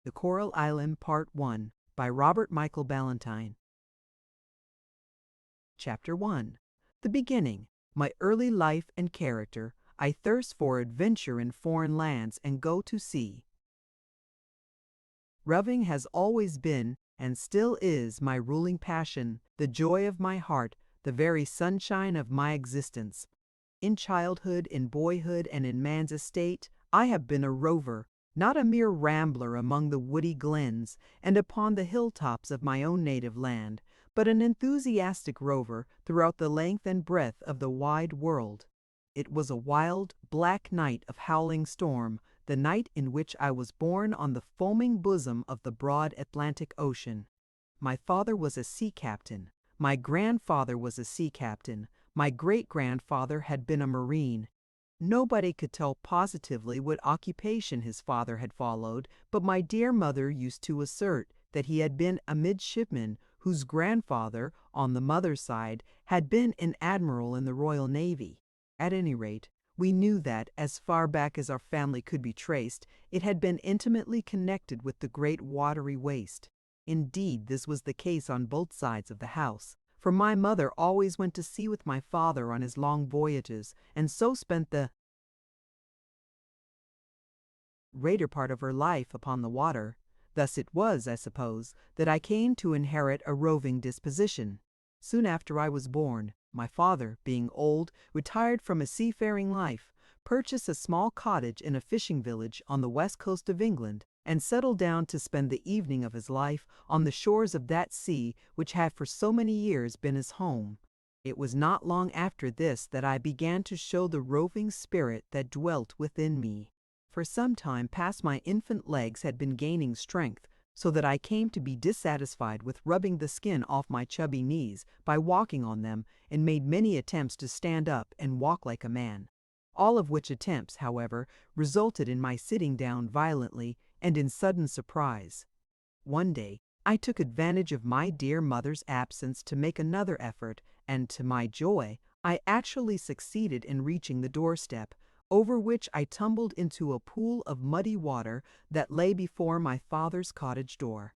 The Coral Island Part 1 by Robert Michael Ballantyne. Chapter 1. The Beginning. My early life and character. I thirst for adventure in foreign lands and go to sea. Roving has always been, and still is, my ruling passion, the joy of my heart, the very sunshine of my existence. In childhood, in boyhood, and in man's estate, I have been a rover, not a mere rambler among the woody glens and upon the hilltops of my own native land, but an enthusiastic rover throughout the length and breadth of the wide world. It was a wild, black night of howling storm, the night in which I was born on the foaming bosom of the broad Atlantic Ocean. My father was a sea captain. My grandfather was a sea captain. My great-grandfather had been a Marine. Nobody could tell positively what occupation his father had followed, but my dear mother used to assert that he had been a midshipman whose grandfather, on the mother's side, had been an admiral in the Royal Navy. At any rate, we knew that, as far back as our family could be traced, it had been intimately connected with the great watery waste. Indeed, this was the case on both sides of the house, for my mother always went to sea with my father on his long voyages, and so spent the greater part of her life upon the water. Thus it was, I suppose, that I came to inherit a roving disposition. Soon after I was born, my father, being old, retired from a seafaring life, purchased a small cottage in a fishing village on the west coast of England, and settled down to spend the evening of his life on the shores of that sea which had for so many years been his home. It was not long after this that I began to show the roving spirit that dwelt within me. For some time past my infant legs had been gaining strength, so that I came to be dissatisfied with rubbing the skin off my chubby knees by walking on them, and made many attempts to stand up and walk like a man. All of which attempts, however, resulted in my sitting down violently and in sudden surprise. One day, I took advantage of my dear mother's absence to make another effort, and to my joy, I actually succeeded in reaching the doorstep, over which I tumbled into a pool of muddy water that lay before my father's cottage door.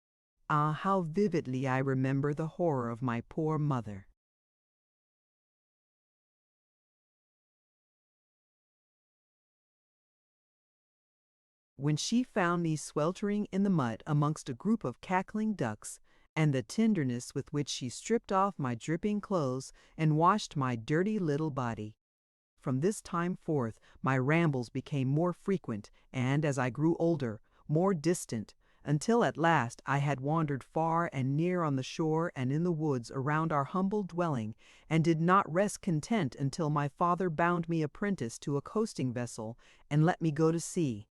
Ah, how vividly I remember the horror of my poor mother. When she found me sweltering in the mud amongst a group of cackling ducks, and the tenderness with which she stripped off my dripping clothes and washed my dirty little body. From this time forth, my rambles became more frequent, and, as I grew older, more distant, until at last I had wandered far and near on the shore and in the woods around our humble dwelling, and did not rest content until my father bound me apprentice to a coasting vessel and let me go to sea.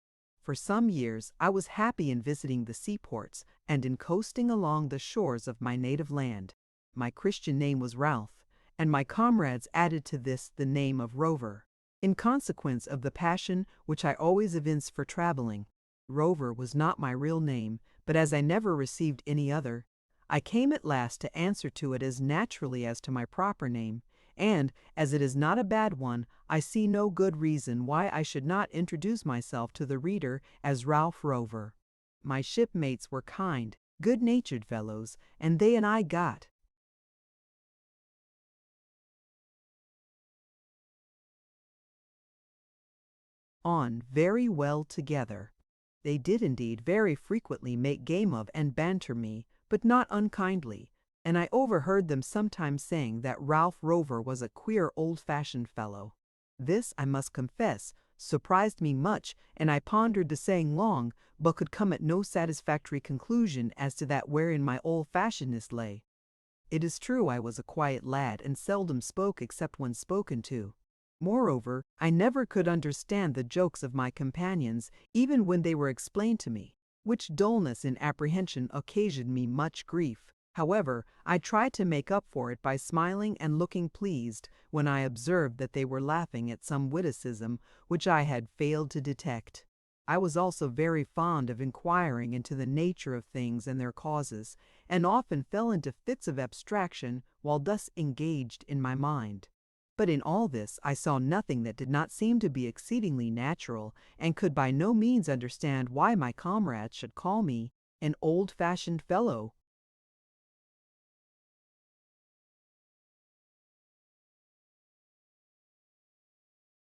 For some years I was happy in visiting the seaports and in coasting along the shores of my native land. My Christian name was Ralph, and my comrades added to this the name of Rover, in consequence of the passion which I always evinced for traveling. Rover was not my real name, but as I never received any other, I came at last to answer to it as naturally as to my proper name, and, as it is not a bad one, I see no good reason why I should not introduce myself to the reader as Ralph Rover. My shipmates were kind, good-natured fellows, and they and I got on very well together. They did indeed very frequently make game of and banter me, but not unkindly, and I overheard them sometimes saying that Ralph Rover was a queer old-fashioned fellow. This, I must confess, surprised me much, and I pondered the saying long, but could come at no satisfactory conclusion as to that wherein my old-fashionedness lay. It is true I was a quiet lad and seldom spoke except when spoken to. Moreover, I never could understand the jokes of my companions, even when they were explained to me, which dullness in apprehension occasioned me much grief. However, I tried to make up for it by smiling and looking pleased when I observed that they were laughing at some witticism which I had failed to detect. I was also very fond of inquiring into the nature of things and their causes, and often fell into fits of abstraction while thus engaged in my mind. But in all this I saw nothing that did not seem to be exceedingly natural, and could by no means understand why my comrades should call me an old-fashioned fellow.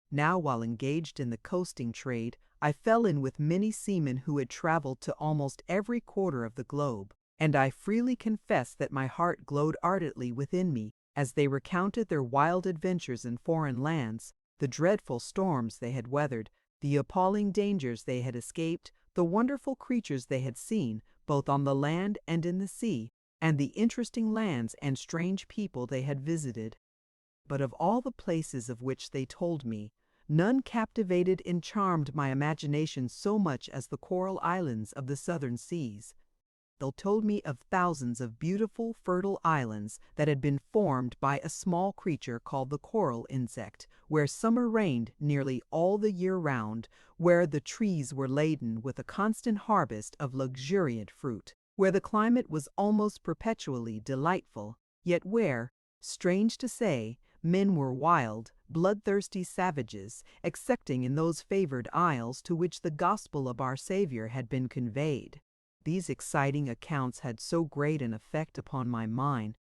Now, while engaged in the coasting trade, I fell in with many seamen who had traveled to almost every quarter of the globe, and I freely confess that my heart glowed ardently within me as they recounted their wild adventures in foreign lands, the dreadful storms they had weathered, the appalling dangers they had escaped, the wonderful creatures they had seen, both on the land and in the sea, and the interesting lands and strange people they had visited. But of all the places of which they told me, none captivated and charmed my imagination so much as the coral islands of the southern seas. They told me of thousands of beautiful, fertile islands that had been formed by a small creature called the coral insect, where summer reigned nearly all the year round, where the trees were laden with a constant harvest of luxuriant fruit, where the climate was almost perpetually delightful, yet where, strange to say, men were wild, bloodthirsty savages, excepting in those favored isles to which the gospel of our Savior had been conveyed. These exciting accounts had so great an effect upon my mind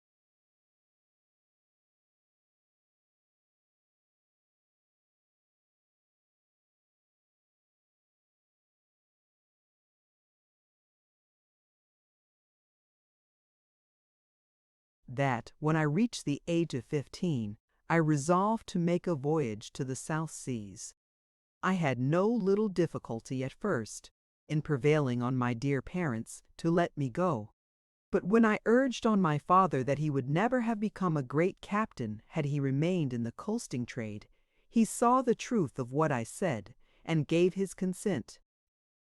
that, when I reached the age of 15, I resolved to make a voyage to the South Seas. I had no little difficulty at first in prevailing on my dear parents to let me go. But when I urged on my father that he would never have become a great captain had he remained in the coasting trade, he saw the truth of what I said, and gave his consent.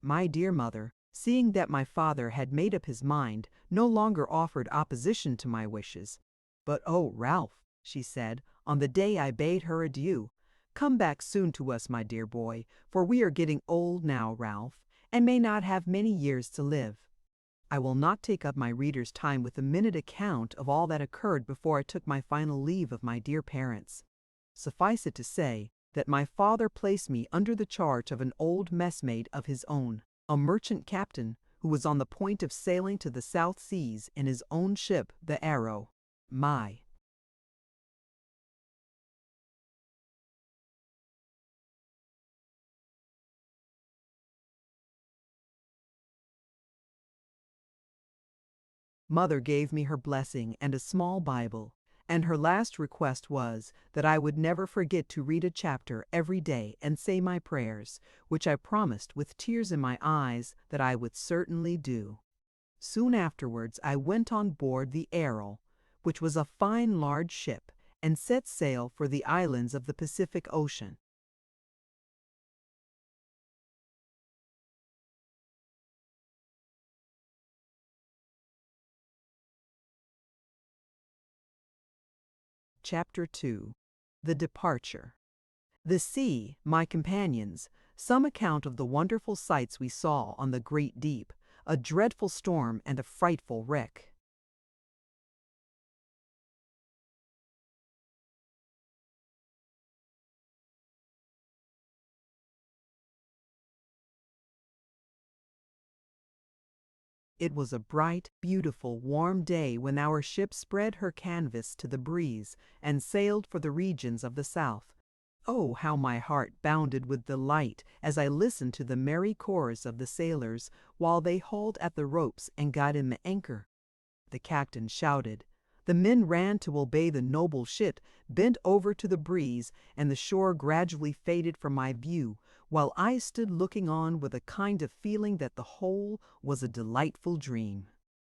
My dear mother, seeing that my father had made up his mind, no longer offered opposition to my wishes. "But oh, Ralph," she said, on the day I bade her adieu, "come back soon to us, my dear boy, for we are getting old now, Ralph, and may not have many years to live." I will not take up my reader's time with a minute account of all that occurred before I took my final leave of my dear parents. Suffice it to say that my father placed me under the charge of an old messmate of his own, a merchant captain who was on the point of sailing to the South Seas in his own ship, the Arrow. My mother gave me her blessing and a small Bible, and her last request was that I would never forget to read a chapter every day and say my prayers, which I promised with tears in my eyes that I would certainly do. Soon afterwards I went on board the Arrow, which was a fine large ship, and set sail for the islands of the Pacific Ocean. Chapter 2. The Departure. The sea, my companions, some account of the wonderful sights we saw on the great deep, a dreadful storm and a frightful wreck. It was a bright, beautiful, warm day when our ship spread her canvas to the breeze and sailed for the regions of the south. Oh, how my heart bounded with delight as I listened to the merry chorus of the sailors while they hauled at the ropes and got in the anchor. The captain shouted. The men ran to obey the noble ship, bent over to the breeze, and the shore gradually faded from my view, while I stood looking on with a kind of feeling that the whole was a delightful dream.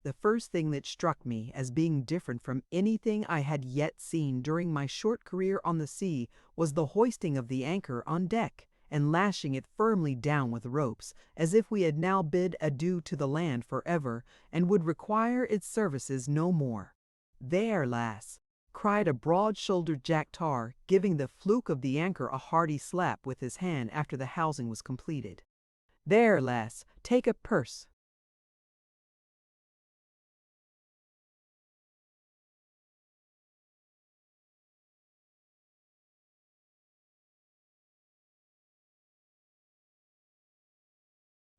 The first thing that struck me as being different from anything I had yet seen during my short career on the sea was the hoisting of the anchor on deck and lashing it firmly down with ropes, as if we had now bid adieu to the land forever, and would require its services no more. "There, lass!" cried a broad-shouldered Jack Tar, giving the fluke of the anchor a hearty slap with his hand after the housing was completed. "There, lass, take a purse."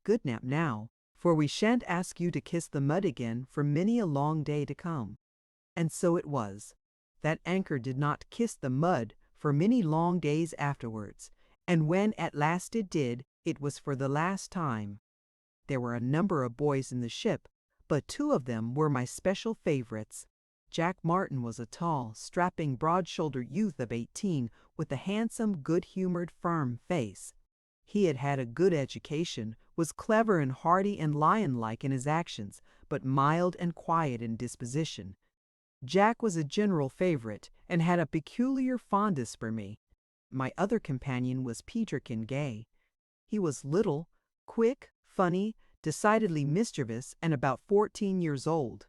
good nap now, for we shan't ask you to kiss the mud again for many a long day to come." And so it was. That anchor did not kiss the mud for many long days afterwards, and when at last it did, it was for the last time. There were a number of boys in the ship, but two of them were my special favorites. Jack Martin was a tall, strapping, broad-shouldered youth of 18 with a handsome, good-humored, firm face. He had had a good education, was clever and hearty and lion-like in his actions, but mild and quiet in disposition. Jack was a general favorite and had a peculiar fondness for me. My other companion was Peterkin Gay. He was little, quick, funny, decidedly mischievous, and about 14 years old.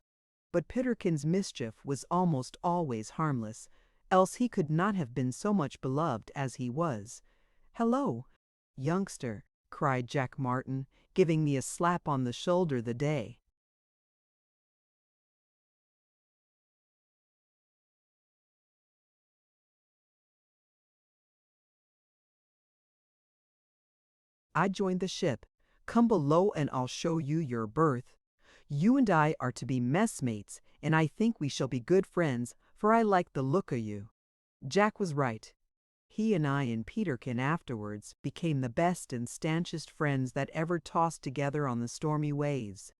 But Peterkin's mischief was almost always harmless, else he could not have been so much beloved as he was. "Hello, youngster," cried Jack Martin, giving me a slap on the shoulder the day I joined the ship. "Come below and I'll show you your berth. You and I are to be messmates, and I think we shall be good friends, for I like the look o' you." Jack was right. He and I and Peterkin afterwards became the best and stanchest friends that ever tossed together on the stormy waves.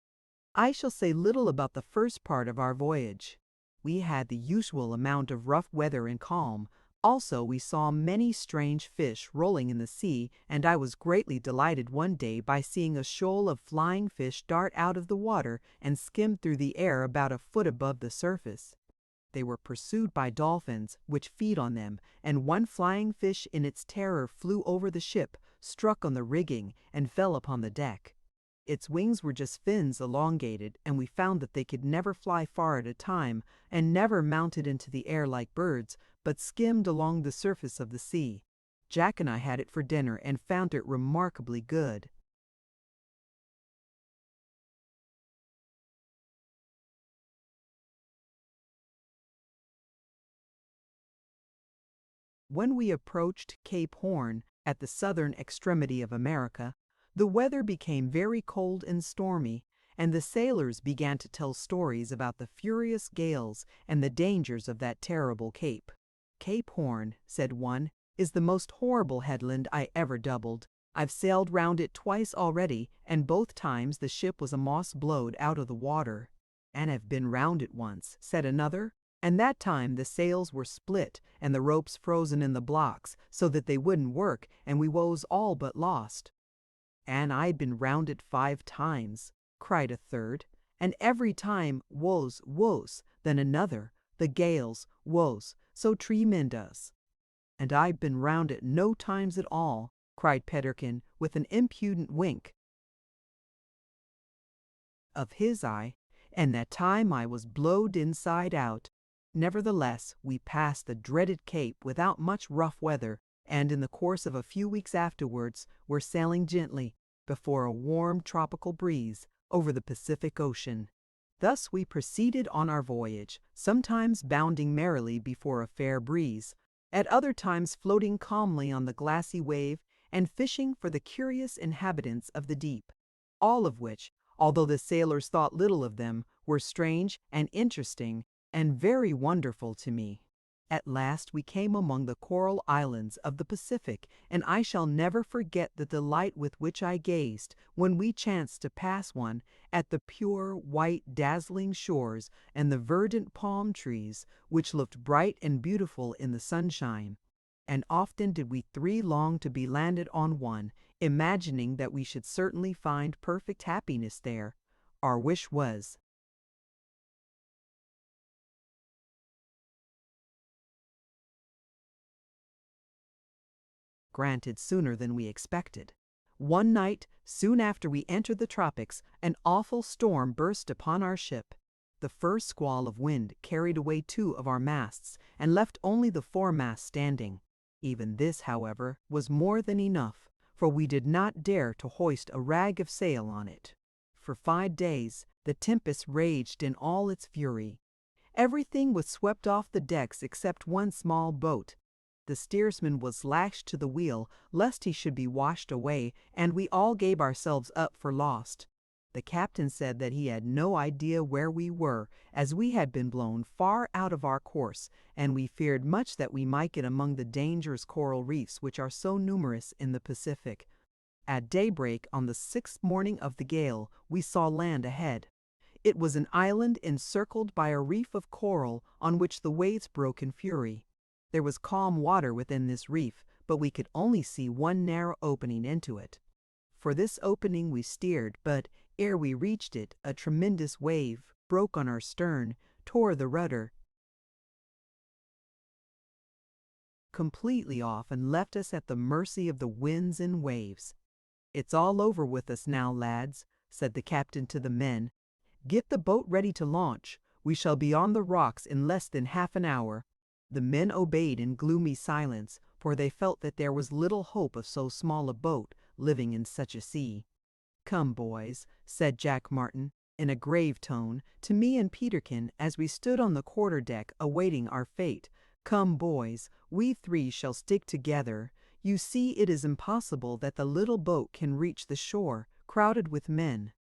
I shall say little about the first part of our voyage. We had the usual amount of rough weather and calm. Also, we saw many strange fish rolling in the sea, and I was greatly delighted one day by seeing a shoal of flying fish dart out of the water and skim through the air about a foot above the surface. They were pursued by dolphins, which feed on them, and one flying fish in its terror flew over the ship, struck on the rigging, and fell upon the deck. Its wings were just fins elongated, and we found that they could never fly far at a time, and never mounted into the air like birds, but skimmed along the surface of the sea. Jack and I had it for dinner and found it remarkably good. When we approached Cape Horn, at the southern extremity of America, the weather became very cold and stormy, and the sailors began to tell stories about the furious gales and the dangers of that terrible cape. "Cape Horn," said one, "is the most horrible headland I ever doubled. I've sailed round it twice already, and both times the ship was a'most blowed out of the water." "And have been round it once," said another, "and that time the sails were split and the ropes frozen in the blocks, so that they wouldn't work, and we was all but lost." "And I'd been round it 5 times," cried a third, "and every time woes, then another, the gales, woes, so tremendous." "And I've been round it no times at all," cried Peterkin, with an impudent wink of his eye, "and that time I was blowed inside out." Nevertheless, we passed the dreaded cape without much rough weather, and in the course of a few weeks afterwards were sailing gently, before a warm tropical breeze, over the Pacific Ocean. Thus we proceeded on our voyage, sometimes bounding merrily before a fair breeze, at other times floating calmly on the glassy wave and fishing for the curious inhabitants of the deep, all of which, although the sailors thought little of them, were strange and interesting and very wonderful to me. At last we came among the coral islands of the Pacific, and I shall never forget the delight with which I gazed, when we chanced to pass one, at the pure, white, dazzling shores and the verdant palm trees, which looked bright and beautiful in the sunshine. And often did we 3 long to be landed on one, imagining that we should certainly find perfect happiness there. Our wish was granted sooner than we expected. One night, soon after we entered the tropics, an awful storm burst upon our ship. The first squall of wind carried away 2 of our masts, and left only the foremast standing. Even this, however, was more than enough, for we did not dare to hoist a rag of sail on it. For 5 days the tempest raged in all its fury. Everything was swept off the decks except one small boat. The steersman was lashed to the wheel, lest he should be washed away, and we all gave ourselves up for lost. The captain said that he had no idea where we were, as we had been blown far out of our course, and we feared much that we might get among the dangerous coral reefs which are so numerous in the Pacific. At daybreak on the 6th morning of the gale, we saw land ahead. It was an island encircled by a reef of coral on which the waves broke in fury. There was calm water within this reef, but we could only see one narrow opening into it. For this opening we steered, but ere we reached it, a tremendous wave broke on our stern, tore the rudder completely off, and left us at the mercy of the winds and waves. "It's all over with us now, lads," said the captain to the men. "Get the boat ready to launch. We shall be on the rocks in less than half an hour." The men obeyed in gloomy silence, for they felt that there was little hope of so small a boat living in such a sea. "Come, boys," said Jack Martin, in a grave tone, to me and Peterkin as we stood on the quarter-deck awaiting our fate. "Come, boys, we three shall stick together. You see it is impossible that the little boat can reach the shore, crowded with men.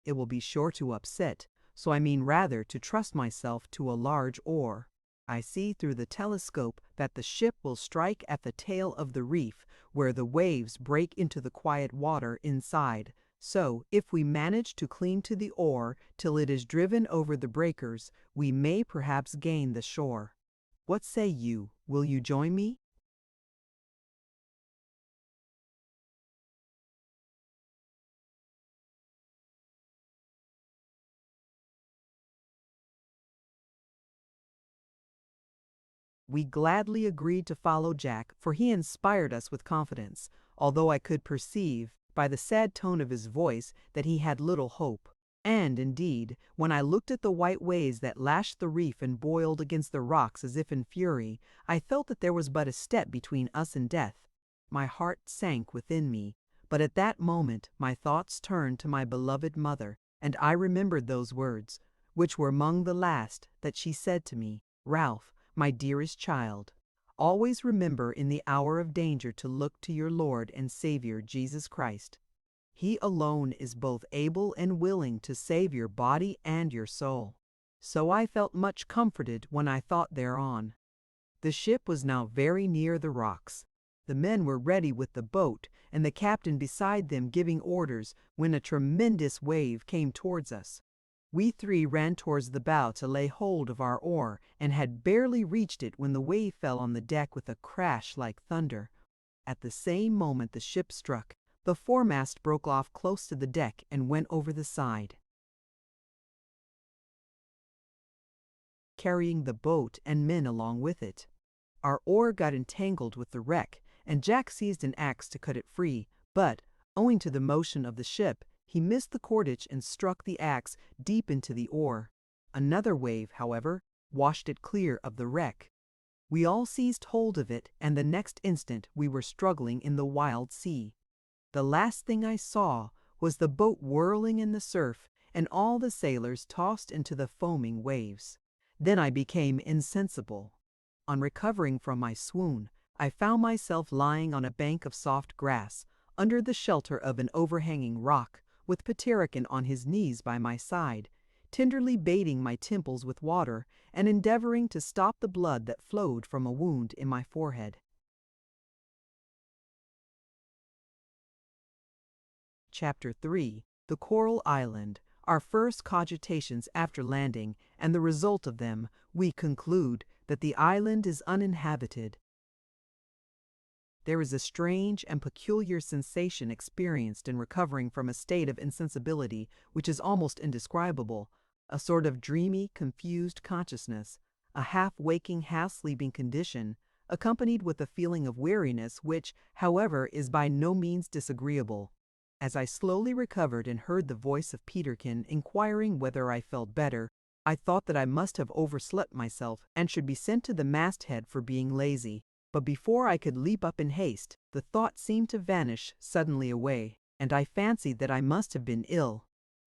It will be sure to upset, so I mean rather to trust myself to a large oar. I see through the telescope that the ship will strike at the tail of the reef, where the waves break into the quiet water inside. So, if we manage to cling to the oar till it is driven over the breakers, we may perhaps gain the shore. What say you? Will you join me?" We gladly agreed to follow Jack, for he inspired us with confidence, although I could perceive, by the sad tone of his voice, that he had little hope. And, indeed, when I looked at the white waves that lashed the reef and boiled against the rocks as if in fury, I felt that there was but a step between us and death. My heart sank within me, but at that moment my thoughts turned to my beloved mother, and I remembered those words, which were among the last that she said to me. "Ralph, my dearest child, always remember in the hour of danger to look to your Lord and Savior Jesus Christ. He alone is both able and willing to save your body and your soul." So I felt much comforted when I thought thereon. The ship was now very near the rocks. The men were ready with the boat, and the captain beside them giving orders, when a tremendous wave came towards us. We three ran towards the bow to lay hold of our oar, and had barely reached it when the wave fell on the deck with a crash like thunder. At the same moment the ship struck. The foremast broke off close to the deck and went over the side, carrying the boat and men along with it. Our oar got entangled with the wreck, and Jack seized an axe to cut it free, but, owing to the motion of the ship, he missed the cordage and struck the axe deep into the oar. Another wave, however, washed it clear of the wreck. We all seized hold of it, and the next instant we were struggling in the wild sea. The last thing I saw was the boat whirling in the surf, and all the sailors tossed into the foaming waves. Then I became insensible. On recovering from my swoon, I found myself lying on a bank of soft grass, under the shelter of an overhanging rock, with Peterkin on his knees by my side, tenderly bathing my temples with water, and endeavoring to stop the blood that flowed from a wound in my forehead. Chapter 3. The Coral Island. Our first cogitations after landing, and the result of them. We conclude that the island is uninhabited. There is a strange and peculiar sensation experienced in recovering from a state of insensibility which is almost indescribable, a sort of dreamy, confused consciousness, a half-waking, half-sleeping condition, accompanied with a feeling of weariness which, however, is by no means disagreeable. As I slowly recovered and heard the voice of Peterkin inquiring whether I felt better, I thought that I must have overslept myself and should be sent to the masthead for being lazy. But before I could leap up in haste, the thought seemed to vanish suddenly away, and I fancied that I must have been ill.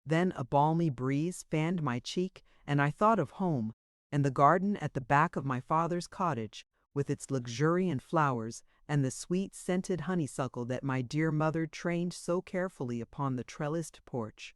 Then a balmy breeze fanned my cheek, and I thought of home, and the garden at the back of my father's cottage, with its luxuriant flowers and the sweet-scented honeysuckle that my dear mother trained so carefully upon the trellised porch.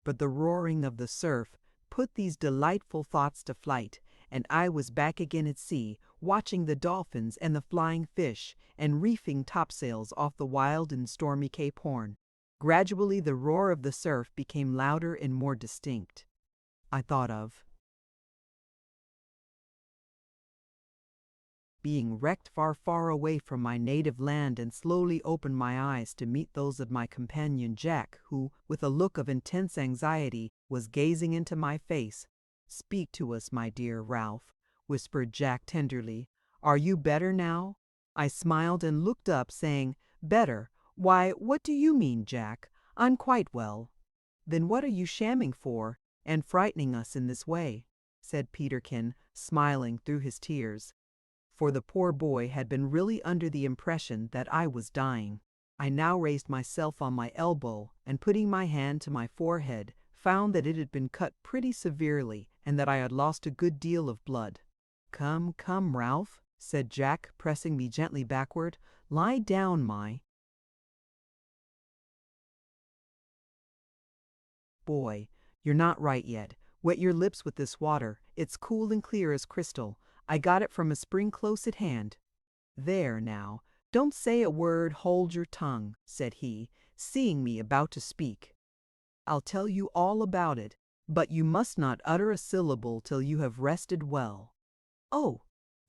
But the roaring of the surf put these delightful thoughts to flight, and I was back again at sea, watching the dolphins and the flying fish, and reefing topsails off the wild and stormy Cape Horn. Gradually the roar of the surf became louder and more distinct. I thought of being wrecked far, far away from my native land, and slowly opened my eyes to meet those of my companion Jack, who, with a look of intense anxiety, was gazing into my face. "Speak to us, my dear Ralph," whispered Jack tenderly. "Are you better now?" I smiled and looked up, saying, "Better? Why, what do you mean, Jack? I'm quite well." "Then what are you shamming for, and frightening us in this way?" said Peterkin, smiling through his tears. For the poor boy had been really under the impression that I was dying. I now raised myself on my elbow, and putting my hand to my forehead, found that it had been cut pretty severely, and that I had lost a good deal of blood. "Come, come, Ralph," said Jack, pressing me gently backward. "Lie down, my boy. You're not right yet. Wet your lips with this water. It's cool and clear as crystal. I got it from a spring close at hand." "There, now, don't say a word, hold your tongue," said he, seeing me about to speak. "I'll tell you all about it, but you must not utter a syllable till you have rested well." "Oh,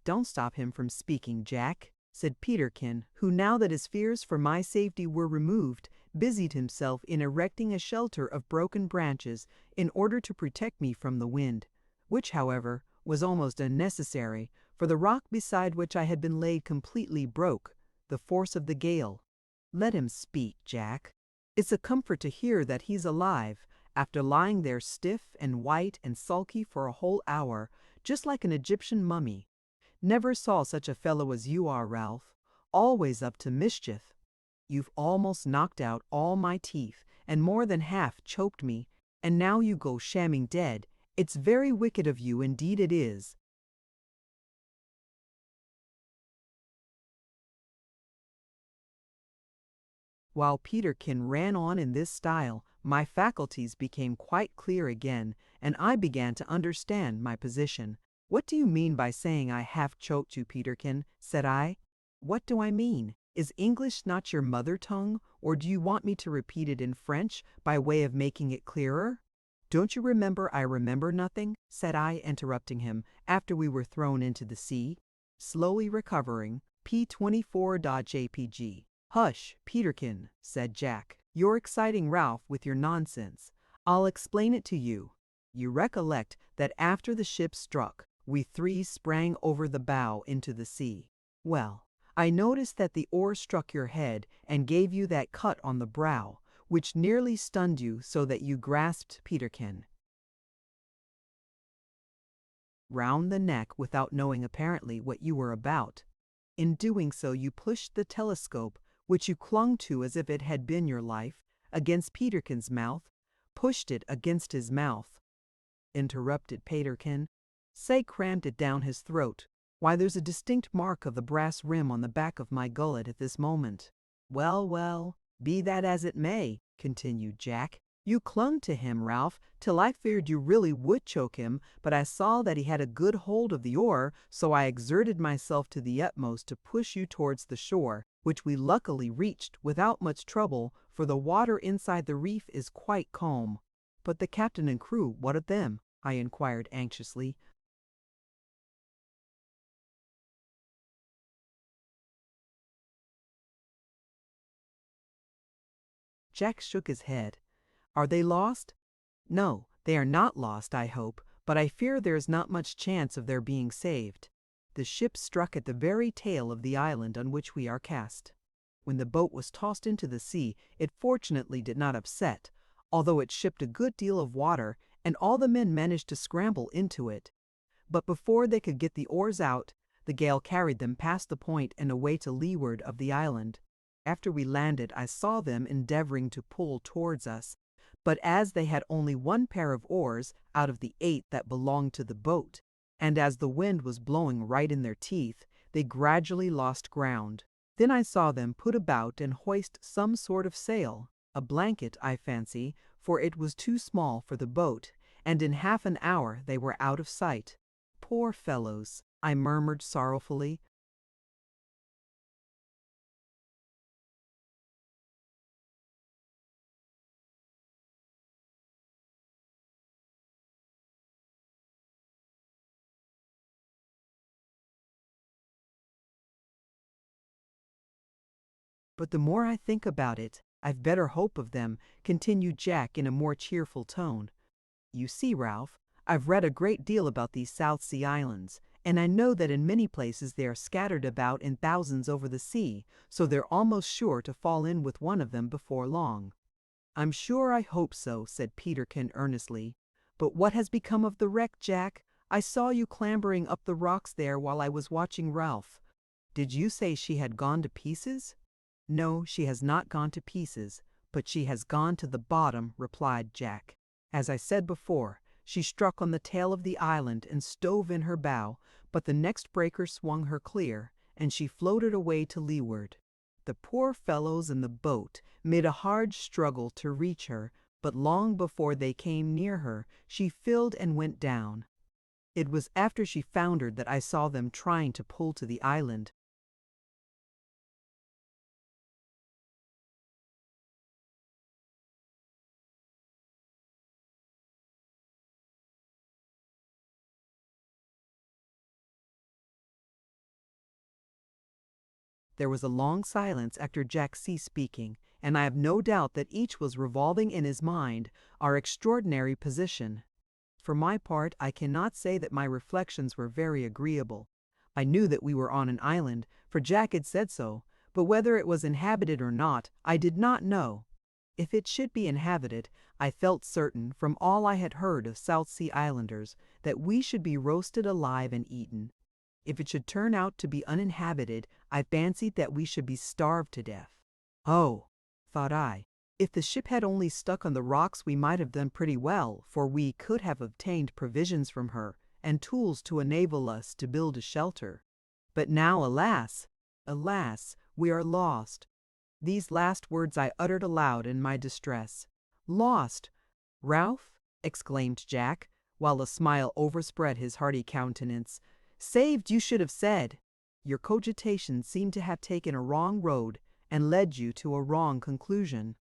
don't stop him from speaking, Jack," said Peterkin, who, now that his fears for my safety were removed, busied himself in erecting a shelter of broken branches in order to protect me from the wind, which, however, was almost unnecessary, for the rock beside which I had been laid completely broke, the force of the gale. "Let him speak, Jack. It's a comfort to hear that he's alive, after lying there stiff and white and sulky for a whole hour, just like an Egyptian mummy. Never saw such a fellow as you are, Ralph. Always up to mischief. You've almost knocked out all my teeth, and more than half choked me, and now you go shamming dead. It's very wicked of you, indeed it is." While Peterkin ran on in this style, my faculties became quite clear again, and I began to understand my position. "What do you mean by saying I half choked you, Peterkin?" said I. "What do I mean? Is English not your mother tongue, or do you want me to repeat it in French by way of making it clearer?" "Don't you remember I remember nothing?" said I, interrupting him, after we were thrown into the sea. Slowly recovering, P24.jpg. "Hush, Peterkin," said Jack. "You're exciting Ralph with your nonsense. I'll explain it to you. You recollect that after the ship struck, we three sprang over the bow into the sea. Well, I noticed that the oar struck your head and gave you that cut on the brow, which nearly stunned you so that you grasped Peterkin round the neck without knowing apparently what you were about. In doing so you pushed the telescope, which you clung to as if it had been your life, against Peterkin's mouth, pushed it against his mouth," interrupted Peterkin. "Say crammed it down his throat. Why, there's a distinct mark of the brass rim on the back of my gullet at this moment." "Well, well, be that as it may," continued Jack, "you clung to him, Ralph, till I feared you really would choke him, but I saw that he had a good hold of the oar, so I exerted myself to the utmost to push you towards the shore, which we luckily reached without much trouble, for the water inside the reef is quite calm." "But the captain and crew, what of them?" I inquired anxiously. Jack shook his head. "Are they lost?" "No, they are not lost, I hope, but I fear there is not much chance of their being saved. The ship struck at the very tail of the island on which we are cast. When the boat was tossed into the sea, it fortunately did not upset, although it shipped a good deal of water, and all the men managed to scramble into it. But before they could get the oars out, the gale carried them past the point and away to leeward of the island. After we landed, I saw them endeavoring to pull towards us, but as they had only one pair of oars out of the 8 that belonged to the boat, and as the wind was blowing right in their teeth, they gradually lost ground. Then I saw them put about and hoist some sort of sail, a blanket, I fancy, for it was too small for the boat, and in half an hour they were out of sight. Poor fellows, I murmured sorrowfully. But the more I think about it, I've better hope of them, continued Jack in a more cheerful tone. You see, Ralph, I've read a great deal about these South Sea Islands, and I know that in many places they are scattered about in thousands over the sea, so they're almost sure to fall in with one of them before long. I'm sure I hope so, said Peterkin earnestly. But what has become of the wreck, Jack? I saw you clambering up the rocks there while I was watching Ralph. Did you say she had gone to pieces? No, she has not gone to pieces, but she has gone to the bottom, replied Jack. As I said before, she struck on the tail of the island and stove in her bow, but the next breaker swung her clear, and she floated away to leeward. The poor fellows in the boat made a hard struggle to reach her, but long before they came near her, she filled and went down. It was after she foundered that I saw them trying to pull to the island. There was a long silence after Jack ceased speaking, and I have no doubt that each was revolving in his mind our extraordinary position. For my part, I cannot say that my reflections were very agreeable. I knew that we were on an island, for Jack had said so, but whether it was inhabited or not, I did not know. If it should be inhabited, I felt certain, from all I had heard of South Sea Islanders, that we should be roasted alive and eaten. If it should turn out to be uninhabited, I fancied that we should be starved to death. Oh, thought I, if the ship had only stuck on the rocks we might have done pretty well, for we could have obtained provisions from her, and tools to enable us to build a shelter. But now, alas, alas, we are lost. These last words I uttered aloud in my distress. Lost! Ralph, exclaimed Jack, while a smile overspread his hearty countenance. Saved, you should have said. Your cogitations seem to have taken a wrong road and led you to a wrong conclusion.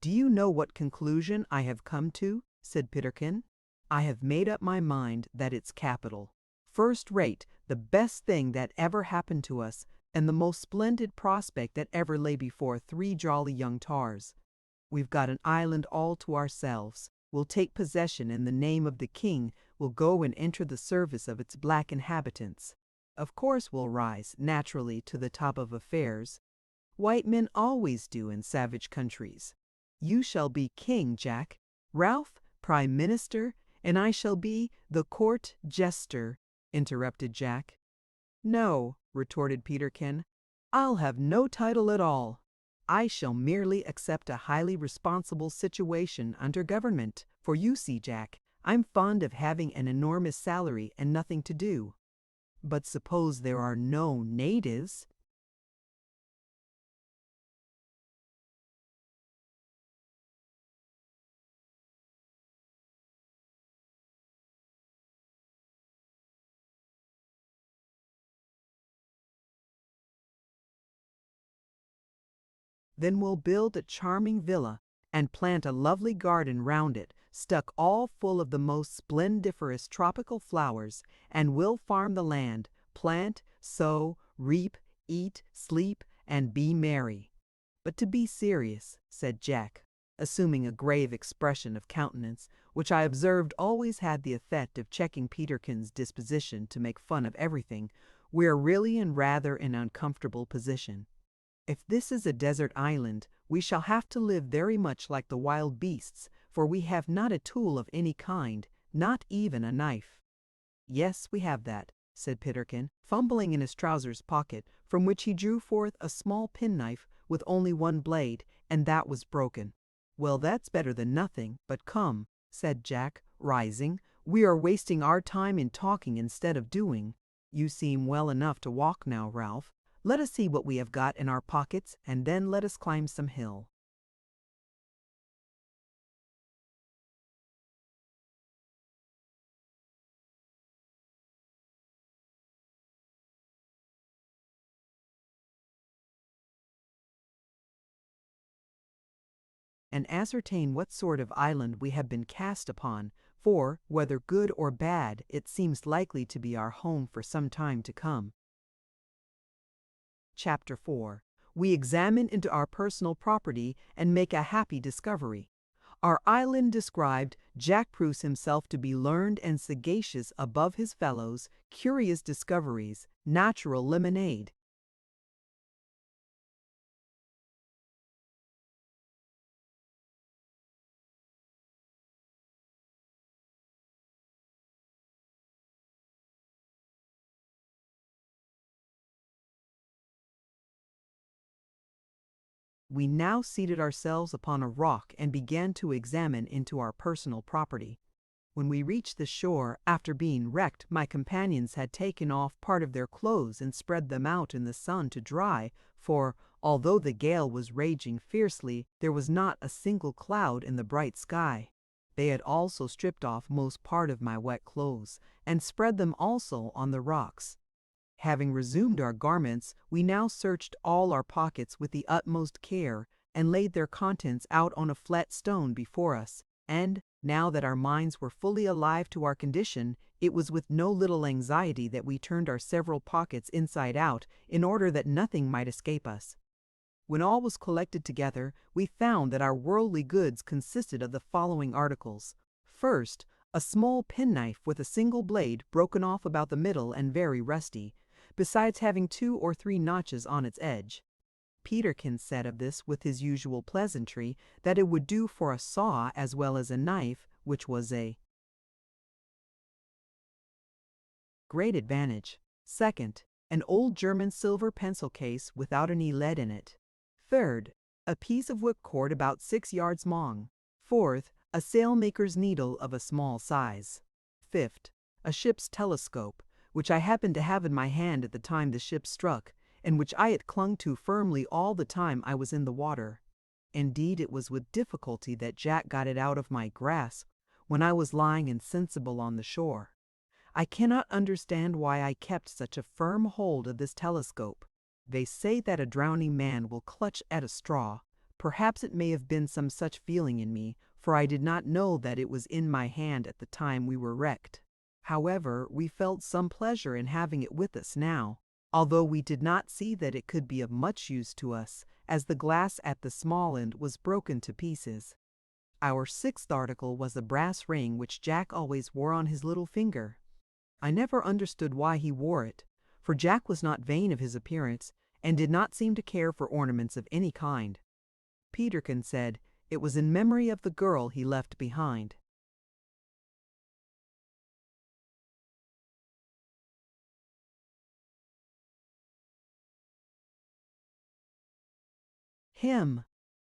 Do you know what conclusion I have come to? Said Peterkin. I have made up my mind that it's capital. First rate, the best thing that ever happened to us, and the most splendid prospect that ever lay before three jolly young tars. We've got an island all to ourselves. We'll take possession in the name of the king. We'll go and enter the service of its black inhabitants. Of course we'll rise, naturally, to the top of affairs. White men always do in savage countries. You shall be king, Jack. Ralph, prime minister, and I shall be the court jester, interrupted Jack. No, retorted Peterkin. I'll have no title at all. I shall merely accept a highly responsible situation under government, for you see, Jack, I'm fond of having an enormous salary and nothing to do. But suppose there are no natives? Then we'll build a charming villa and plant a lovely garden round it, stuck all full of the most splendiferous tropical flowers, and we'll farm the land, plant, sow, reap, eat, sleep, and be merry. But to be serious, said Jack, assuming a grave expression of countenance, which I observed always had the effect of checking Peterkin's disposition to make fun of everything, we are really in rather an uncomfortable position. If this is a desert island, we shall have to live very much like the wild beasts, for we have not a tool of any kind, not even a knife. Yes, we have that, said Peterkin, fumbling in his trousers pocket, from which he drew forth a small penknife with only one blade, and that was broken. Well, that's better than nothing, but come, said Jack, rising. "We are wasting our time in talking instead of doing. You seem well enough to walk now, Ralph. Let us see what we have got in our pockets, and then let us climb some hill." And ascertain what sort of island we have been cast upon, for, whether good or bad, it seems likely to be our home for some time to come. Chapter 4. We examine into our personal property and make a happy discovery. Our island described, Jack proves himself to be learned and sagacious above his fellows, curious discoveries, natural lemonade. We now seated ourselves upon a rock and began to examine into our personal property. When we reached the shore, after being wrecked, my companions had taken off part of their clothes and spread them out in the sun to dry, for, although the gale was raging fiercely, there was not a single cloud in the bright sky. They had also stripped off most part of my wet clothes, and spread them also on the rocks. Having resumed our garments, we now searched all our pockets with the utmost care, and laid their contents out on a flat stone before us, and, now that our minds were fully alive to our condition, it was with no little anxiety that we turned our several pockets inside out, in order that nothing might escape us. When all was collected together, we found that our worldly goods consisted of the following articles. First, a small penknife with a single blade broken off about the middle and very rusty, besides having 2 or 3 notches on its edge. Peterkin said of this with his usual pleasantry that it would do for a saw as well as a knife, which was a great advantage. Second, an old German silver pencil case without any lead in it. Third, a piece of whipcord about 6 yards long. Fourth, a sailmaker's needle of a small size. Fifth, a ship's telescope, which I happened to have in my hand at the time the ship struck, and which I had clung to firmly all the time I was in the water. Indeed, it was with difficulty that Jack got it out of my grasp, when I was lying insensible on the shore. I cannot understand why I kept such a firm hold of this telescope. They say that a drowning man will clutch at a straw. Perhaps it may have been some such feeling in me, for I did not know that it was in my hand at the time we were wrecked. However, we felt some pleasure in having it with us now, although we did not see that it could be of much use to us, as the glass at the small end was broken to pieces. Our 6th article was a brass ring which Jack always wore on his little finger. I never understood why he wore it, for Jack was not vain of his appearance, and did not seem to care for ornaments of any kind. Peterkin said it was in memory of the girl he left behind. Him.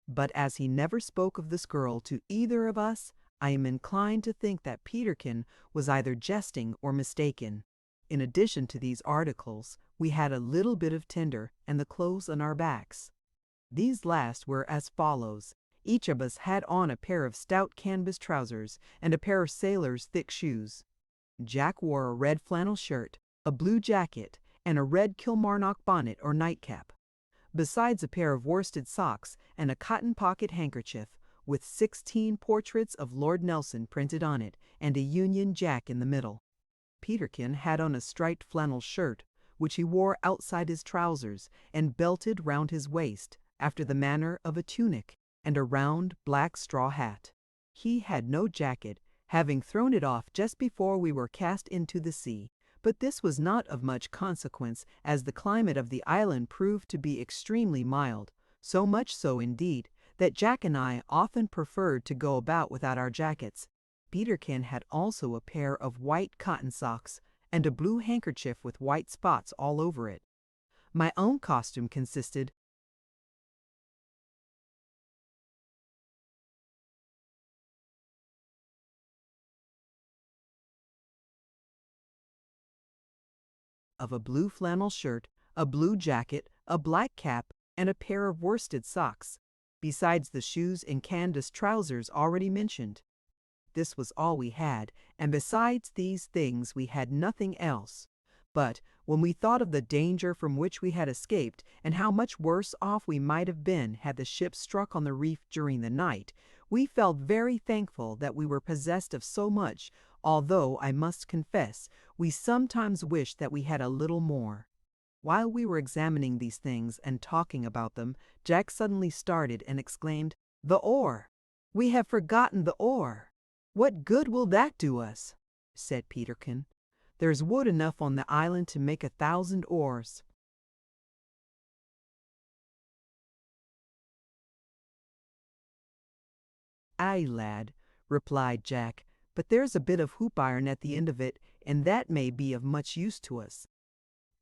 But as he never spoke of this girl to either of us, I am inclined to think that Peterkin was either jesting or mistaken. In addition to these articles, we had a little bit of tinder and the clothes on our backs. These last were as follows. Each of us had on a pair of stout canvas trousers and a pair of sailor's thick shoes. Jack wore a red flannel shirt, a blue jacket, and a red Kilmarnock bonnet or nightcap, besides a pair of worsted socks and a cotton pocket handkerchief, with 16 portraits of Lord Nelson printed on it, and a Union Jack in the middle. Peterkin had on a striped flannel shirt, which he wore outside his trousers, and belted round his waist, after the manner of a tunic, and a round black straw hat. He had no jacket, having thrown it off just before we were cast into the sea, but this was not of much consequence, as the climate of the island proved to be extremely mild, so much so indeed, that Jack and I often preferred to go about without our jackets. Peterkin had also a pair of white cotton socks, and a blue handkerchief with white spots all over it. My own costume consisted of a blue flannel shirt, a blue jacket, a black cap, and a pair of worsted socks, besides the shoes and canvas trousers already mentioned. This was all we had, and besides these things we had nothing else. But when we thought of the danger from which we had escaped, and how much worse off we might have been had the ship struck on the reef during the night, we felt very thankful that we were possessed of so much, although, I must confess, we sometimes wished that we had a little more. While we were examining these things and talking about them, Jack suddenly started and exclaimed, "The oar! We have forgotten the oar!" "What good will that do us?" said Peterkin. "There's wood enough on the island to make 1,000 oars." "Aye, lad," replied Jack, "but there's a bit of hoop iron at the end of it, and that may be of much use to us."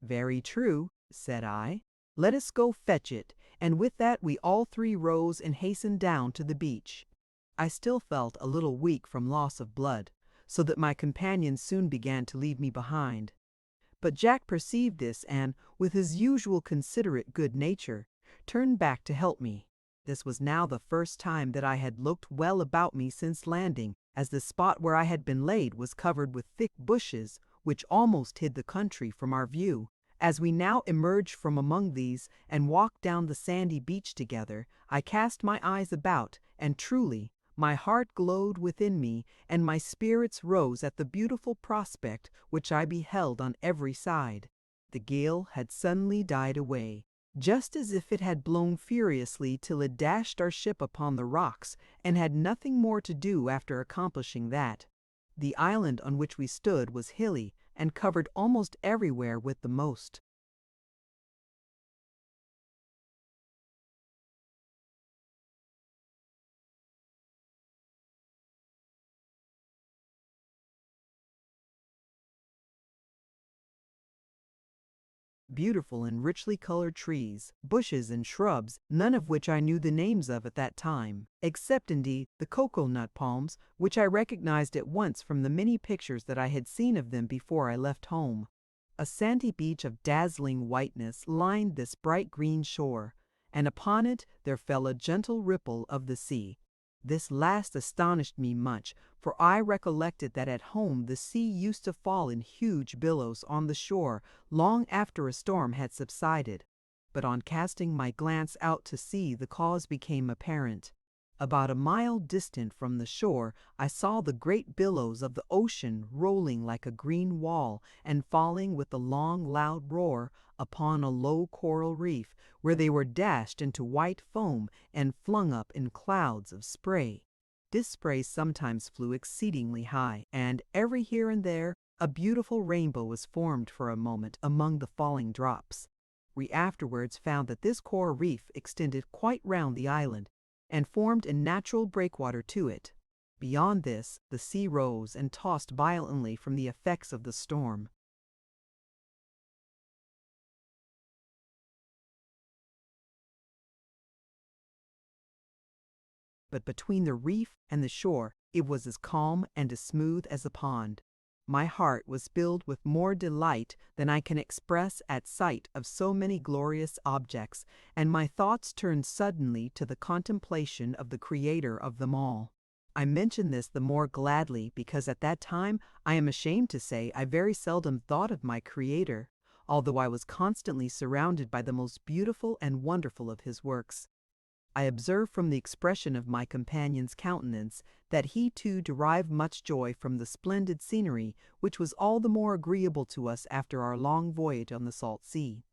"Very true," said I. "Let us go fetch it," and with that we all three rose and hastened down to the beach. I still felt a little weak from loss of blood, so that my companions soon began to leave me behind. But Jack perceived this and, with his usual considerate good nature, turned back to help me. This was now the first time that I had looked well about me since landing, as the spot where I had been laid was covered with thick bushes, which almost hid the country from our view. As we now emerged from among these and walked down the sandy beach together, I cast my eyes about, and truly, my heart glowed within me, and my spirits rose at the beautiful prospect which I beheld on every side. The gale had suddenly died away, just as if it had blown furiously till it dashed our ship upon the rocks, and had nothing more to do after accomplishing that. The island on which we stood was hilly, and covered almost everywhere with the moss. Beautiful and richly colored trees, bushes and shrubs, none of which I knew the names of at that time, except indeed the cocoa-nut palms, which I recognized at once from the many pictures that I had seen of them before I left home. A sandy beach of dazzling whiteness lined this bright green shore, and upon it there fell a gentle ripple of the sea. This last astonished me much, for I recollected that at home the sea used to fall in huge billows on the shore long after a storm had subsided. But on casting my glance out to sea the cause became apparent. About a mile distant from the shore I saw the great billows of the ocean rolling like a green wall and falling with a long loud roar upon a low coral reef, where they were dashed into white foam and flung up in clouds of spray. This spray sometimes flew exceedingly high, and every here and there a beautiful rainbow was formed for a moment among the falling drops. We afterwards found that this coral reef extended quite round the island, and formed a natural breakwater to it. Beyond this, the sea rose and tossed violently from the effects of the storm. But between the reef and the shore it was as calm and as smooth as a pond. My heart was filled with more delight than I can express at sight of so many glorious objects, and my thoughts turned suddenly to the contemplation of the Creator of them all. I mention this the more gladly because at that time I am ashamed to say I very seldom thought of my Creator, although I was constantly surrounded by the most beautiful and wonderful of His works. I observed from the expression of my companion's countenance that he too derived much joy from the splendid scenery, which was all the more agreeable to us after our long voyage on the salt sea.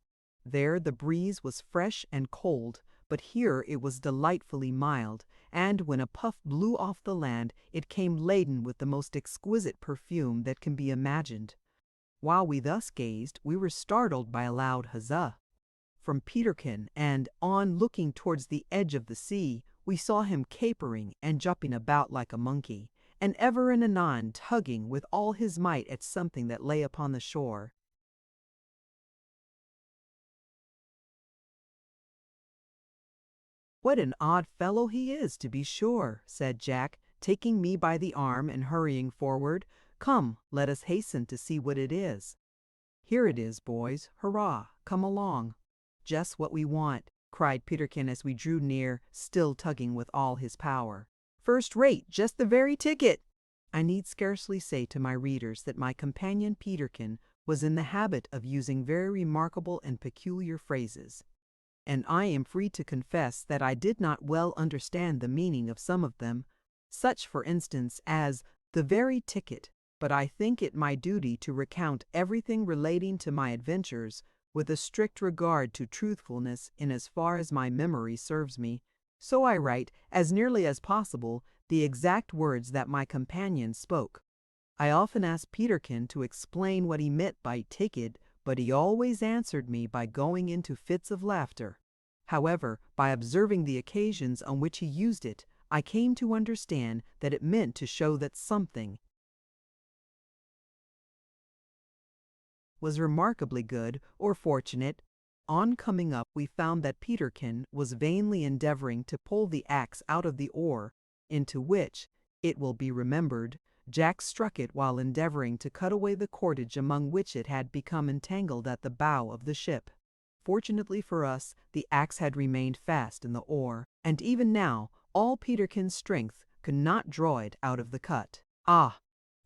There the breeze was fresh and cold, but here it was delightfully mild, and when a puff blew off the land it came laden with the most exquisite perfume that can be imagined. While we thus gazed, we were startled by a loud huzzah from Peterkin, and, on looking towards the edge of the sea, we saw him capering and jumping about like a monkey, and ever and anon tugging with all his might at something that lay upon the shore. "What an odd fellow he is, to be sure," said Jack, taking me by the arm and hurrying forward. "Come, let us hasten to see what it is." "Here it is, boys. Hurrah! Come along." "Just what we want," cried Peterkin as we drew near, still tugging with all his power. "First rate, just the very ticket!" I need scarcely say to my readers that my companion Peterkin was in the habit of using very remarkable and peculiar phrases, and I am free to confess that I did not well understand the meaning of some of them, such for instance as "the very ticket," but I think it my duty to recount everything relating to my adventures with a strict regard to truthfulness in as far as my memory serves me, so I write, as nearly as possible, the exact words that my companion spoke. I often asked Peterkin to explain what he meant by ticket, but he always answered me by going into fits of laughter. However, by observing the occasions on which he used it, I came to understand that it meant to show that something was remarkably good or fortunate. On coming up, we found that Peterkin was vainly endeavoring to pull the axe out of the oar, into which, it will be remembered, Jack struck it while endeavoring to cut away the cordage among which it had become entangled at the bow of the ship. Fortunately for us, the axe had remained fast in the oar, and even now all Peterkin's strength could not draw it out of the cut. "Ah,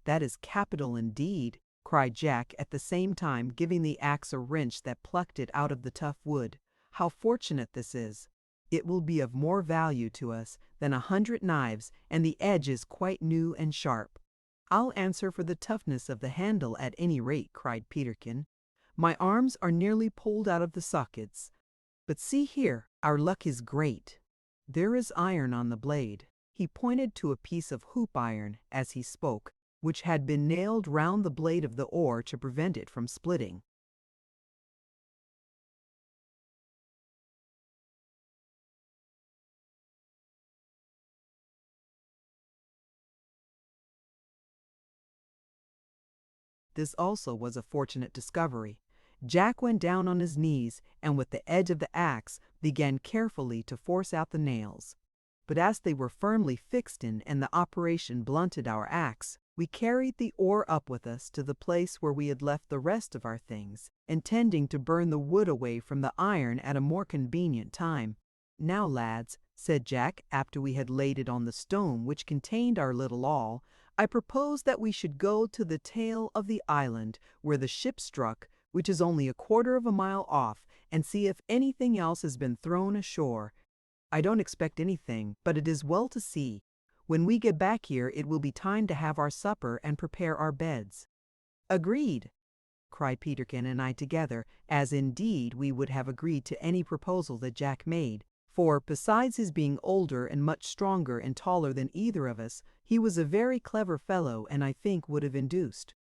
that is capital indeed!" cried Jack, at the same time giving the axe a wrench that plucked it out of the tough wood. "How fortunate this is! It will be of more value to us than 100 knives, and the edge is quite new and sharp." "I'll answer for the toughness of the handle at any rate," cried Peterkin. "My arms are nearly pulled out of the sockets. But see here, our luck is great. There is iron on the blade." He pointed to a piece of hoop iron, as he spoke, which had been nailed round the blade of the oar to prevent it from splitting. This also was a fortunate discovery. Jack went down on his knees, and with the edge of the axe began carefully to force out the nails. But as they were firmly fixed in and the operation blunted our axe, we carried the oar up with us to the place where we had left the rest of our things, intending to burn the wood away from the iron at a more convenient time. "Now, lads," said Jack, after we had laid it on the stone which contained our little all, "I propose that we should go to the tail of the island where the ship struck, which is only a quarter of a mile off, and see if anything else has been thrown ashore. I don't expect anything, but it is well to see. When we get back here it will be time to have our supper and prepare our beds." "Agreed," cried Peterkin and I together, as indeed we would have agreed to any proposal that Jack made, for, besides his being older and much stronger and taller than either of us, he was a very clever fellow, and I think would have induced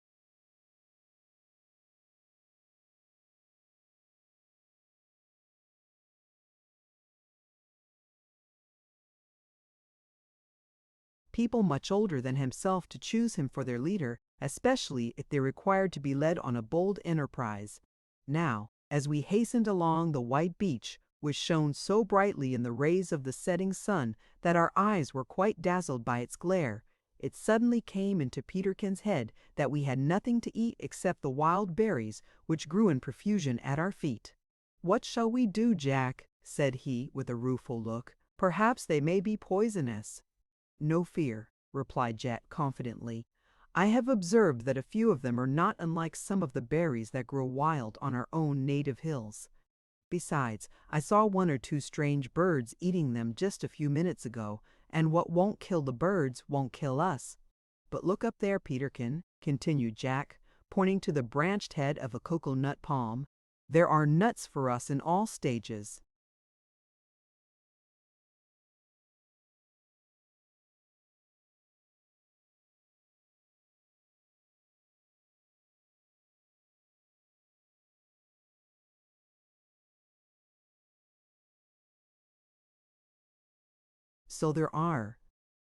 people much older than himself to choose him for their leader, especially if they required to be led on a bold enterprise. Now, as we hastened along the white beach, which shone so brightly in the rays of the setting sun that our eyes were quite dazzled by its glare, it suddenly came into Peterkin's head that we had nothing to eat except the wild berries which grew in profusion at our feet. "What shall we do, Jack?" said he, with a rueful look. "Perhaps they may be poisonous." "No fear," replied Jack confidently. "I have observed that a few of them are not unlike some of the berries that grow wild on our own native hills. Besides, I saw one or two strange birds eating them just a few minutes ago, and what won't kill the birds won't kill us. But look up there, Peterkin," continued Jack, pointing to the branched head of a cocoa-nut palm. "There are nuts for us in all stages." "So there are,"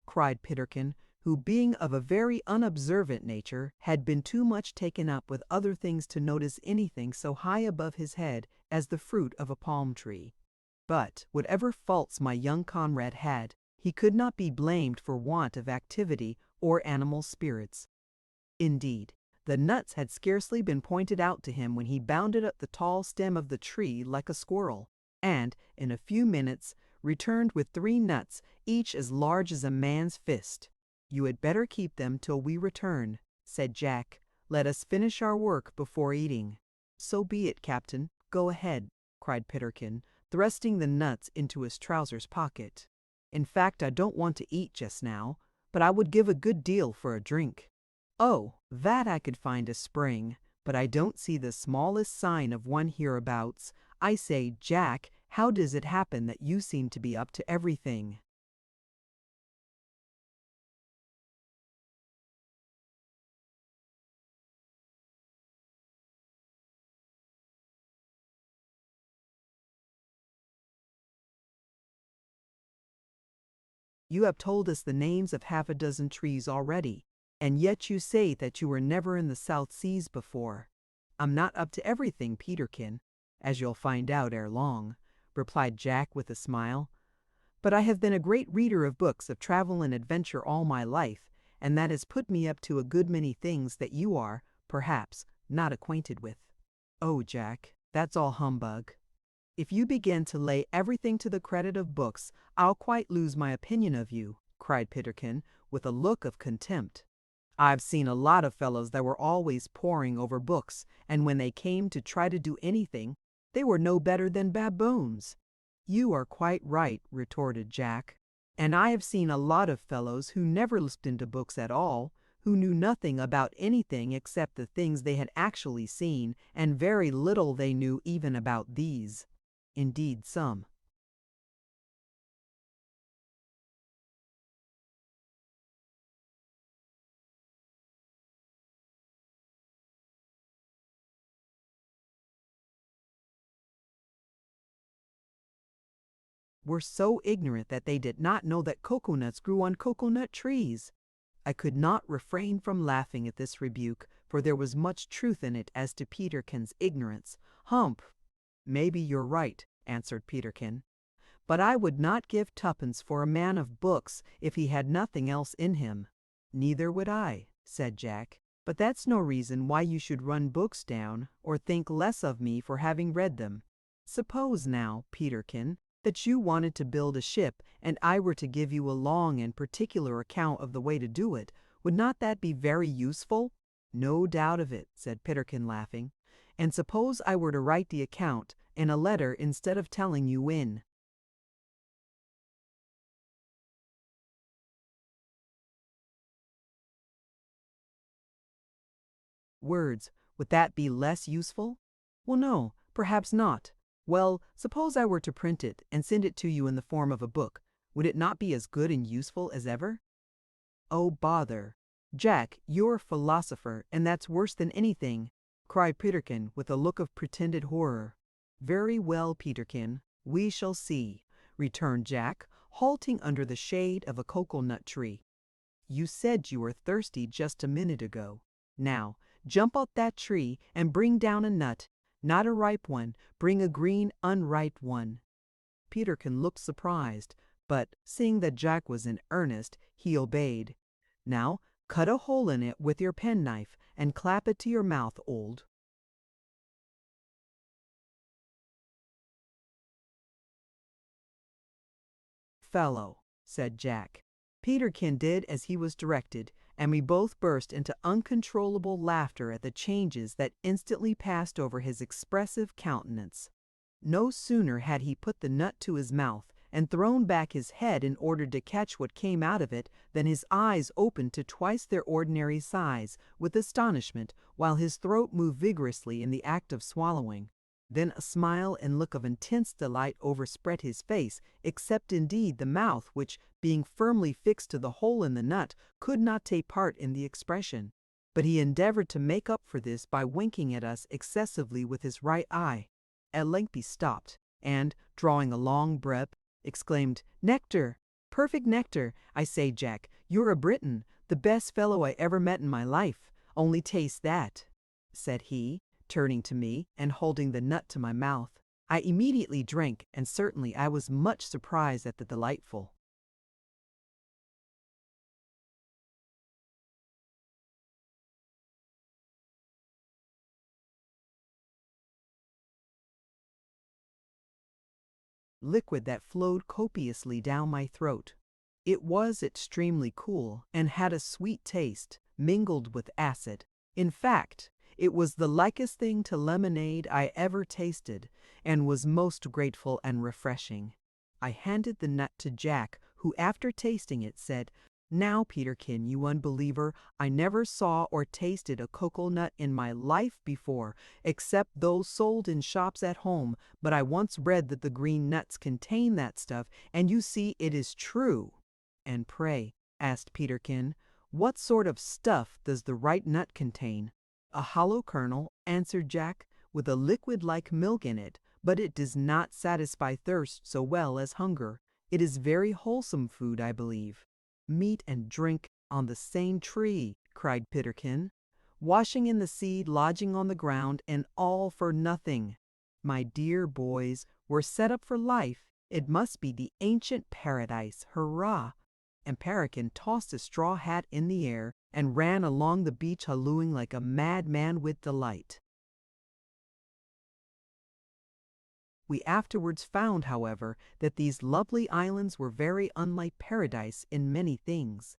cried Peterkin, who, being of a very unobservant nature, had been too much taken up with other things to notice anything so high above his head as the fruit of a palm tree. But, whatever faults my young comrade had, he could not be blamed for want of activity or animal spirits. Indeed, The nuts had scarcely been pointed out to him when he bounded up the tall stem of the tree like a squirrel, and, in a few minutes, returned with 3 nuts, each as large as a man's fist. "You had better keep them till we return," said Jack. "Let us finish our work before eating." "So be it, Captain. Go ahead," cried Peterkin, thrusting the nuts into his trousers pocket. "In fact, I don't want to eat just now, but I would give a good deal for a drink." "Oh, that I could find a spring, but I don't see the smallest sign of one hereabouts. I say, Jack, how does it happen that you seem to be up to everything?" "You have told us the names of half a dozen trees already, and yet you say that you were never in the South Seas before." "I'm not up to everything, Peterkin, as you'll find out ere long," replied Jack with a smile. "But I have been a great reader of books of travel and adventure all my life, and that has put me up to a good many things that you are, perhaps, not acquainted with." "Oh, Jack, that's all humbug. If you begin to lay everything to the credit of books, I'll quite lose my opinion of you," cried Peterkin, with a look of contempt. "I've seen a lot of fellows that were always poring over books, and when they came to try to do anything, they were no better than baboons." "You are quite right," retorted Jack. "And I have seen a lot of fellows who never looked into books at all, who knew nothing about anything except the things they had actually seen, and very little they knew even about these. Indeed, some were so ignorant that they did not know that coconuts grew on coconut trees." I could not refrain from laughing at this rebuke, for there was much truth in it as to Peterkin's ignorance. "Humph! Maybe you're right," answered Peterkin. "But I would not give tuppence for a man of books if he had nothing else in him." "Neither would I," said Jack. "But that's no reason why you should run books down, or think less of me for having read them. Suppose now, Peterkin, that you wanted to build a ship, and I were to give you a long and particular account of the way to do it, would not that be very useful?" "No doubt of it," said Peterkin, laughing. "And suppose I were to write the account in a letter instead of telling you in?" "Words, would that be less useful?" "Well, no, perhaps not." "Well, suppose I were to print it and send it to you in the form of a book, would it not be as good and useful as ever?" "Oh, bother! Jack, you're a philosopher, and that's worse than anything," cried Peterkin with a look of pretended horror. "Very well, Peterkin, we shall see," returned Jack, halting under the shade of a cocoa-nut tree. "You said you were thirsty just a minute ago. Now, jump up that tree and bring down a nut, not a ripe one, bring a green, unripe one." Peterkin looked surprised, but, seeing that Jack was in earnest, he obeyed. "Now, cut a hole in it with your penknife, and clap it to your mouth, old fellow," said Jack. Peterkin did as he was directed, and we both burst into uncontrollable laughter at the changes that instantly passed over his expressive countenance. No sooner had he put the nut to his mouth and thrown back his head in order to catch what came out of it than his eyes opened to twice their ordinary size with astonishment, while his throat moved vigorously in the act of swallowing. Then a smile and look of intense delight overspread his face, except indeed the mouth, which, being firmly fixed to the hole in the nut, could not take part in the expression. But he endeavored to make up for this by winking at us excessively with his right eye. At length he stopped, and, drawing a long breath, exclaimed, "Nectar! Perfect nectar! I say, Jack, you're a Briton, the best fellow I ever met in my life. Only taste that," said he, turning to me and holding the nut to my mouth. I immediately drank, and certainly I was much surprised at the delightful liquid that flowed copiously down my throat. It was extremely cool and had a sweet taste, mingled with acid. In fact, it was the likest thing to lemonade I ever tasted, and was most grateful and refreshing. I handed the nut to Jack, who after tasting it said, "Now, Peterkin, you unbeliever, I never saw or tasted a cocoa-nut in my life before, except those sold in shops at home, but I once read that the green nuts contain that stuff, and you see it is true." "And pray," asked Peterkin, "what sort of stuff does the right nut contain?" "A hollow kernel," answered Jack, "with a liquid like milk in it, but it does not satisfy thirst so well as hunger. It is very wholesome food, I believe." "Meat and drink on the same tree," cried Peterkin. "Washing in the sea, lodging on the ground, and all for nothing. My dear boys, we're set up for life. It must be the ancient paradise, hurrah!" And Peterkin tossed his straw hat in the air and ran along the beach hallooing like a madman with delight. We afterwards found, however, that these lovely islands were very unlike paradise in many things.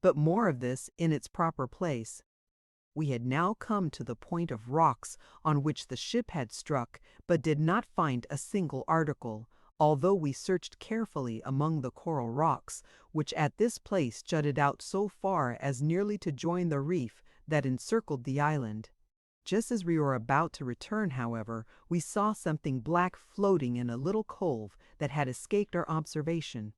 But more of this in its proper place. We had now come to the point of rocks on which the ship had struck, but did not find a single article, although we searched carefully among the coral rocks, which at this place jutted out so far as nearly to join the reef that encircled the island. Just as we were about to return, however, we saw something black floating in a little cove that had escaped our observation.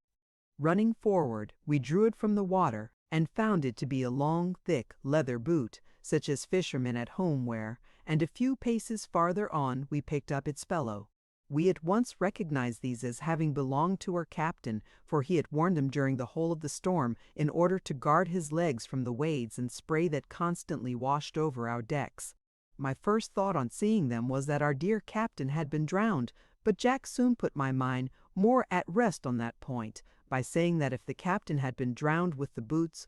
Running forward, we drew it from the water, and found it to be a long, thick leather boot, such as fishermen at home wear, and a few paces farther on we picked up its fellow. We at once recognized these as having belonged to our captain, for he had worn them during the whole of the storm in order to guard his legs from the waves and spray that constantly washed over our decks. My first thought on seeing them was that our dear captain had been drowned, but Jack soon put my mind more at rest on that point, by saying that if the captain had been drowned with the boots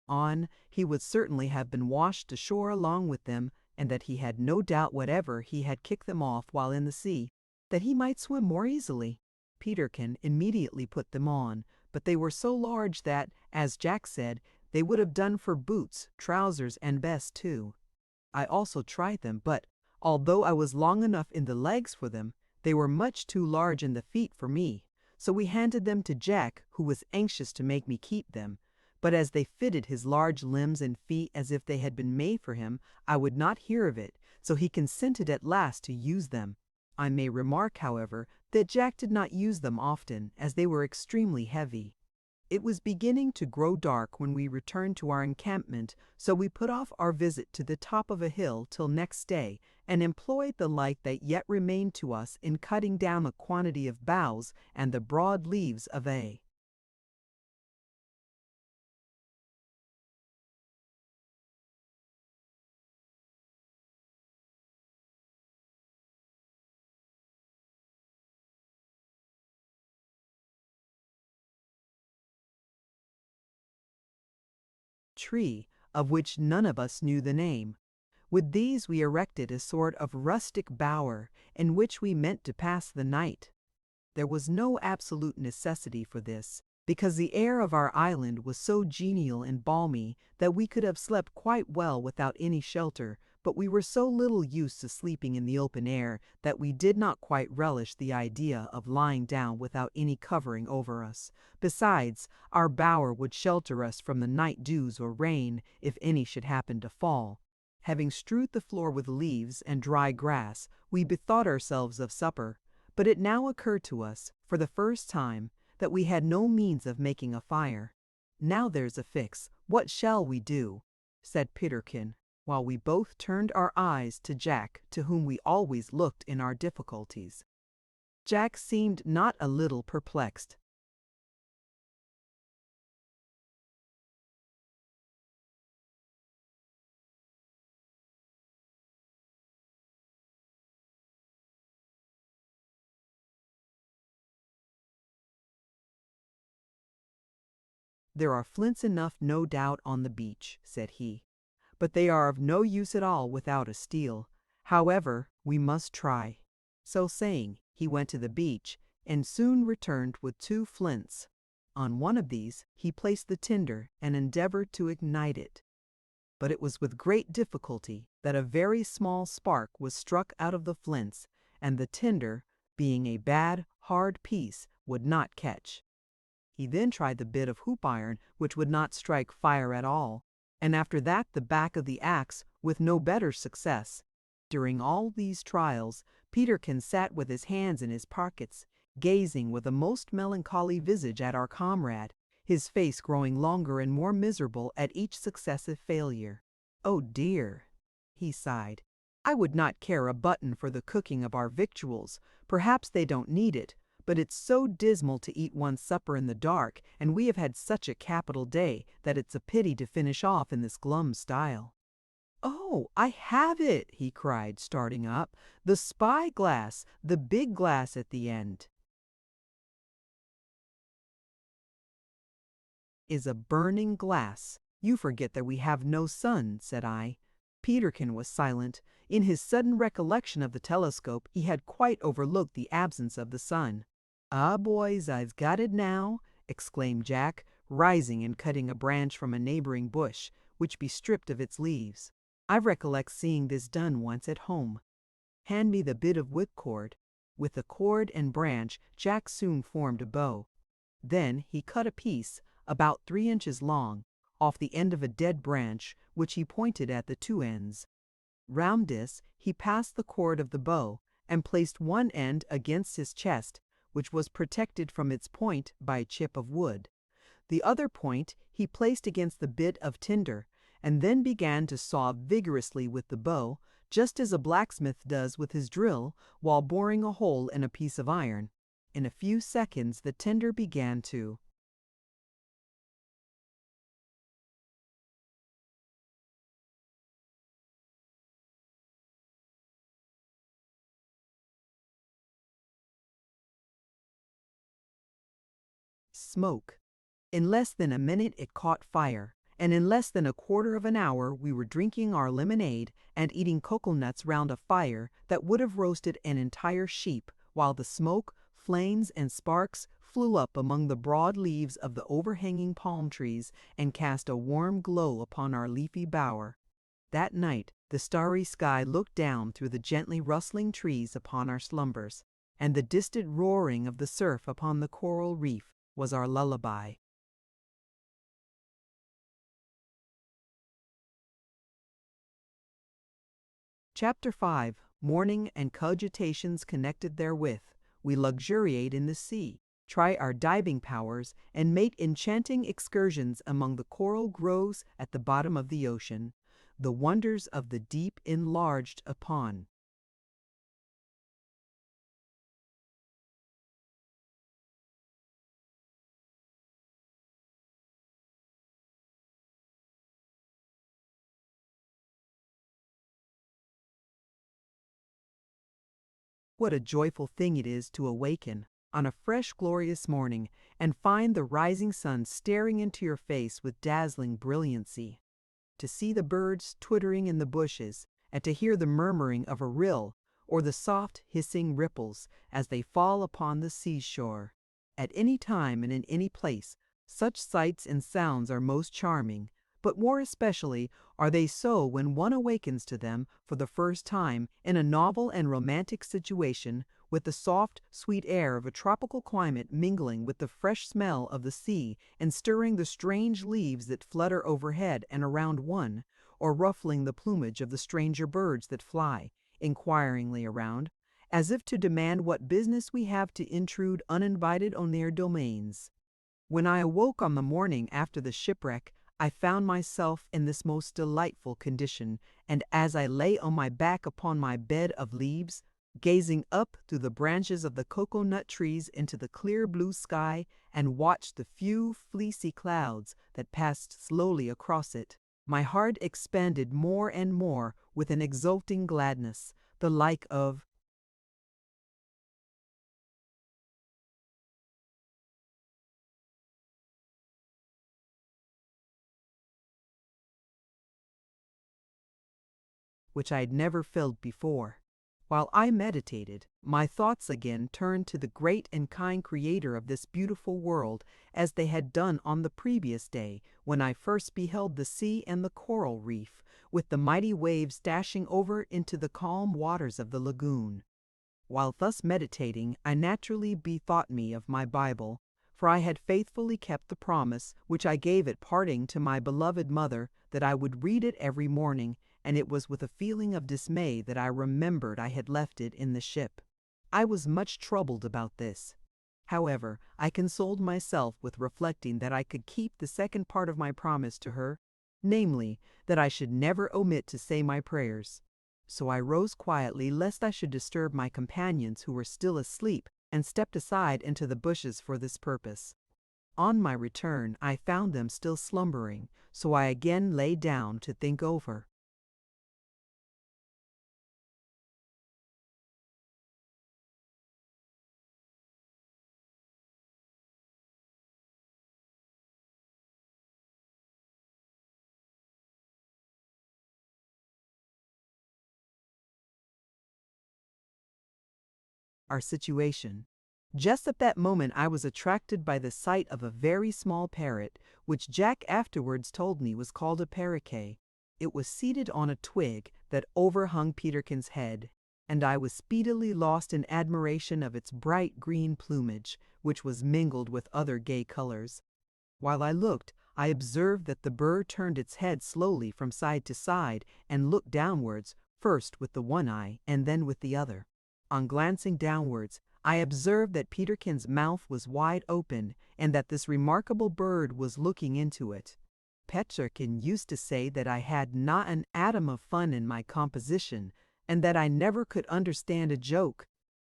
on, he would certainly have been washed ashore along with them, and that he had no doubt whatever he had kicked them off while in the sea, that he might swim more easily. Peterkin immediately put them on, but they were so large that, as Jack said, they would have done for boots, trousers, and vest too. I also tried them, but, although I was long enough in the legs for them, they were much too large in the feet for me, so we handed them to Jack, who was anxious to make me keep them. But as they fitted his large limbs and feet as if they had been made for him, I would not hear of it, so he consented at last to use them. I may remark, however, that Jack did not use them often, as they were extremely heavy. It was beginning to grow dark when we returned to our encampment, so we put off our visit to the top of a hill till next day, and employed the light that yet remained to us in cutting down a quantity of boughs and the broad leaves of a tree, of which none of us knew the name. With these we erected a sort of rustic bower, in which we meant to pass the night. There was no absolute necessity for this, because the air of our island was so genial and balmy that we could have slept quite well without any shelter, but we were so little used to sleeping in the open air that we did not quite relish the idea of lying down without any covering over us. Besides, our bower would shelter us from the night dews or rain, if any should happen to fall. Having strewed the floor with leaves and dry grass, we bethought ourselves of supper. But it now occurred to us, for the first time, that we had no means of making a fire. "Now there's a fix, what shall we do?" said Peterkin, while we both turned our eyes to Jack, to whom we always looked in our difficulties. Jack seemed not a little perplexed. "There are flints enough no doubt on the beach," said he, "but they are of no use at all without a steel. However, we must try." So saying, he went to the beach, and soon returned with 2 flints. On one of these he placed the tinder and endeavored to ignite it. But it was with great difficulty that a very small spark was struck out of the flints, and the tinder, being a bad, hard piece, would not catch. He then tried the bit of hoop iron, which would not strike fire at all, and after that the back of the axe, with no better success. During all these trials, Peterkin sat with his hands in his pockets, gazing with a most melancholy visage at our comrade, his face growing longer and more miserable at each successive failure. "Oh dear," he sighed, "I would not care a button for the cooking of our victuals. Perhaps they don't need it, but it's so dismal to eat one's supper in the dark, and we have had such a capital day, that it's a pity to finish off in this glum style." "Oh, I have it!" he cried, starting up. "The spy glass, the big glass at the end, is a burning glass. You forget that we have no sun," said I. Peterkin was silent. In his sudden recollection of the telescope, he had quite overlooked the absence of the sun. "Ah, boys, I've got it now!" exclaimed Jack, rising and cutting a branch from a neighboring bush, which be stripped of its leaves. "I recollect seeing this done once at home. Hand me the bit of whipcord." With the cord and branch, Jack soon formed a bow. Then he cut a piece, about 3 inches long, off the end of a dead branch, which he pointed at the 2 ends. Round this he passed the cord of the bow, and placed one end against his chest, which was protected from its point by a chip of wood. The other point he placed against the bit of tinder, and then began to saw vigorously with the bow, just as a blacksmith does with his drill while boring a hole in a piece of iron. In a few seconds the tinder began to smoke. In less than a minute it caught fire, and in less than a quarter of an hour we were drinking our lemonade and eating coconuts round a fire that would have roasted an entire sheep, while the smoke, flames, and sparks flew up among the broad leaves of the overhanging palm trees and cast a warm glow upon our leafy bower. That night the starry sky looked down through the gently rustling trees upon our slumbers, and the distant roaring of the surf upon the coral reef was our lullaby. Chapter 5. Morning and cogitations connected therewith. We luxuriate in the sea, try our diving powers, and make enchanting excursions among the coral groves at the bottom of the ocean. The wonders of the deep enlarged upon. What a joyful thing it is to awaken on a fresh, glorious morning and find the rising sun staring into your face with dazzling brilliancy. To see the birds twittering in the bushes, and to hear the murmuring of a rill or the soft hissing ripples as they fall upon the seashore. At any time and in any place, such sights and sounds are most charming, but more especially are they so when one awakens to them for the first time in a novel and romantic situation, with the soft, sweet air of a tropical climate mingling with the fresh smell of the sea and stirring the strange leaves that flutter overhead and around one, or ruffling the plumage of the stranger birds that fly inquiringly around, as if to demand what business we have to intrude uninvited on their domains. When I awoke on the morning after the shipwreck, I found myself in this most delightful condition, and as I lay on my back upon my bed of leaves, gazing up through the branches of the cocoa-nut trees into the clear blue sky, and watched the few fleecy clouds that passed slowly across it, my heart expanded more and more with an exulting gladness, the like of which I had never filled before. While I meditated, my thoughts again turned to the great and kind Creator of this beautiful world, as they had done on the previous day when I first beheld the sea and the coral reef, with the mighty waves dashing over into the calm waters of the lagoon. While thus meditating, I naturally bethought me of my Bible, for I had faithfully kept the promise which I gave at parting to my beloved mother that I would read it every morning, and it was with a feeling of dismay that I remembered I had left it in the ship. I was much troubled about this. However, I consoled myself with reflecting that I could keep the second part of my promise to her, namely, that I should never omit to say my prayers. So I rose quietly lest I should disturb my companions who were still asleep, and stepped aside into the bushes for this purpose. On my return, I found them still slumbering, so I again lay down to think over. Our situation. Just at that moment I was attracted by the sight of a very small parrot, which Jack afterwards told me was called a paroquet. It was seated on a twig that overhung Peterkin's head, and I was speedily lost in admiration of its bright green plumage, which was mingled with other gay colors. While I looked, I observed that the bird turned its head slowly from side to side and looked downwards, first with the one eye and then with the other. On glancing downwards, I observed that Peterkin's mouth was wide open, and that this remarkable bird was looking into it. Peterkin used to say that I had not an atom of fun in my composition, and that I never could understand a joke.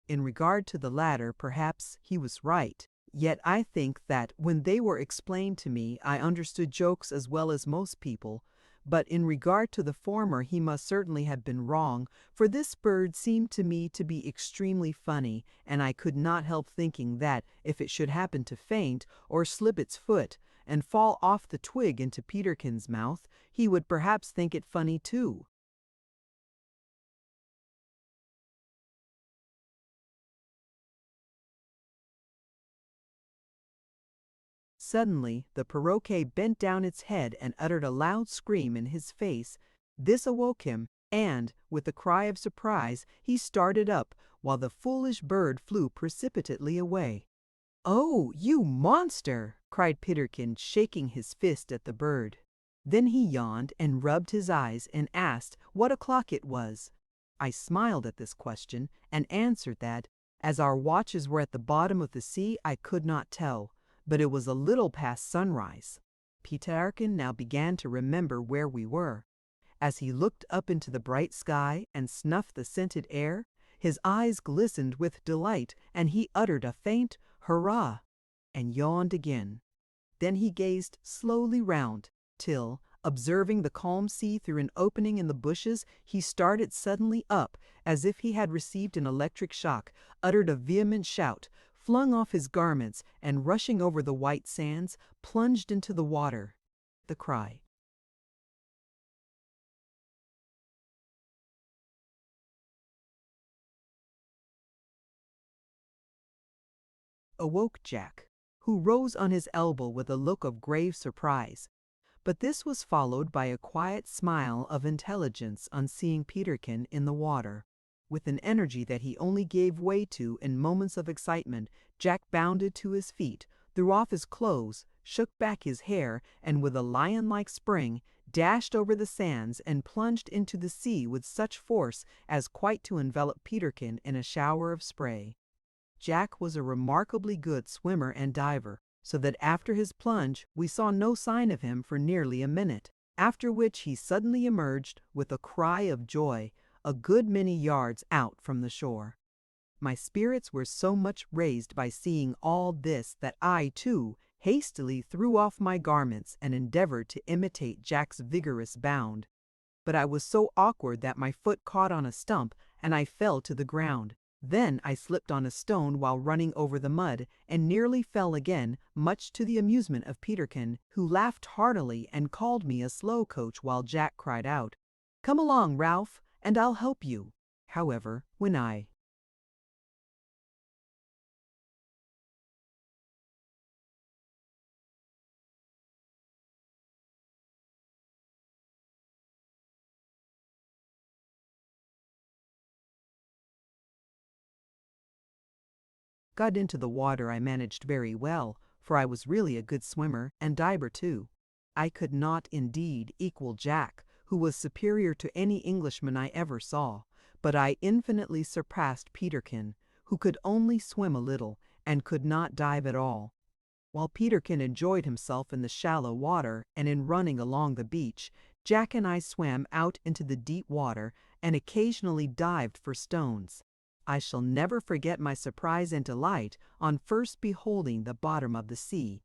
In regard to the latter, perhaps he was right. Yet I think that when they were explained to me, I understood jokes as well as most people. But in regard to the former he must certainly have been wrong, for this bird seemed to me to be extremely funny, and I could not help thinking that if it should happen to faint, or slip its foot, and fall off the twig into Peterkin's mouth, he would perhaps think it funny too. Suddenly, the paroquet bent down its head and uttered a loud scream in his face. This awoke him, and, with a cry of surprise, he started up, while the foolish bird flew precipitately away. "Oh, you monster!" cried Peterkin, shaking his fist at the bird. Then he yawned and rubbed his eyes and asked what o'clock it was. I smiled at this question and answered that, as our watches were at the bottom of the sea, I could not tell, but it was a little past sunrise. Peterkin now began to remember where we were. As he looked up into the bright sky and snuffed the scented air, his eyes glistened with delight, and he uttered a faint hurrah, and yawned again. Then he gazed slowly round, till, observing the calm sea through an opening in the bushes, he started suddenly up, as if he had received an electric shock, uttered a vehement shout, flung off his garments, and rushing over the white sands, plunged into the water. The cry awoke Jack, who rose on his elbow with a look of grave surprise. But this was followed by a quiet smile of intelligence on seeing Peterkin in the water. With an energy that he only gave way to in moments of excitement, Jack bounded to his feet, threw off his clothes, shook back his hair, and with a lion-like spring, dashed over the sands and plunged into the sea with such force as quite to envelop Peterkin in a shower of spray. Jack was a remarkably good swimmer and diver, so that after his plunge we saw no sign of him for nearly a minute, after which he suddenly emerged with a cry of joy a good many yards out from the shore. My spirits were so much raised by seeing all this that I, too, hastily threw off my garments and endeavored to imitate Jack's vigorous bound. But I was so awkward that my foot caught on a stump and I fell to the ground. Then I slipped on a stone while running over the mud, and nearly fell again, much to the amusement of Peterkin, who laughed heartily and called me a slow coach, while Jack cried out, "Come along, Ralph! and I'll help you. However, when I got into the water, I managed very well, for I was really a good swimmer and diver too. I could not indeed equal Jack, who was superior to any Englishman I ever saw, but I infinitely surpassed Peterkin, who could only swim a little and could not dive at all. While Peterkin enjoyed himself in the shallow water and in running along the beach, Jack and I swam out into the deep water and occasionally dived for stones. I shall never forget my surprise and delight on first beholding the bottom of the sea.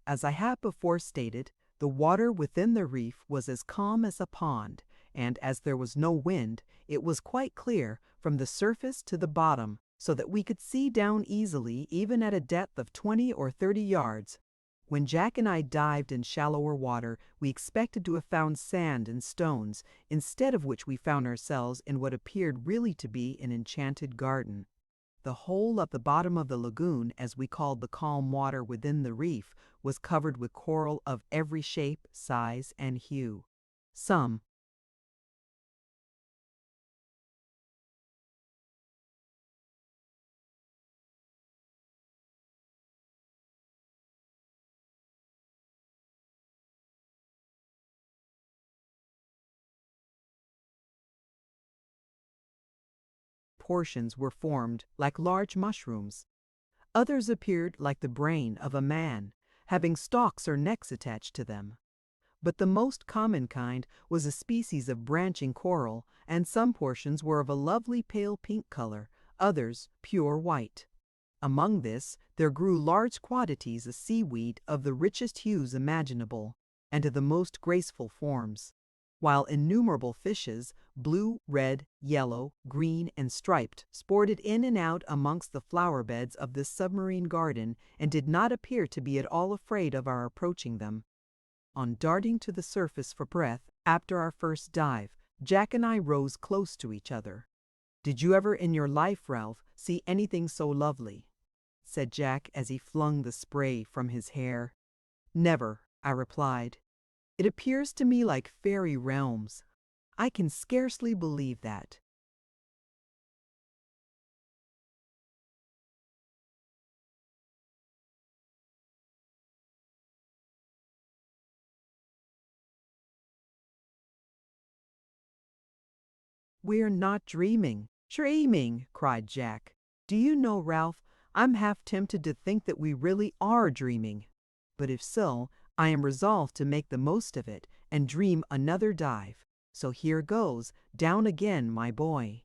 As I have before stated, the water within the reef was as calm as a pond, and as there was no wind, it was quite clear from the surface to the bottom, so that we could see down easily even at a depth of 20 or 30 yards. When Jack and I dived in shallower water, we expected to have found sand and stones, instead of which we found ourselves in what appeared really to be an enchanted garden. The whole of the bottom of the lagoon, as we called the calm water within the reef, was covered with coral of every shape, size, and hue. Some portions were formed like large mushrooms. Others appeared like the brain of a man, having stalks or necks attached to them. But the most common kind was a species of branching coral, and some portions were of a lovely pale pink color, others pure white. Among this there grew large quantities of seaweed of the richest hues imaginable, and of the most graceful forms, while innumerable fishes, blue, red, yellow, green, and striped, sported in and out amongst the flower beds of this submarine garden, and did not appear to be at all afraid of our approaching them. On darting to the surface for breath after our first dive, Jack and I rose close to each other. "Did you ever in your life, Ralph, see anything so lovely?" said Jack as he flung the spray from his hair. "Never," I replied. "It appears to me like fairy realms. I can scarcely believe that." "We're not dreaming, dreaming!" cried Jack. "Do you know, Ralph, I'm half tempted to think that we really are dreaming. But if so, I am resolved to make the most of it and dream another dive. So here goes, down again, my boy."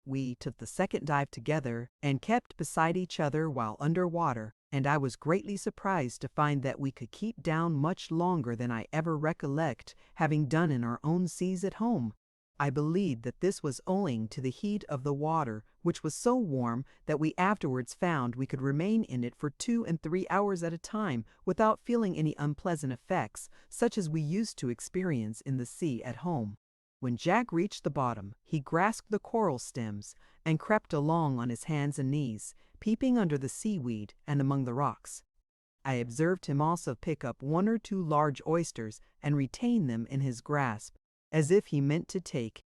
We took the second dive together and kept beside each other while under water, and I was greatly surprised to find that we could keep down much longer than I ever recollect having done in our own seas at home. I believe that this was owing to the heat of the water, which was so warm that we afterwards found we could remain in it for 2 and 3 hours at a time without feeling any unpleasant effects, such as we used to experience in the sea at home. When Jack reached the bottom, he grasped the coral stems and crept along on his hands and knees, peeping under the seaweed and among the rocks. I observed him also pick up 1 or 2 large oysters and retain them in his grasp, as if he meant to take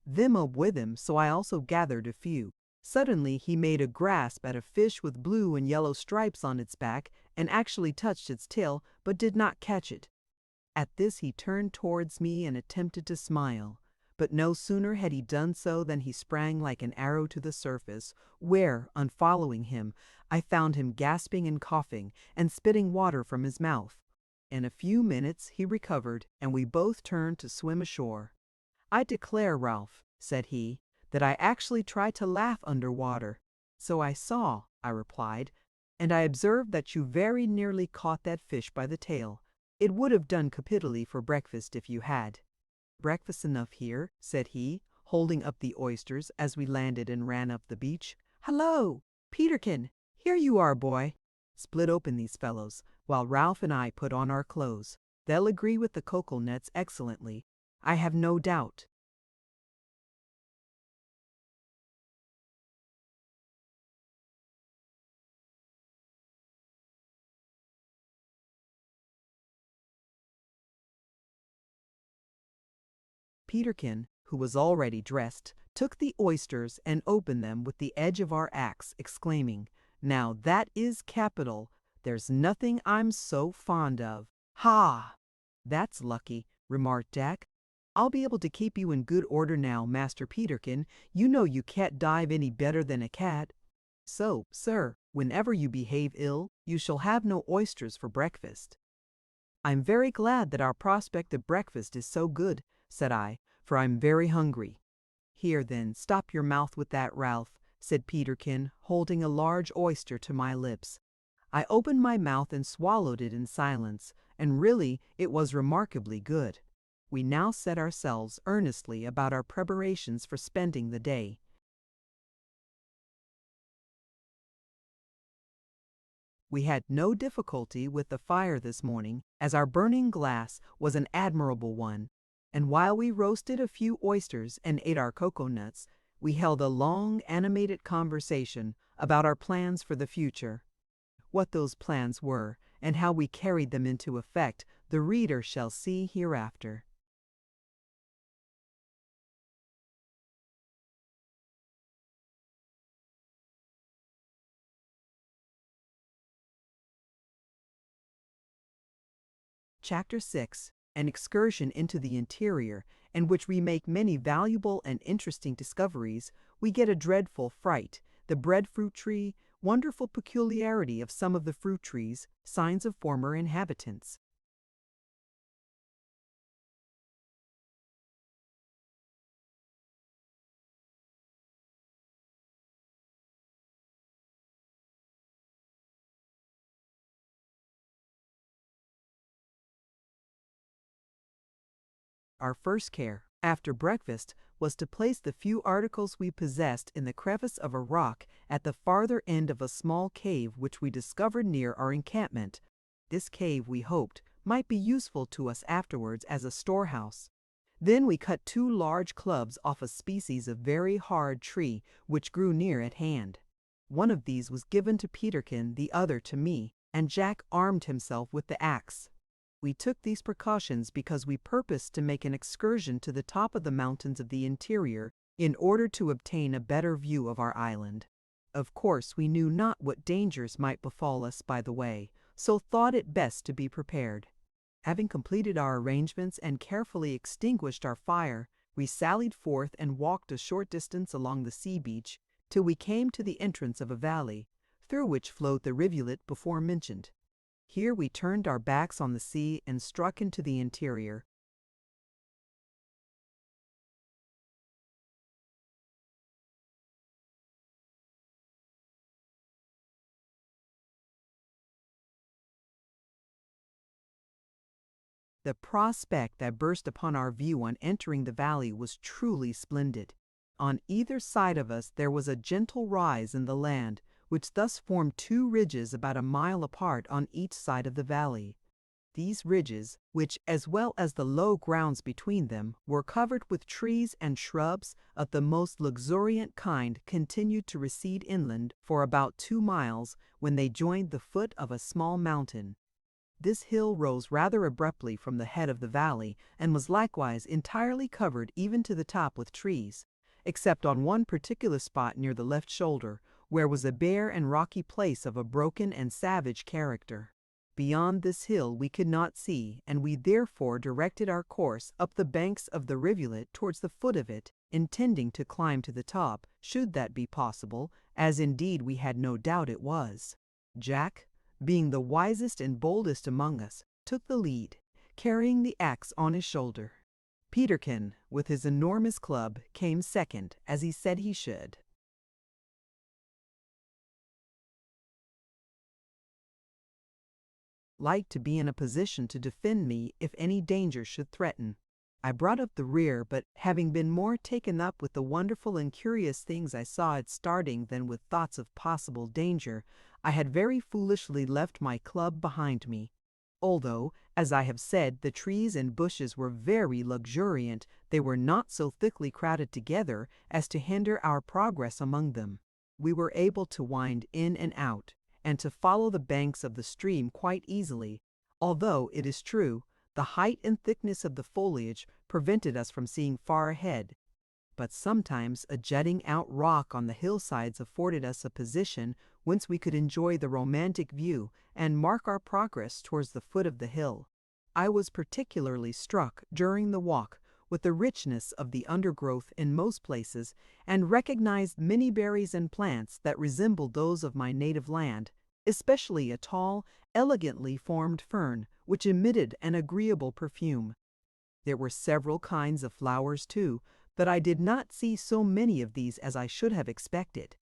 them up with him, so I also gathered a few. Suddenly he made a grasp at a fish with blue and yellow stripes on its back and actually touched its tail, but did not catch it. At this he turned towards me and attempted to smile, but no sooner had he done so than he sprang like an arrow to the surface, where, on following him, I found him gasping and coughing and spitting water from his mouth. In a few minutes he recovered, and we both turned to swim ashore. "I declare, Ralph," said he, "that I actually tried to laugh under water." "So I saw," I replied, "and I observed that you very nearly caught that fish by the tail. It would have done capitally for breakfast if you had." "Breakfast enough here," said he, holding up the oysters as we landed and ran up the beach. "Hello, Peterkin! Here you are, boy! Split open these fellows, while Ralph and I put on our clothes. They'll agree with the cocoa nuts excellently, I have no doubt." Peterkin, who was already dressed, took the oysters and opened them with the edge of our axe, exclaiming, "Now that is capital! There's nothing I'm so fond of." "Ha! That's lucky," remarked Jack. "I'll be able to keep you in good order now, Master Peterkin. You know you can't dive any better than a cat. So, sir, whenever you behave ill, you shall have no oysters for breakfast." "I'm very glad that our prospect of breakfast is so good," said I, "for I'm very hungry." "Here, then, stop your mouth with that, Ralph," said Peterkin, holding a large oyster to my lips. I opened my mouth and swallowed it in silence, and really it was remarkably good. We now set ourselves earnestly about our preparations for spending the day. We had no difficulty with the fire this morning, as our burning glass was an admirable one, and while we roasted a few oysters and ate our cocoa nuts, we held a long, animated conversation about our plans for the future. What those plans were, and how we carried them into effect, the reader shall see hereafter. Chapter 6: An excursion into the interior, in which we make many valuable and interesting discoveries. We get a dreadful fright. The breadfruit tree, wonderful peculiarity of some of the fruit trees, signs of former inhabitants. Our first care, after breakfast, was to place the few articles we possessed in the crevice of a rock at the farther end of a small cave which we discovered near our encampment. This cave, we hoped, might be useful to us afterwards as a storehouse. Then we cut 2 large clubs off a species of very hard tree which grew near at hand. One of these was given to Peterkin, the other to me, and Jack armed himself with the axe. We took these precautions because we purposed to make an excursion to the top of the mountains of the interior in order to obtain a better view of our island. Of course, we knew not what dangers might befall us by the way, so thought it best to be prepared. Having completed our arrangements and carefully extinguished our fire, we sallied forth and walked a short distance along the sea beach till we came to the entrance of a valley, through which flowed the rivulet before mentioned. Here we turned our backs on the sea and struck into the interior. The prospect that burst upon our view on entering the valley was truly splendid. On either side of us there was a gentle rise in the land, which thus formed 2 ridges about a mile apart on each side of the valley. These ridges, which, as well as the low grounds between them, were covered with trees and shrubs of the most luxuriant kind, continued to recede inland for about 2 miles, when they joined the foot of a small mountain. This hill rose rather abruptly from the head of the valley, and was likewise entirely covered even to the top with trees, except on one particular spot near the left shoulder, where was a bare and rocky place of a broken and savage character. Beyond this hill we could not see, and we therefore directed our course up the banks of the rivulet towards the foot of it, intending to climb to the top, should that be possible, as indeed we had no doubt it was. Jack, being the wisest and boldest among us, took the lead, carrying the axe on his shoulder. Peterkin, with his enormous club, came second, as he said he should. Like to be in a position to defend me if any danger should threaten. I brought up the rear, but having been more taken up with the wonderful and curious things I saw at starting than with thoughts of possible danger, I had very foolishly left my club behind me. Although, as I have said, the trees and bushes were very luxuriant, they were not so thickly crowded together as to hinder our progress among them. We were able to wind in and out, and to follow the banks of the stream quite easily, although, it is true, the height and thickness of the foliage prevented us from seeing far ahead. But sometimes a jutting out rock on the hillsides afforded us a position whence we could enjoy the romantic view and mark our progress towards the foot of the hill. I was particularly struck during the walk with the richness of the undergrowth in most places, and recognized many berries and plants that resembled those of my native land, especially a tall, elegantly formed fern, which emitted an agreeable perfume. There were several kinds of flowers too, but I did not see so many of these as I should have expected.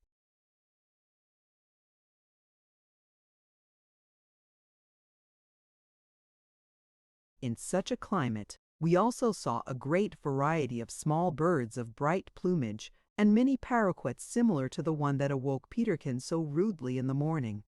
In such a climate, we also saw a great variety of small birds of bright plumage, and many paroquets similar to the one that awoke Peterkin so rudely in the morning.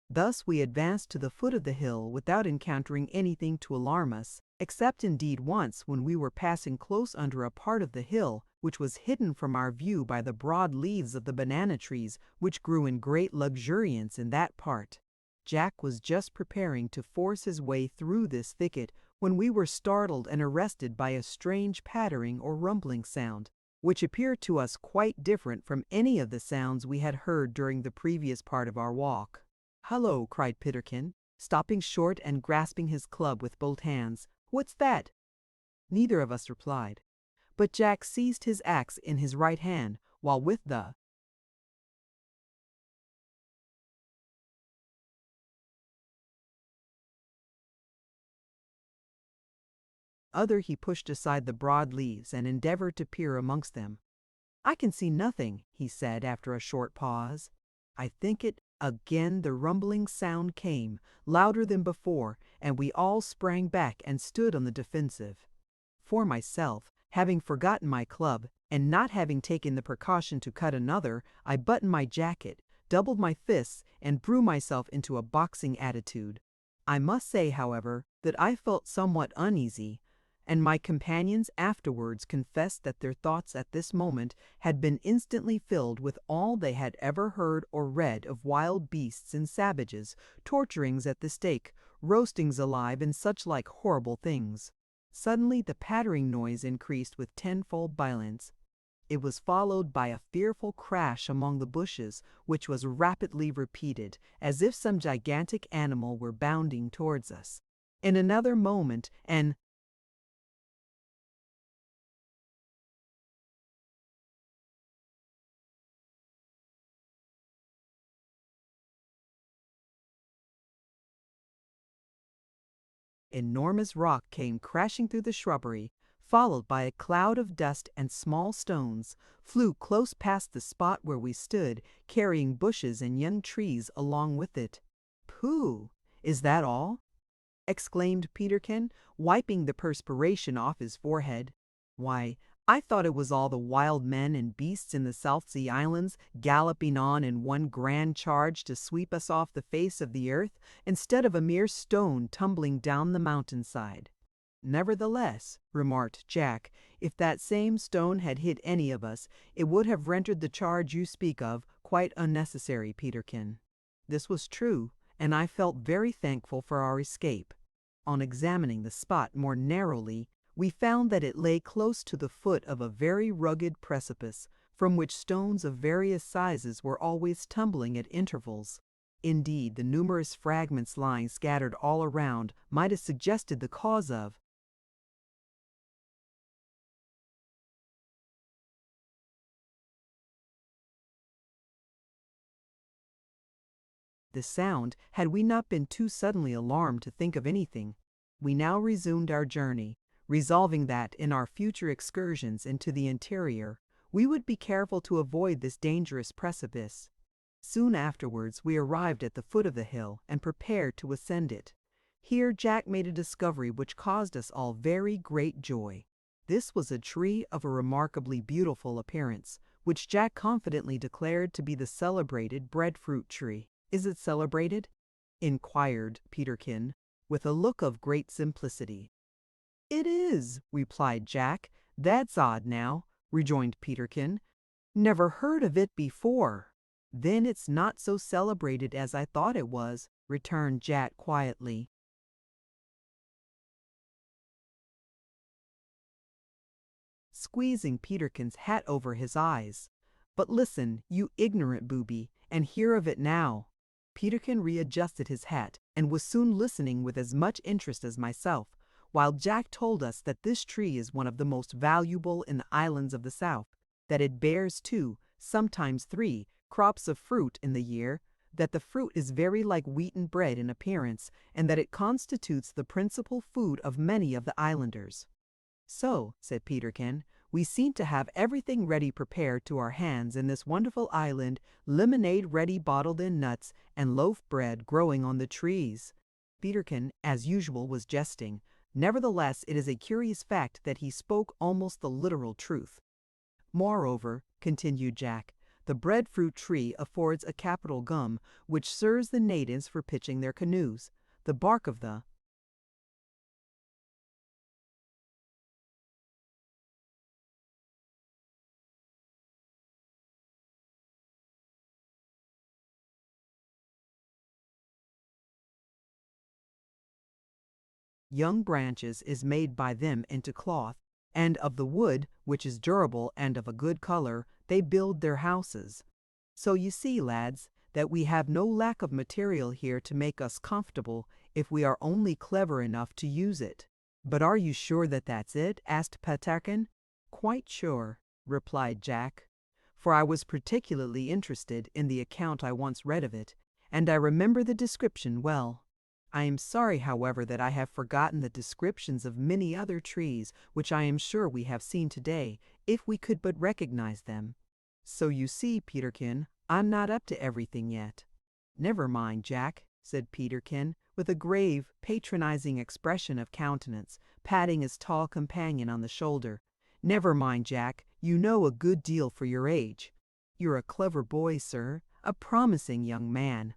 Thus we advanced to the foot of the hill without encountering anything to alarm us, except indeed once when we were passing close under a part of the hill which was hidden from our view by the broad leaves of the banana trees which grew in great luxuriance in that part. Jack was just preparing to force his way through this thicket when we were startled and arrested by a strange pattering or rumbling sound, which appeared to us quite different from any of the sounds we had heard during the previous part of our walk. "Hullo!" cried Peterkin, stopping short and grasping his club with both hands. "What's that?" Neither of us replied, but Jack seized his axe in his right hand, while with the other he pushed aside the broad leaves and endeavored to peer amongst them. "I can see nothing," he said after a short pause. "I think it." Again the rumbling sound came, louder than before, and we all sprang back and stood on the defensive. For myself, having forgotten my club, and not having taken the precaution to cut another, I buttoned my jacket, doubled my fists, and threw myself into a boxing attitude. I must say, however, that I felt somewhat uneasy, and my companions afterwards confessed that their thoughts at this moment had been instantly filled with all they had ever heard or read of wild beasts and savages, torturings at the stake, roastings alive, and such like horrible things. Suddenly the pattering noise increased with tenfold violence. It was followed by a fearful crash among the bushes, which was rapidly repeated, as if some gigantic animal were bounding towards us. In another moment, an enormous rock came crashing through the shrubbery, followed by a cloud of dust, and small stones flew close past the spot where we stood, carrying bushes and young trees along with it. "Pooh! Is that all?" exclaimed Peterkin, wiping the perspiration off his forehead. "Why, I thought it was all the wild men and beasts in the South Sea Islands galloping on in one grand charge to sweep us off the face of the earth, instead of a mere stone tumbling down the mountainside." "Nevertheless," remarked Jack, "if that same stone had hit any of us, it would have rendered the charge you speak of quite unnecessary, Peterkin." This was true, and I felt very thankful for our escape. On examining the spot more narrowly, we found that it lay close to the foot of a very rugged precipice, from which stones of various sizes were always tumbling at intervals. Indeed, the numerous fragments lying scattered all around might have suggested the cause of the sound had we not been too suddenly alarmed to think of anything. We now resumed our journey, resolving that, in our future excursions into the interior, we would be careful to avoid this dangerous precipice. Soon afterwards we arrived at the foot of the hill and prepared to ascend it. Here Jack made a discovery which caused us all very great joy. This was a tree of a remarkably beautiful appearance, which Jack confidently declared to be the celebrated breadfruit tree. "Is it celebrated?" inquired Peterkin, with a look of great simplicity. "It is," replied Jack. "That's odd now," rejoined Peterkin. "Never heard of it before." "Then it's not so celebrated as I thought it was," returned Jack quietly. Squeezing Peterkin's hat over his eyes. "But listen, you ignorant booby, and hear of it now." Peterkin readjusted his hat, and was soon listening with as much interest as myself, while Jack told us that this tree is one of the most valuable in the islands of the south, that it bears 2, sometimes 3, crops of fruit in the year, that the fruit is very like wheaten bread in appearance, and that it constitutes the principal food of many of the islanders. "So," said Peterkin, "we seem to have everything ready prepared to our hands in this wonderful island, lemonade ready bottled in nuts, and loaf bread growing on the trees." Peterkin, as usual, was jesting. Nevertheless, it is a curious fact that he spoke almost the literal truth. "Moreover," continued Jack, "the breadfruit tree affords a capital gum, which serves the natives for pitching their canoes. The bark of the young branches is made by them into cloth, and of the wood, which is durable and of a good color, they build their houses. So you see, lads, that we have no lack of material here to make us comfortable if we are only clever enough to use it." "But are you sure that that's it?" asked Peterkin. "Quite sure," replied Jack, "for I was particularly interested in the account I once read of it, and I remember the description well. I am sorry, however, that I have forgotten the descriptions of many other trees which I am sure we have seen today, if we could but recognize them. So you see, Peterkin, I'm not up to everything yet." "Never mind, Jack," said Peterkin, with a grave, patronizing expression of countenance, patting his tall companion on the shoulder. "Never mind, Jack, you know a good deal for your age. You're a clever boy, sir, a promising young man."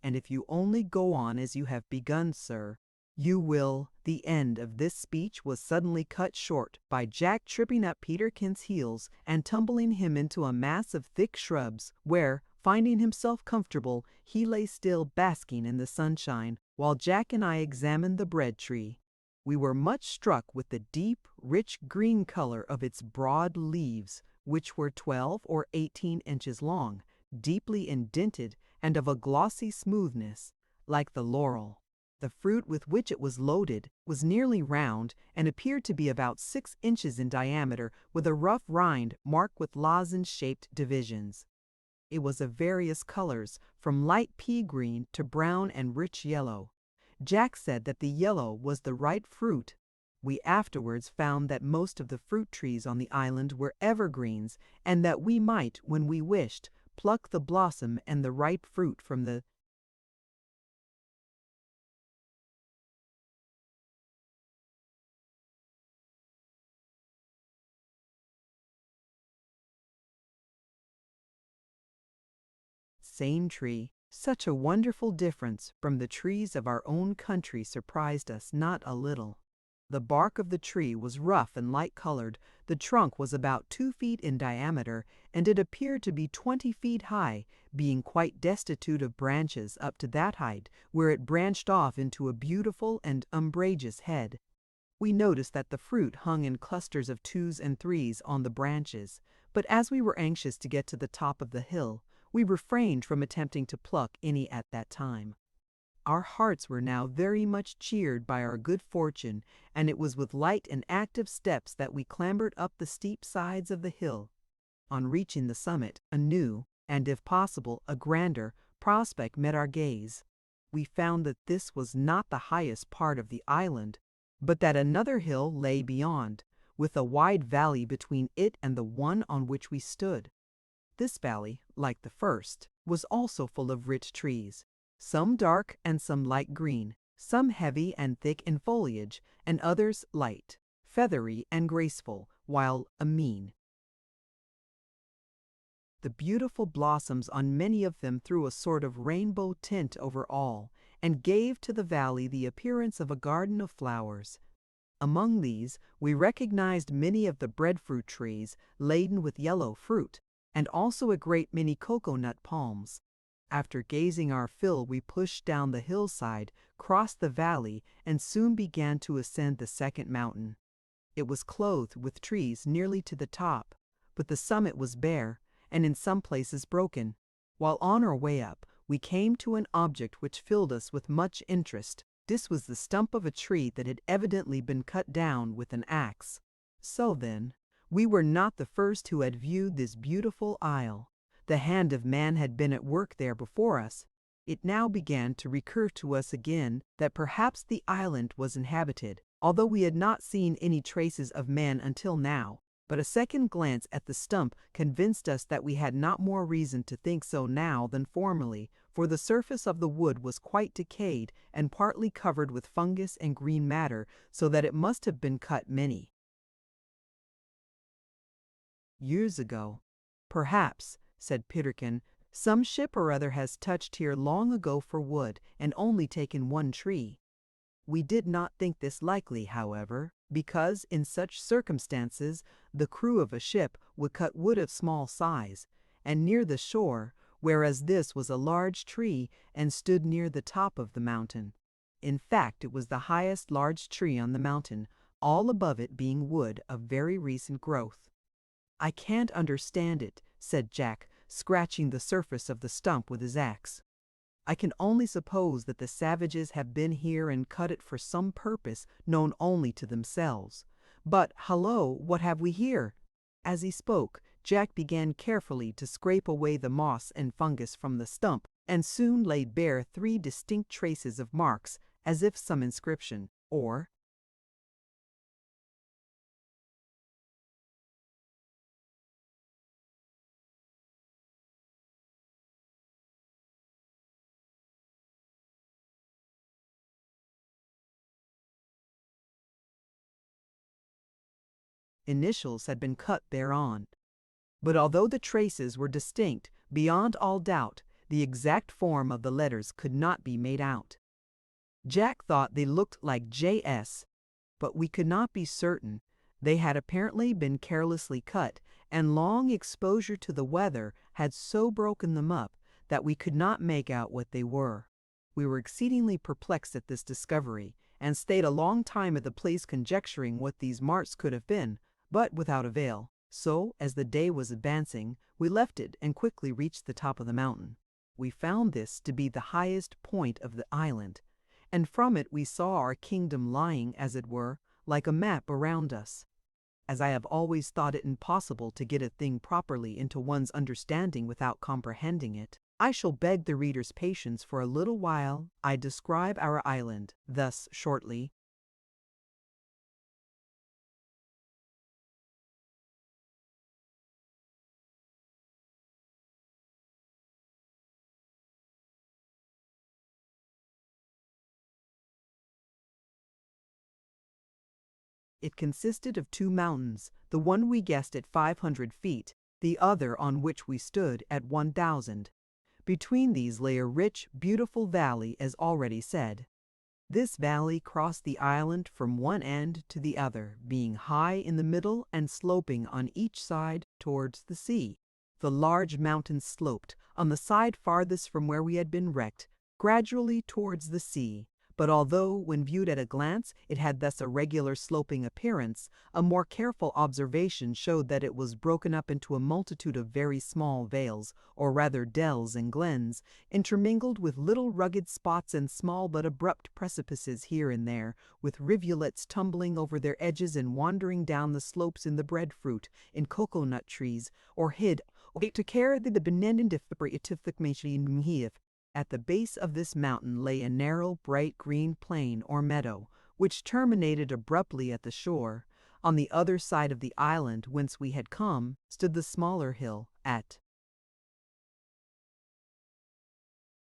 "And if you only go on as you have begun, sir, you will—" The end of this speech was suddenly cut short by Jack tripping up Peterkin's heels and tumbling him into a mass of thick shrubs, where, finding himself comfortable, he lay still basking in the sunshine, while Jack and I examined the bread tree. We were much struck with the deep, rich green color of its broad leaves, which were 12 or 18 inches long, deeply indented, and of a glossy smoothness, like the laurel. The fruit with which it was loaded was nearly round, and appeared to be about 6 inches in diameter, with a rough rind marked with lozenge-shaped divisions. It was of various colors, from light pea green to brown and rich yellow. Jack said that the yellow was the ripe fruit. We afterwards found that most of the fruit trees on the island were evergreens, and that we might, when we wished, pluck the blossom and the ripe fruit from the same tree. Such a wonderful difference from the trees of our own country surprised us not a little. The bark of the tree was rough and light-colored, the trunk was about 2 feet in diameter, and it appeared to be 20 feet high, being quite destitute of branches up to that height, where it branched off into a beautiful and umbrageous head. We noticed that the fruit hung in clusters of 2s and 3s on the branches, but as we were anxious to get to the top of the hill, we refrained from attempting to pluck any at that time. Our hearts were now very much cheered by our good fortune, and it was with light and active steps that we clambered up the steep sides of the hill. On reaching the summit, a new, and if possible a grander, prospect met our gaze. We found that this was not the highest part of the island, but that another hill lay beyond, with a wide valley between it and the one on which we stood. This valley, like the first, was also full of rich trees, some dark and some light green, some heavy and thick in foliage, and others light, feathery and graceful, while mean. The beautiful blossoms on many of them threw a sort of rainbow tint over all, and gave to the valley the appearance of a garden of flowers. Among these we recognized many of the breadfruit trees laden with yellow fruit, and also a great many cocoa-nut palms. After gazing our fill, we pushed down the hillside, crossed the valley, and soon began to ascend the second mountain. It was clothed with trees nearly to the top, but the summit was bare, and in some places broken. While on our way up, we came to an object which filled us with much interest. This was the stump of a tree that had evidently been cut down with an axe. So then, we were not the first who had viewed this beautiful isle. The hand of man had been at work there before us. It now began to recur to us again that perhaps the island was inhabited, although we had not seen any traces of man until now. But a second glance at the stump convinced us that we had not more reason to think so now than formerly, for the surface of the wood was quite decayed and partly covered with fungus and green matter, so that it must have been cut many years ago. Perhaps, said Peterkin, some ship or other has touched here long ago for wood, and only taken one tree. We did not think this likely, however, because in such circumstances the crew of a ship would cut wood of small size, and near the shore, whereas this was a large tree and stood near the top of the mountain. In fact, it was the highest large tree on the mountain, all above it being wood of very recent growth. "I can't understand it," said Jack, scratching the surface of the stump with his axe. "I can only suppose that the savages have been here and cut it for some purpose known only to themselves. But, hullo, what have we here?" As he spoke, Jack began carefully to scrape away the moss and fungus from the stump, and soon laid bare 3 distinct traces of marks, as if some inscription, or initials had been cut thereon. But although the traces were distinct, beyond all doubt, the exact form of the letters could not be made out. Jack thought they looked like JS, but we could not be certain. They had apparently been carelessly cut, and long exposure to the weather had so broken them up that we could not make out what they were. We were exceedingly perplexed at this discovery, and stayed a long time at the place conjecturing what these marks could have been, but without avail. So, as the day was advancing, we left it and quickly reached the top of the mountain. We found this to be the highest point of the island, and from it we saw our kingdom lying, as it were, like a map around us. As I have always thought it impossible to get a thing properly into one's understanding without comprehending it, I shall beg the reader's patience for a little while I describe our island, thus shortly. It consisted of 2 mountains, the one we guessed at 500 feet, the other on which we stood at 1,000. Between these lay a rich, beautiful valley, as already said. This valley crossed the island from one end to the other, being high in the middle and sloping on each side towards the sea. The large mountains sloped, on the side farthest from where we had been wrecked, gradually towards the sea. But although, when viewed at a glance, it had thus a regular sloping appearance, a more careful observation showed that it was broken up into a multitude of very small vales, or rather dells and glens, intermingled with little rugged spots and small but abrupt precipices here and there, with rivulets tumbling over their edges and wandering down the slopes in the breadfruit, in cocoa-nut trees, or hid to care the benendin At the base of this mountain lay a narrow, bright green plain or meadow, which terminated abruptly at the shore. On the other side of the island whence we had come stood the smaller hill, at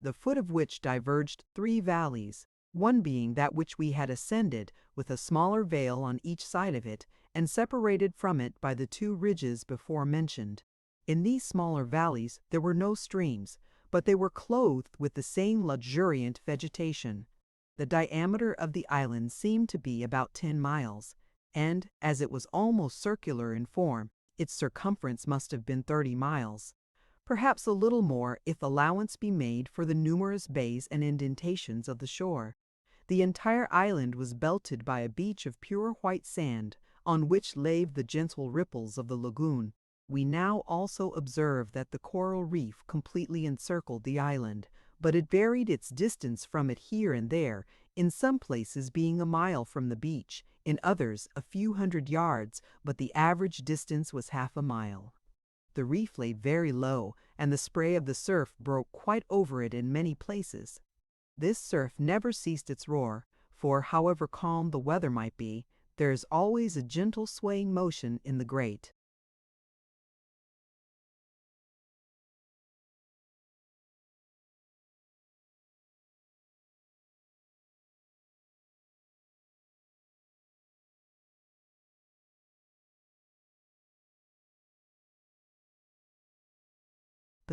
the foot of which diverged three valleys, one being that which we had ascended, with a smaller vale on each side of it, and separated from it by the two ridges before mentioned. In these smaller valleys there were no streams, but they were clothed with the same luxuriant vegetation. The diameter of the island seemed to be about 10 miles, and, as it was almost circular in form, its circumference must have been 30 miles. Perhaps a little more if allowance be made for the numerous bays and indentations of the shore. The entire island was belted by a beach of pure white sand, on which lave the gentle ripples of the lagoon. We now also observed that the coral reef completely encircled the island, but it varied its distance from it here and there, in some places being a mile from the beach, in others a few hundred yards, but the average distance was half a mile. The reef lay very low, and the spray of the surf broke quite over it in many places. This surf never ceased its roar, for, however calm the weather might be, there is always a gentle swaying motion in the great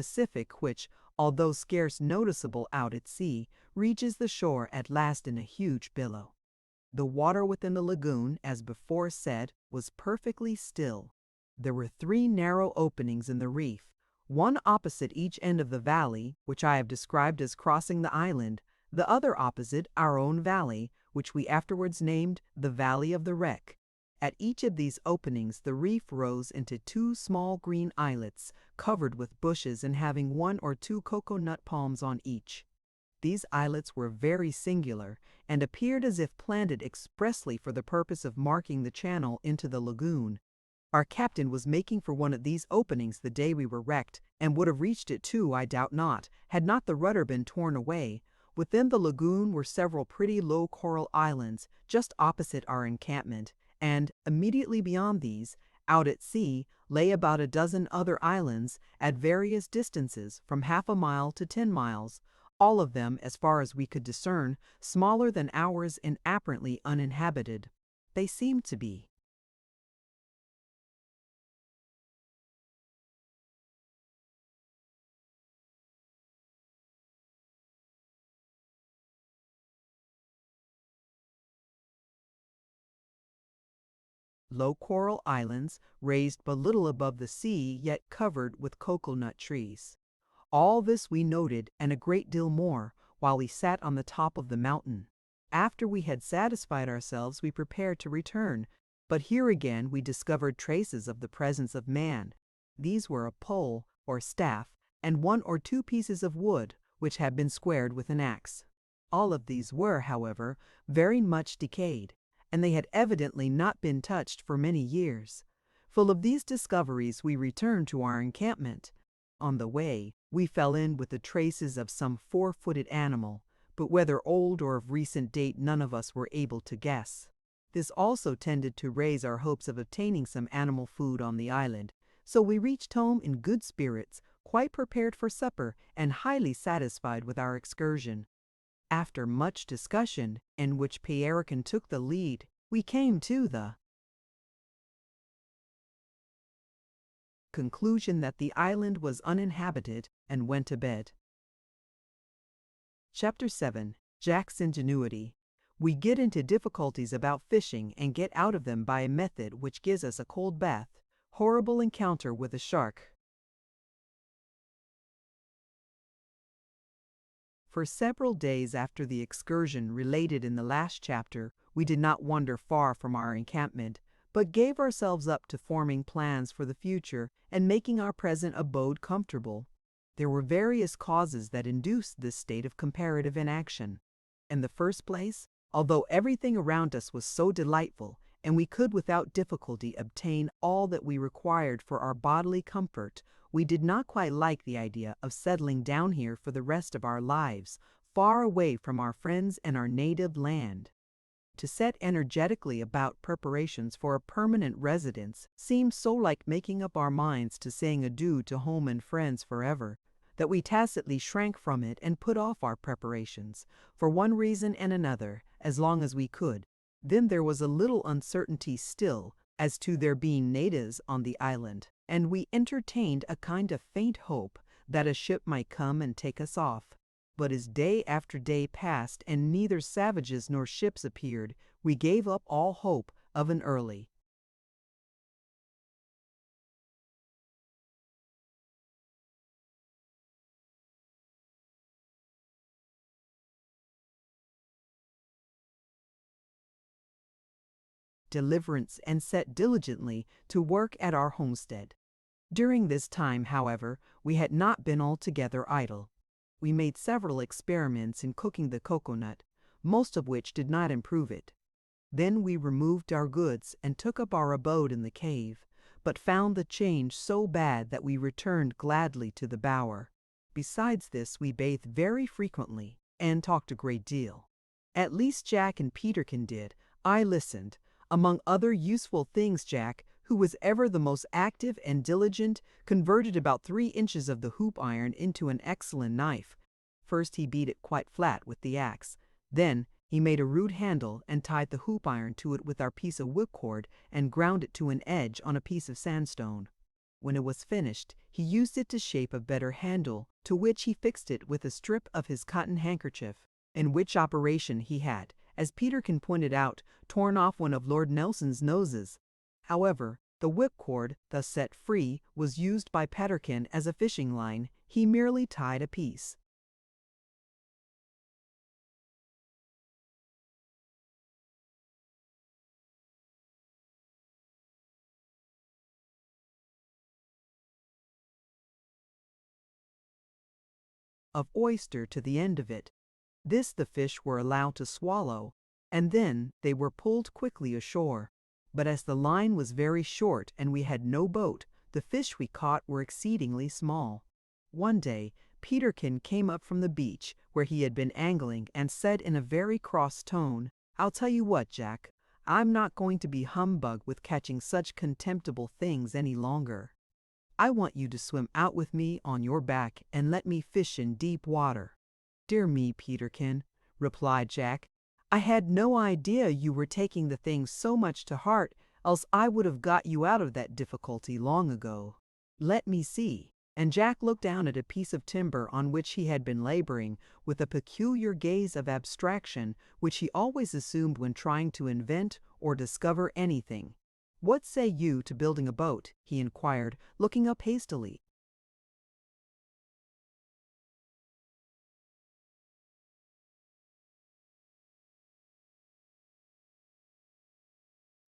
Pacific which, although scarce noticeable out at sea, reaches the shore at last in a huge billow. The water within the lagoon, as before said, was perfectly still. There were three narrow openings in the reef, one opposite each end of the valley, which I have described as crossing the island, the other opposite our own valley, which we afterwards named the Valley of the Wreck. At each of these openings the reef rose into two small green islets, covered with bushes and having one or two cocoa-nut palms on each. These islets were very singular, and appeared as if planted expressly for the purpose of marking the channel into the lagoon. Our captain was making for one of these openings the day we were wrecked, and would have reached it too, I doubt not, had not the rudder been torn away. Within the lagoon were several pretty low coral islands, just opposite our encampment, and, immediately beyond these, out at sea, lay about a dozen other islands, at various distances, from half a mile to 10 miles, all of them, as far as we could discern, smaller than ours and apparently uninhabited. They seemed to be low coral islands, raised but little above the sea, yet covered with cocoa-nut trees. All this we noted, and a great deal more, while we sat on the top of the mountain. After we had satisfied ourselves, we prepared to return, but here again we discovered traces of the presence of man. These were a pole, or staff, and one or two pieces of wood, which had been squared with an axe. All of these were, however, very much decayed, and they had evidently not been touched for many years. Full of these discoveries, we returned to our encampment. On the way, we fell in with the traces of some 4-footed animal, but whether old or of recent date none of us were able to guess. This also tended to raise our hopes of obtaining some animal food on the island, so we reached home in good spirits, quite prepared for supper, and highly satisfied with our excursion. After much discussion, in which Pierrekin took the lead, we came to the conclusion that the island was uninhabited, and went to bed. Chapter 7. Jack's Ingenuity. We get into difficulties about fishing and get out of them by a method which gives us a cold bath. Horrible encounter with a shark. For several days after the excursion related in the last chapter, we did not wander far from our encampment, but gave ourselves up to forming plans for the future and making our present abode comfortable. There were various causes that induced this state of comparative inaction. In the first place, although everything around us was so delightful, and we could without difficulty obtain all that we required for our bodily comfort, we did not quite like the idea of settling down here for the rest of our lives, far away from our friends and our native land. to set energetically about preparations for a permanent residence seemed so like making up our minds to saying adieu to home and friends forever, that we tacitly shrank from it and put off our preparations, for one reason and another, as long as we could. Then there was a little uncertainty still as to there being natives on the island, and we entertained a kind of faint hope that a ship might come and take us off. But as day after day passed and neither savages nor ships appeared, we gave up all hope of an early deliverance and set diligently to work at our homestead. During this time, however, we had not been altogether idle. We made several experiments in cooking the cocoanut, most of which did not improve it. Then we removed our goods and took up our abode in the cave, but found the change so bad that we returned gladly to the bower. Besides this, we bathed very frequently and talked a great deal. At least Jack and Peterkin did. I listened. Among other useful things, Jack, who was ever the most active and diligent, converted about 3 inches of the hoop iron into an excellent knife. First he beat it quite flat with the axe. Then he made a rude handle and tied the hoop iron to it with our piece of whipcord and ground it to an edge on a piece of sandstone. When it was finished, he used it to shape a better handle, to which he fixed it with a strip of his cotton handkerchief, in which operation he had, as Peterkin pointed out, torn off one of Lord Nelson's noses. However, the whipcord, thus set free, was used by Peterkin as a fishing line. He merely tied a piece of oyster to the end of it. This the fish were allowed to swallow, and then they were pulled quickly ashore. But as the line was very short and we had no boat, the fish we caught were exceedingly small. One day Peterkin came up from the beach where he had been angling and said in a very cross tone, "I'll tell you what, Jack, I'm not going to be humbugged with catching such contemptible things any longer. I want you to swim out with me on your back and let me fish in deep water." "Dear me, Peterkin," replied Jack, "I had no idea you were taking the thing so much to heart, else I would have got you out of that difficulty long ago. Let me see." And Jack looked down at a piece of timber on which he had been laboring with a peculiar gaze of abstraction which he always assumed when trying to invent or discover anything. "What say you to building a boat?" he inquired, looking up hastily.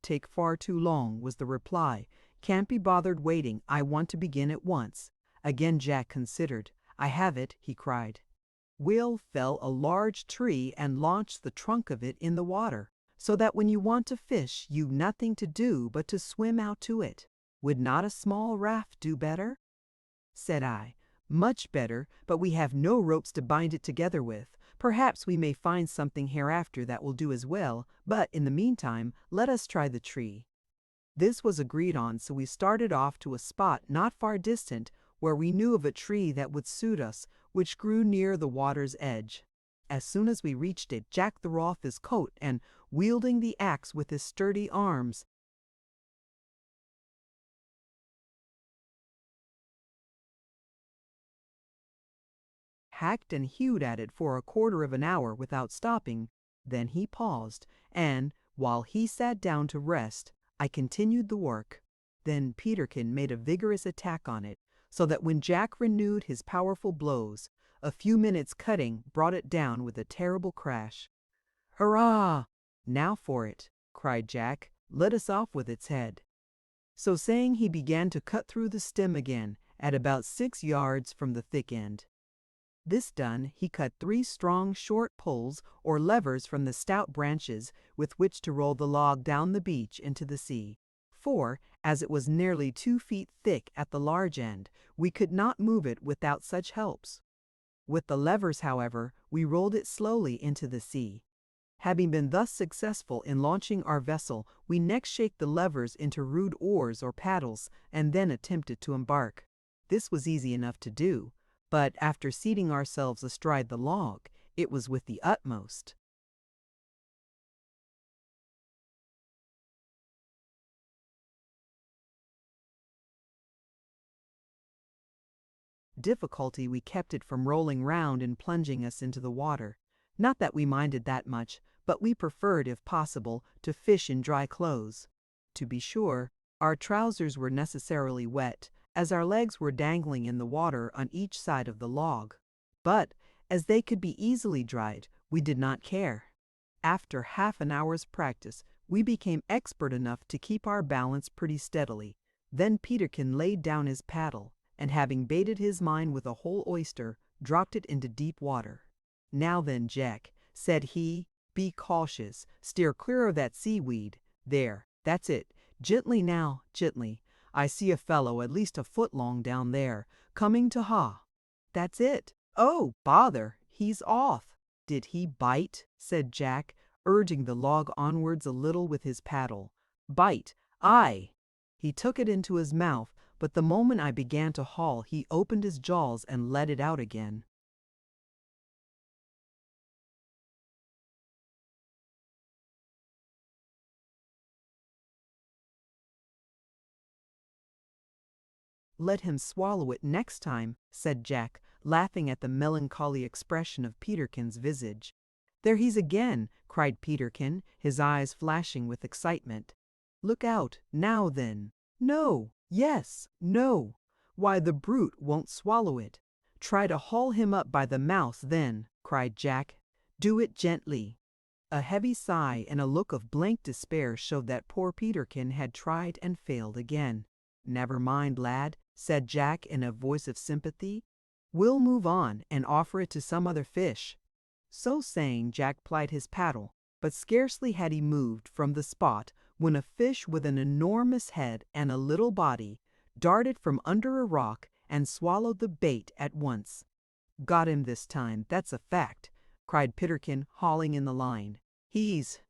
"Take far too long," was the reply. "Can't be bothered waiting. I want to begin at once." Again Jack considered. "I have it," he cried. "We'll fell a large tree and launch the trunk of it in the water, so that when you want to fish you've nothing to do but to swim out to it. Would not a small raft do better?" Said I, "Much better, but we have no ropes to bind it together with. Perhaps we may find something hereafter that will do as well, but in the meantime let us try the tree." This was agreed on, so we started off to a spot not far distant where we knew of a tree that would suit us, which grew near the water's edge. As soon as we reached it, Jack threw off his coat and, wielding the axe with his sturdy arms, hacked and hewed at it for a quarter of an hour without stopping. Then he paused, and, while he sat down to rest, I continued the work. Then Peterkin made a vigorous attack on it, so that when Jack renewed his powerful blows, a few minutes' cutting brought it down with a terrible crash. "Hurrah! Now for it!" cried Jack. "Let us off with its head." So saying, he began to cut through the stem again, at about 6 yards from the thick end. This done, he cut 3 strong short poles or levers from the stout branches with which to roll the log down the beach into the sea. For, as it was nearly 2 feet thick at the large end, we could not move it without such helps. With the levers, however, we rolled it slowly into the sea. Having been thus successful in launching our vessel, we next shaped the levers into rude oars or paddles, and then attempted to embark. This was easy enough to do, but after seating ourselves astride the log, it was with the utmost difficulty we kept it from rolling round and plunging us into the water. Not that we minded that much, but we preferred, if possible, to fish in dry clothes. To be sure, our trousers were necessarily wet, as our legs were dangling in the water on each side of the log. But, as they could be easily dried, we did not care. After half an hour's practice, we became expert enough to keep our balance pretty steadily. Then Peterkin laid down his paddle, and having baited his line with a whole oyster, dropped it into deep water. "Now then, Jack," said he, "be cautious, steer clear of that seaweed. There, that's it. Gently now, gently. I see a fellow at least a foot long down there, coming to That's it. Oh, bother, he's off." "Did he bite?" said Jack, urging the log onwards a little with his paddle. "Bite? Aye." He took it into his mouth, but the moment I began to haul, he opened his jaws and let it out again. "Let him swallow it next time," said Jack, laughing at the melancholy expression of Peterkin's visage. "There he's again!" cried Peterkin, his eyes flashing with excitement. "Look out, now then! No! Yes! No! Why, the brute won't swallow it." "Try to haul him up by the mouth, then," cried Jack. "Do it gently." A heavy sigh and a look of blank despair showed that poor Peterkin had tried and failed again. "Never mind, lad," said Jack in a voice of sympathy. "We'll move on and offer it to some other fish." So saying, Jack plied his paddle, but scarcely had he moved from the spot when a fish with an enormous head and a little body darted from under a rock and swallowed the bait at once. "Got him this time, that's a fact," cried Peterkin, hauling in the line. "He's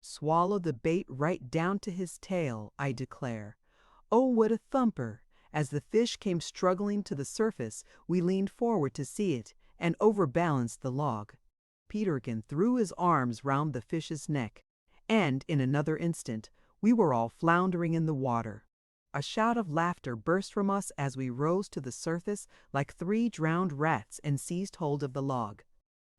swallowed the bait right down to his tail, I declare. Oh, what a thumper! As the fish came struggling to the surface, we leaned forward to see it, and overbalanced the log. Peterkin threw his arms round the fish's neck, and in another instant we were all floundering in the water. A shout of laughter burst from us as we rose to the surface like three drowned rats and seized hold of the log.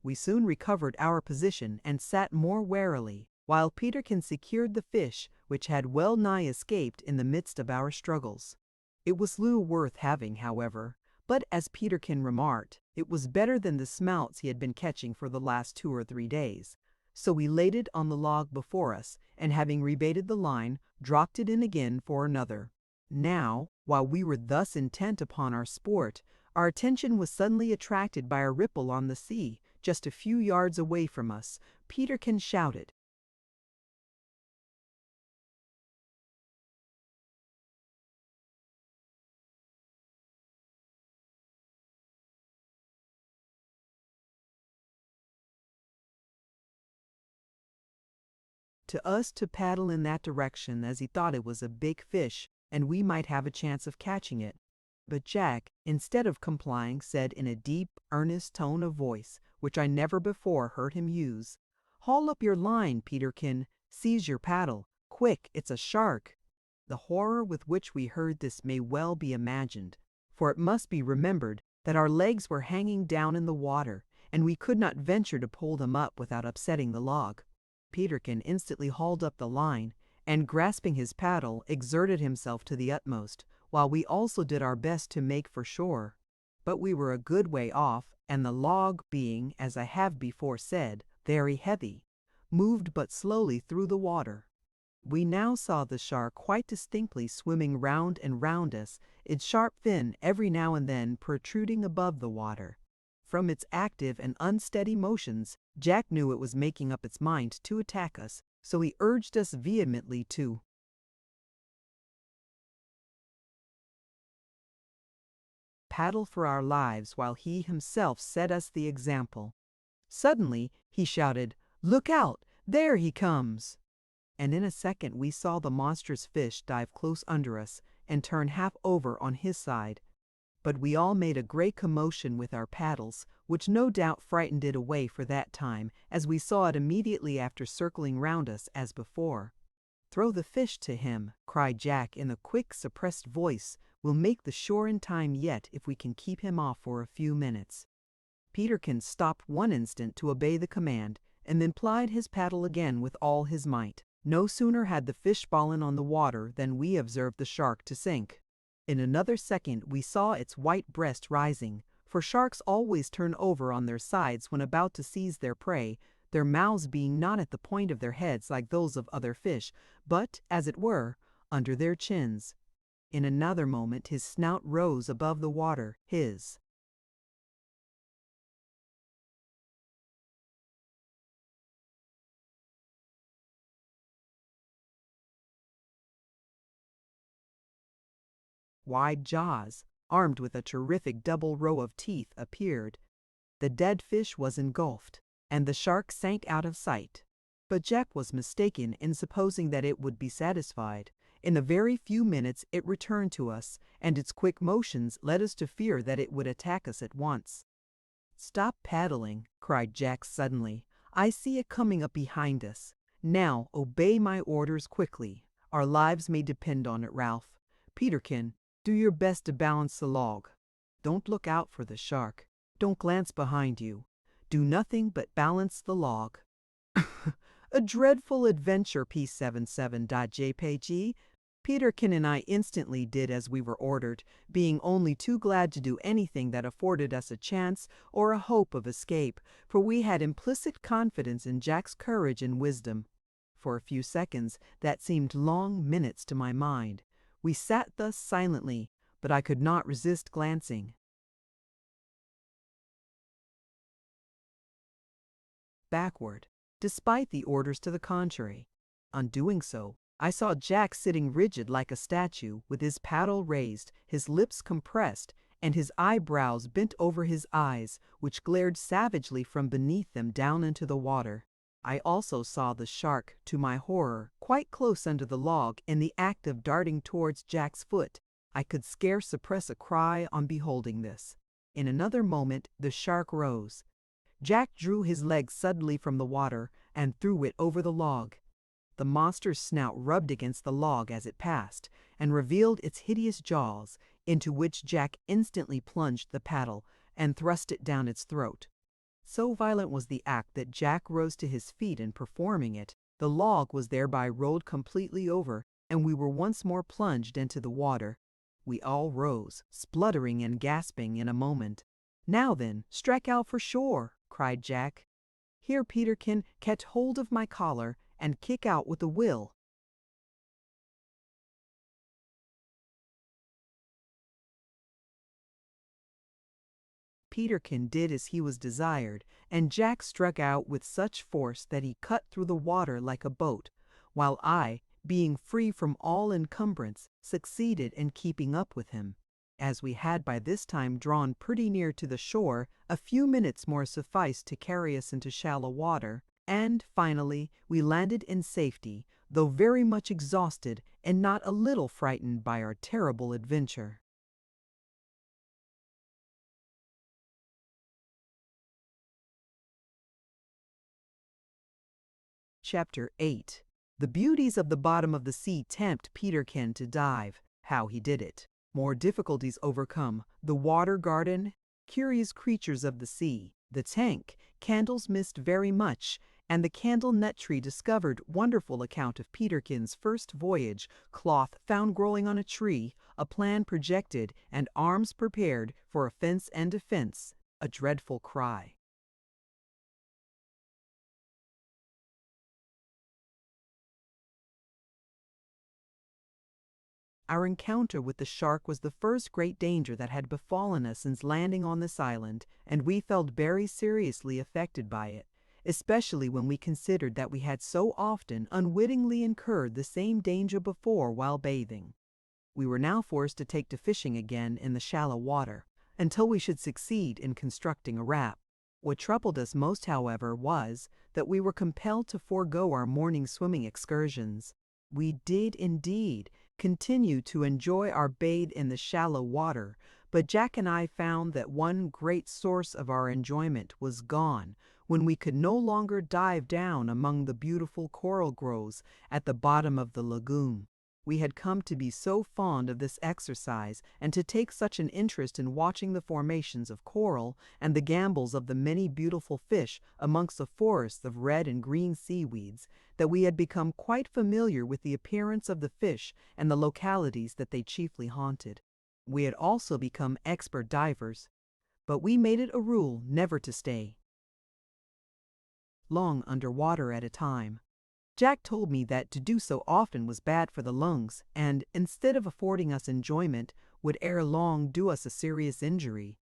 We soon recovered our position and sat more warily, while Peterkin secured the fish, which had well nigh escaped in the midst of our struggles. It was little worth having, however, but as Peterkin remarked, it was better than the smouts he had been catching for the last 2 or 3 days. So we laid it on the log before us, and having rebaited the line, dropped it in again for another. Now, while we were thus intent upon our sport, our attention was suddenly attracted by a ripple on the sea, just a few yards away from us. Peterkin shouted, to us to paddle in that direction, as he thought it was a big fish, and we might have a chance of catching it. But Jack, instead of complying, said in a deep, earnest tone of voice, which I never before heard him use, "Haul up your line, Peterkin. Seize your paddle. Quick, it's a shark." The horror with which we heard this may well be imagined, for it must be remembered that our legs were hanging down in the water, and we could not venture to pull them up without upsetting the log. Peterkin instantly hauled up the line, and grasping his paddle, exerted himself to the utmost, while we also did our best to make for shore. But we were a good way off, and the log being, as I have before said, very heavy, moved but slowly through the water. We now saw the shark quite distinctly swimming round and round us, its sharp fin every now and then protruding above the water. From its active and unsteady motions, Jack knew it was making up its mind to attack us, so he urged us vehemently to paddle for our lives while he himself set us the example. Suddenly, he shouted, "Look out! There he comes!" And in a second we saw the monstrous fish dive close under us and turn half over on his side. But we all made a great commotion with our paddles, which no doubt frightened it away for that time, as we saw it immediately after circling round us as before. "Throw the fish to him," cried Jack in a quick, suppressed voice. "We'll make the shore in time yet if we can keep him off for a few minutes." Peterkin stopped one instant to obey the command, and then plied his paddle again with all his might. No sooner had the fish fallen on the water than we observed the shark to sink. In another second we saw its white breast rising, for sharks always turn over on their sides when about to seize their prey, their mouths being not at the point of their heads like those of other fish, but, as it were, under their chins. In another moment his snout rose above the water, his wide jaws, armed with a terrific double row of teeth, appeared. The dead fish was engulfed, and the shark sank out of sight. But Jack was mistaken in supposing that it would be satisfied. In a very few minutes it returned to us, and its quick motions led us to fear that it would attack us at once. "Stop paddling," cried Jack suddenly. "I see it coming up behind us. Now obey my orders quickly. Our lives may depend on it, Ralph. Peterkin, do your best to balance the log. Don't look out for the shark. Don't glance behind you. Do nothing but balance the log." A dreadful adventure, P77.jpg. Peterkin and I instantly did as we were ordered, being only too glad to do anything that afforded us a chance or a hope of escape, for we had implicit confidence in Jack's courage and wisdom. For a few seconds that seemed long minutes to my mind. We sat thus silently, but I could not resist glancing backward, despite the orders to the contrary. On doing so, I saw Jack sitting rigid like a statue, with his paddle raised, his lips compressed, and his eyebrows bent over his eyes, which glared savagely from beneath them down into the water. I also saw the shark, to my horror, quite close under the log, in the act of darting towards Jack's foot. I could scarce suppress a cry on beholding this. In another moment the shark rose. Jack drew his leg suddenly from the water and threw it over the log. The monster's snout rubbed against the log as it passed, and revealed its hideous jaws, into which Jack instantly plunged the paddle and thrust it down its throat. So violent was the act that Jack rose to his feet in performing it. The log was thereby rolled completely over, and we were once more plunged into the water. We all rose, spluttering and gasping, in a moment. "Now then, strike out for shore," cried Jack. "Here, Peterkin, catch hold of my collar and kick out with a will." Peterkin did as he was desired, and Jack struck out with such force that he cut through the water like a boat, while I, being free from all encumbrance, succeeded in keeping up with him. As we had by this time drawn pretty near to the shore, a few minutes more sufficed to carry us into shallow water, and finally we landed in safety, though very much exhausted and not a little frightened by our terrible adventure. Chapter 8. The beauties of the bottom of the sea tempt Peterkin to dive. How he did it. More difficulties overcome. The water garden. Curious creatures of the sea. The tank. Candles missed very much. And the candle nut tree discovered. Wonderful account of Peterkin's first voyage. Cloth found growing on a tree. A plan projected, and arms prepared for offense and defense. A dreadful cry. Our encounter with the shark was the first great danger that had befallen us since landing on this island, and we felt very seriously affected by it, especially when we considered that we had so often unwittingly incurred the same danger before while bathing. We were now forced to take to fishing again in the shallow water, until we should succeed in constructing a raft. What troubled us most, however, was that we were compelled to forego our morning swimming excursions. We did indeed continue to enjoy our bathe in the shallow water, but Jack and I found that one great source of our enjoyment was gone when we could no longer dive down among the beautiful coral groves at the bottom of the lagoon. We had come to be so fond of this exercise and to take such an interest in watching the formations of coral and the gambols of the many beautiful fish amongst the forests of red and green seaweeds that we had become quite familiar with the appearance of the fish and the localities that they chiefly haunted. We had also become expert divers, but we made it a rule never to stay long underwater at a time. Jack told me that to do so often was bad for the lungs and, instead of affording us enjoyment, would ere long do us a serious injury.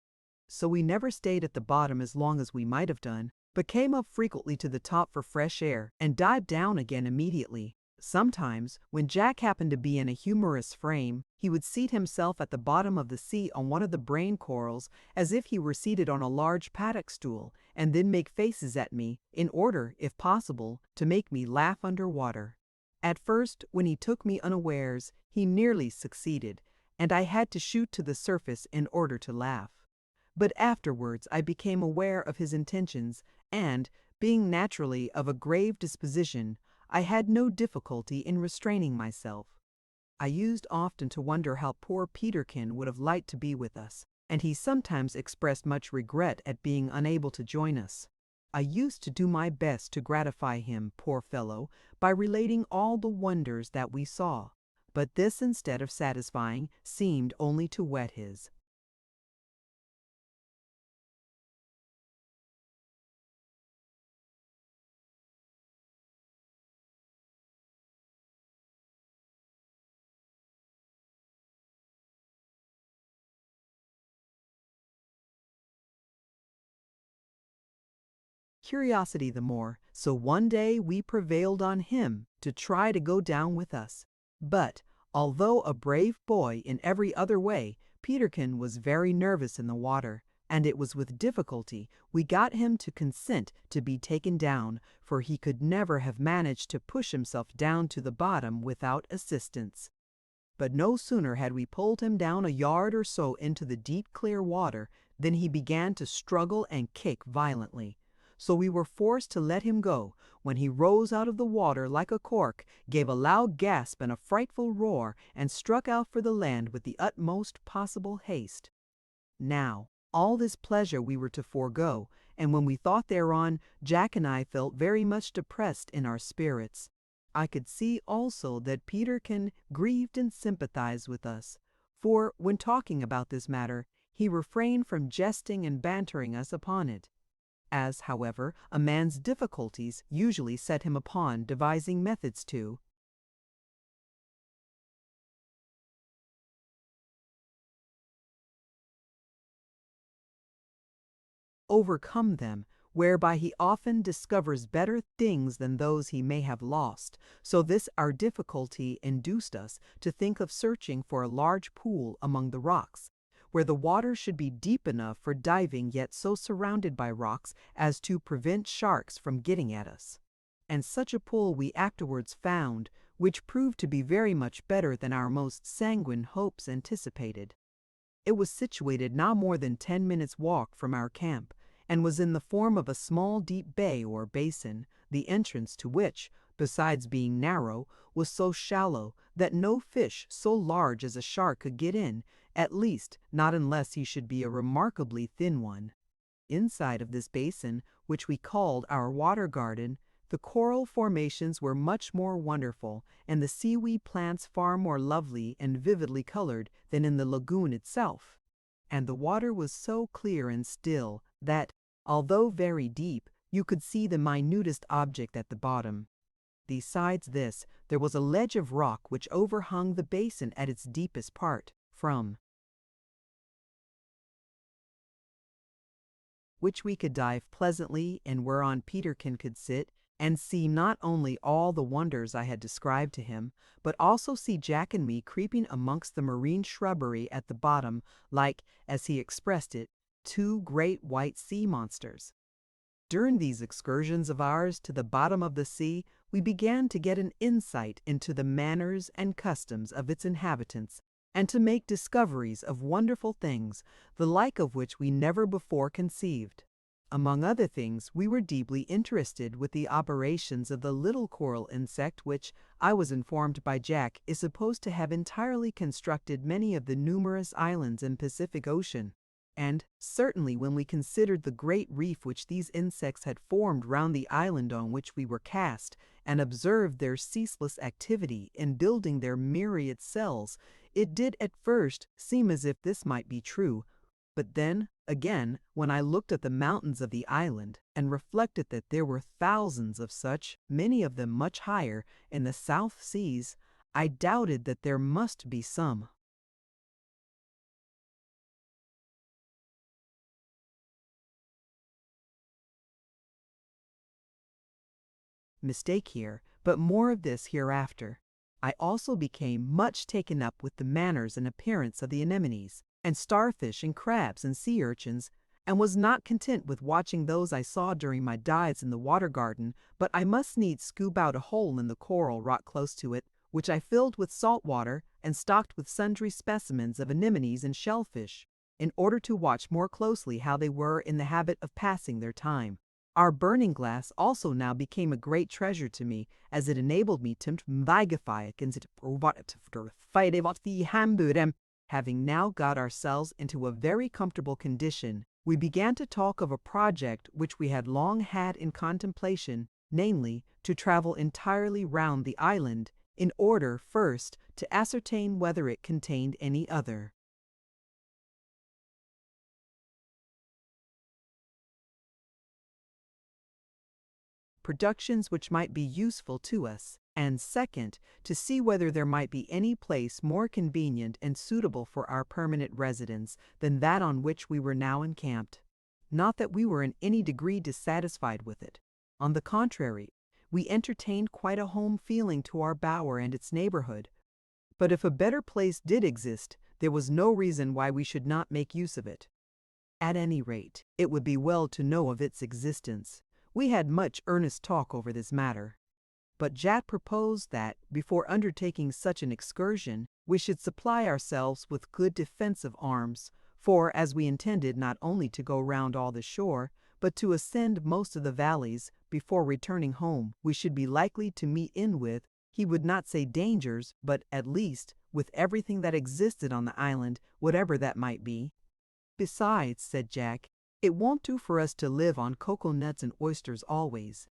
So we never stayed at the bottom as long as we might have done, but came up frequently to the top for fresh air and dived down again immediately. Sometimes, when Jack happened to be in a humorous frame, he would seat himself at the bottom of the sea on one of the brain corals as if he were seated on a large paddock stool, and then make faces at me, in order, if possible, to make me laugh underwater. At first, when he took me unawares, he nearly succeeded, and I had to shoot to the surface in order to laugh. But afterwards I became aware of his intentions, and, being naturally of a grave disposition, I had no difficulty in restraining myself. I used often to wonder how poor Peterkin would have liked to be with us, and he sometimes expressed much regret at being unable to join us. I used to do my best to gratify him, poor fellow, by relating all the wonders that we saw, but this, instead of satisfying, seemed only to whet his curiosity the more, so one day we prevailed on him to try to go down with us. But, although a brave boy in every other way, Peterkin was very nervous in the water, and it was with difficulty we got him to consent to be taken down, for he could never have managed to push himself down to the bottom without assistance. But no sooner had we pulled him down a yard or so into the deep clear water than he began to struggle and kick violently. So we were forced to let him go, when he rose out of the water like a cork, gave a loud gasp and a frightful roar, and struck out for the land with the utmost possible haste. Now, all this pleasure we were to forego, and when we thought thereon, Jack and I felt very much depressed in our spirits. I could see also that Peterkin grieved and sympathized with us, for, when talking about this matter, he refrained from jesting and bantering us upon it. As, however, a man's difficulties usually set him upon devising methods to overcome them, whereby he often discovers better things than those he may have lost. So this our difficulty induced us to think of searching for a large pool among the rocks, where the water should be deep enough for diving, yet so surrounded by rocks as to prevent sharks from getting at us. And such a pool we afterwards found, which proved to be very much better than our most sanguine hopes anticipated. It was situated not more than 10 minutes' walk from our camp, and was in the form of a small deep bay or basin, the entrance to which, besides being narrow, was so shallow that no fish so large as a shark could get in, at least not unless he should be a remarkably thin one. Inside of this basin, which we called our water garden, the coral formations were much more wonderful, and the seaweed plants far more lovely and vividly colored than in the lagoon itself. And the water was so clear and still that, although very deep, you could see the minutest object at the bottom. Besides this, there was a ledge of rock which overhung the basin at its deepest part, from which we could dive pleasantly and whereon Peterkin could sit and see not only all the wonders I had described to him, but also see Jack and me creeping amongst the marine shrubbery at the bottom like, as he expressed it, two great white sea monsters. During these excursions of ours to the bottom of the sea, we began to get an insight into the manners and customs of its inhabitants, and to make discoveries of wonderful things, the like of which we never before conceived. Among other things, we were deeply interested with the operations of the little coral insect which, I was informed by Jack, is supposed to have entirely constructed many of the numerous islands in Pacific Ocean. And, certainly, when we considered the great reef which these insects had formed round the island on which we were cast, and observed their ceaseless activity in building their myriad cells, it did at first seem as if this might be true. But then, again, when I looked at the mountains of the island, and reflected that there were thousands of such, many of them much higher, in the South Seas, I doubted that there must be some mistake here, but more of this hereafter. I also became much taken up with the manners and appearance of the anemones, and starfish and crabs and sea urchins, and was not content with watching those I saw during my dives in the water garden, but I must needs scoop out a hole in the coral rock close to it, which I filled with salt water and stocked with sundry specimens of anemones and shellfish, in order to watch more closely how they were in the habit of passing their time. Our burning glass also now became a great treasure to me, as it enabled me to magnify the. Having now got ourselves into a very comfortable condition, we began to talk of a project which we had long had in contemplation, namely, to travel entirely round the island, in order, first, to ascertain whether it contained any other productions which might be useful to us, and second, to see whether there might be any place more convenient and suitable for our permanent residence than that on which we were now encamped. Not that we were in any degree dissatisfied with it. On the contrary, we entertained quite a home feeling to our bower and its neighborhood. But if a better place did exist, there was no reason why we should not make use of it. At any rate, it would be well to know of its existence. We had much earnest talk over this matter, but Jack proposed that, before undertaking such an excursion, we should supply ourselves with good defensive arms, for as we intended not only to go round all the shore, but to ascend most of the valleys, before returning home we should be likely to meet in with, he would not say dangers, but, at least, with everything that existed on the island, whatever that might be. Besides, said Jack, it won't do for us to live on cocoa nuts and oysters always.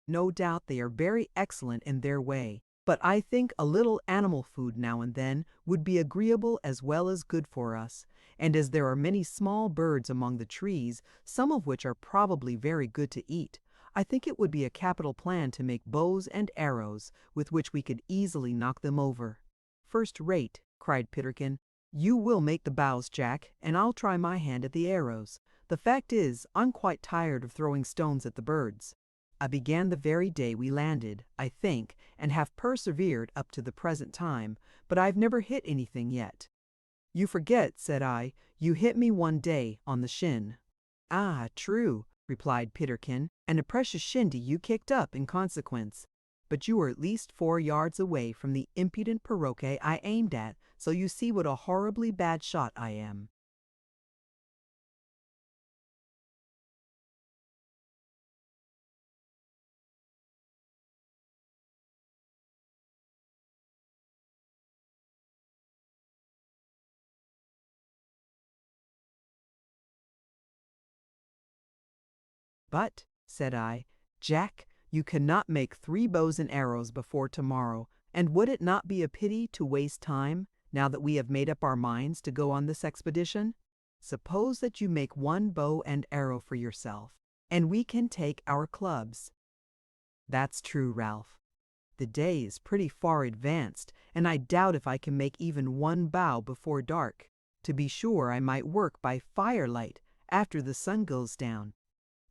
No doubt they are very excellent in their way, but I think a little animal food now and then would be agreeable as well as good for us, and as there are many small birds among the trees, some of which are probably very good to eat, I think it would be a capital plan to make bows and arrows with which we could easily knock them over. First rate, cried Peterkin. You will make the bows, Jack, and I'll try my hand at the arrows. The fact is, I'm quite tired of throwing stones at the birds. I began the very day we landed, I think, and have persevered up to the present time, but I've never hit anything yet. You forget, said I, you hit me one day on the shin. Ah, true, replied Peterkin, and a precious shindy you kicked up in consequence. But you were at least 4 yards away from the impudent paroquet I aimed at, so you see what a horribly bad shot I am. But, said I, Jack, you cannot make 3 bows and arrows before tomorrow, And would it not be a pity to waste time, now that we have made up our minds to go on this expedition? Suppose that you make one bow and arrow for yourself, and we can take our clubs." "That's true, Ralph. The day is pretty far advanced, and I doubt if I can make even one bow before dark. To be sure, I might work by firelight after the sun goes down."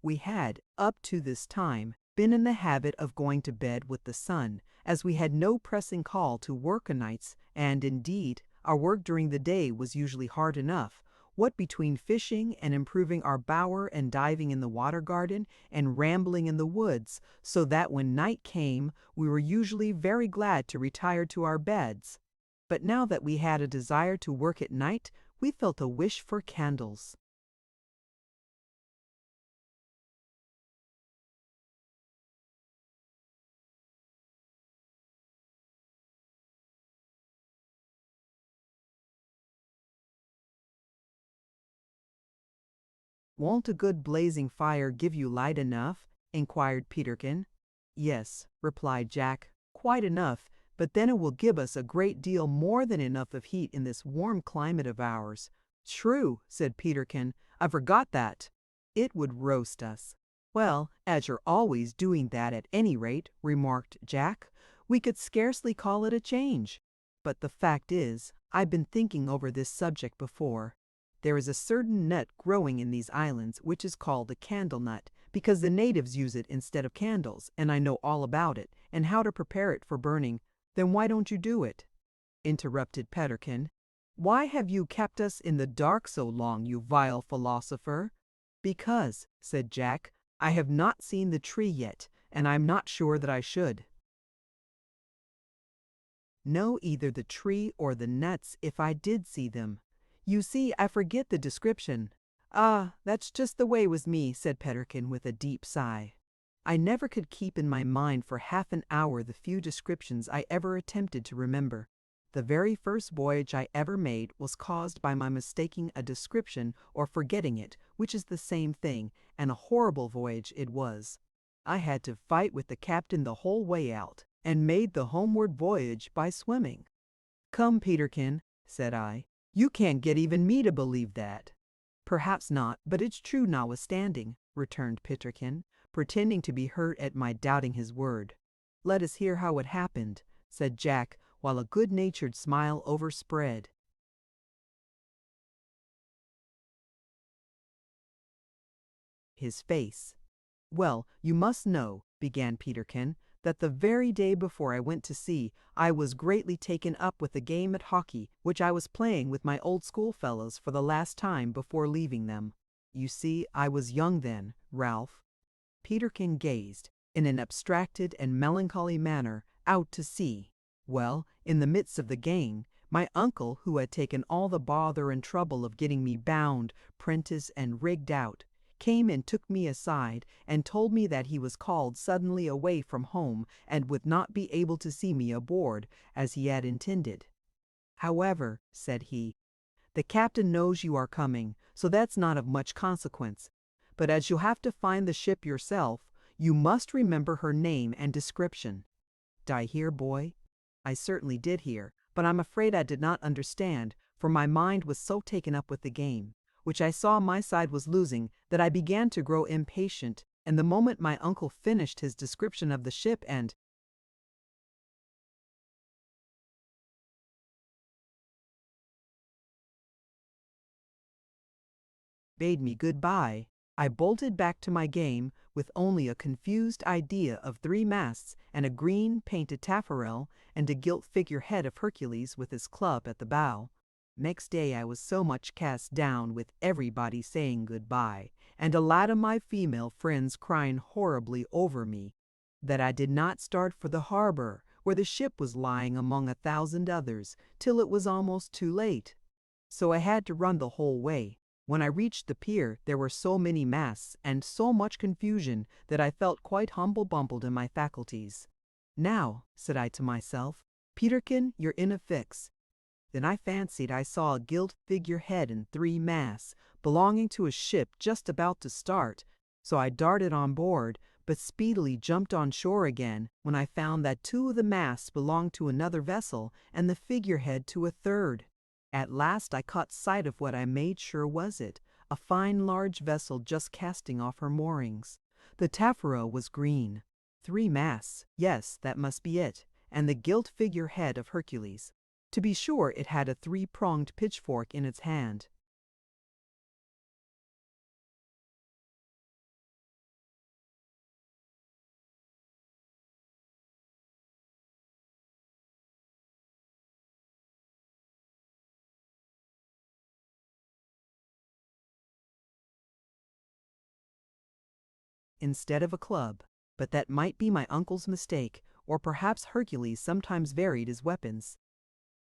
We had, up to this time, been in the habit of going to bed with the sun, as we had no pressing call to work o' nights, and, indeed, our work during the day was usually hard enough, what between fishing and improving our bower and diving in the water garden and rambling in the woods, so that when night came we were usually very glad to retire to our beds. But now that we had a desire to work at night, we felt a wish for candles. "Won't a good blazing fire give you light enough?" inquired Peterkin. "Yes," replied Jack, "quite enough, but then it will give us a great deal more than enough of heat in this warm climate of ours." "True," said Peterkin, "I forgot that. It would roast us." "Well, as you're always doing that at any rate," remarked Jack, "we could scarcely call it a change. But the fact is, I've been thinking over this subject before. There is a certain nut growing in these islands which is called the candle nut, because the natives use it instead of candles, and I know all about it, and how to prepare it for burning." "Then why don't you do it?" interrupted Peterkin. "Why have you kept us in the dark so long, you vile philosopher?" "Because," said Jack, "I have not seen the tree yet, and I'm not sure that I should know either the tree or the nuts if I did see them. You see, I forget the description." "Ah, that's just the way with me," said Peterkin with a deep sigh. "I never could keep in my mind for half an hour the few descriptions I ever attempted to remember. The very first voyage I ever made was caused by my mistaking a description or forgetting it, which is the same thing, and a horrible voyage it was. I had to fight with the captain the whole way out, and made the homeward voyage by swimming." "Come, Peterkin," said I, "you can't get even me to believe that." "Perhaps not, but it's true notwithstanding," returned Peterkin, pretending to be hurt at my doubting his word. "Let us hear how it happened," said Jack, while a good-natured smile overspread his face. "Well, you must know," began Peterkin, "that the very day before I went to sea I was greatly taken up with a game at hockey which I was playing with my old schoolfellows for the last time before leaving them. You see, I was young then, Ralph." Peterkin gazed, in an abstracted and melancholy manner, out to sea. "Well, in the midst of the game, my uncle, who had taken all the bother and trouble of getting me bound, prenticed, and rigged out, came and took me aside and told me that he was called suddenly away from home and would not be able to see me aboard, as he had intended. 'However,' said he, 'the captain knows you are coming, so that's not of much consequence. But as you'll have to find the ship yourself, you must remember her name and description.' Did I hear, boy? I certainly did hear, but I'm afraid I did not understand, for my mind was so taken up with the game, which I saw my side was losing, that I began to grow impatient, and the moment my uncle finished his description of the ship and bade me good-bye, I bolted back to my game with only a confused idea of 3 masts and a green painted taffrail and a gilt figure-head of Hercules with his club at the bow. Next day I was so much cast down with everybody saying good-bye, and a lot of my female friends crying horribly over me, that I did not start for the harbor, where the ship was lying among 1,000 others, till it was almost too late. So I had to run the whole way. When I reached the pier there were so many masts and so much confusion that I felt quite humble-bumbled in my faculties. 'Now,' said I to myself, 'Peterkin, you're in a fix.' Then I fancied I saw a gilt figure-head and 3 masts, belonging to a ship just about to start, so I darted on board, but speedily jumped on shore again when I found that 2 of the masts belonged to another vessel and the figurehead to a third. At last I caught sight of what I made sure was it, a fine large vessel just casting off her moorings. The taffrail was green. 3 masts, yes, that must be it, and the gilt figurehead of Hercules. To be sure, it had a 3-pronged pitchfork in its hand. Instead of a club, but that might be my uncle's mistake, or perhaps Hercules sometimes varied his weapons.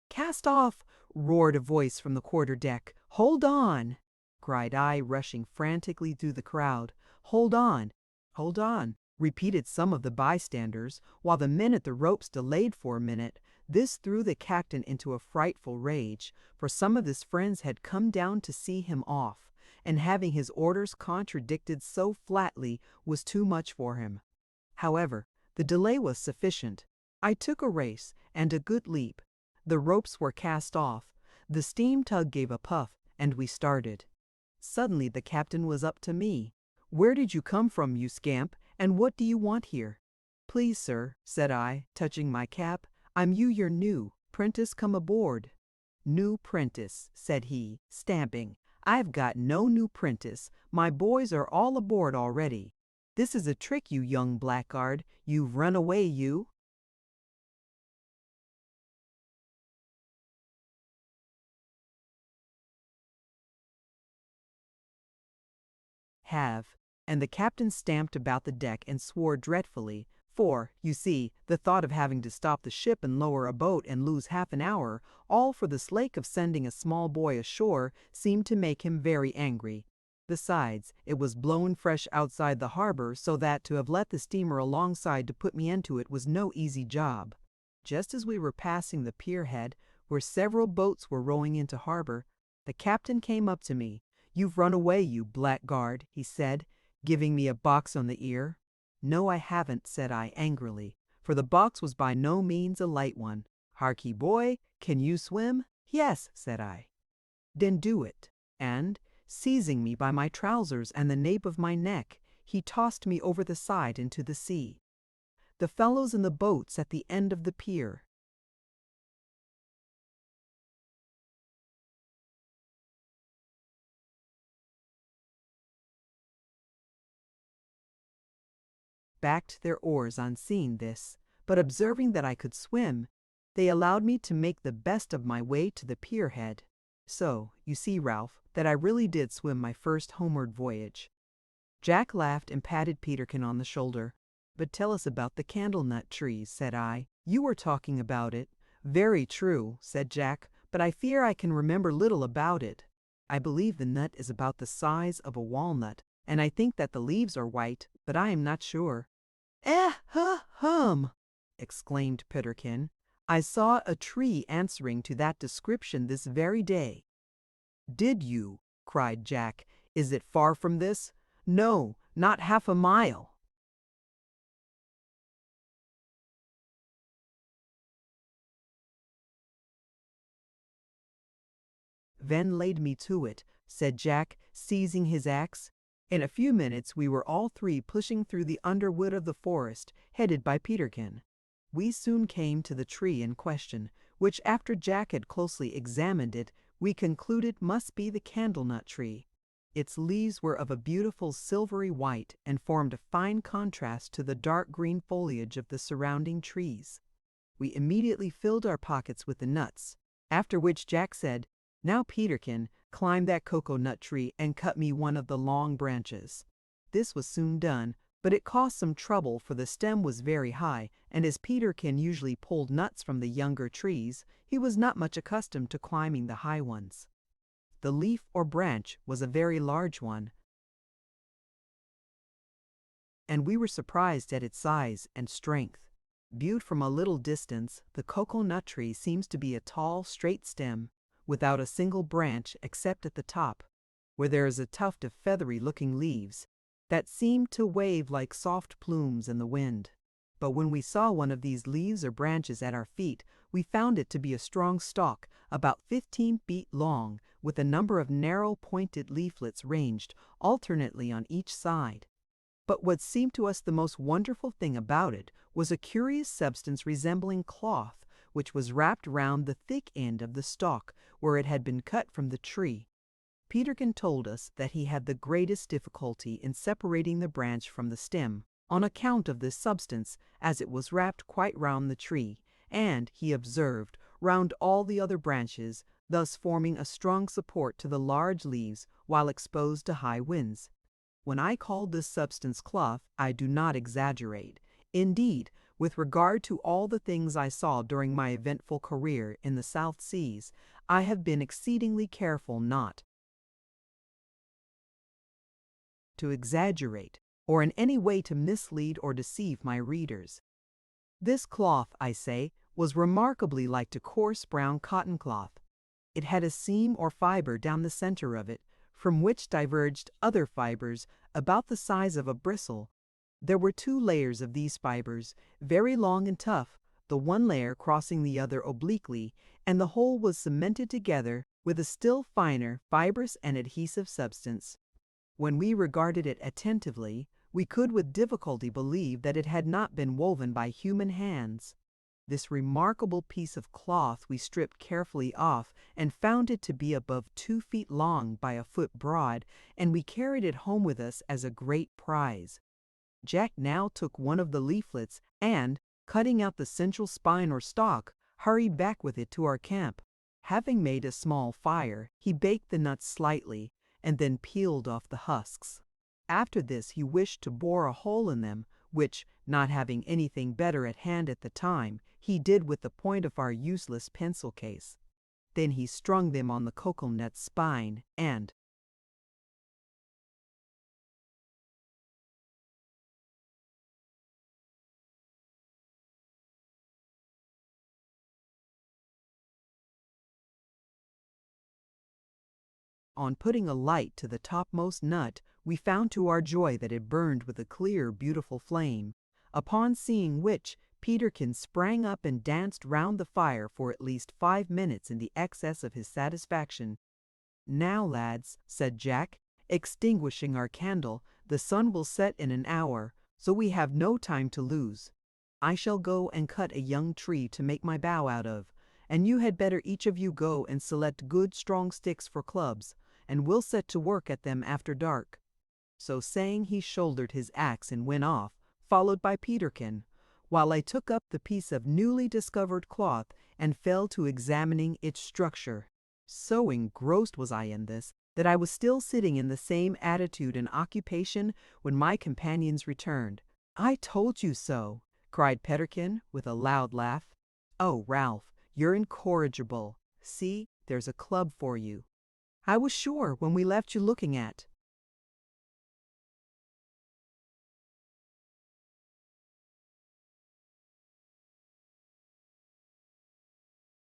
"Cast off!" roared a voice from the quarter-deck. "Hold on!" cried I, rushing frantically through the crowd. "Hold on! Hold on!" repeated some of the bystanders, while the men at the ropes delayed for a minute. This threw the captain into a frightful rage, for some of his friends had come down to see him off, and having his orders contradicted so flatly was too much for him. However, the delay was sufficient. I took a race, and a good leap. The ropes were cast off, the steam tug gave a puff, and we started. Suddenly the captain was up to me. "Where did you come from, you scamp, and what do you want here?" "Please, sir," said I, touching my cap, "I'm your new 'prentice come aboard." "New 'prentice," said he, stamping. "I've got no new 'prentice. My boys are all aboard already. This is a trick, you young blackguard. You've run away, you." "Have," and the captain stamped about the deck and swore dreadfully, for, you see, the thought of having to stop the ship and lower a boat and lose half an hour, all for the sake of sending a small boy ashore, seemed to make him very angry. Besides, it was blown fresh outside the harbor, so that to have let the steamer alongside to put me into it was no easy job. Just as we were passing the pier head, where several boats were rowing into harbor, the captain came up to me. "You've run away, you blackguard," he said, giving me a box on the ear. "No, I haven't," said I angrily, for the box was by no means a light one. "Harkee, boy, can you swim?" "Yes," said I. "Then do it." And, seizing me by my trousers and the nape of my neck, he tossed me over the side into the sea. The fellows in the boats at the end of the pier, backed their oars on seeing this, but observing that I could swim, they allowed me to make the best of my way to the pier head. So, you see, Ralph, that I really did swim my first homeward voyage. Jack laughed and patted Peterkin on the shoulder. "But tell us about the candle-nut trees," said I. "You were talking about it." "Very true," said Jack, "but I fear I can remember little about it. I believe the nut is about the size of a walnut, and I think that the leaves are white, but I am not sure." "Hum!" exclaimed Peterkin. "I saw a tree answering to that description this very day." "Did you?" cried Jack. "Is it far from this?" "No, not half a mile." "Then laid me to it," said Jack, seizing his axe. In a few minutes we were all three pushing through the underwood of the forest, headed by Peterkin. We soon came to the tree in question, which after Jack had closely examined it, we concluded must be the candle-nut tree. Its leaves were of a beautiful silvery white and formed a fine contrast to the dark green foliage of the surrounding trees. We immediately filled our pockets with the nuts, after which Jack said, "Now, Peterkin, climb that cocoa-nut tree and cut me one of the long branches." This was soon done, but it cost some trouble, for the stem was very high, and as Peterkin usually pulled nuts from the younger trees, he was not much accustomed to climbing the high ones. The leaf or branch was a very large one, and we were surprised at its size and strength. Viewed from a little distance, the cocoa-nut tree seems to be a tall, straight stem, without a single branch except at the top, where there is a tuft of feathery-looking leaves. that seemed to wave like soft plumes in the wind. But when we saw one of these leaves or branches at our feet, we found it to be a strong stalk, about 15 feet long, with a number of narrow pointed leaflets ranged alternately on each side. But what seemed to us the most wonderful thing about it was a curious substance resembling cloth, which was wrapped round the thick end of the stalk where it had been cut from the tree. Peterkin told us that he had the greatest difficulty in separating the branch from the stem, on account of this substance, as it was wrapped quite round the tree, and, he observed, round all the other branches, thus forming a strong support to the large leaves while exposed to high winds. When I called this substance cloth, I do not exaggerate. Indeed, with regard to all the things I saw during my eventful career in the South Seas, I have been exceedingly careful not to exaggerate, or in any way to mislead or deceive my readers. This cloth, I say, was remarkably like to coarse brown cotton cloth. It had a seam or fiber down the center of it, from which diverged other fibers about the size of a bristle. There were 2 layers of these fibers, very long and tough, the one layer crossing the other obliquely, and the whole was cemented together with a still finer, fibrous and adhesive substance. When we regarded it attentively, we could with difficulty believe that it had not been woven by human hands. This remarkable piece of cloth we stripped carefully off and found it to be above 2 feet long by a foot broad, and we carried it home with us as a great prize. Jack now took one of the leaflets and, cutting out the central spine or stalk, hurried back with it to our camp. Having made a small fire, he baked the nuts slightly, and then peeled off the husks. After this he wished to bore a hole in them, which, not having anything better at hand at the time, he did with the point of our useless pencil case. Then he strung them on the cocoanut spine, and, on putting a light to the topmost nut, we found to our joy that it burned with a clear, beautiful flame, upon seeing which Peterkin sprang up and danced round the fire for at least 5 minutes in the excess of his satisfaction. "Now, lads," said Jack, extinguishing our candle, "the sun will set in an hour, so we have no time to lose. I shall go and cut a young tree to make my bow out of, and you had better each of you go and select good strong sticks for clubs, and we'll set to work at them after dark." So saying, he shouldered his axe and went off, followed by Peterkin, while I took up the piece of newly discovered cloth and fell to examining its structure. So engrossed was I in this, that I was still sitting in the same attitude and occupation when my companions returned. "I told you so," cried Peterkin, with a loud laugh. "Oh, Ralph, you're incorrigible. See, there's a club for you. I was sure when we left you looking at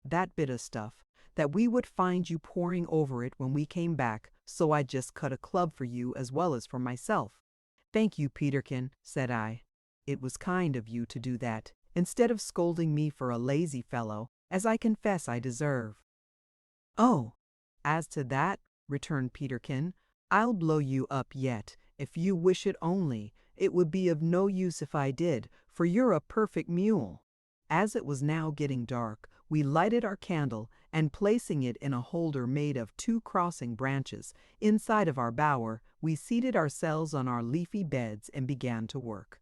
that bit of stuff that we would find you poring over it when we came back, so I just cut a club for you as well as for myself." "Thank you, Peterkin," said I. "It was kind of you to do that, instead of scolding me for a lazy fellow, as I confess I deserve." "Oh, as to that," returned Peterkin, "I'll blow you up yet, if you wish it only. It would be of no use if I did, for you're a perfect mule." As it was now getting dark, we lighted our candle, and placing it in a holder made of 2 crossing branches, inside of our bower, we seated ourselves on our leafy beds and began to work.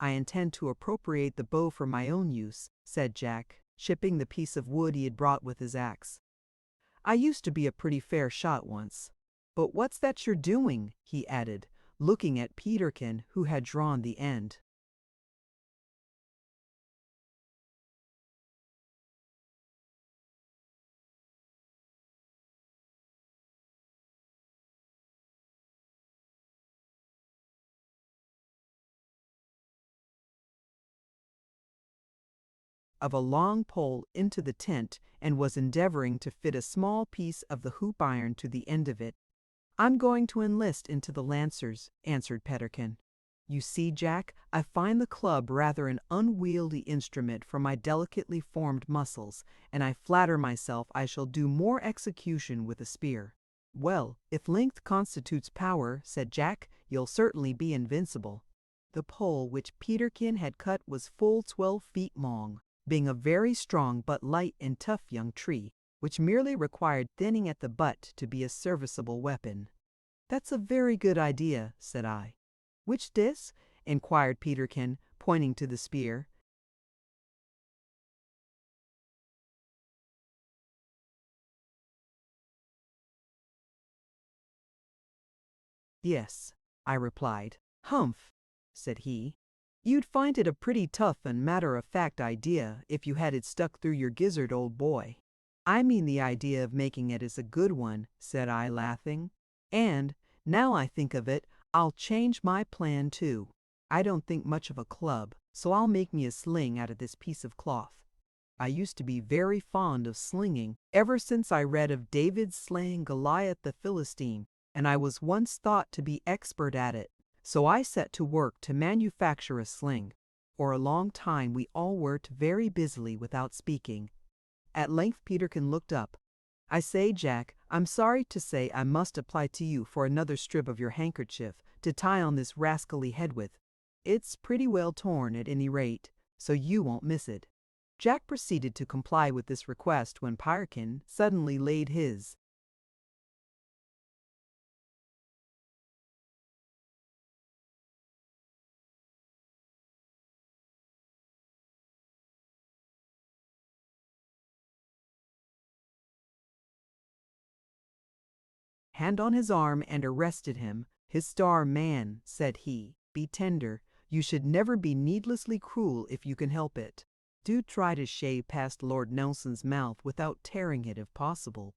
"I intend to appropriate the bow for my own use," said Jack, chipping the piece of wood he had brought with his axe. "I used to be a pretty fair shot once. But what's that you're doing?" he added, looking at Peterkin, who had drawn the end. Of a long pole into the tent, and was endeavoring to fit a small piece of the hoop iron to the end of it. I'm going to enlist into the Lancers, answered Peterkin. You see, Jack, I find the club rather an unwieldy instrument for my delicately formed muscles, and I flatter myself I shall do more execution with a spear. Well, if length constitutes power, said Jack, you'll certainly be invincible. The pole which Peterkin had cut was full 12 feet long, being a very strong but light and tough young tree, which merely required thinning at the butt to be a serviceable weapon. That's a very good idea, said I. Which dis? Inquired Peterkin, pointing to the spear. Yes, I replied. Humph, said he. You'd find it a pretty tough and matter-of-fact idea if you had it stuck through your gizzard, old boy. I mean the idea of making it is a good one, said I, laughing. And, now I think of it, I'll change my plan too. I don't think much of a club, so I'll make me a sling out of this piece of cloth. I used to be very fond of slinging, ever since I read of David's slaying Goliath the Philistine, and I was once thought to be expert at it. So I set to work to manufacture a sling. For a long time we all worked very busily without speaking. At length Peterkin looked up. I say, Jack, I'm sorry to say I must apply to you for another strip of your handkerchief to tie on this rascally head with. It's pretty well torn at any rate, so you won't miss it. Jack proceeded to comply with this request when Peterkin suddenly laid his hand on his arm and arrested him. His star man, said he, be tender. You should never be needlessly cruel if you can help it. Do try to shave past Lord Nelson's mouth without tearing it if possible.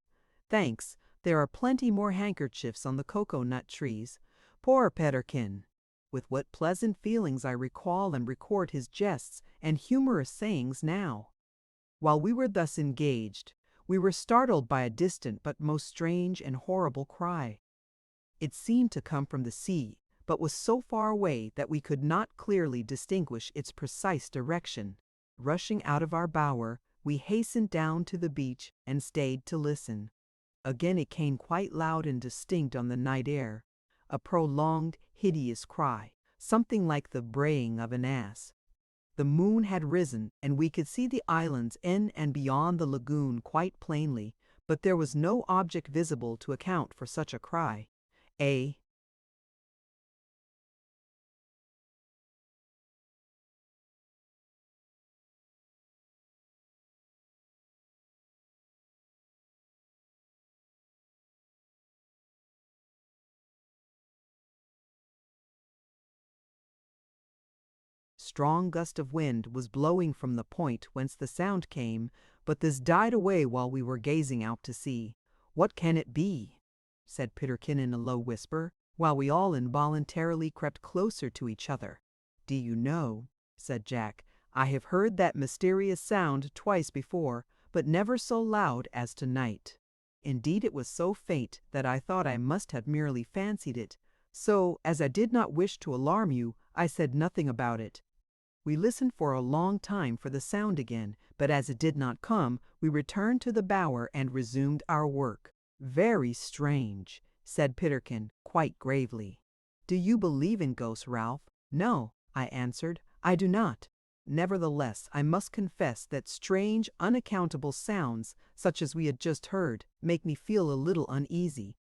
Thanks, there are plenty more handkerchiefs on the cocoa-nut trees. Poor Peterkin! With what pleasant feelings I recall and record his jests and humorous sayings now. While we were thus engaged, we were startled by a distant but most strange and horrible cry. It seemed to come from the sea, but was so far away that we could not clearly distinguish its precise direction. Rushing out of our bower, we hastened down to the beach and stayed to listen. Again it came quite loud and distinct on the night air, a prolonged, hideous cry, something like the braying of an ass. The moon had risen, and we could see the islands in and beyond the lagoon quite plainly, but there was no object visible to account for such a cry. A strong gust of wind was blowing from the point whence the sound came, but this died away while we were gazing out to sea. What can it be? Said Peterkin in a low whisper, while we all involuntarily crept closer to each other. Do you know, said Jack, I have heard that mysterious sound twice before, but never so loud as tonight. Indeed, it was so faint that I thought I must have merely fancied it, so, as I did not wish to alarm you, I said nothing about it. We listened for a long time for the sound again, but as it did not come, we returned to the bower and resumed our work. Very strange, said Peterkin, quite gravely. Do you believe in ghosts, Ralph? No, I answered, I do not. Nevertheless, I must confess that strange, unaccountable sounds, such as we had just heard, make me feel a little uneasy.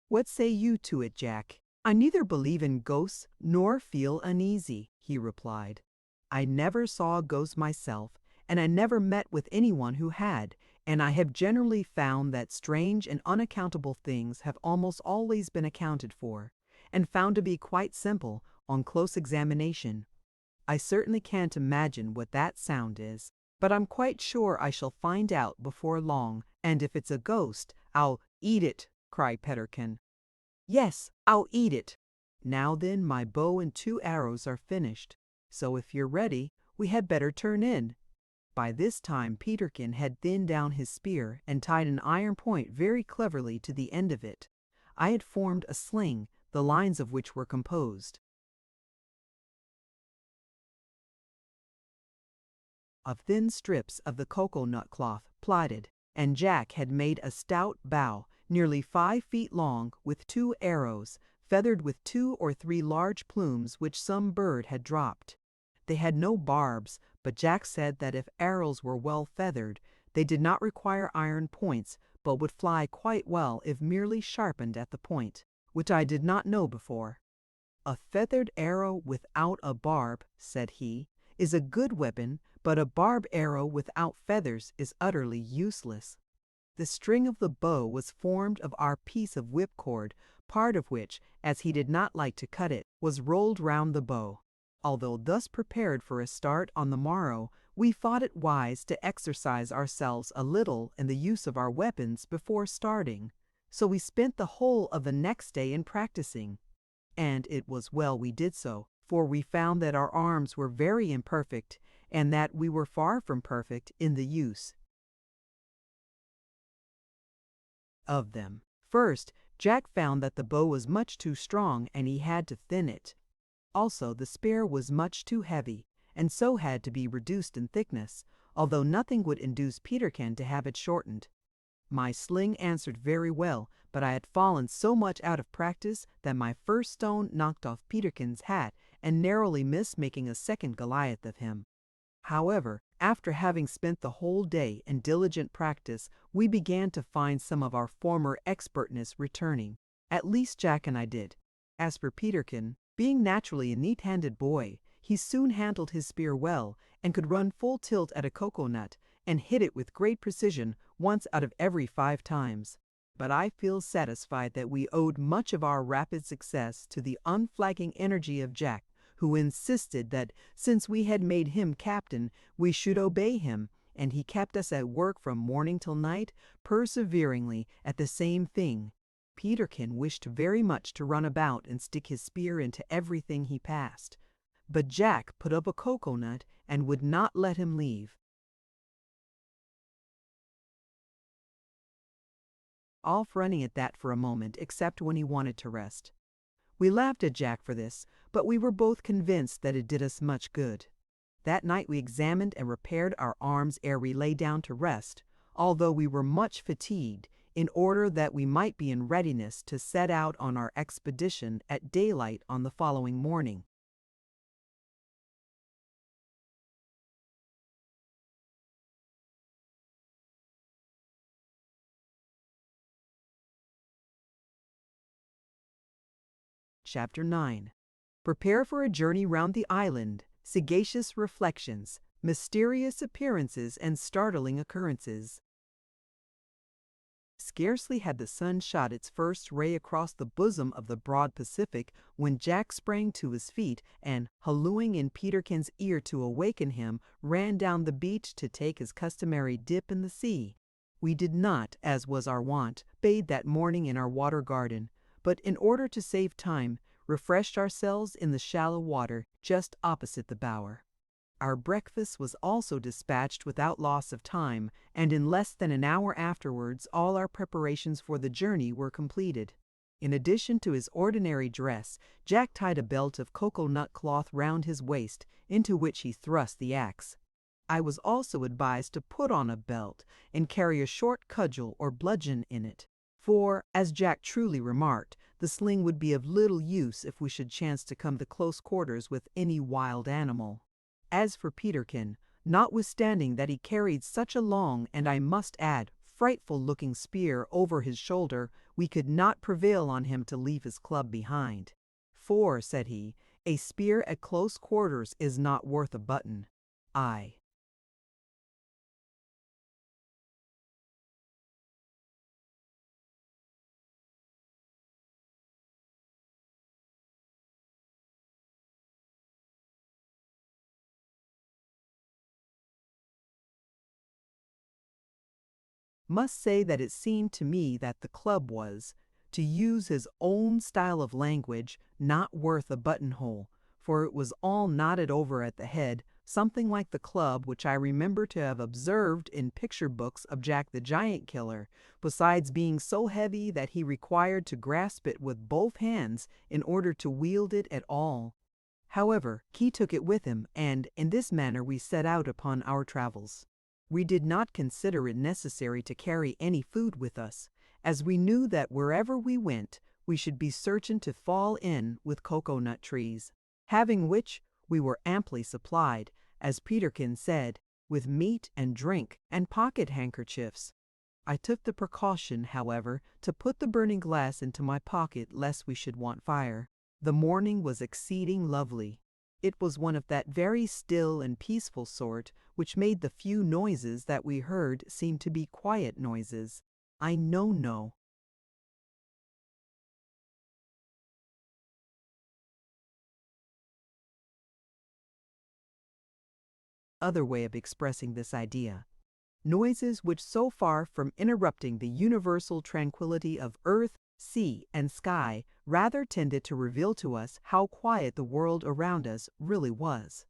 What say you to it, Jack? I neither believe in ghosts nor feel uneasy, he replied. I never saw a ghost myself, and I never met with anyone who had, and I have generally found that strange and unaccountable things have almost always been accounted for, and found to be quite simple on close examination. I certainly can't imagine what that sound is, but I'm quite sure I shall find out before long, and if it's a ghost, I'll eat it, cried Peterkin. Yes, I'll eat it. Now then, my bow and 2 arrows are finished, so if you're ready, we had better turn in." By this time Peterkin had thinned down his spear and tied an iron point very cleverly to the end of it. I had formed a sling, the lines of which were composed of thin strips of the cocoa-nut cloth plaited, and Jack had made a stout bow, nearly 5 feet long, with 2 arrows, feathered with 2 or 3 large plumes which some bird had dropped. They had no barbs, but Jack said that if arrows were well feathered, they did not require iron points, but would fly quite well if merely sharpened at the point, which I did not know before. "A feathered arrow without a barb," said he, "is a good weapon, but a barb arrow without feathers is utterly useless." The string of the bow was formed of our piece of whipcord, part of which, as he did not like to cut it, was rolled round the bow. Although thus prepared for a start on the morrow, we thought it wise to exercise ourselves a little in the use of our weapons before starting, so we spent the whole of the next day in practicing. And it was well we did so, for we found that our arms were very imperfect, and that we were far from perfect in the use of them. First, Jack found that the bow was much too strong and he had to thin it. Also, the spear was much too heavy, and so had to be reduced in thickness, although nothing would induce Peterkin to have it shortened. My sling answered very well, but I had fallen so much out of practice that my first stone knocked off Peterkin's hat and narrowly missed making a second Goliath of him. However, after having spent the whole day in diligent practice, we began to find some of our former expertness returning. At least Jack and I did. As for Peterkin, being naturally a neat-handed boy, he soon handled his spear well, and could run full tilt at a cocoa-nut, and hit it with great precision once out of every 5 times. But I feel satisfied that we owed much of our rapid success to the unflagging energy of Jack, who insisted that since we had made him captain, we should obey him, and he kept us at work from morning till night, perseveringly at the same thing. Peterkin wished very much to run about and stick his spear into everything he passed, but Jack put up a cocoa-nut and would not let him leave off running at that for a moment, except when he wanted to rest. We laughed at Jack for this, but we were both convinced that it did us much good. That night we examined and repaired our arms ere we lay down to rest, although we were much fatigued, in order that we might be in readiness to set out on our expedition at daylight on the following morning. Chapter 9. Prepare for a journey round the island, sagacious reflections, mysterious appearances, and startling occurrences. Scarcely had the sun shot its first ray across the bosom of the broad Pacific when Jack sprang to his feet and, hallooing in Peterkin's ear to awaken him, ran down the beach to take his customary dip in the sea. We did not, as was our wont, bathe that morning in our water garden, but in order to save time, refreshed ourselves in the shallow water just opposite the bower. Our breakfast was also dispatched without loss of time, and in less than an hour afterwards all our preparations for the journey were completed. In addition to his ordinary dress, Jack tied a belt of cocoa-nut cloth round his waist, into which he thrust the axe. I was also advised to put on a belt and carry a short cudgel or bludgeon in it, for, as Jack truly remarked, the sling would be of little use if we should chance to come to close quarters with any wild animal. As for Peterkin, notwithstanding that he carried such a long, and I must add, frightful-looking spear over his shoulder, we could not prevail on him to leave his club behind. "For," said he, "a spear at close quarters is not worth a button." I must say that it seemed to me that the club was, to use his own style of language, not worth a buttonhole, for it was all knotted over at the head, something like the club which I remember to have observed in picture books of Jack the Giant Killer, besides being so heavy that he required to grasp it with both hands in order to wield it at all. However, he took it with him, and in this manner we set out upon our travels. We did not consider it necessary to carry any food with us, as we knew that wherever we went, we should be certain to fall in with cocoa-nut trees, having which we were amply supplied, as Peterkin said, with meat and drink and pocket handkerchiefs. I took the precaution, however, to put the burning glass into my pocket lest we should want fire. The morning was exceeding lovely. It was one of that very still and peaceful sort which made the few noises that we heard seem to be quiet noises. I know no other way of expressing this idea. Noises which, so far from interrupting the universal tranquility of earth, sea, and sky, rather tended to reveal to us how quiet the world around us really was.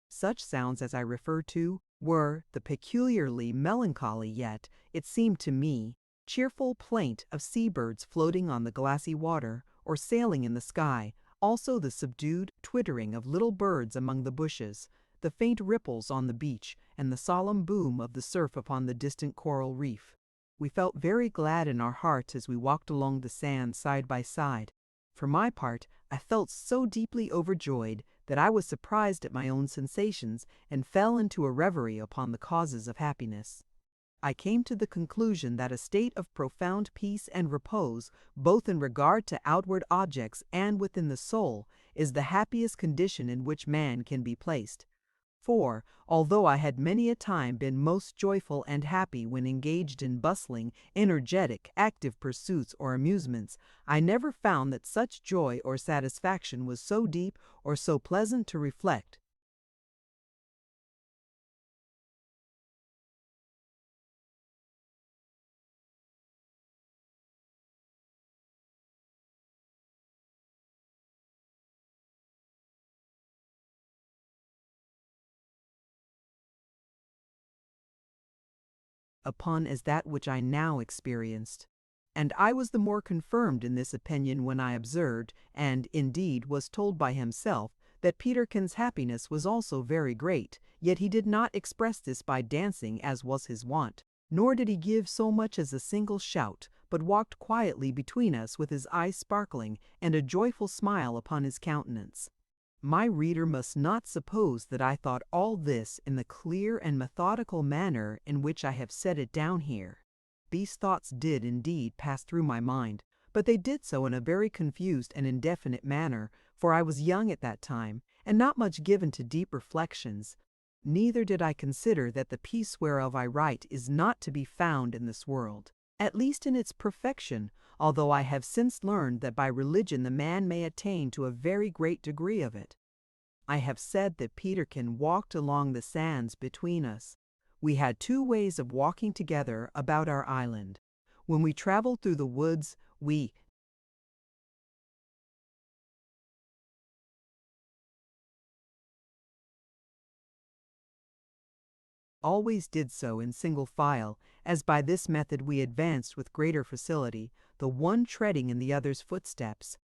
Such sounds as I refer to were the peculiarly melancholy yet, it seemed to me, cheerful plaint of seabirds floating on the glassy water or sailing in the sky, also the subdued twittering of little birds among the bushes, the faint ripples on the beach, and the solemn boom of the surf upon the distant coral reef. We felt very glad in our hearts as we walked along the sand side by side. For my part, I felt so deeply overjoyed that I was surprised at my own sensations and fell into a reverie upon the causes of happiness. I came to the conclusion that a state of profound peace and repose, both in regard to outward objects and within the soul, is the happiest condition in which man can be placed. For, although I had many a time been most joyful and happy when engaged in bustling, energetic, active pursuits or amusements, I never found that such joy or satisfaction was so deep or so pleasant to reflect. Upon as that which I now experienced. And I was the more confirmed in this opinion when I observed, and, indeed, was told by himself, that Peterkin's happiness was also very great, yet he did not express this by dancing as was his wont, nor did he give so much as a single shout, but walked quietly between us with his eyes sparkling and a joyful smile upon his countenance. My reader must not suppose that I thought all this in the clear and methodical manner in which I have set it down here. These thoughts did indeed pass through my mind, but they did so in a very confused and indefinite manner, for I was young at that time, and not much given to deep reflections. Neither did I consider that the peace whereof I write is not to be found in this world, at least in its perfection, although I have since learned that by religion the man may attain to a very great degree of it. I have said that Peterkin walked along the sands between us. We had two ways of walking together about our island. When we traveled through the woods, we always did so in single file, as by this method we advanced with greater facility, the one treading in the other's footsteps.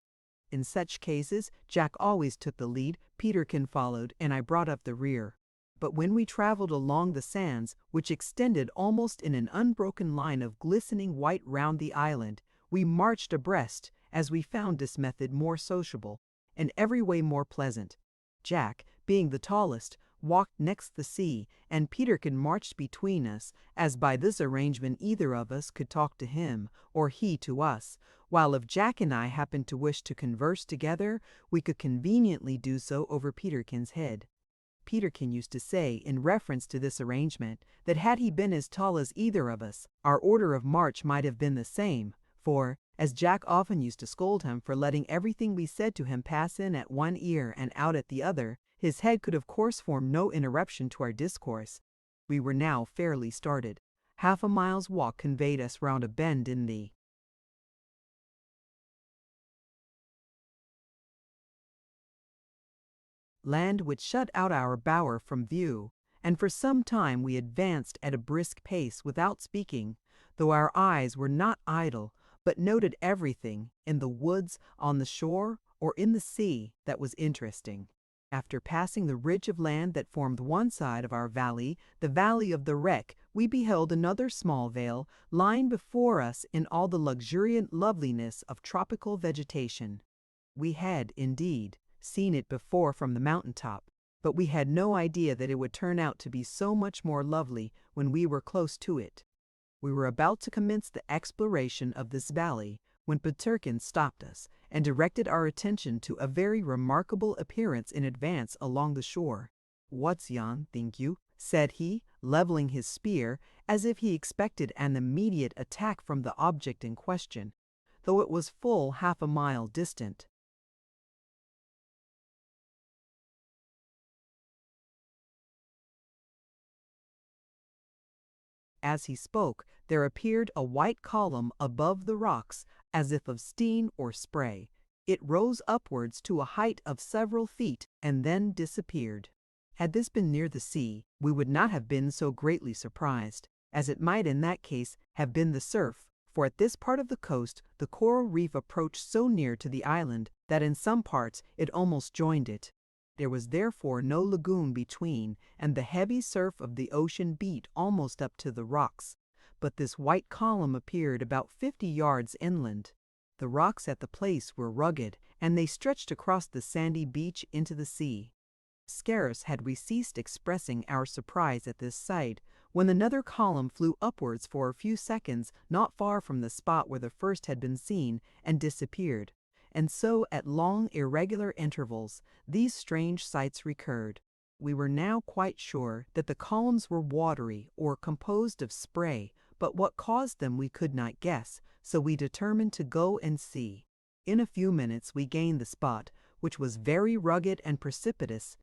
In such cases, Jack always took the lead, Peterkin followed, and I brought up the rear. But when we traveled along the sands, which extended almost in an unbroken line of glistening white round the island, we marched abreast, as we found this method more sociable, and every way more pleasant. Jack, being the tallest, walked next the sea, and Peterkin marched between us, as by this arrangement either of us could talk to him, or he to us, while if Jack and I happened to wish to converse together, we could conveniently do so over Peterkin's head. Peterkin used to say, in reference to this arrangement, that had he been as tall as either of us, our order of march might have been the same, for, as Jack often used to scold him for letting everything we said to him pass in at one ear and out at the other, his head could of course form no interruption to our discourse. We were now fairly started. Half a mile's walk conveyed us round a bend in the land which shut out our bower from view, and for some time we advanced at a brisk pace without speaking, though our eyes were not idle, but noted everything, in the woods, on the shore, or in the sea, that was interesting. After passing the ridge of land that formed one side of our valley, the valley of the wreck, we beheld another small vale lying before us in all the luxuriant loveliness of tropical vegetation. We had, indeed, seen it before from the mountaintop, but we had no idea that it would turn out to be so much more lovely when we were close to it. We were about to commence the exploration of this valley when Peterkin stopped us and directed our attention to a very remarkable appearance in advance along the shore. "What's yon, think you?" said he, leveling his spear, as if he expected an immediate attack from the object in question, though it was full half a mile distant. As he spoke, there appeared a white column above the rocks, as if of steam or spray. It rose upwards to a height of several feet and then disappeared. Had this been near the sea, we would not have been so greatly surprised, as it might in that case have been the surf, for at this part of the coast the coral reef approached so near to the island that in some parts it almost joined it. There was therefore no lagoon between, and the heavy surf of the ocean beat almost up to the rocks. But this white column appeared about 50 yards inland. The rocks at the place were rugged, and they stretched across the sandy beach into the sea. Scarce had we ceased expressing our surprise at this sight, when another column flew upwards for a few seconds not far from the spot where the first had been seen, and disappeared. And so, at long, irregular intervals, these strange sights recurred. We were now quite sure that the columns were watery or composed of spray, but what caused them we could not guess, so we determined to go and see. In a few minutes we gained the spot, which was very rugged and precipitous,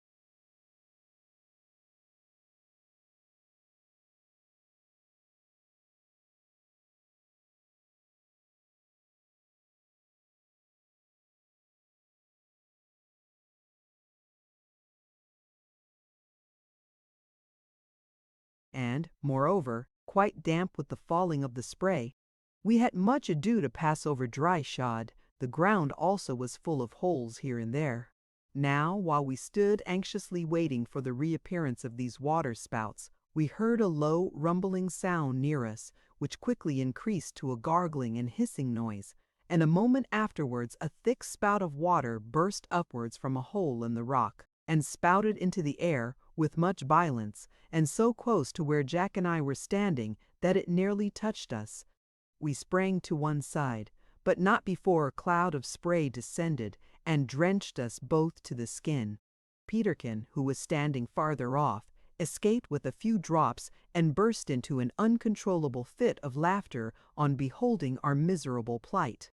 and, moreover, quite damp with the falling of the spray. We had much ado to pass over dry shod. The ground also was full of holes here and there. Now, while we stood anxiously waiting for the reappearance of these water spouts, we heard a low, rumbling sound near us, which quickly increased to a gargling and hissing noise, and a moment afterwards a thick spout of water burst upwards from a hole in the rock, and spouted into the air with much violence, and so close to where Jack and I were standing that it nearly touched us. We sprang to one side, but not before a cloud of spray descended and drenched us both to the skin. Peterkin, who was standing farther off, escaped with a few drops and burst into an uncontrollable fit of laughter on beholding our miserable plight.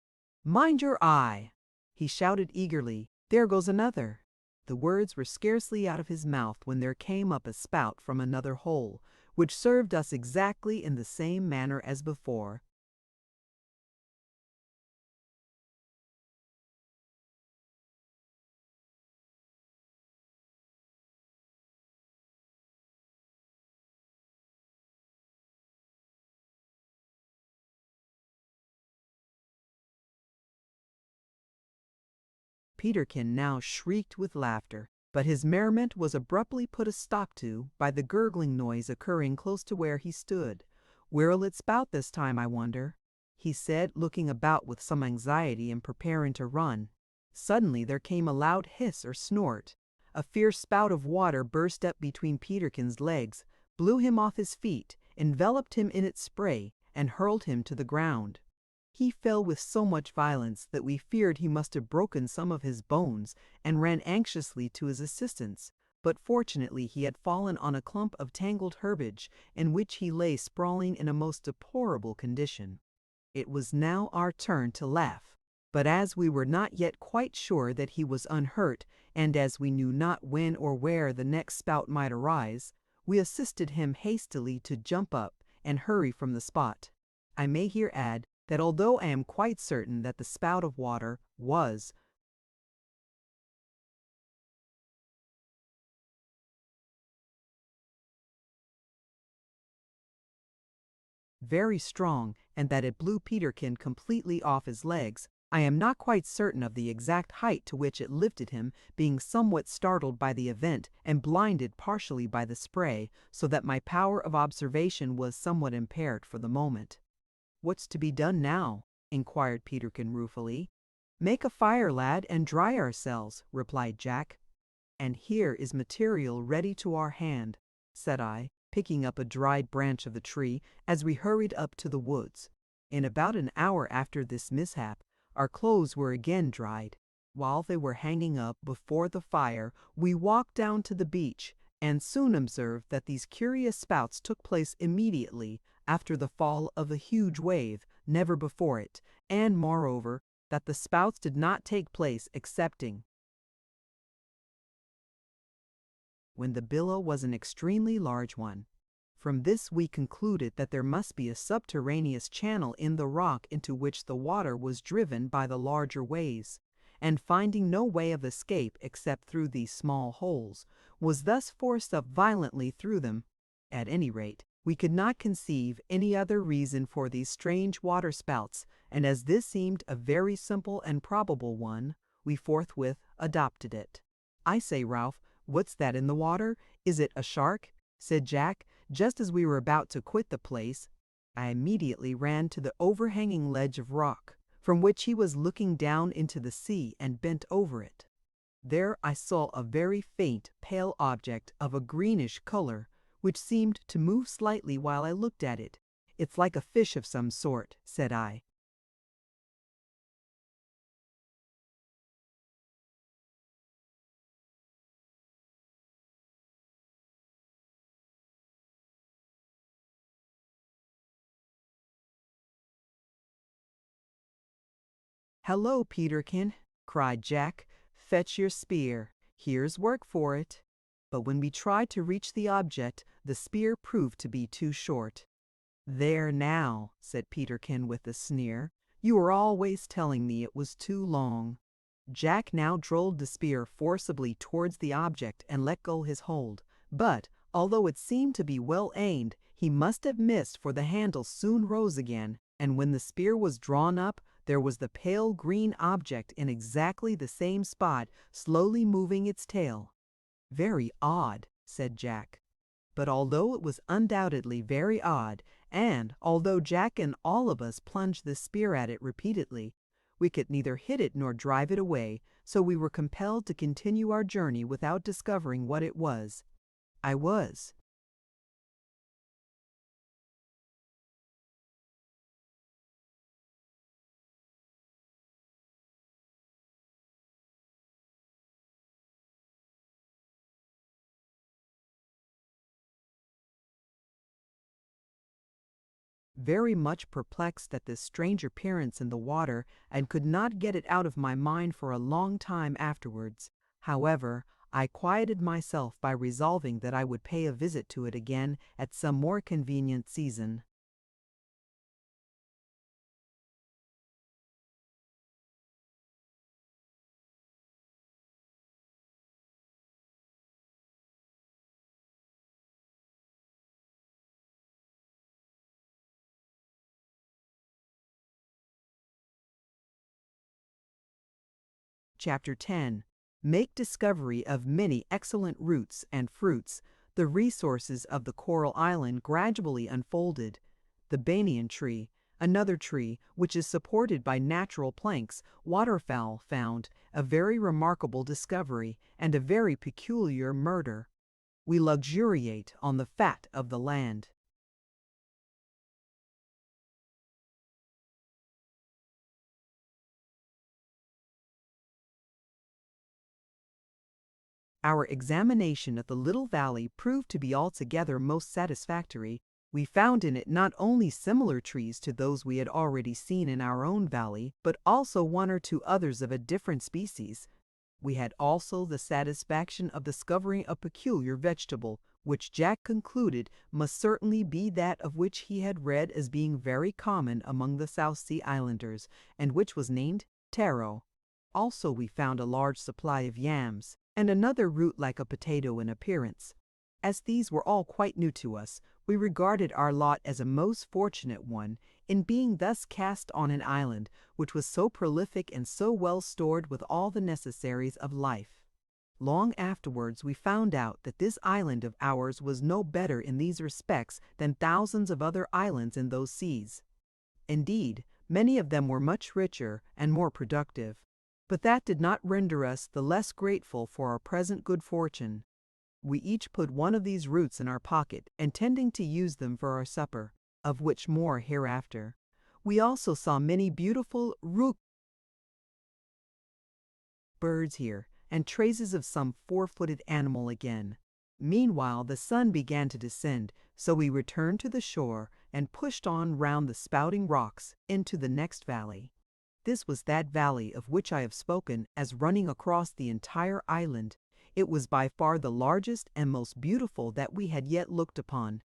"Mind your eye!" he shouted eagerly. "There goes another." The words were scarcely out of his mouth when there came up a spout from another hole, which served us exactly in the same manner as before. Peterkin now shrieked with laughter, but his merriment was abruptly put a stop to by the gurgling noise occurring close to where he stood. "Where'll it spout this time, I wonder?" he said, looking about with some anxiety and preparing to run. Suddenly there came a loud hiss or snort. A fierce spout of water burst up between Peterkin's legs, blew him off his feet, enveloped him in its spray, and hurled him to the ground. He fell with so much violence that we feared he must have broken some of his bones, and ran anxiously to his assistance, but fortunately he had fallen on a clump of tangled herbage, in which he lay sprawling in a most deplorable condition. It was now our turn to laugh, but as we were not yet quite sure that he was unhurt, and as we knew not when or where the next spout might arise, we assisted him hastily to jump up and hurry from the spot. I may here add that although I am quite certain that the spout of water was very strong, and that it blew Peterkin completely off his legs. I am not quite certain of the exact height to which it lifted him, being somewhat startled by the event and blinded partially by the spray, so that my power of observation was somewhat impaired for the moment. "What's to be done now?" inquired Peterkin ruefully. "Make a fire, lad, and dry ourselves," replied Jack. "And here is material ready to our hand," said I, picking up a dried branch of the tree as we hurried up to the woods. In about an hour after this mishap, our clothes were again dried. While they were hanging up before the fire, we walked down to the beach, and soon observed that these curious spouts took place immediately after the fall of a huge wave, never before it, and moreover, that the spouts did not take place excepting when the billow was an extremely large one. From this we concluded that there must be a subterraneous channel in the rock into which the water was driven by the larger waves, and finding no way of escape except through these small holes, was thus forced up violently through them. At any rate, we could not conceive any other reason for these strange waterspouts, and as this seemed a very simple and probable one, we forthwith adopted it. "I say, Ralph, what's that in the water? Is it a shark?" said Jack, just as we were about to quit the place. I immediately ran to the overhanging ledge of rock, from which he was looking down into the sea, and bent over it. There I saw a very faint, pale object of a greenish color, which seemed to move slightly while I looked at it. "It's like a fish of some sort," said I. "Hello, Peterkin," cried Jack. "Fetch your spear. Here's work for it." But when we tried to reach the object, the spear proved to be too short. "There now," said Peterkin with a sneer, "you were always telling me it was too long." Jack now drove the spear forcibly towards the object and let go his hold, but, although it seemed to be well aimed, he must have missed, for the handle soon rose again, and when the spear was drawn up, there was the pale green object in exactly the same spot, slowly moving its tail. "Very odd," said Jack. But although it was undoubtedly very odd, and although Jack and all of us plunged the spear at it repeatedly, we could neither hit it nor drive it away, so we were compelled to continue our journey without discovering what it was. I was very much perplexed at this strange appearance in the water, and could not get it out of my mind for a long time afterwards. However, I quieted myself by resolving that I would pay a visit to it again at some more convenient season. Chapter 10. Make discovery of many excellent roots and fruits. The resources of the coral island gradually unfolded. The banyan tree, another tree which is supported by natural planks, waterfowl found, a very remarkable discovery, and a very peculiar murder. We luxuriate on the fat of the land. Our examination of the little valley proved to be altogether most satisfactory. We found in it not only similar trees to those we had already seen in our own valley, but also one or two others of a different species. We had also the satisfaction of discovering a peculiar vegetable, which Jack concluded must certainly be that of which he had read as being very common among the South Sea Islanders, and which was named taro. Also we found a large supply of yams, and another root like a potato in appearance. As these were all quite new to us, We regarded our lot as a most fortunate one in being thus cast on an island which was so prolific and so well stored with all the necessaries of life. Long afterwards we found out that this island of ours was no better in these respects than thousands of other islands in those seas. Indeed, many of them were much richer and more productive. But that did not render us the less grateful for our present good fortune. We each put one of these roots in our pocket, intending to use them for our supper, of which more hereafter. We also saw many beautiful rook birds here, and traces of some four-footed animal again. Meanwhile the sun began to descend, so we returned to the shore and pushed on round the spouting rocks into the next valley. This was that valley of which I have spoken as running across the entire island. It was by far the largest and most beautiful that we had yet looked upon.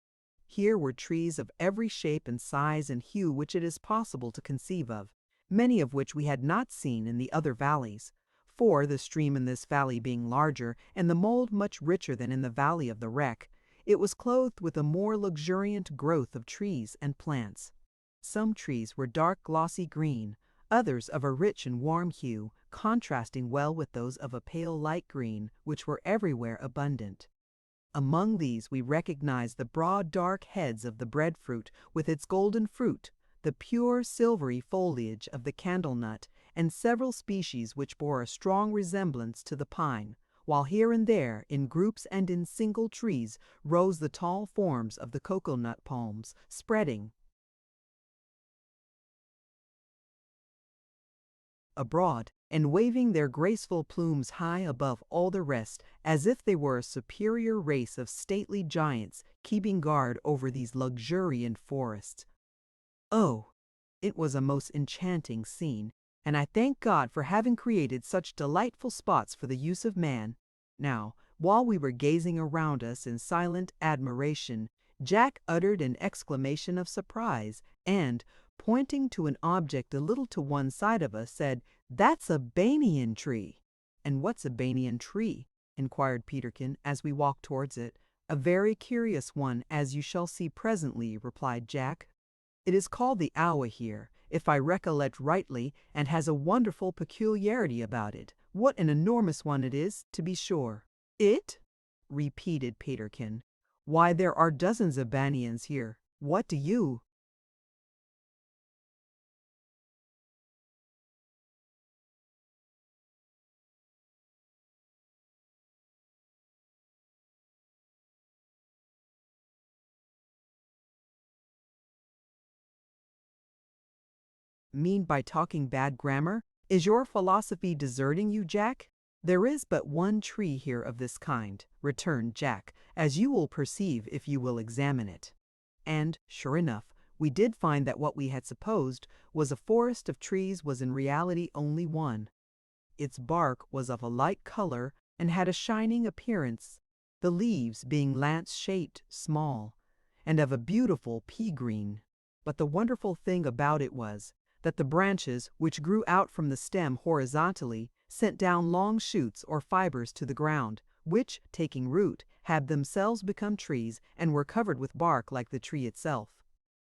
Here were trees of every shape and size and hue which it is possible to conceive of, many of which we had not seen in the other valleys. For, the stream in this valley being larger, and the mold much richer than in the valley of the wreck, it was clothed with a more luxuriant growth of trees and plants. Some trees were dark glossy green, others of a rich and warm hue, contrasting well with those of a pale light green, which were everywhere abundant. Among these we recognized the broad dark heads of the breadfruit with its golden fruit, the pure silvery foliage of the candle-nut, and several species which bore a strong resemblance to the pine, while here and there, in groups and in single trees, rose the tall forms of the cocoa-nut palms, spreading abroad and waving their graceful plumes high above all the rest, as if they were a superior race of stately giants keeping guard over these luxuriant forests. Oh, it was a most enchanting scene, and I thank God for having created such delightful spots for the use of man. Now, while we were gazing around us in silent admiration, Jack uttered an exclamation of surprise, and, pointing to an object a little to one side of us, said, "That's a banyan tree." "And what's a banyan tree?" inquired Peterkin as we walked towards it. "A very curious one, as you shall see presently," replied Jack. "It is called the awa here, if I recollect rightly, and has a wonderful peculiarity about it. What an enormous one it is, to be sure." "It?" repeated Peterkin. "Why, there are dozens of banyans here. What do you mean by talking bad grammar? Is your philosophy deserting you, Jack?" "There is but one tree here of this kind," returned Jack, "as you will perceive if you will examine it." And, sure enough, we did find that what we had supposed was a forest of trees was in reality only one. Its bark was of a light color and had a shining appearance, the leaves being lance-shaped, small, and of a beautiful pea-green. But the wonderful thing about it was that the branches, which grew out from the stem horizontally, sent down long shoots or fibers to the ground, which, taking root, had themselves become trees and were covered with bark like the tree itself.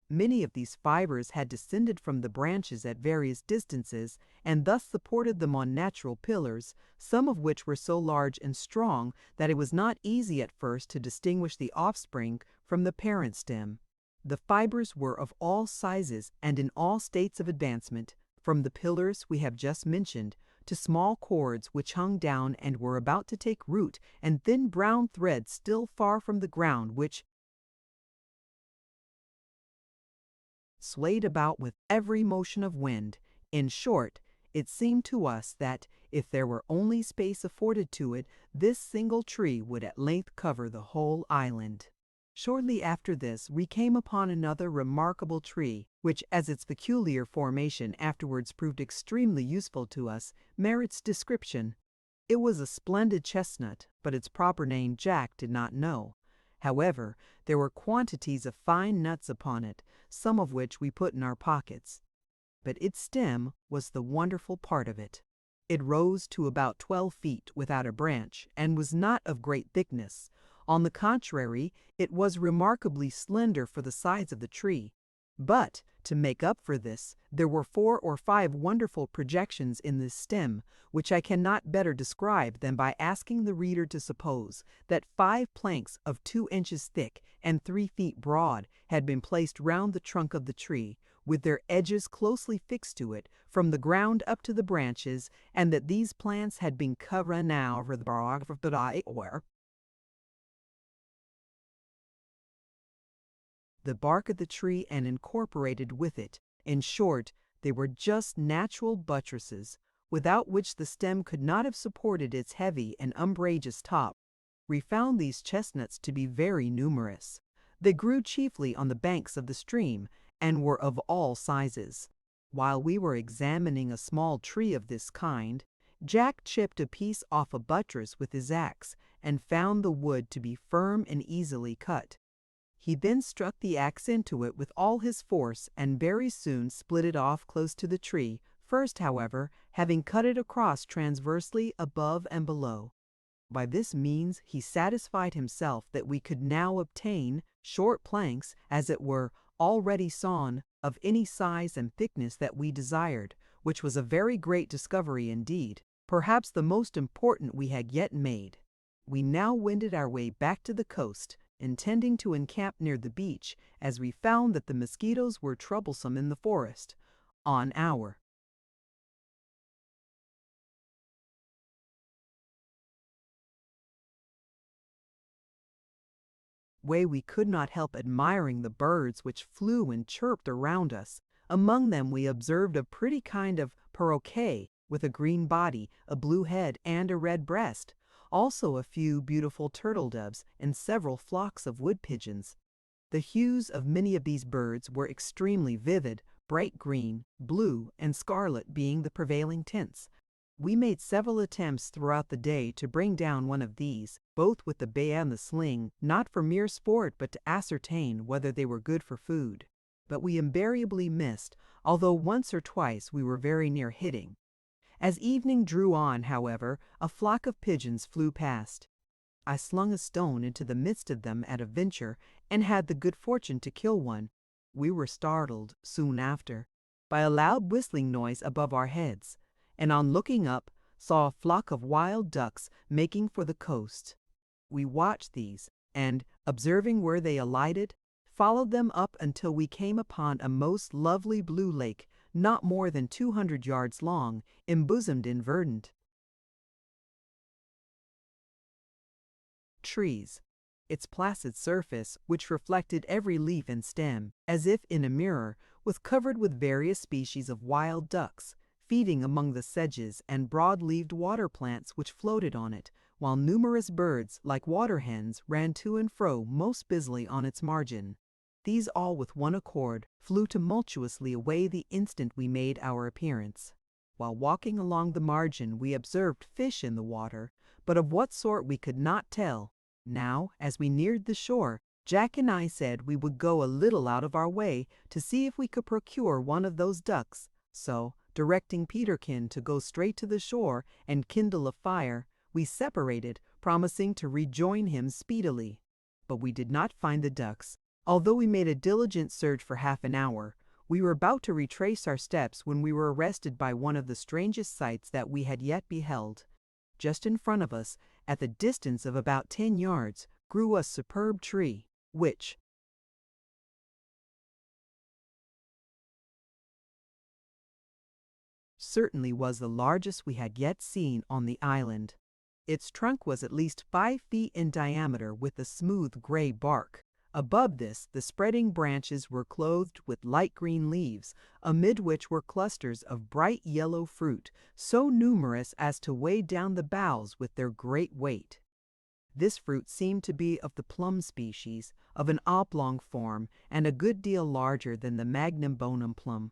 Many of these fibers had descended from the branches at various distances, and thus supported them on natural pillars, some of which were so large and strong that it was not easy at first to distinguish the offspring from the parent stem. The fibers were of all sizes and in all states of advancement, from the pillars we have just mentioned to small cords which hung down and were about to take root, and thin brown threads still far from the ground which swayed about with every motion of wind. In short, it seemed to us that, if there were only space afforded to it, this single tree would at length cover the whole island. Shortly after this we came upon another remarkable tree, which, as its peculiar formation afterwards proved extremely useful to us, merits description. It was a splendid chestnut, but its proper name Jack did not know. However, there were quantities of fine nuts upon it, some of which we put in our pockets. But its stem was the wonderful part of it. It rose to about 12 feet without a branch, and was not of great thickness, On the contrary, it was remarkably slender for the size of the tree. But, to make up for this, there were 4 or 5 wonderful projections in this stem, which I cannot better describe than by asking the reader to suppose that 5 planks of 2 inches thick and 3 feet broad had been placed round the trunk of the tree, with their edges closely fixed to it, from the ground up to the branches, and that these plants had been covered now over the bark of the tree and incorporated with it. In short, they were just natural buttresses, without which the stem could not have supported its heavy and umbrageous top. We found these chestnuts to be very numerous. They grew chiefly on the banks of the stream, and were of all sizes. While we were examining a small tree of this kind, Jack chipped a piece off a buttress with his axe, and found the wood to be firm and easily cut. He then struck the axe into it with all his force, and very soon split it off close to the tree, first, however, having cut it across transversely above and below. By this means he satisfied himself that we could now obtain short planks, as it were, already sawn, of any size and thickness that we desired, which was a very great discovery indeed, perhaps the most important we had yet made. We now wended our way back to the coast, intending to encamp near the beach, as we found that the mosquitoes were troublesome in the forest. On our way we could not help admiring the birds which flew and chirped around us. Among them we observed a pretty kind of paroquet, with a green body, a blue head, and a red breast. Also a few beautiful turtle doves and several flocks of wood pigeons. The hues of many of these birds were extremely vivid, bright green, blue, and scarlet being the prevailing tints. We made several attempts throughout the day to bring down one of these, both with the bay and the sling, not for mere sport but to ascertain whether they were good for food. But we invariably missed, although once or twice we were very near hitting. As evening drew on, however, a flock of pigeons flew past. I slung a stone into the midst of them at a venture, and had the good fortune to kill one. We were startled, soon after, by a loud whistling noise above our heads, and on looking up, saw a flock of wild ducks making for the coast. We watched these, and, observing where they alighted, followed them up until we came upon a most lovely blue lake, not more than 200 yards long, embosomed in verdant trees. Its placid surface, which reflected every leaf and stem, as if in a mirror, was covered with various species of wild ducks, feeding among the sedges and broad-leaved water plants which floated on it, while numerous birds, like water hens, ran to and fro most busily on its margin. These all with one accord flew tumultuously away the instant we made our appearance. While walking along the margin we observed fish in the water, but of what sort we could not tell. Now, as we neared the shore, Jack and I said we would go a little out of our way to see if we could procure one of those ducks, so, directing Peterkin to go straight to the shore and kindle a fire, we separated, promising to rejoin him speedily. But we did not find the ducks. Although we made a diligent search for half an hour, we were about to retrace our steps when we were arrested by one of the strangest sights that we had yet beheld. Just in front of us, at the distance of about 10 yards, grew a superb tree, which, certainly was the largest we had yet seen on the island. Its trunk was at least 5 feet in diameter with a smooth gray bark. Above this, the spreading branches were clothed with light green leaves, amid which were clusters of bright yellow fruit, so numerous as to weigh down the boughs with their great weight. This fruit seemed to be of the plum species, of an oblong form, and a good deal larger than the magnum bonum plum.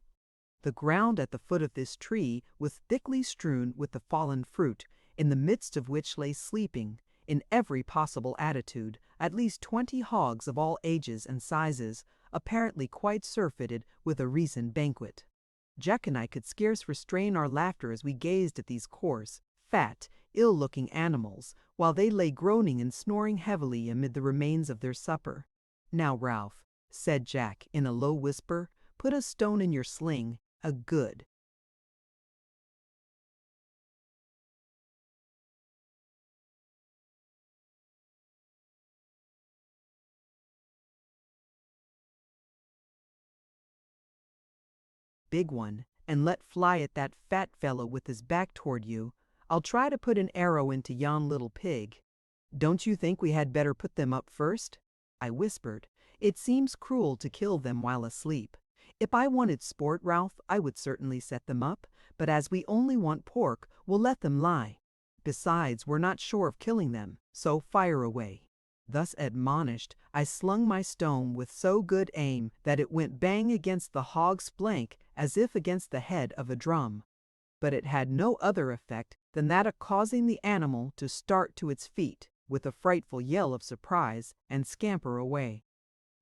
The ground at the foot of this tree was thickly strewn with the fallen fruit, in the midst of which lay sleeping, in every possible attitude, at least 20 hogs of all ages and sizes, apparently quite surfeited with a recent banquet. Jack and I could scarce restrain our laughter as we gazed at these coarse, fat, ill-looking animals, while they lay groaning and snoring heavily amid the remains of their supper. "Now, Ralph," said Jack in a low whisper, "put a stone in your sling, a good." Big one, and let fly at that fat fellow with his back toward you. I'll try to put an arrow into yon little pig. Don't you think we had better put them up first? I whispered. It seems cruel to kill them while asleep. If I wanted sport, Ralph, I would certainly set them up, but as we only want pork, we'll let them lie. Besides, we're not sure of killing them, so fire away. Thus admonished, I slung my stone with so good aim that it went bang against the hog's flank as if against the head of a drum. But it had no other effect than that of causing the animal to start to its feet with a frightful yell of surprise and scamper away.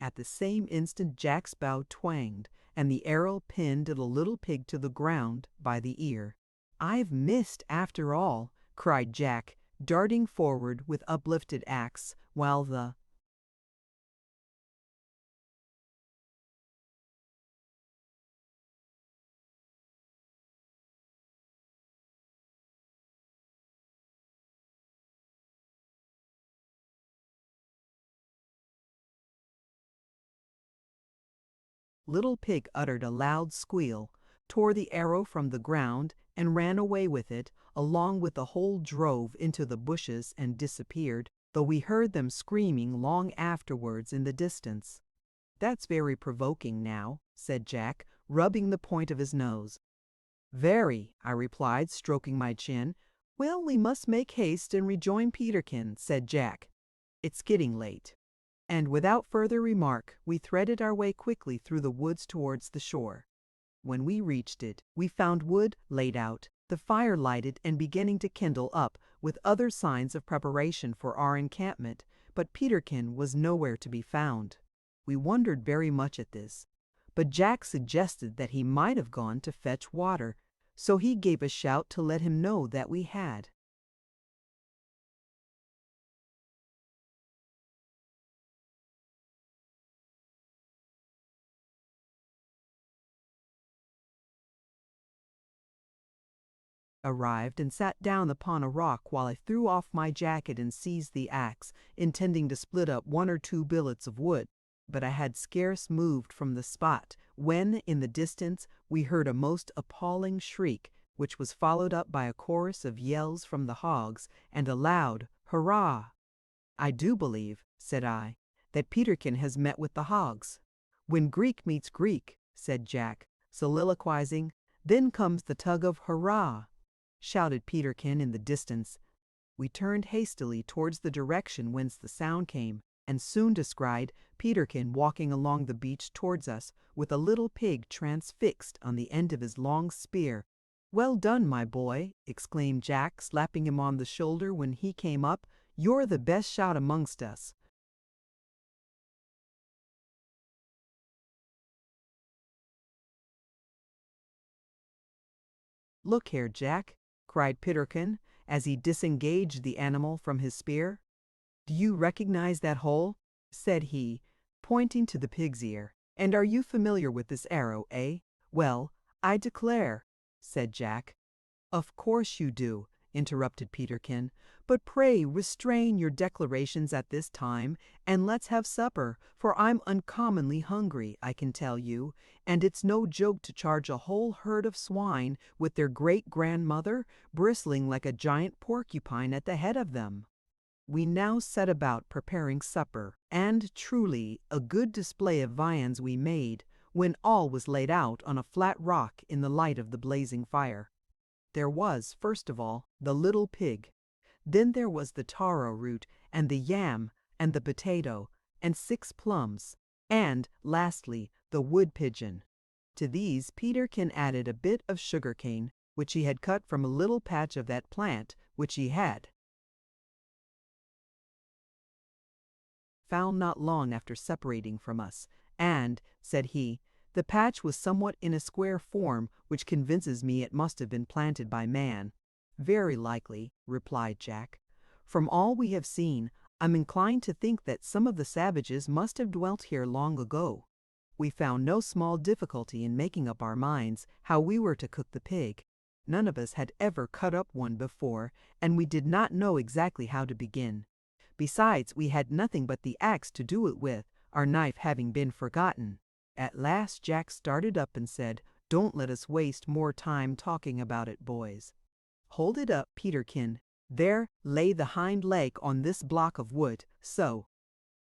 At the same instant Jack's bow twanged, and the arrow pinned the little pig to the ground by the ear. "I've missed after all," cried Jack, darting forward with uplifted axe, while the little pig uttered a loud squeal, tore the arrow from the ground, and ran away with it, along with the whole drove into the bushes and disappeared, though we heard them screaming long afterwards in the distance. "That's very provoking now," said Jack, rubbing the point of his nose. "Very," I replied, stroking my chin. "Well, we must make haste and rejoin Peterkin," said Jack. "It's getting late." And without further remark, we threaded our way quickly through the woods towards the shore. When we reached it, we found wood laid out, the fire lighted and beginning to kindle up, with other signs of preparation for our encampment, but Peterkin was nowhere to be found. We wondered very much at this, but Jack suggested that he might have gone to fetch water, so he gave a shout to let him know that we had. Arrived and sat down upon a rock while I threw off my jacket and seized the axe, intending to split up one or two billets of wood. But I had scarce moved from the spot when, in the distance, we heard a most appalling shriek, which was followed up by a chorus of yells from the hogs, and a loud hurrah. "I do believe," said I, "that Peterkin has met with the hogs." "When Greek meets Greek," said Jack, soliloquizing, "then comes the tug of hurrah," shouted Peterkin in the distance. We turned hastily towards the direction whence the sound came, and soon descried Peterkin walking along the beach towards us, with a little pig transfixed on the end of his long spear. "Well done, my boy," exclaimed Jack, slapping him on the shoulder when he came up. "You're the best shot amongst us." "Look here, Jack," cried Peterkin, as he disengaged the animal from his spear. "Do you recognize that hole?" said he, pointing to the pig's ear. "And are you familiar with this arrow, eh?" "Well, I declare," said Jack. "Of course you do," interrupted Peterkin, "but pray restrain your declarations at this time, and let's have supper, for I'm uncommonly hungry, I can tell you, and it's no joke to charge a whole herd of swine with their great-grandmother bristling like a giant porcupine at the head of them." We now set about preparing supper, and truly a good display of viands we made, when all was laid out on a flat rock in the light of the blazing fire. There was, first of all, the little pig. Then there was the taro root, and the yam, and the potato, and 6 plums, and, lastly, the wood pigeon. To these Peterkin added a bit of sugar cane, which he had cut from a little patch of that plant which he had found not long after separating from us, and, said he, the patch was somewhat in a square form, which convinces me it must have been planted by man. "Very likely," replied Jack. "From all we have seen, I'm inclined to think that some of the savages must have dwelt here long ago." We found no small difficulty in making up our minds how we were to cook the pig. None of us had ever cut up one before, and we did not know exactly how to begin. Besides, we had nothing but the axe to do it with, our knife having been forgotten. At last Jack started up and said, "Don't let us waste more time talking about it, boys. Hold it up, Peterkin. There, lay the hind leg on this block of wood, so."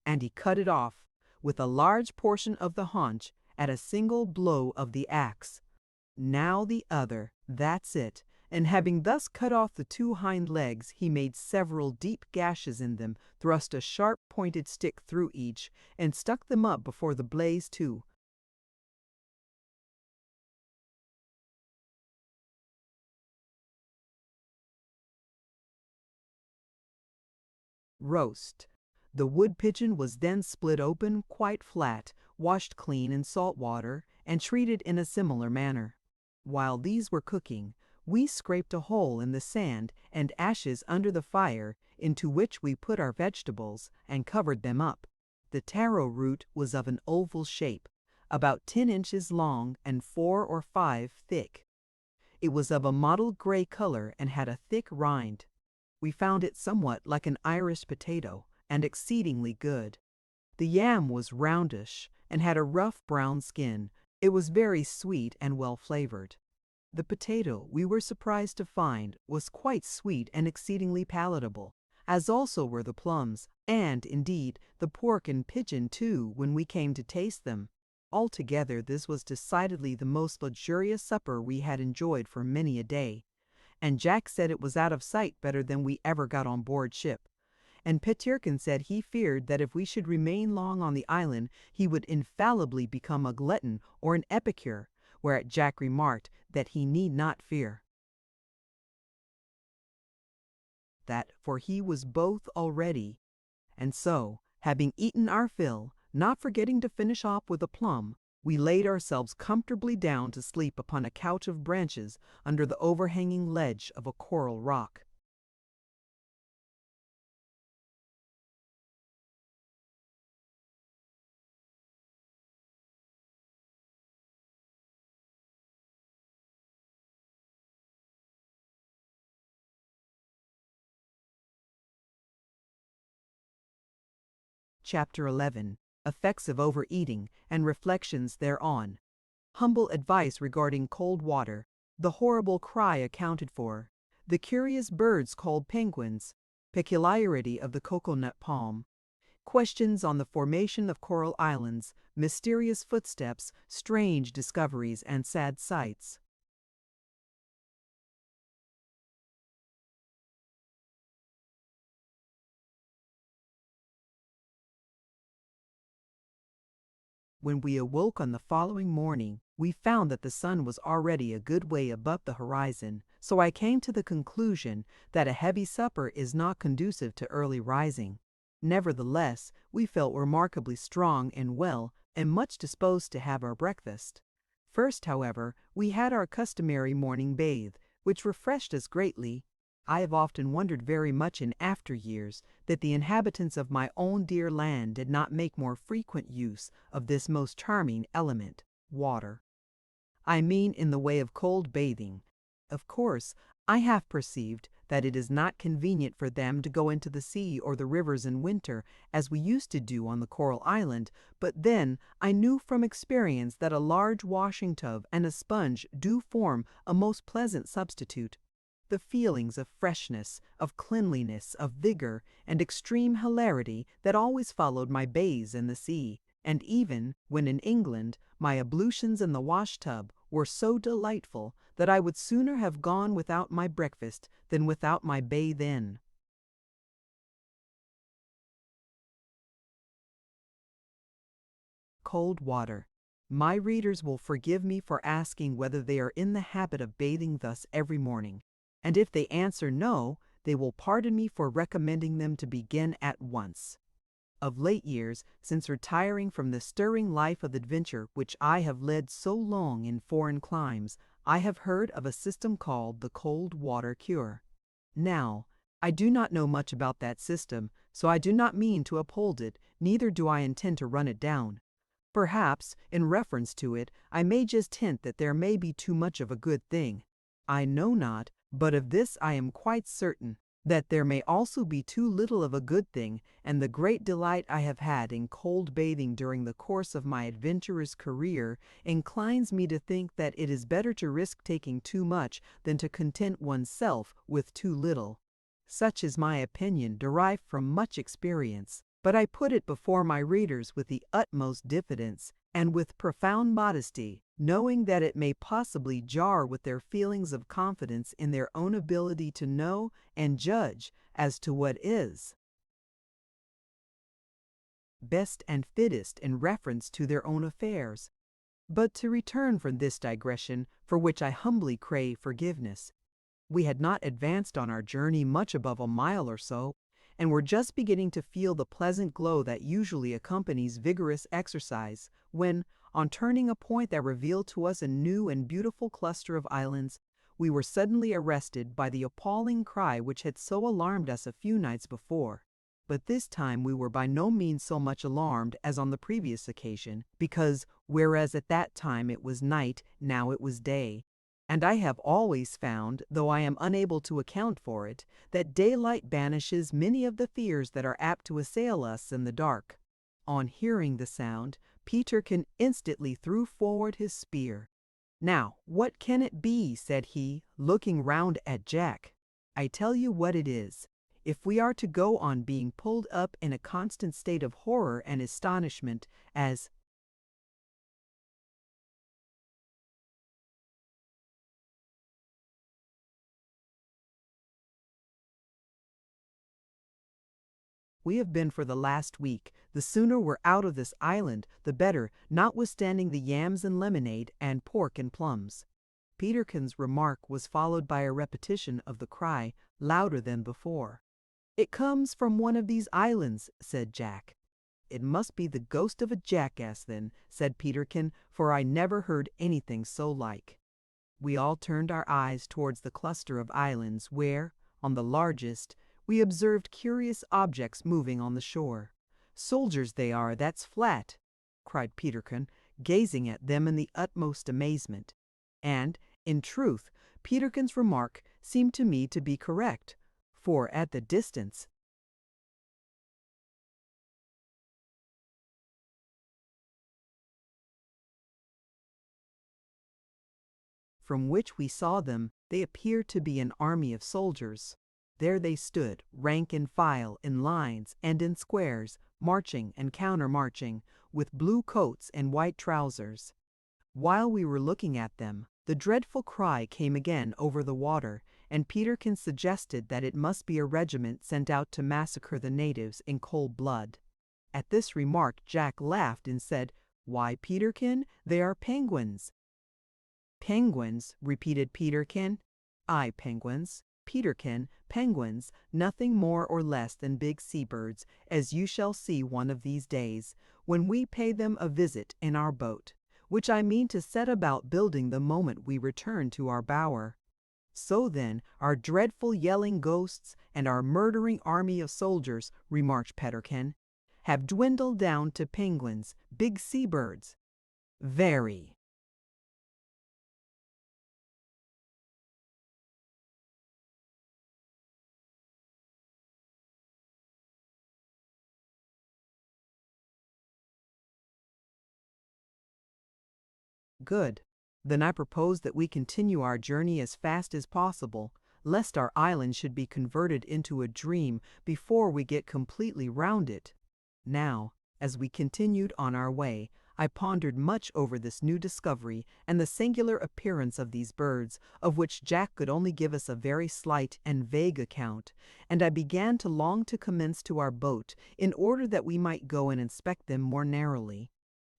And he cut it off, with a large portion of the haunch, at a single blow of the axe. "Now the other, that's it." And having thus cut off the 2 hind legs, he made several deep gashes in them, thrust a sharp pointed stick through each, and stuck them up before the blaze to roast. The wood pigeon was then split open quite flat, washed clean in salt water, and treated in a similar manner. While these were cooking, we scraped a hole in the sand and ashes under the fire, into which we put our vegetables and covered them up. The taro root was of an oval shape, about 10 inches long and 4 or 5 thick. It was of a mottled gray color and had a thick rind. We found it somewhat like an Irish potato, and exceedingly good. The yam was roundish, and had a rough brown skin. It was very sweet and well flavored. The potato, we were surprised to find, was quite sweet and exceedingly palatable, as also were the plums, and, indeed, the pork and pigeon too, when we came to taste them. Altogether, this was decidedly the most luxurious supper we had enjoyed for many a day, and Jack said it was out of sight better than we ever got on board ship. And Peterkin said he feared that if we should remain long on the island, he would infallibly become a glutton or an epicure, whereat Jack remarked that he need not fear that, for he was both already. And so, having eaten our fill, not forgetting to finish off with a plum, we laid ourselves comfortably down to sleep upon a couch of branches under the overhanging ledge of a coral rock. Chapter 11. Effects of Overeating and Reflections thereon. Humble advice regarding cold water. The horrible cry accounted for. The curious birds called penguins. Peculiarity of the cocoanut palm. Questions on the formation of coral islands. Mysterious footsteps, strange discoveries, and sad sights. When we awoke on the following morning, we found that the sun was already a good way above the horizon, so I came to the conclusion that a heavy supper is not conducive to early rising. Nevertheless, we felt remarkably strong and well, and much disposed to have our breakfast. First, however, we had our customary morning bathe, which refreshed us greatly. I have often wondered very much in after years that the inhabitants of my own dear land did not make more frequent use of this most charming element, water. I mean in the way of cold bathing. Of course, I have perceived that it is not convenient for them to go into the sea or the rivers in winter, as we used to do on the Coral Island, but then I knew from experience that a large washing tub and a sponge do form a most pleasant substitute. The feelings of freshness, of cleanliness, of vigor, and extreme hilarity that always followed my bathes in the sea, and even, when in England, my ablutions in the wash-tub, were so delightful that I would sooner have gone without my breakfast than without my bathe-in. Cold water. My readers will forgive me for asking whether they are in the habit of bathing thus every morning, and if they answer no, they will pardon me for recommending them to begin at once. Of late years, since retiring from the stirring life of adventure which I have led so long in foreign climes, I have heard of a system called the cold water cure. Now, I do not know much about that system, so I do not mean to uphold it, neither do I intend to run it down. Perhaps, in reference to it, I may just hint that there may be too much of a good thing. I know not, but of this I am quite certain, that there may also be too little of a good thing, and the great delight I have had in cold bathing during the course of my adventurous career inclines me to think that it is better to risk taking too much than to content oneself with too little. Such is my opinion, derived from much experience, but I put it before my readers with the utmost diffidence and with profound modesty, knowing that it may possibly jar with their feelings of confidence in their own ability to know and judge as to what is best and fittest in reference to their own affairs. But to return from this digression, for which I humbly crave forgiveness. We had not advanced on our journey much above a mile or so, and were just beginning to feel the pleasant glow that usually accompanies vigorous exercise, when, on turning a point that revealed to us a new and beautiful cluster of islands, we were suddenly arrested by the appalling cry which had so alarmed us a few nights before. But this time we were by no means so much alarmed as on the previous occasion, because, whereas at that time it was night, now it was day. And I have always found, though I am unable to account for it, that daylight banishes many of the fears that are apt to assail us in the dark. On hearing the sound, Peterkin instantly threw forward his spear. "Now, what can it be?" said he, looking round at Jack. "I tell you what it is. If we are to go on being pulled up in a constant state of horror and astonishment, as we have been for the last week, the sooner we're out of this island, the better, notwithstanding the yams and lemonade, and pork and plums." Peterkin's remark was followed by a repetition of the cry, louder than before. "It comes from one of these islands," said Jack. "It must be the ghost of a jackass, then," said Peterkin, "for I never heard anything so like." We all turned our eyes towards the cluster of islands, where, on the largest, we observed curious objects moving on the shore. "Soldiers they are, that's flat," cried Peterkin, gazing at them in the utmost amazement. And, in truth, Peterkin's remark seemed to me to be correct, for at the distance from which we saw them, they appeared to be an army of soldiers. There they stood, rank and file, in lines and in squares, marching and counter-marching, with blue coats and white trousers. While we were looking at them, the dreadful cry came again over the water, and Peterkin suggested that it must be a regiment sent out to massacre the natives in cold blood. At this remark Jack laughed and said, "Why, Peterkin, they are penguins." "Penguins," repeated Peterkin. "Aye, penguins, Peterkin, penguins, nothing more or less than big seabirds, as you shall see one of these days, when we pay them a visit in our boat, which I mean to set about building the moment we return to our bower. So then, our dreadful yelling ghosts and our murdering army of soldiers," remarked Peterkin, "have dwindled down to penguins, big seabirds." "Very." "Good. Then I propose that we continue our journey as fast as possible, lest our island should be converted into a dream before we get completely round it." Now, as we continued on our way, I pondered much over this new discovery and the singular appearance of these birds, of which Jack could only give us a very slight and vague account, and I began to long to commence to our boat, in order that we might go and inspect them more narrowly.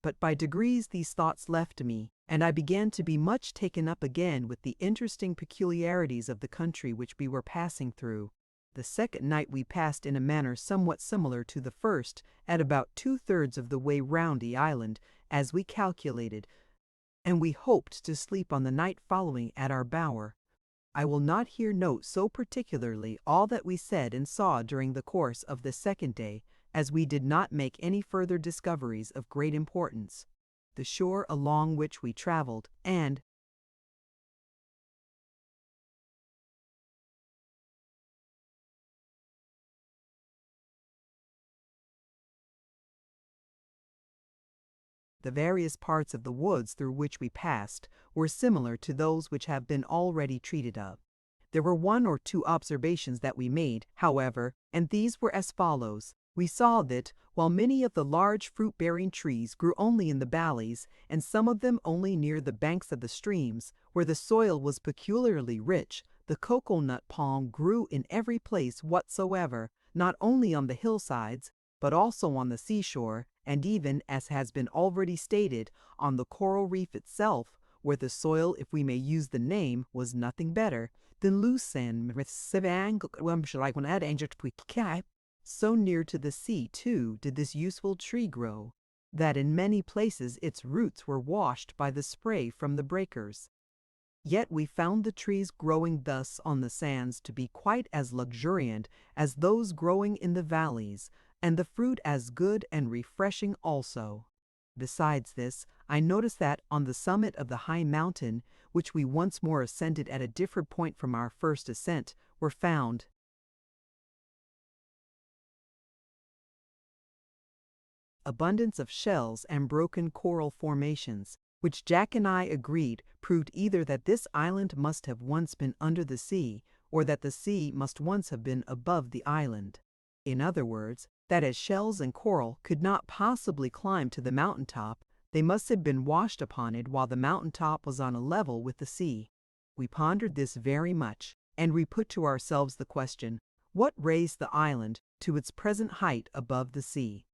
But by degrees these thoughts left me, and I began to be much taken up again with the interesting peculiarities of the country which we were passing through. The second night we passed in a manner somewhat similar to the first, at about 2/3 of the way round the island, as we calculated, and we hoped to sleep on the night following at our bower. I will not here note so particularly all that we said and saw during the course of the second day, as we did not make any further discoveries of great importance. The shore along which we traveled, and the various parts of the woods through which we passed were similar to those which have been already treated of. There were one or two observations that we made, however, and these were as follows. We saw that, while many of the large fruit-bearing trees grew only in the valleys, and some of them only near the banks of the streams, where the soil was peculiarly rich, the cocoa-nut palm grew in every place whatsoever, not only on the hillsides, but also on the seashore, and even, as has been already stated, on the coral reef itself, where the soil, if we may use the name, was nothing better than lucerne. So near to the sea, too, did this useful tree grow, that in many places its roots were washed by the spray from the breakers. Yet we found the trees growing thus on the sands to be quite as luxuriant as those growing in the valleys, and the fruit as good and refreshing also. Besides this, I noticed that on the summit of the high mountain, which we once more ascended at a different point from our first ascent, were found abundance of shells and broken coral formations, which Jack and I agreed proved either that this island must have once been under the sea, or that the sea must once have been above the island. In other words, that as shells and coral could not possibly climb to the mountain top, they must have been washed upon it while the mountain top was on a level with the sea. We pondered this very much, and we put to ourselves the question, what raised the island to its present height above the sea?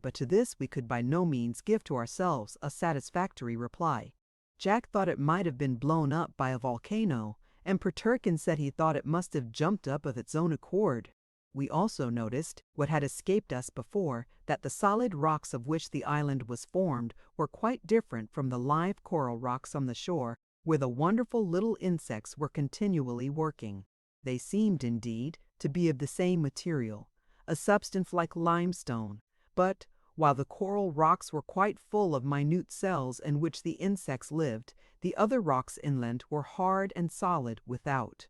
But to this we could by no means give to ourselves a satisfactory reply. Jack thought it might have been blown up by a volcano, and Peterkin said he thought it must have jumped up of its own accord. We also noticed, what had escaped us before, that the solid rocks of which the island was formed were quite different from the live coral rocks on the shore, where the wonderful little insects were continually working. They seemed, indeed, to be of the same material, a substance like limestone, but, while the coral rocks were quite full of minute cells in which the insects lived, the other rocks inland were hard and solid without.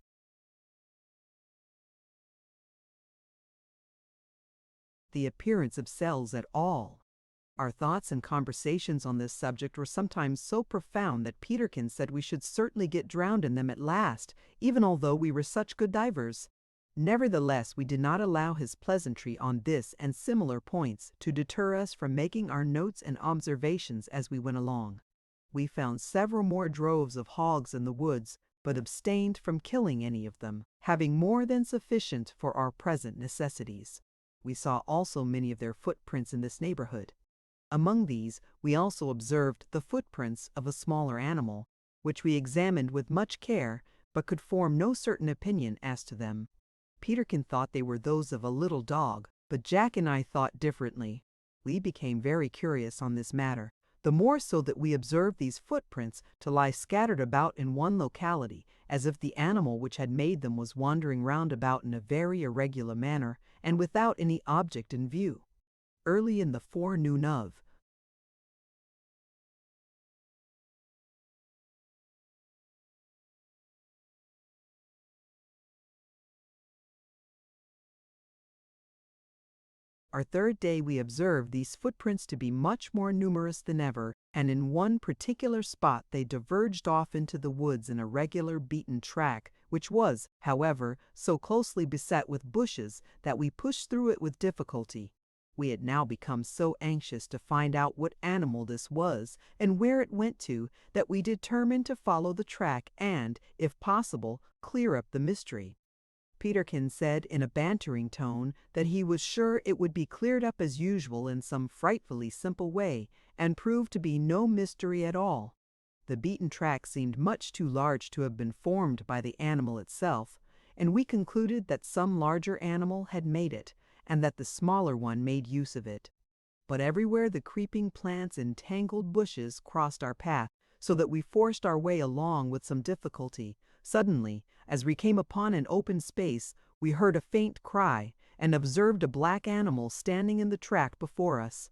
The appearance of cells at all. Our thoughts and conversations on this subject were sometimes so profound that Peterkin said we should certainly get drowned in them at last, even although we were such good divers. Nevertheless, we did not allow his pleasantry on this and similar points to deter us from making our notes and observations as we went along. We found several more droves of hogs in the woods, but abstained from killing any of them, having more than sufficient for our present necessities. We saw also many of their footprints in this neighborhood. Among these, we also observed the footprints of a smaller animal, which we examined with much care, but could form no certain opinion as to them. Peterkin thought they were those of a little dog, but Jack and I thought differently. We became very curious on this matter, the more so that we observed these footprints to lie scattered about in one locality, as if the animal which had made them was wandering round about in a very irregular manner, and without any object in view. Early in the forenoon of our third day we observed these footprints to be much more numerous than ever, and in one particular spot they diverged off into the woods in a regular beaten track, which was, however, so closely beset with bushes that we pushed through it with difficulty. We had now become so anxious to find out what animal this was and where it went to, that we determined to follow the track and, if possible, clear up the mystery. Peterkin said in a bantering tone that he was sure it would be cleared up as usual in some frightfully simple way, and proved to be no mystery at all. The beaten track seemed much too large to have been formed by the animal itself, and we concluded that some larger animal had made it, and that the smaller one made use of it. But everywhere the creeping plants and tangled bushes crossed our path, so that we forced our way along with some difficulty. Suddenly, as we came upon an open space, we heard a faint cry and observed a black animal standing in the track before us.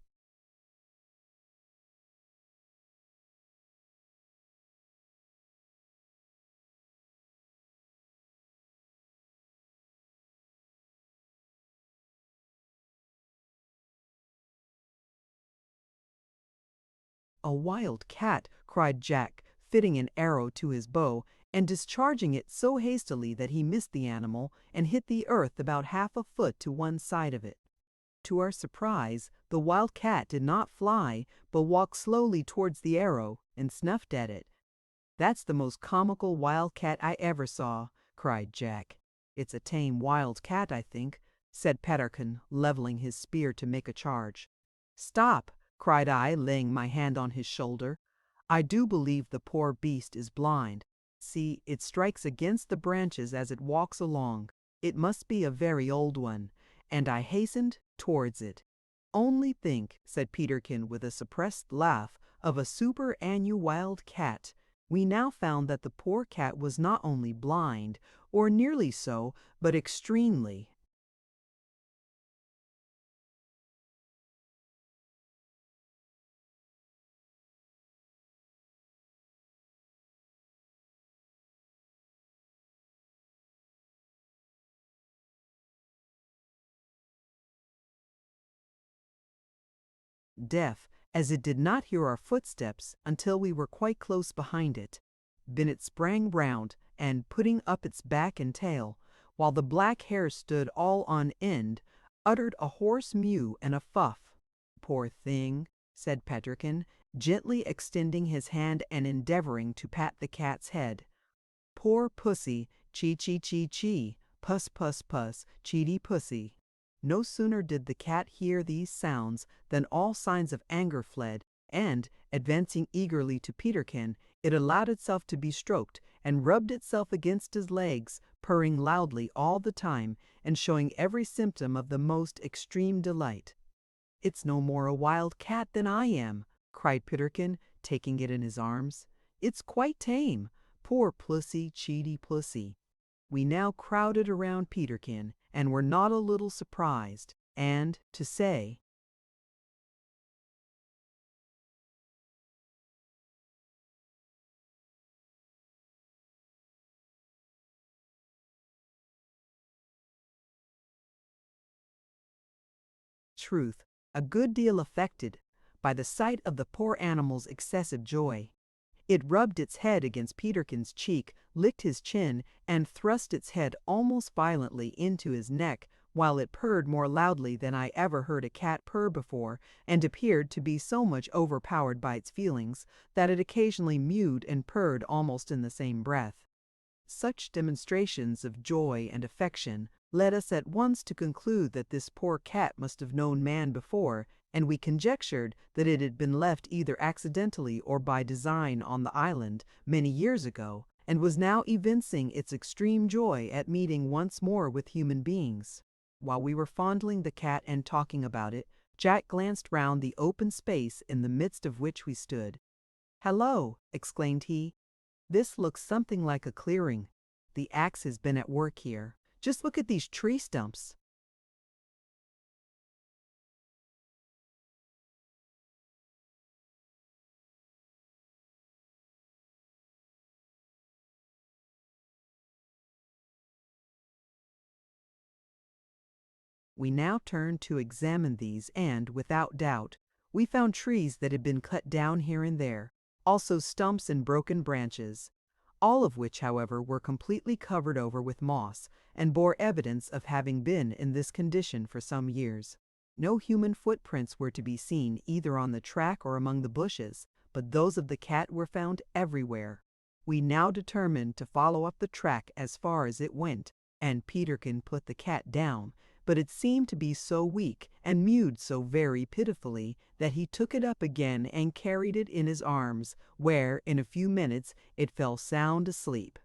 "A wild cat!" cried Jack, fitting an arrow to his bow and discharging it so hastily that he missed the animal and hit the earth about half a foot to one side of it. To our surprise, the wild cat did not fly, but walked slowly towards the arrow and snuffed at it. "That's the most comical wild cat I ever saw," cried Jack. "It's a tame wild cat, I think," said Peterkin, leveling his spear to make a charge. "Stop!" cried I, laying my hand on his shoulder. "I do believe the poor beast is blind. See, it strikes against the branches as it walks along. It must be a very old one," and I hastened towards it. "Only think," said Peterkin with a suppressed laugh, "of a superannuated wild cat." We now found that the poor cat was not only blind, or nearly so, but extremely. Deaf, as it did not hear our footsteps until we were quite close behind it. Then it sprang round, and putting up its back and tail, while the black hair stood all on end, uttered a hoarse mew and a fuff. "Poor thing," said Peterkin, gently extending his hand and endeavoring to pat the cat's head. "Poor pussy, chee chee chee chee, puss puss puss, cheety pussy." No sooner did the cat hear these sounds than all signs of anger fled, and, advancing eagerly to Peterkin, it allowed itself to be stroked, and rubbed itself against his legs, purring loudly all the time, and showing every symptom of the most extreme delight. "It's no more a wild cat than I am," cried Peterkin, taking it in his arms. "It's quite tame. Poor pussy, cheety pussy." We now crowded around Peterkin, and were not a little surprised, and, to say truth, a good deal affected by the sight of the poor animal's excessive joy. It rubbed its head against Peterkin's cheek, licked his chin, and thrust its head almost violently into his neck, while it purred more loudly than I ever heard a cat purr before, and appeared to be so much overpowered by its feelings that it occasionally mewed and purred almost in the same breath. Such demonstrations of joy and affection led us at once to conclude that this poor cat must have known man before, and we conjectured that it had been left either accidentally or by design on the island many years ago, and was now evincing its extreme joy at meeting once more with human beings. While we were fondling the cat and talking about it, Jack glanced round the open space in the midst of which we stood. "Hello!" exclaimed he. "This looks something like a clearing. The axe has been at work here. Just look at these tree stumps." We now turned to examine these, and, without doubt, we found trees that had been cut down here and there, also stumps and broken branches, all of which, however, were completely covered over with moss, and bore evidence of having been in this condition for some years. No human footprints were to be seen either on the track or among the bushes, but those of the cat were found everywhere. We now determined to follow up the track as far as it went, and Peterkin put the cat down, but it seemed to be so weak and mewed so very pitifully that he took it up again and carried it in his arms, where, in a few minutes, it fell sound asleep.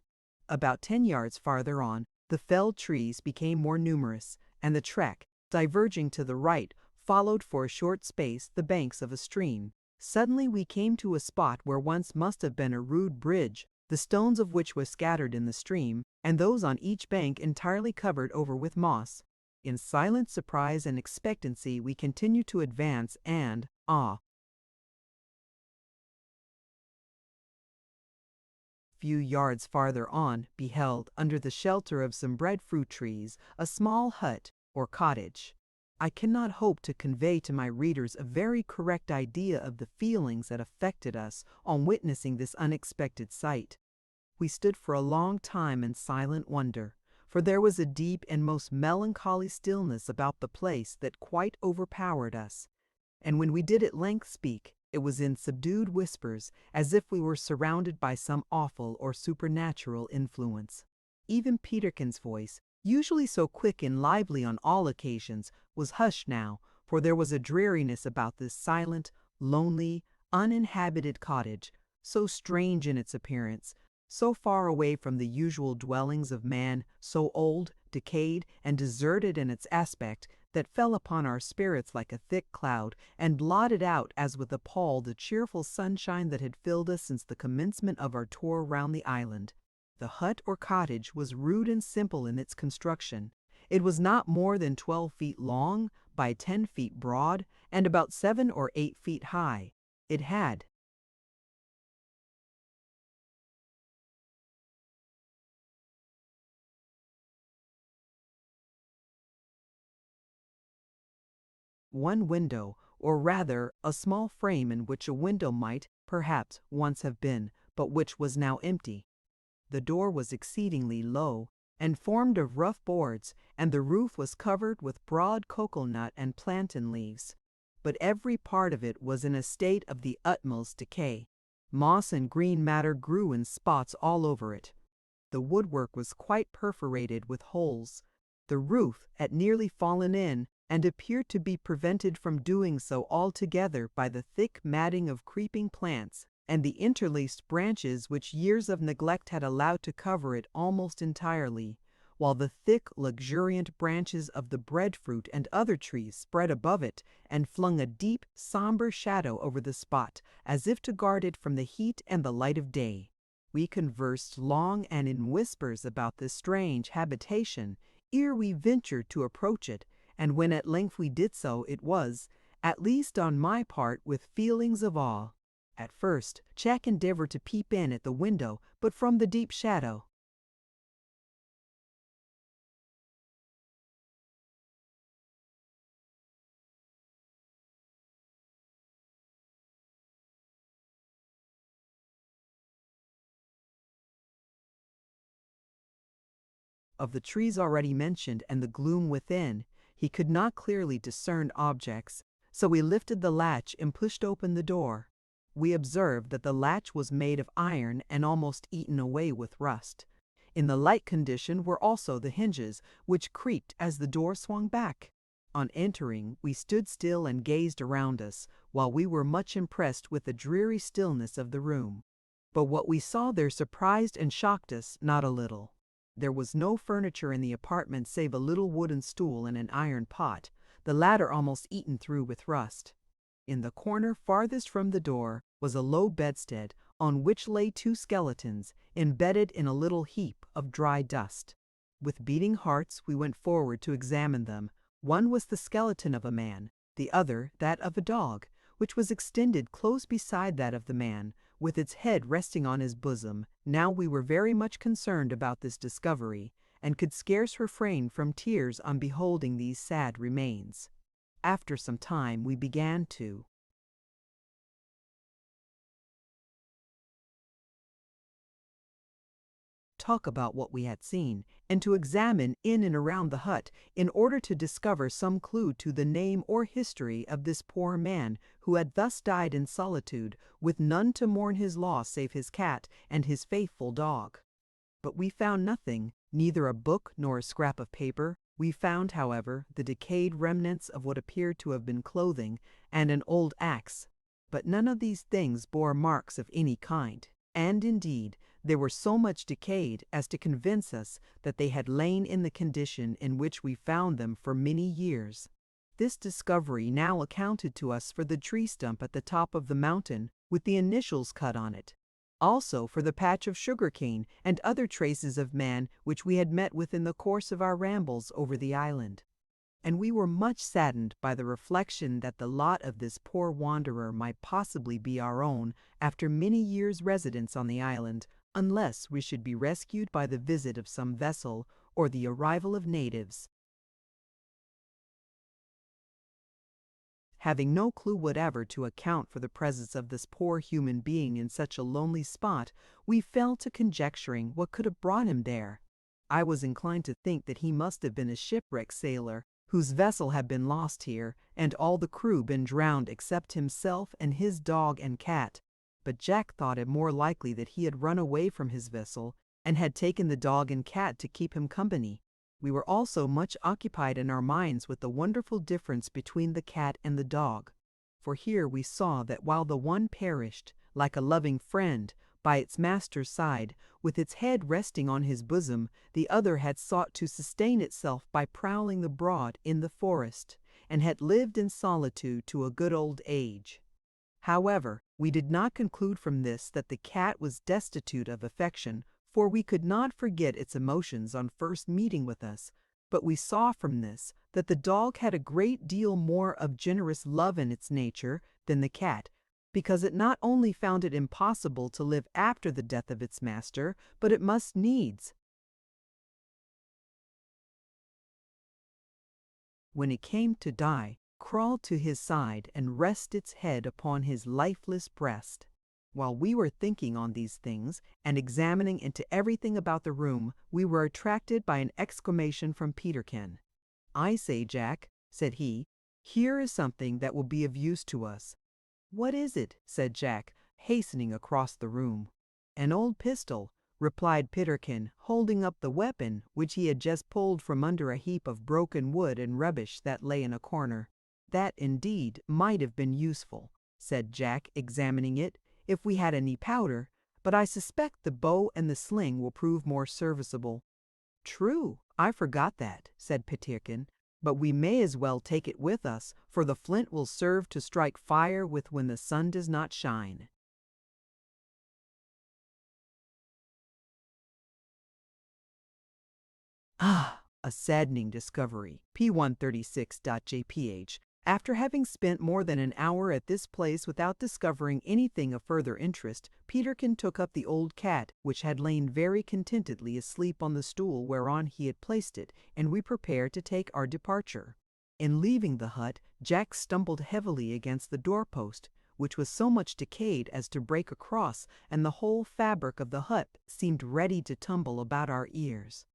About 10 yards farther on, the felled trees became more numerous, and the track, diverging to the right, followed for a short space the banks of a stream. Suddenly we came to a spot where once must have been a rude bridge, the stones of which were scattered in the stream, and those on each bank entirely covered over with moss. In silent surprise and expectancy we continued to advance and, few yards farther on, beheld, under the shelter of some breadfruit trees, a small hut or cottage. I cannot hope to convey to my readers a very correct idea of the feelings that affected us on witnessing this unexpected sight. We stood for a long time in silent wonder, for there was a deep and most melancholy stillness about the place that quite overpowered us. And when we did at length speak, it was in subdued whispers, as if we were surrounded by some awful or supernatural influence. Even Peterkin's voice, usually so quick and lively on all occasions, was hushed now, for there was a dreariness about this silent, lonely, uninhabited cottage, so strange in its appearance, so far away from the usual dwellings of man, so old, decayed, and deserted in its aspect, that fell upon our spirits like a thick cloud, and blotted out as with a pall the cheerful sunshine that had filled us since the commencement of our tour round the island. The hut or cottage was rude and simple in its construction. It was not more than 12 feet long, by 10 feet broad, and about 7 or 8 feet high. It had one window, or rather a small frame in which a window might, perhaps, once have been, but which was now empty. The door was exceedingly low, and formed of rough boards, and the roof was covered with broad cocoa-nut and plantain leaves. But every part of it was in a state of the utmost decay. Moss and green matter grew in spots all over it. The woodwork was quite perforated with holes. The roof had nearly fallen in, and appeared to be prevented from doing so altogether by the thick matting of creeping plants and the interlaced branches which years of neglect had allowed to cover it almost entirely, while the thick, luxuriant branches of the breadfruit and other trees spread above it and flung a deep, somber shadow over the spot, as if to guard it from the heat and the light of day. We conversed long and in whispers about this strange habitation, ere we ventured to approach it, and when at length we did so, it was, at least on my part, with feelings of awe. At first, Jack endeavored to peep in at the window, but from the deep shadow of the trees already mentioned and the gloom within, he could not clearly discern objects, so we lifted the latch and pushed open the door. We observed that the latch was made of iron and almost eaten away with rust. In the like condition were also the hinges, which creaked as the door swung back. On entering, we stood still and gazed around us, while we were much impressed with the dreary stillness of the room. But what we saw there surprised and shocked us not a little. There was no furniture in the apartment save a little wooden stool and an iron pot, the latter almost eaten through with rust. In the corner farthest from the door was a low bedstead, on which lay 2 skeletons, embedded in a little heap of dry dust. With beating hearts we went forward to examine them. One was the skeleton of a man, the other that of a dog, which was extended close beside that of the man, with its head resting on his bosom. Now we were very much concerned about this discovery, and could scarce refrain from tears on beholding these sad remains. After some time we began to talk about what we had seen, and to examine in and around the hut, in order to discover some clue to the name or history of this poor man who had thus died in solitude, with none to mourn his loss save his cat and his faithful dog. But we found nothing, neither a book nor a scrap of paper. We found, however, the decayed remnants of what appeared to have been clothing, and an old axe. But none of these things bore marks of any kind, and indeed they were so much decayed as to convince us that they had lain in the condition in which we found them for many years. This discovery now accounted to us for the tree stump at the top of the mountain with the initials cut on it. Also for the patch of sugarcane and other traces of man which we had met with in the course of our rambles over the island. And we were much saddened by the reflection that the lot of this poor wanderer might possibly be our own after many years' residence on the island, unless we should be rescued by the visit of some vessel or the arrival of natives. Having no clue whatever to account for the presence of this poor human being in such a lonely spot, we fell to conjecturing what could have brought him there. I was inclined to think that he must have been a shipwrecked sailor, whose vessel had been lost here, and all the crew been drowned except himself and his dog and cat. But Jack thought it more likely that he had run away from his vessel, and had taken the dog and cat to keep him company. We were also much occupied in our minds with the wonderful difference between the cat and the dog. For here we saw that while the one perished, like a loving friend, by its master's side, with its head resting on his bosom, the other had sought to sustain itself by prowling the broad in the forest, and had lived in solitude to a good old age. However, we did not conclude from this that the cat was destitute of affection, for we could not forget its emotions on first meeting with us, but we saw from this that the dog had a great deal more of generous love in its nature than the cat, because it not only found it impossible to live after the death of its master, but it must needs, when it came to die, crawl to his side and rest its head upon his lifeless breast. While we were thinking on these things and examining into everything about the room, we were attracted by an exclamation from Peterkin. "I say, Jack," said he, "here is something that will be of use to us." "What is it?" said Jack, hastening across the room. "An old pistol," replied Peterkin, holding up the weapon which he had just pulled from under a heap of broken wood and rubbish that lay in a corner. "That, indeed, might have been useful," said Jack, examining it, "if we had any powder, but I suspect the bow and the sling will prove more serviceable." "True, I forgot that," said Peterkin, "but we may as well take it with us, for the flint will serve to strike fire with when the sun does not shine." A saddening discovery. P136.jph. After having spent more than an hour at this place without discovering anything of further interest, Peterkin took up the old cat, which had lain very contentedly asleep on the stool whereon he had placed it, and we prepared to take our departure. In leaving the hut, Jack stumbled heavily against the doorpost, which was so much decayed as to break across, and the whole fabric of the hut seemed ready to tumble about our ears.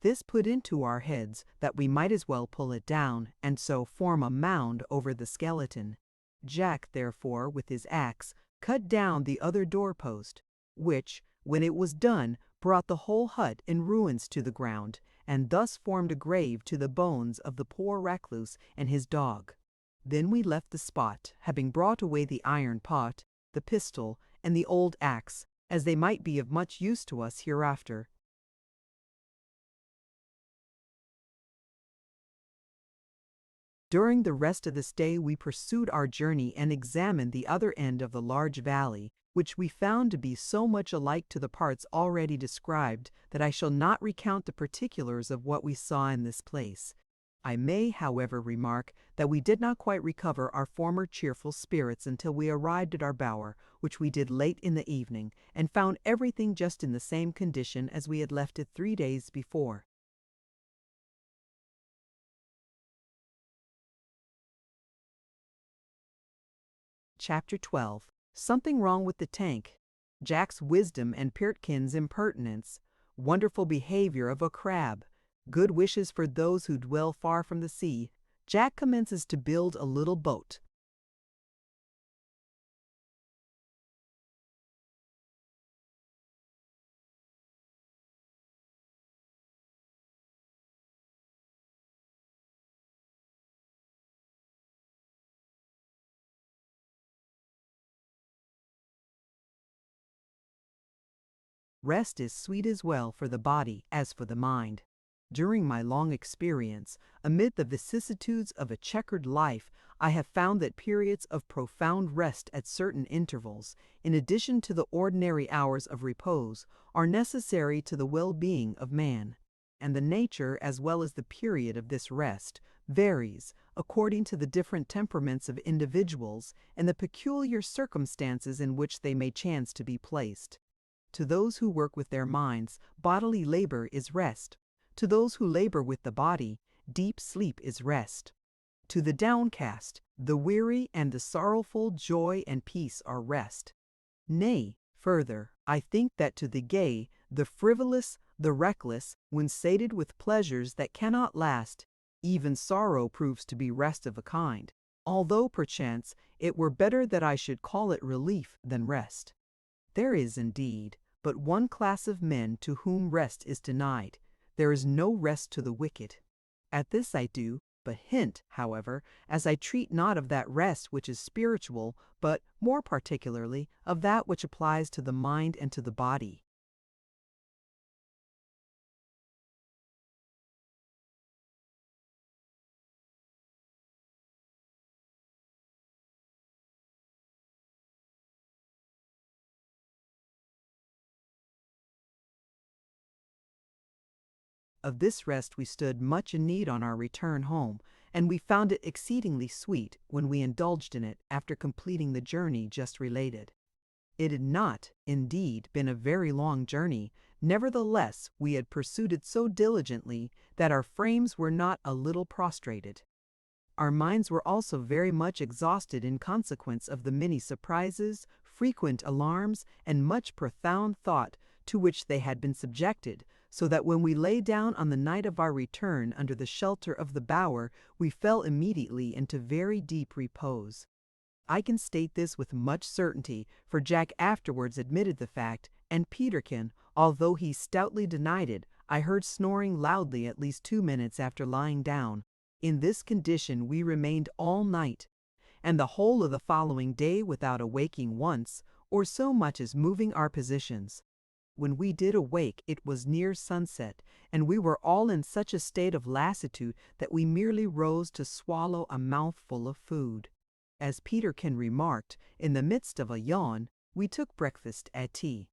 This put into our heads that we might as well pull it down, and so form a mound over the skeleton. Jack, therefore, with his axe, cut down the other doorpost, which, when it was done, brought the whole hut in ruins to the ground, and thus formed a grave to the bones of the poor recluse and his dog. Then we left the spot, having brought away the iron pot, the pistol, and the old axe, as they might be of much use to us hereafter. During the rest of the stay we pursued our journey and examined the other end of the large valley, which we found to be so much alike to the parts already described that I shall not recount the particulars of what we saw in this place. I may, however, remark that we did not quite recover our former cheerful spirits until we arrived at our bower, which we did late in the evening, and found everything just in the same condition as we had left it 3 days before. Chapter 12. Something wrong with the tank. Jack's wisdom and Peterkin's impertinence. Wonderful behavior of a crab. Good wishes for those who dwell far from the sea. Jack commences to build a little boat. Rest is sweet as well for the body as for the mind. During my long experience, amid the vicissitudes of a checkered life, I have found that periods of profound rest at certain intervals, in addition to the ordinary hours of repose, are necessary to the well-being of man. And the nature as well as the period of this rest varies according to the different temperaments of individuals and the peculiar circumstances in which they may chance to be placed. To those who work with their minds, bodily labor is rest. To those who labor with the body, deep sleep is rest. To the downcast, the weary, and the sorrowful, joy and peace are rest. Nay, further, I think that to the gay, the frivolous, the reckless, when sated with pleasures that cannot last, even sorrow proves to be rest of a kind, although perchance it were better that I should call it relief than rest. There is, indeed, but one class of men to whom rest is denied. There is no rest to the wicked. At this I do but hint, however, as I treat not of that rest which is spiritual, but more particularly of that which applies to the mind and to the body. Of this rest we stood much in need on our return home, and we found it exceedingly sweet when we indulged in it after completing the journey just related. It had not, indeed, been a very long journey, nevertheless we had pursued it so diligently that our frames were not a little prostrated. Our minds were also very much exhausted in consequence of the many surprises, frequent alarms, and much profound thought to which they had been subjected, so that when we lay down on the night of our return under the shelter of the bower, we fell immediately into very deep repose. I can state this with much certainty, for Jack afterwards admitted the fact, and Peterkin, although he stoutly denied it, I heard snoring loudly at least 2 minutes after lying down. In this condition we remained all night, and the whole of the following day without awaking once, or so much as moving our positions. When we did awake, it was near sunset, and we were all in such a state of lassitude that we merely rose to swallow a mouthful of food. As Peterkin remarked, in the midst of a yawn, we took breakfast at tea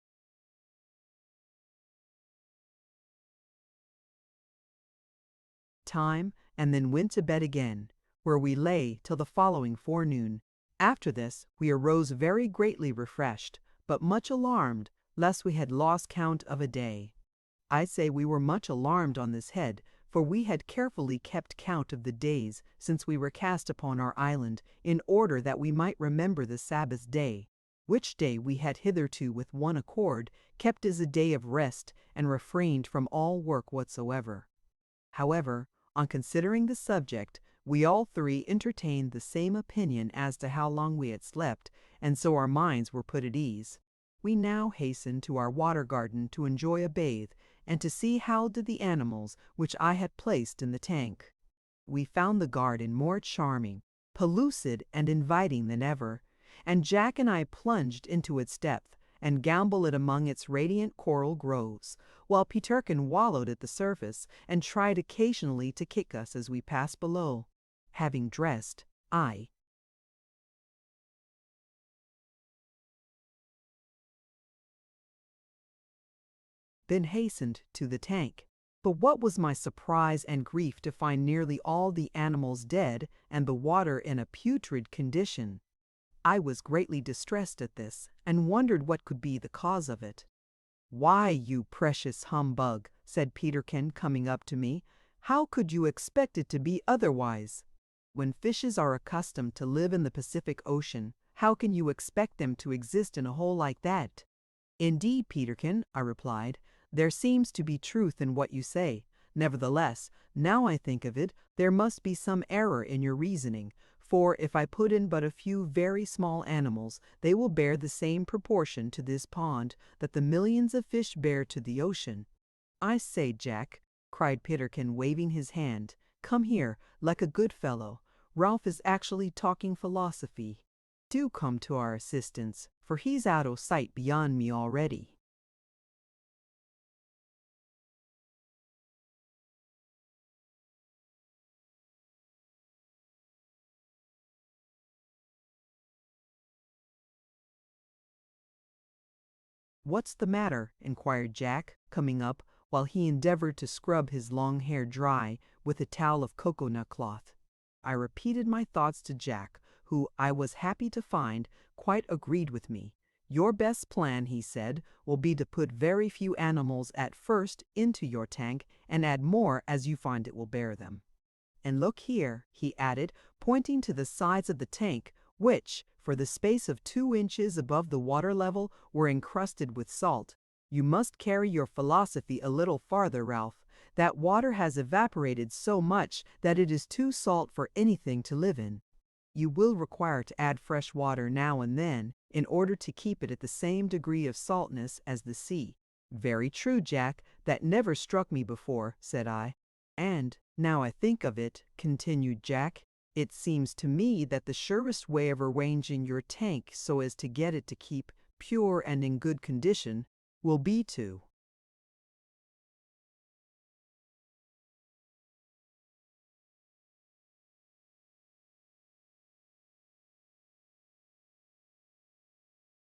time, and then went to bed again, where we lay till the following forenoon. After this, we arose very greatly refreshed, but much alarmed, lest we had lost count of a day. I say we were much alarmed on this head, for we had carefully kept count of the days since we were cast upon our island, in order that we might remember the Sabbath day, which day we had hitherto with one accord kept as a day of rest, and refrained from all work whatsoever. However, on considering the subject, we all three entertained the same opinion as to how long we had slept, and so our minds were put at ease. We now hastened to our water garden to enjoy a bathe, and to see how did the animals which I had placed in the tank. We found the garden more charming, pellucid, and inviting than ever, and Jack and I plunged into its depth, and gamboled among its radiant coral groves, while Peterkin wallowed at the surface, and tried occasionally to kick us as we passed below. Having dressed, I then hastened to the tank. But what was my surprise and grief to find nearly all the animals dead, and the water in a putrid condition. I was greatly distressed at this, and wondered what could be the cause of it. "Why, you precious humbug," said Peterkin, coming up to me, "how could you expect it to be otherwise? When fishes are accustomed to live in the Pacific Ocean, how can you expect them to exist in a hole like that?" "Indeed, Peterkin," I replied, "there seems to be truth in what you say. Nevertheless, now I think of it, there must be some error in your reasoning, for if I put in but a few very small animals, they will bear the same proportion to this pond that the millions of fish bear to the ocean." "I say, Jack," cried Peterkin, waving his hand, "come here, like a good fellow. Ralph is actually talking philosophy. Do come to our assistance, for he's out of sight beyond me already." "What's the matter?" inquired Jack, coming up, while he endeavored to scrub his long hair dry with a towel of cocoanut cloth. I repeated my thoughts to Jack, who, I was happy to find, quite agreed with me. "Your best plan," he said, "will be to put very few animals at first into your tank and add more as you find it will bear them. And look here," he added, pointing to the sides of the tank, which, for the space of 2 inches above the water level, were encrusted with salt. "You must carry your philosophy a little farther, Ralph. That water has evaporated so much that it is too salt for anything to live in. You will require to add fresh water now and then in order to keep it at the same degree of saltness as the sea." "Very true, Jack. That never struck me before," said I. "And, now I think of it," continued Jack, "it seems to me that the surest way of arranging your tank so as to get it to keep pure and in good condition will be to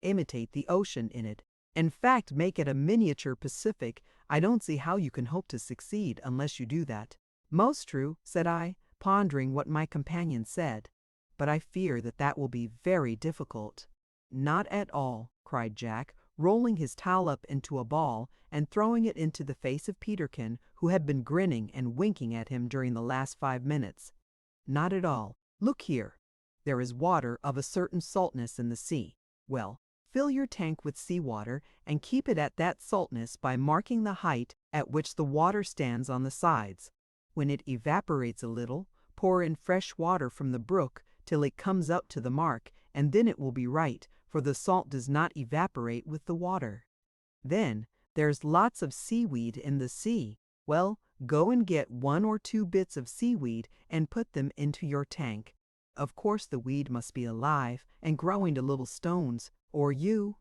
imitate the ocean in it. In fact, make it a miniature Pacific. I don't see how you can hope to succeed unless you do that." "Most true," said I, pondering what my companion said. "But I fear that that will be very difficult." "Not at all," cried Jack, rolling his towel up into a ball and throwing it into the face of Peterkin, who had been grinning and winking at him during the last 5 minutes. "Not at all. Look here. There is water of a certain saltness in the sea. Well, fill your tank with seawater and keep it at that saltness by marking the height at which the water stands on the sides. When it evaporates a little, pour in fresh water from the brook till it comes up to the mark, and then it will be right, for the salt does not evaporate with the water. Then, there's lots of seaweed in the sea. Well, go and get 1 or 2 bits of seaweed and put them into your tank. Of course the weed must be alive and growing to little stones, or you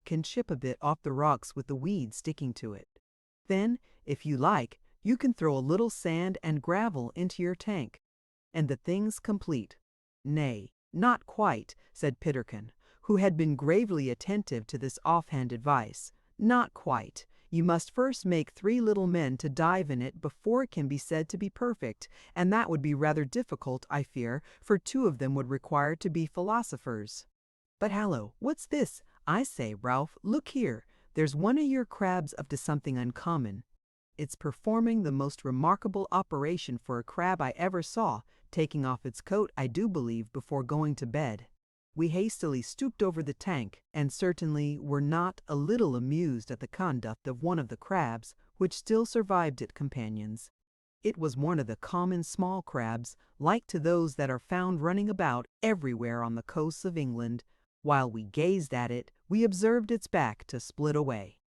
can chip a bit off the rocks with the weed sticking to it. Then, if you like, you can throw a little sand and gravel into your tank, and the thing's complete." "Nay, not quite," said Peterkin, who had been gravely attentive to this offhand advice. "Not quite. You must first make 3 little men to dive in it before it can be said to be perfect, and that would be rather difficult, I fear, for 2 of them would require to be philosophers. But hallo, what's this? I say, Ralph, look here. There's one of your crabs up to something uncommon. It's performing the most remarkable operation for a crab I ever saw, taking off its coat, I do believe, before going to bed." We hastily stooped over the tank, and certainly were not a little amused at the conduct of one of the crabs, which still survived it, companions. It was one of the common small crabs, like to those that are found running about everywhere on the coasts of England. While we gazed at it, we observed its back to split away.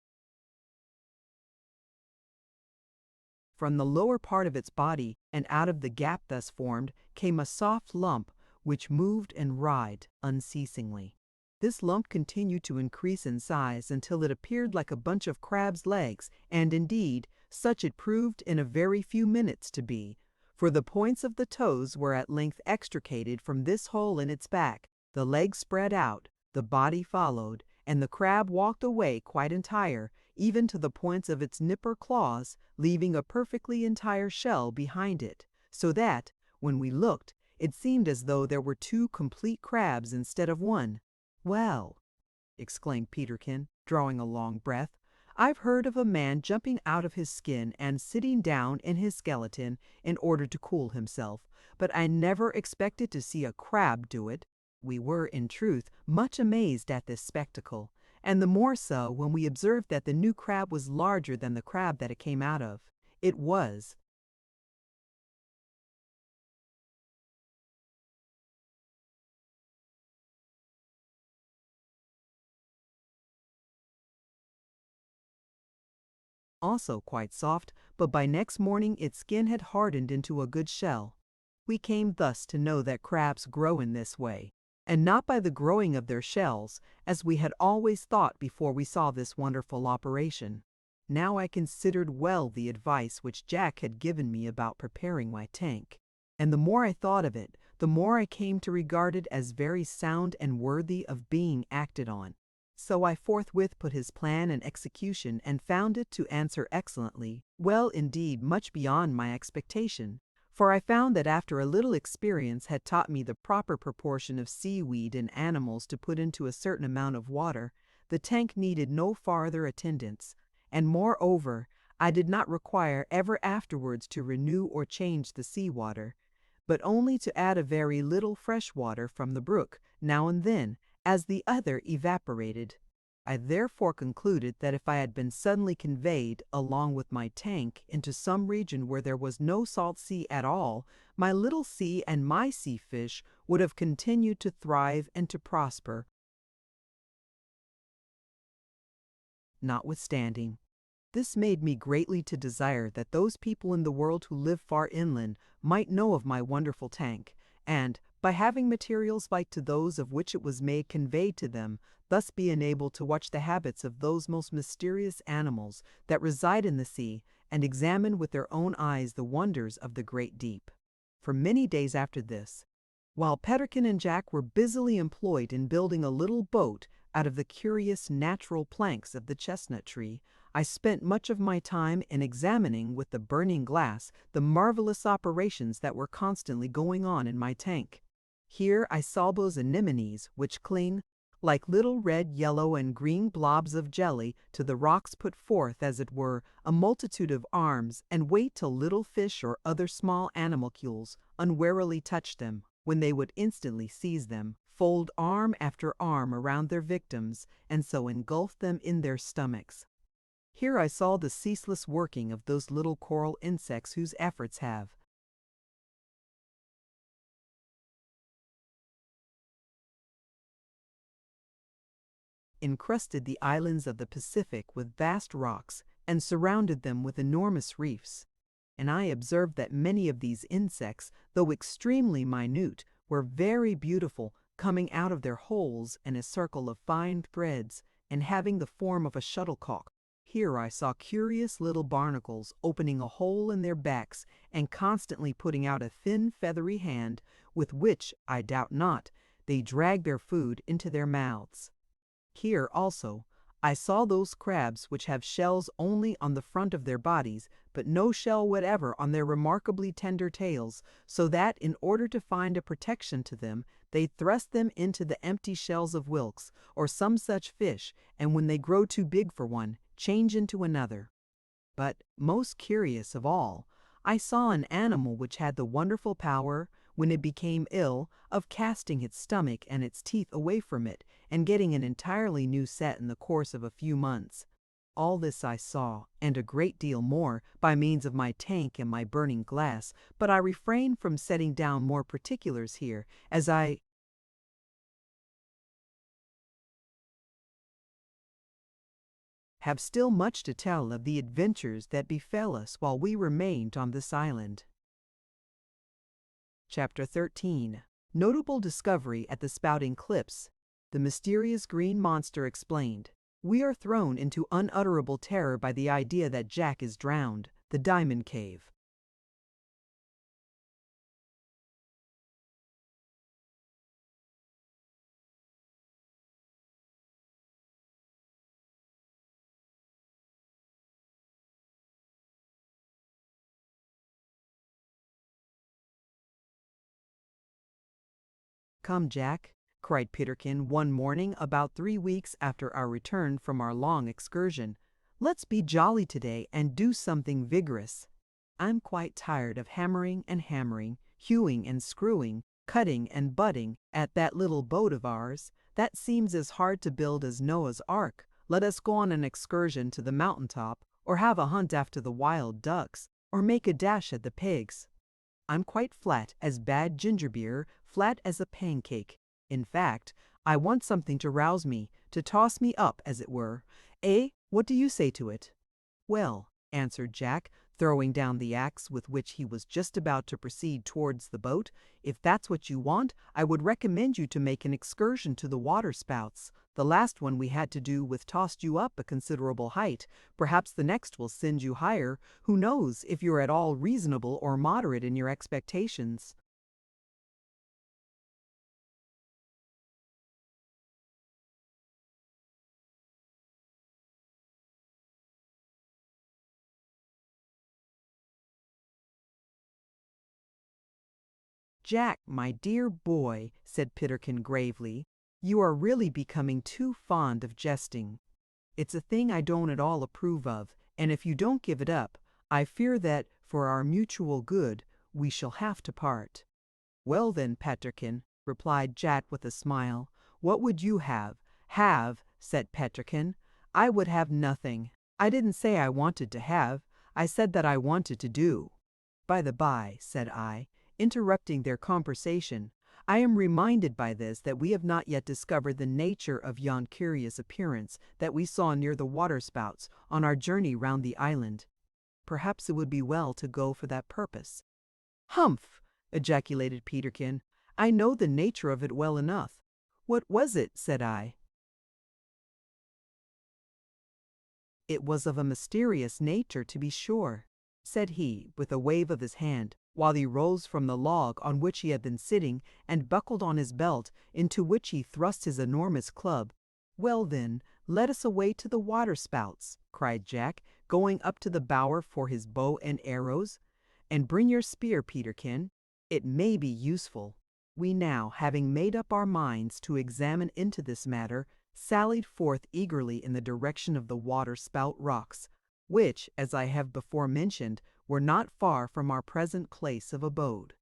From the lower part of its body, and out of the gap thus formed, came a soft lump, which moved and writhed unceasingly. This lump continued to increase in size until it appeared like a bunch of crab's legs, and indeed, such it proved in a very few minutes to be, for the points of the toes were at length extricated from this hole in its back, the legs spread out, the body followed, and the crab walked away quite entire, even to the points of its nipper claws, leaving a perfectly entire shell behind it, so that, when we looked, it seemed as though there were 2 complete crabs instead of one. "Well," exclaimed Peterkin, drawing a long breath, "I've heard of a man jumping out of his skin and sitting down in his skeleton in order to cool himself, but I never expected to see a crab do it." We were, in truth, much amazed at this spectacle, and the more so when we observed that the new crab was larger than the crab that it came out of. It was also quite soft, but by next morning its skin had hardened into a good shell. We came thus to know that crabs grow in this way, and not by the growing of their shells, as we had always thought before we saw this wonderful operation. Now I considered well the advice which Jack had given me about preparing my tank, and the more I thought of it, the more I came to regard it as very sound and worthy of being acted on. So I forthwith put his plan in execution and found it to answer excellently, well indeed much beyond my expectation. For I found that after a little experience had taught me the proper proportion of seaweed and animals to put into a certain amount of water, the tank needed no farther attendance, and moreover, I did not require ever afterwards to renew or change the sea water, but only to add a very little fresh water from the brook, now and then, as the other evaporated. I therefore concluded that if I had been suddenly conveyed, along with my tank, into some region where there was no salt sea at all, my little sea and my sea fish would have continued to thrive and to prosper, notwithstanding. This made me greatly to desire that those people in the world who live far inland might know of my wonderful tank, and, by having materials like to those of which it was made conveyed to them, thus be enabled to watch the habits of those most mysterious animals that reside in the sea, and examine with their own eyes the wonders of the great deep. For many days after this, while Peterkin and Jack were busily employed in building a little boat out of the curious natural planks of the chestnut tree, I spent much of my time in examining with the burning glass the marvelous operations that were constantly going on in my tank. Here I saw those anemones which cling, like little red, yellow, and green blobs of jelly, to the rocks, put forth, as it were, a multitude of arms, and wait till little fish or other small animalcules unwarily touch them, when they would instantly seize them, fold arm after arm around their victims, and so engulf them in their stomachs. Here I saw the ceaseless working of those little coral insects whose efforts have encrusted the islands of the Pacific with vast rocks and surrounded them with enormous reefs. And I observed that many of these insects, though extremely minute, were very beautiful, coming out of their holes in a circle of fine threads, and having the form of a shuttlecock. Here I saw curious little barnacles opening a hole in their backs and constantly putting out a thin feathery hand, with which, I doubt not, they drag their food into their mouths. Here, also, I saw those crabs which have shells only on the front of their bodies, but no shell whatever on their remarkably tender tails, so that, in order to find a protection to them, they thrust them into the empty shells of wilks, or some such fish, and when they grow too big for one, change into another. But, most curious of all, I saw an animal which had the wonderful power, when it became ill, of casting its stomach and its teeth away from it, and getting an entirely new set in the course of a few months. All this I saw, and a great deal more, by means of my tank and my burning glass, but I refrain from setting down more particulars here, as I have still much to tell of the adventures that befell us while we remained on this island. Chapter 13. Notable discovery at the Spouting Cliffs. The mysterious green monster explained. We are thrown into unutterable terror by the idea that Jack is drowned. The Diamond Cave. Come, Jack, cried Peterkin one morning about 3 weeks after our return from our long excursion. Let's be jolly today and do something vigorous. I'm quite tired of hammering and hammering, hewing and screwing, cutting and butting at that little boat of ours. That seems as hard to build as Noah's Ark. Let us go on an excursion to the mountain top, or have a hunt after the wild ducks, or make a dash at the pigs. I'm quite flat as bad ginger beer, flat as a pancake. In fact, I want something to rouse me, to toss me up, as it were. Eh, what do you say to it? Well, answered Jack, throwing down the axe with which he was just about to proceed towards the boat, if that's what you want, I would recommend you to make an excursion to the water spouts. The last one we had to do with tossed you up a considerable height. Perhaps the next will send you higher. Who knows if you're at all reasonable or moderate in your expectations?" "Jack, my dear boy," said Peterkin gravely, "you are really becoming too fond of jesting. It's a thing I don't at all approve of, and if you don't give it up, I fear that, for our mutual good, we shall have to part." "Well then, Peterkin," replied Jack with a smile, "what would you have?" "Have," said Peterkin. "I would have nothing. I didn't say I wanted to have. I said that I wanted to do." "By the by," said I, interrupting their conversation, "I am reminded by this that we have not yet discovered the nature of yon curious appearance that we saw near the waterspouts on our journey round the island. Perhaps it would be well to go for that purpose." "Humph!" ejaculated Peterkin. "I know the nature of it well enough." "What was it?" said I. "It was of a mysterious nature, to be sure," said he, with a wave of his hand, while he rose from the log on which he had been sitting and buckled on his belt, into which he thrust his enormous club. "Well then, let us away to the waterspouts," cried Jack, going up to the bower for his bow and arrows. "And bring your spear, Peterkin. It may be useful." We now, having made up our minds to examine into this matter, sallied forth eagerly in the direction of the waterspout rocks, which, as I have before mentioned, were not far from our present place of abode.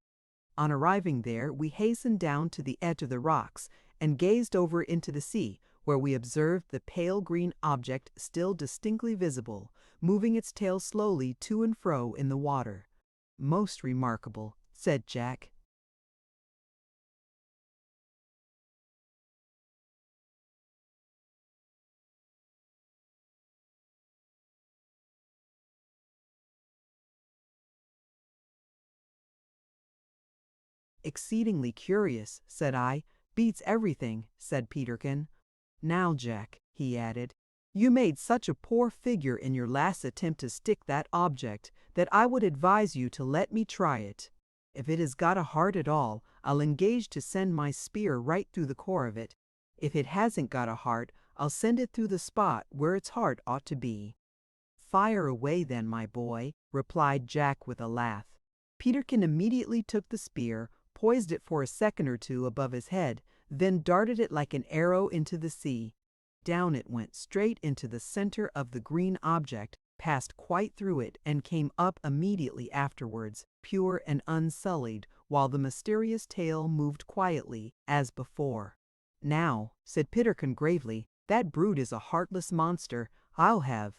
On arriving there, we hastened down to the edge of the rocks, and gazed over into the sea, where we observed the pale green object still distinctly visible, moving its tail slowly to and fro in the water. "Most remarkable," said Jack. "Exceedingly curious," said I. "Beats everything," said Peterkin. "Now, Jack," he added, "you made such a poor figure in your last attempt to stick that object, that I would advise you to let me try it. If it has got a heart at all, I'll engage to send my spear right through the core of it. If it hasn't got a heart, I'll send it through the spot where its heart ought to be." "Fire away then, my boy," replied Jack with a laugh. Peterkin immediately took the spear, poised it for a second or two above his head, then darted it like an arrow into the sea. Down it went straight into the center of the green object, passed quite through it, and came up immediately afterwards, pure and unsullied, while the mysterious tail moved quietly, as before. "Now," said Peterkin gravely, "that brute is a heartless monster. I'll have."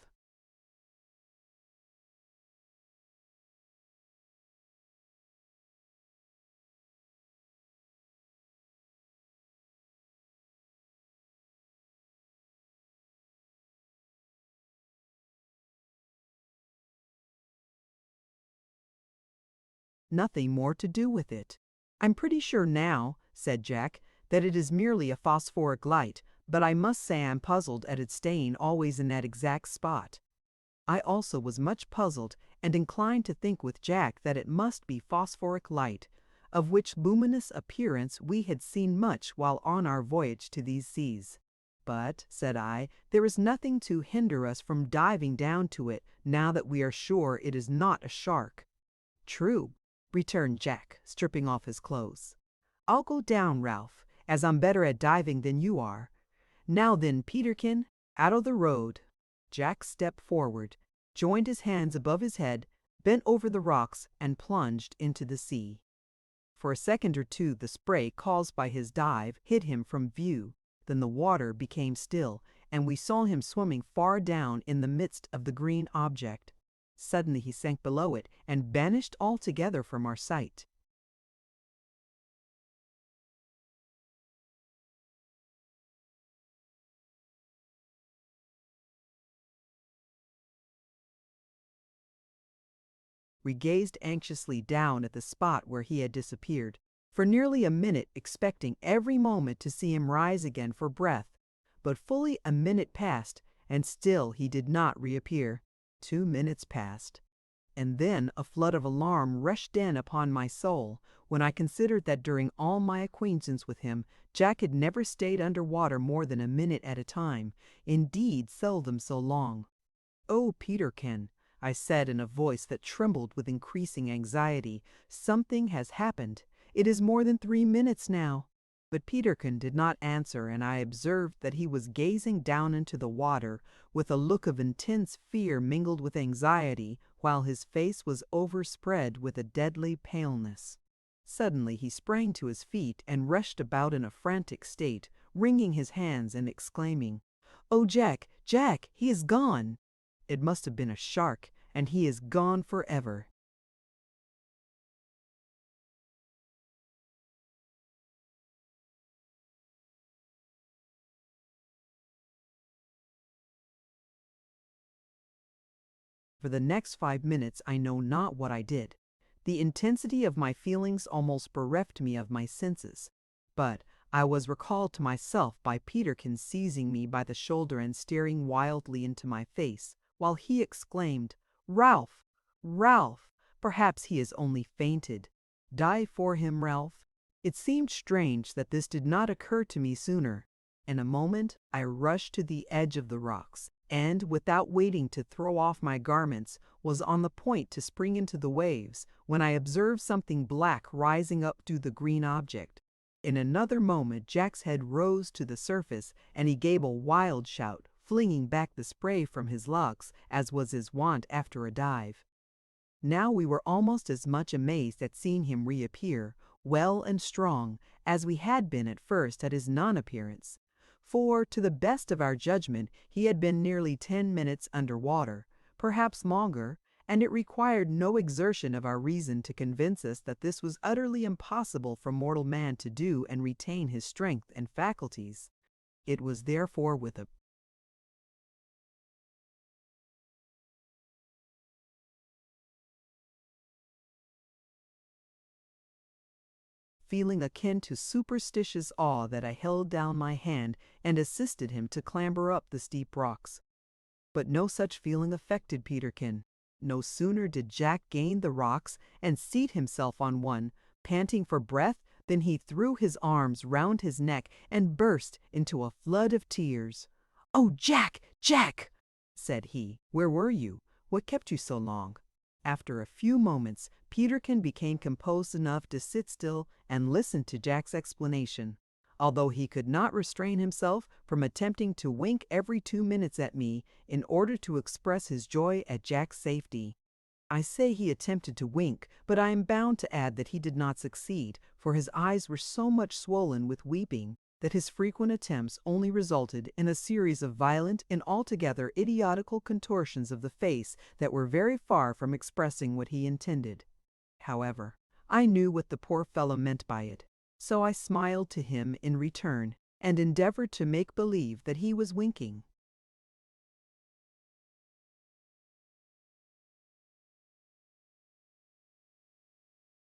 Nothing more to do with it. "I'm pretty sure now," said Jack, "that it is merely a phosphoric light, but I must say I'm puzzled at its staying always in that exact spot." I also was much puzzled, and inclined to think with Jack that it must be phosphoric light, of which luminous appearance we had seen much while on our voyage to these seas. "But," said I, "there is nothing to hinder us from diving down to it, now that we are sure it is not a shark." "True," returned Jack, stripping off his clothes. "I'll go down, Ralph, as I'm better at diving than you are. Now then, Peterkin, out of the road." Jack stepped forward, joined his hands above his head, bent over the rocks, and plunged into the sea. For a second or two the spray caused by his dive hid him from view, then the water became still, and we saw him swimming far down in the midst of the green object. Suddenly he sank below it, and vanished altogether from our sight. We gazed anxiously down at the spot where he had disappeared, for nearly a minute, expecting every moment to see him rise again for breath, but fully a minute passed, and still he did not reappear. 2 minutes passed. And then a flood of alarm rushed in upon my soul when I considered that during all my acquaintance with him, Jack had never stayed under water more than a minute at a time, indeed seldom so long. "Oh, Peterkin," I said in a voice that trembled with increasing anxiety, "something has happened. It is more than 3 minutes now." But Peterkin did not answer, and I observed that he was gazing down into the water with a look of intense fear mingled with anxiety, while his face was overspread with a deadly paleness. Suddenly he sprang to his feet and rushed about in a frantic state, wringing his hands and exclaiming, "Oh, Jack, Jack, he is gone! It must have been a shark, and he is gone forever." For the next 5 minutes I know not what I did. The intensity of my feelings almost bereft me of my senses. But I was recalled to myself by Peterkin seizing me by the shoulder and staring wildly into my face, while he exclaimed, "Ralph! Ralph! Perhaps he has only fainted. Dive for him, Ralph." It seemed strange that this did not occur to me sooner. In a moment I rushed to the edge of the rocks, and, without waiting to throw off my garments, was on the point to spring into the waves, when I observed something black rising up through the green object. In another moment Jack's head rose to the surface, and he gave a wild shout, flinging back the spray from his locks, as was his wont after a dive. Now we were almost as much amazed at seeing him reappear, well and strong, as we had been at first at his non-appearance. For, to the best of our judgment, he had been nearly 10 minutes under water, perhaps longer, and it required no exertion of our reason to convince us that this was utterly impossible for mortal man to do and retain his strength and faculties. It was therefore with a feeling akin to superstitious awe that I held down my hand and assisted him to clamber up the steep rocks. But no such feeling affected Peterkin. No sooner did Jack gain the rocks and seat himself on one, panting for breath, than he threw his arms round his neck and burst into a flood of tears. "Oh, Jack, Jack!" said he. "Where were you? What kept you so long?" After a few moments, Peterkin became composed enough to sit still and listen to Jack's explanation, although he could not restrain himself from attempting to wink every 2 minutes at me in order to express his joy at Jack's safety. I say he attempted to wink, but I am bound to add that he did not succeed, for his eyes were so much swollen with weeping that his frequent attempts only resulted in a series of violent and altogether idiotical contortions of the face that were very far from expressing what he intended. However, I knew what the poor fellow meant by it, so I smiled to him in return and endeavored to make believe that he was winking.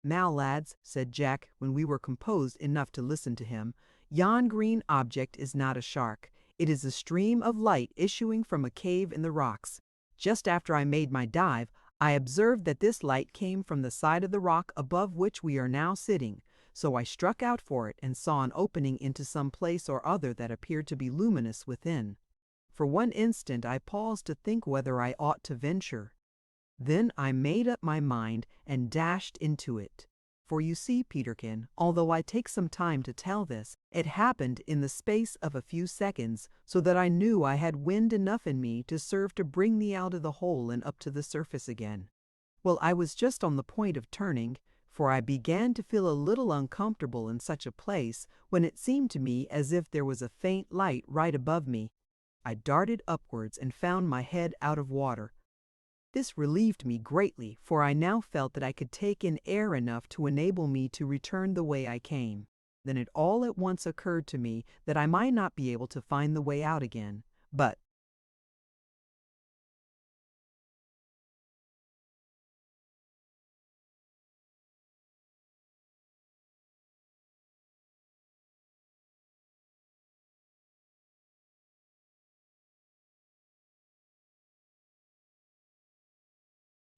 "Now, lads," said Jack, when we were composed enough to listen to him, "yon green object is not a shark. It is a stream of light issuing from a cave in the rocks. Just after I made my dive, I observed that this light came from the side of the rock above which we are now sitting, so I struck out for it and saw an opening into some place or other that appeared to be luminous within. For one instant I paused to think whether I ought to venture. Then I made up my mind and dashed into it. For you see, Peterkin, although I take some time to tell this, it happened in the space of a few seconds, so that I knew I had wind enough in me to serve to bring me out of the hole and up to the surface again. Well, I was just on the point of turning, for I began to feel a little uncomfortable in such a place, when it seemed to me as if there was a faint light right above me. I darted upwards and found my head out of water. This relieved me greatly, for I now felt that I could take in air enough to enable me to return the way I came. Then it all at once occurred to me that I might not be able to find the way out again, but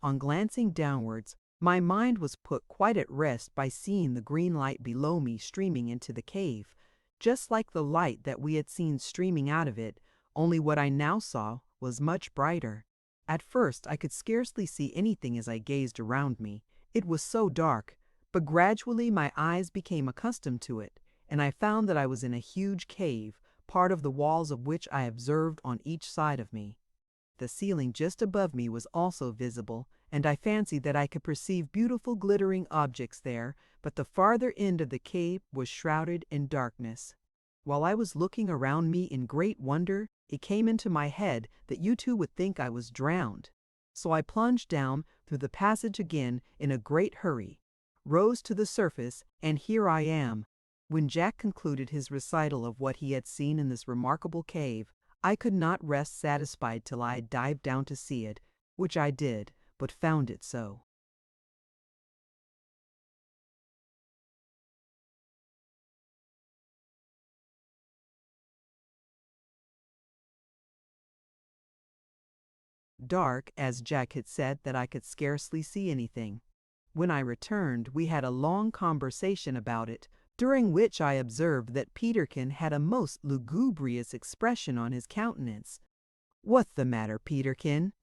On glancing downwards, my mind was put quite at rest by seeing the green light below me streaming into the cave, just like the light that we had seen streaming out of it, only what I now saw was much brighter. At first I could scarcely see anything as I gazed around me. It was so dark, but gradually my eyes became accustomed to it, and I found that I was in a huge cave, part of the walls of which I observed on each side of me. The ceiling just above me was also visible, and I fancied that I could perceive beautiful glittering objects there, but the farther end of the cave was shrouded in darkness. While I was looking around me in great wonder, it came into my head that you two would think I was drowned. So I plunged down through the passage again in a great hurry, rose to the surface, and here I am. When Jack concluded his recital of what he had seen in this remarkable cave, I could not rest satisfied till I had dived down to see it, which I did, but found it so. Dark, as Jack had said that I could scarcely see anything. When I returned, we had a long conversation about it, during which I observed that Peterkin had a most lugubrious expression on his countenance. "What's the matter, Peterkin?"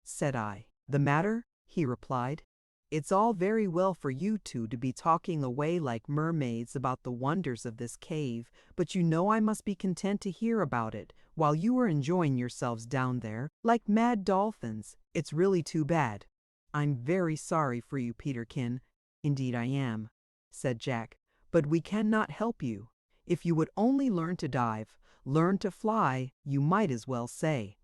said I. "The matter?" he replied. "It's all very well for you two to be talking away like mermaids about the wonders of this cave, but you know I must be content to hear about it, while you are enjoying yourselves down there like mad dolphins. It's really too bad." "I'm very sorry for you, Peterkin. Indeed I am," said Jack. "But we cannot help you. If you would only learn to dive, learn to fly, you might as well say,"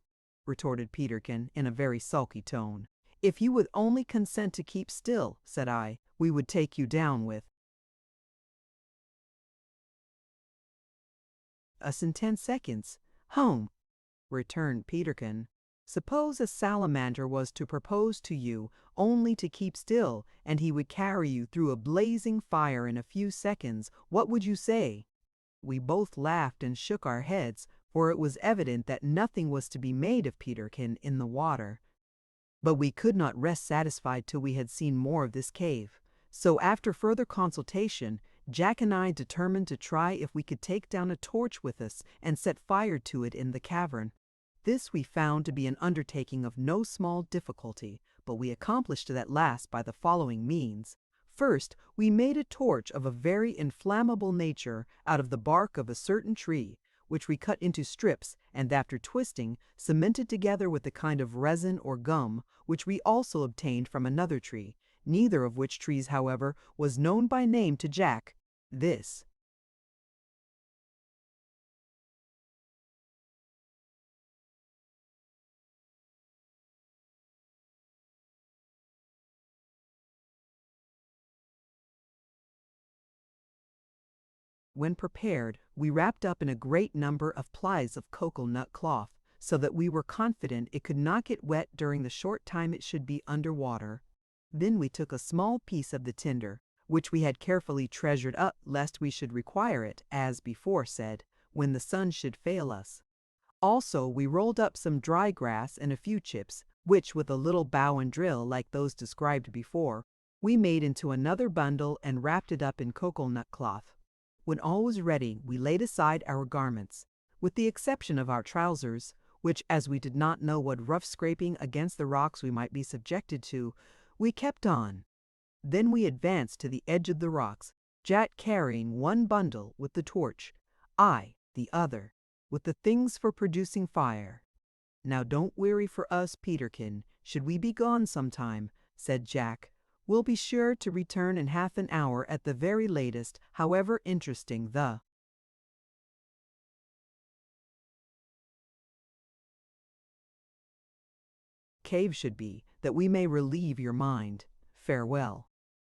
retorted Peterkin in a very sulky tone. "If you would only consent to keep still," said I, "we would take you down with us in 10 seconds. "Home," returned Peterkin. "Suppose a salamander was to propose to you only to keep still, and he would carry you through a blazing fire in a few seconds, what would you say?" We both laughed and shook our heads, for it was evident that nothing was to be made of Peterkin in the water. But we could not rest satisfied till we had seen more of this cave. So after further consultation, Jack and I determined to try if we could take down a torch with us and set fire to it in the cavern. This we found to be an undertaking of no small difficulty, but we accomplished it at last by the following means. First, we made a torch of a very inflammable nature out of the bark of a certain tree, which we cut into strips, and after twisting, cemented together with a kind of resin or gum, which we also obtained from another tree, neither of which trees, however, was known by name to Jack. This When prepared, we wrapped up in a great number of plies of cocoa-nut cloth, so that we were confident it could not get wet during the short time it should be under water. Then we took a small piece of the tinder, which we had carefully treasured up lest we should require it, as before said, when the sun should fail us. Also we rolled up some dry grass and a few chips, which with a little bow and drill like those described before, we made into another bundle and wrapped it up in cocoa-nut cloth. When all was ready, we laid aside our garments, with the exception of our trousers, which, as we did not know what rough scraping against the rocks we might be subjected to, we kept on. Then we advanced to the edge of the rocks, Jack carrying one bundle with the torch, I the other, with the things for producing fire. "Now don't weary for us, Peterkin, should we be gone some time," said Jack. "We'll be sure to return in half an hour at the very latest, however interesting the cave should be, that we may relieve your mind. Farewell,"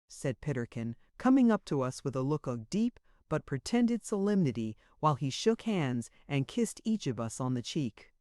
said Peterkin, coming up to us with a look of deep but pretended solemnity, while he shook hands and kissed each of us on the cheek.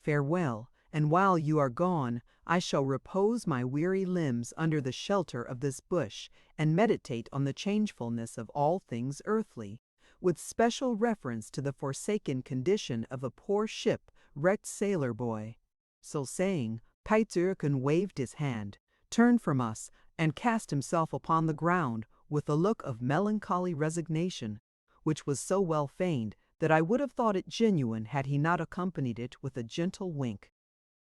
"Farewell, and while you are gone, I shall repose my weary limbs under the shelter of this bush, and meditate on the changefulness of all things earthly, with special reference to the forsaken condition of a poor shipwrecked sailor boy." So saying, Peterkin waved his hand, turned from us, and cast himself upon the ground with a look of melancholy resignation, which was so well feigned that I would have thought it genuine had he not accompanied it with a gentle wink.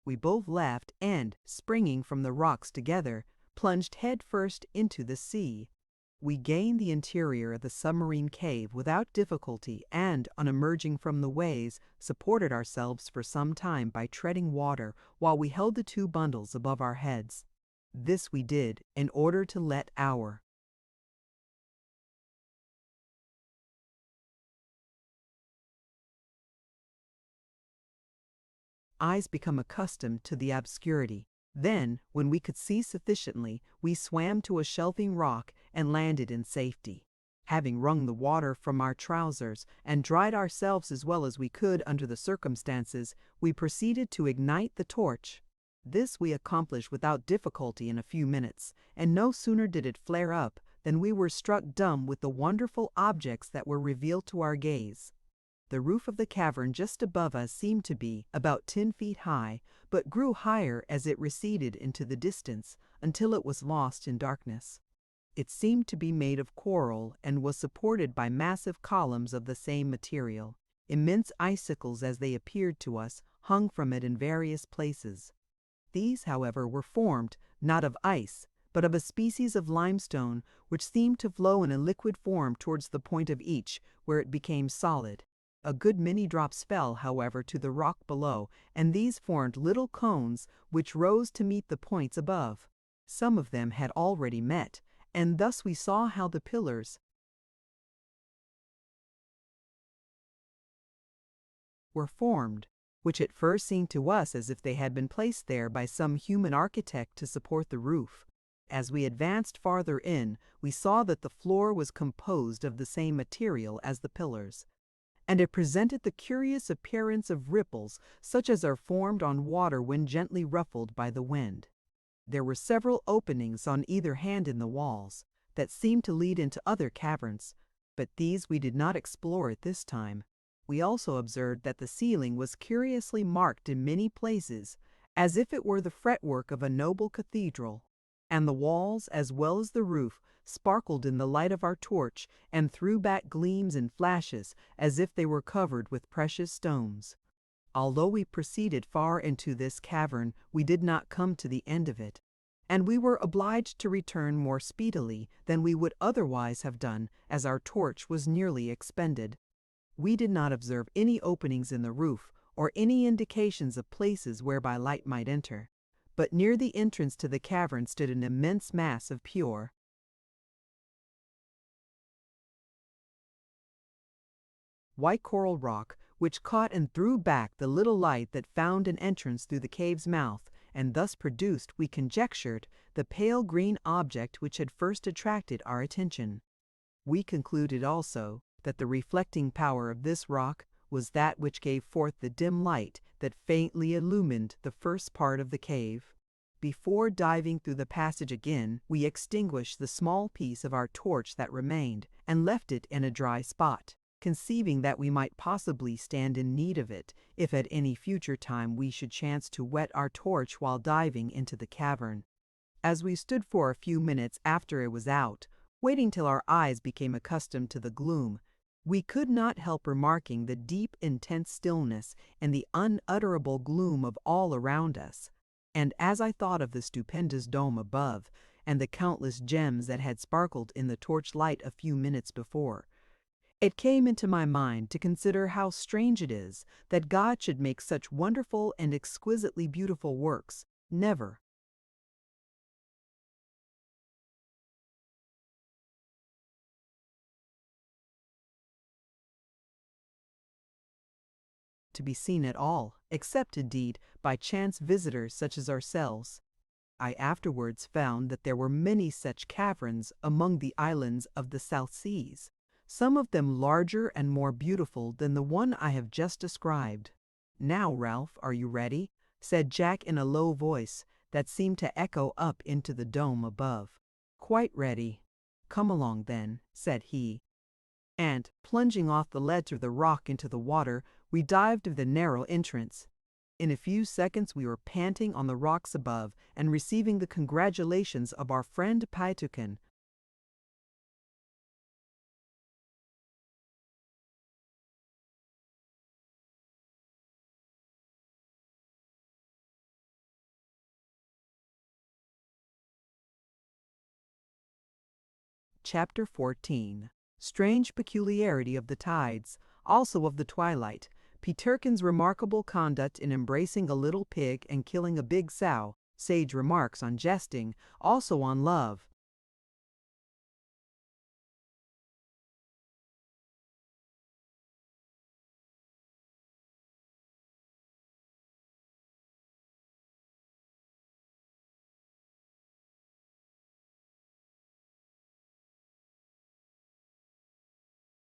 We both laughed and, springing from the rocks together, plunged head-first into the sea. We gained the interior of the submarine cave without difficulty and, on emerging from the waves, supported ourselves for some time by treading water while we held the two bundles above our heads. This we did in order to let our eyes become accustomed to the obscurity. Then, when we could see sufficiently, we swam to a shelving rock and landed in safety. Having wrung the water from our trousers and dried ourselves as well as we could under the circumstances, we proceeded to ignite the torch. This we accomplished without difficulty in a few minutes, and no sooner did it flare up than we were struck dumb with the wonderful objects that were revealed to our gaze. The roof of the cavern just above us seemed to be about 10 feet high, but grew higher as it receded into the distance until it was lost in darkness. It seemed to be made of coral and was supported by massive columns of the same material. Immense icicles, as they appeared to us, hung from it in various places. These, however, were formed, not of ice, but of a species of limestone which seemed to flow in a liquid form towards the point of each, where it became solid. A good many drops fell, however, to the rock below, and these formed little cones which rose to meet the points above. Some of them had already met, and thus we saw how the pillars were formed, which at first seemed to us as if they had been placed there by some human architect to support the roof. As we advanced farther in, we saw that the floor was composed of the same material as the pillars, and it presented the curious appearance of ripples such as are formed on water when gently ruffled by the wind. There were several openings on either hand in the walls that seemed to lead into other caverns, but these we did not explore at this time. We also observed that the ceiling was curiously marked in many places, as if it were the fretwork of a noble cathedral, and the walls, as well as the roof, sparkled in the light of our torch and threw back gleams and flashes as if they were covered with precious stones. Although we proceeded far into this cavern, we did not come to the end of it, and we were obliged to return more speedily than we would otherwise have done, as our torch was nearly expended. We did not observe any openings in the roof or any indications of places whereby light might enter, but near the entrance to the cavern stood an immense mass of pure white coral rock, which caught and threw back the little light that found an entrance through the cave's mouth, and thus produced, we conjectured, the pale green object which had first attracted our attention. We concluded also that the reflecting power of this rock was that which gave forth the dim light that faintly illumined the first part of the cave. Before diving through the passage again, we extinguished the small piece of our torch that remained, and left it in a dry spot, conceiving that we might possibly stand in need of it if at any future time we should chance to wet our torch while diving into the cavern. As we stood for a few minutes after it was out, waiting till our eyes became accustomed to the gloom, we could not help remarking the deep, intense stillness and the unutterable gloom of all around us. And as I thought of the stupendous dome above, and the countless gems that had sparkled in the torch light a few minutes before, it came into my mind to consider how strange it is that God should make such wonderful and exquisitely beautiful works, never to be seen at all, except indeed by chance visitors such as ourselves. I afterwards found that there were many such caverns among the islands of the South Seas, some of them larger and more beautiful than the one I have just described. "Now, Ralph, are you ready?" said Jack in a low voice that seemed to echo up into the dome above. "Quite ready." "Come along then," said he. And, plunging off the ledge of the rock into the water, we dived through the narrow entrance. In a few seconds we were panting on the rocks above and receiving the congratulations of our friend Paitukin. Chapter 14. Strange Peculiarity of the Tides, also of the Twilight. Peterkin's remarkable conduct in embracing a little pig and killing a big sow. Sage remarks on jesting, also on love.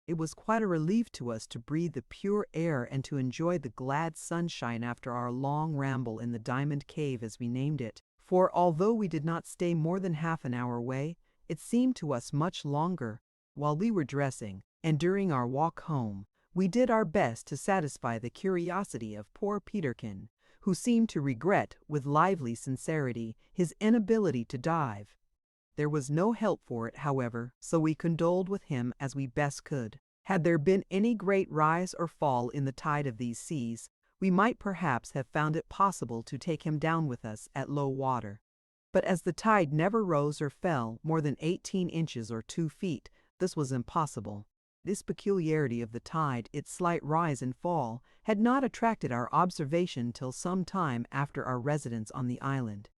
It was quite a relief to us to breathe the pure air and to enjoy the glad sunshine after our long ramble in the Diamond Cave, as we named it. For although we did not stay more than half an hour away, it seemed to us much longer. While we were dressing, and during our walk home, we did our best to satisfy the curiosity of poor Peterkin, who seemed to regret, with lively sincerity, his inability to dive. There was no help for it, however, so we condoled with him as we best could. Had there been any great rise or fall in the tide of these seas, we might perhaps have found it possible to take him down with us at low water. But as the tide never rose or fell more than 18 inches or 2 feet, this was impossible. This peculiarity of the tide, its slight rise and fall, had not attracted our observation till some time after our residence on the island.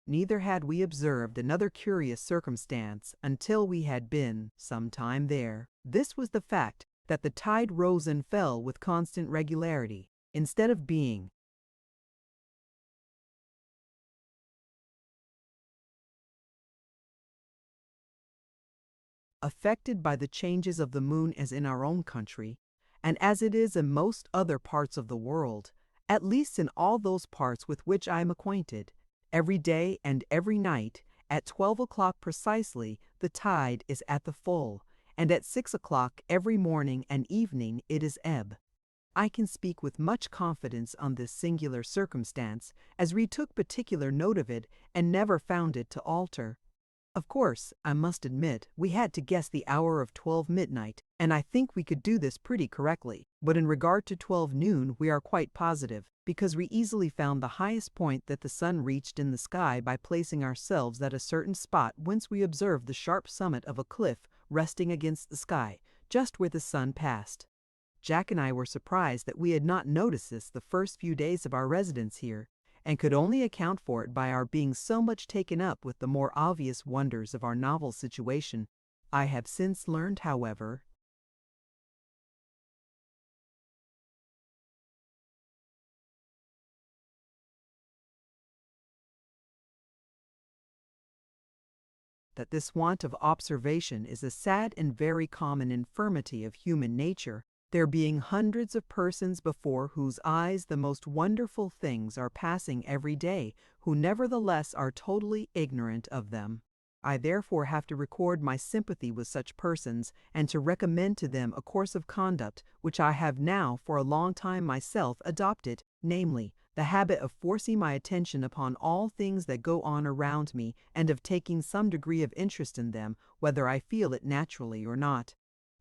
Neither had we observed another curious circumstance until we had been some time there. This was the fact that the tide rose and fell with constant regularity, instead of being affected by the changes of the moon as in our own country, and as it is in most other parts of the world, at least in all those parts with which I am acquainted. Every day and every night, at 12 o'clock precisely, the tide is at the full, and at 6 o'clock every morning and evening it is ebb. I can speak with much confidence on this singular circumstance, as we took particular note of it and never found it to alter. Of course, I must admit, we had to guess the hour of 12 midnight, and I think we could do this pretty correctly. But in regard to 12 noon, we are quite positive, because we easily found the highest point that the sun reached in the sky by placing ourselves at a certain spot whence we observed the sharp summit of a cliff resting against the sky, just where the sun passed. Jack and I were surprised that we had not noticed this the first few days of our residence here, and could only account for it by our being so much taken up with the more obvious wonders of our novel situation. I have since learned, however, that this want of observation is a sad and very common infirmity of human nature, there being hundreds of persons before whose eyes the most wonderful things are passing every day, who nevertheless are totally ignorant of them. I therefore have to record my sympathy with such persons, and to recommend to them a course of conduct which I have now for a long time myself adopted, namely, the habit of forcing my attention upon all things that go on around me, and of taking some degree of interest in them, whether I feel it naturally or not.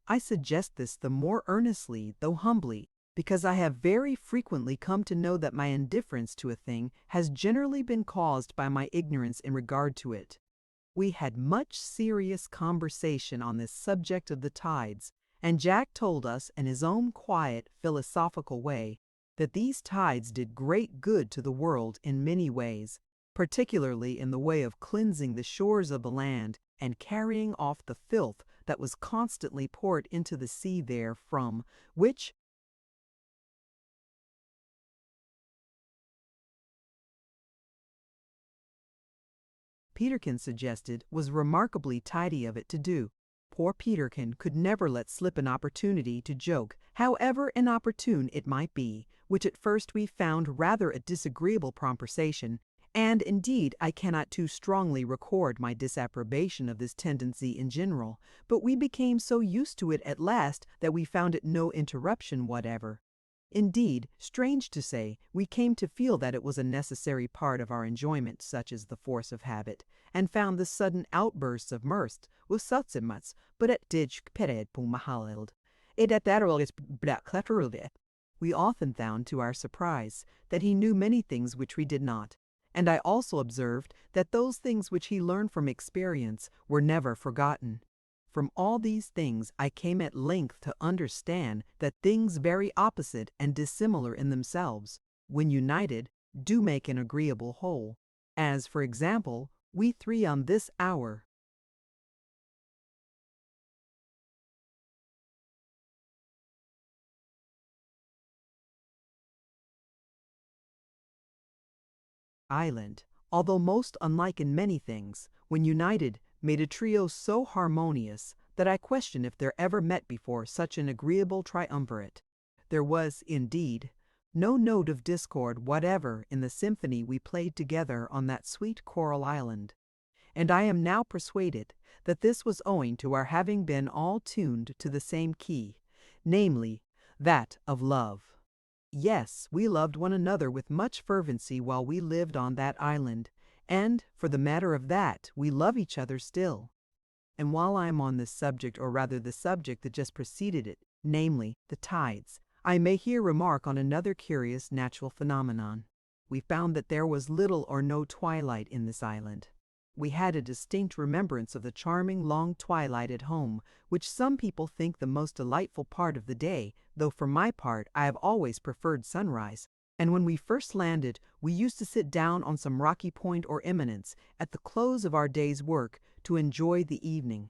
I suggest this the more earnestly, though humbly, because I have very frequently come to know that my indifference to a thing has generally been caused by my ignorance in regard to it. We had much serious conversation on this subject of the tides, and Jack told us in his own quiet, philosophical way that these tides did great good to the world in many ways, particularly in the way of cleansing the shores of the land and carrying off the filth that was constantly poured into the sea therefrom, which, Peterkin suggested, was remarkably tidy of it to do. Poor Peterkin could never let slip an opportunity to joke, however inopportune it might be, which at first we found rather a disagreeable conversation, and indeed I cannot too strongly record my disapprobation of this tendency in general, but we became so used to it at last that we found it no interruption whatever. Indeed, strange to say, we came to feel that it was a necessary part of our enjoyment, such as the force of habit, and found the sudden outbursts of mirth with such but at dig pered pumahaleld. It at that is black. We often found, to our surprise, that he knew many things which we did not, and I also observed that those things which he learned from experience were never forgotten. From all these things I came at length to understand that things very opposite and dissimilar in themselves, when united, do make an agreeable whole, as, for example, we three on this hour. Island, although most unlike in many things, when united, made a trio so harmonious that I question if there ever met before such an agreeable triumvirate. There was, indeed, no note of discord whatever in the symphony we played together on that sweet coral island, and I am now persuaded that this was owing to our having been all tuned to the same key, namely, that of love. Yes, we loved one another with much fervency while we lived on that island, and, for the matter of that, we love each other still. And while I am on this subject, or rather the subject that just preceded it, namely, the tides, I may here remark on another curious natural phenomenon. We found that there was little or no twilight in this island. We had a distinct remembrance of the charming long twilight at home, which some people think the most delightful part of the day, though for my part I have always preferred sunrise. And when we first landed, we used to sit down on some rocky point or eminence at the close of our day's work to enjoy the evening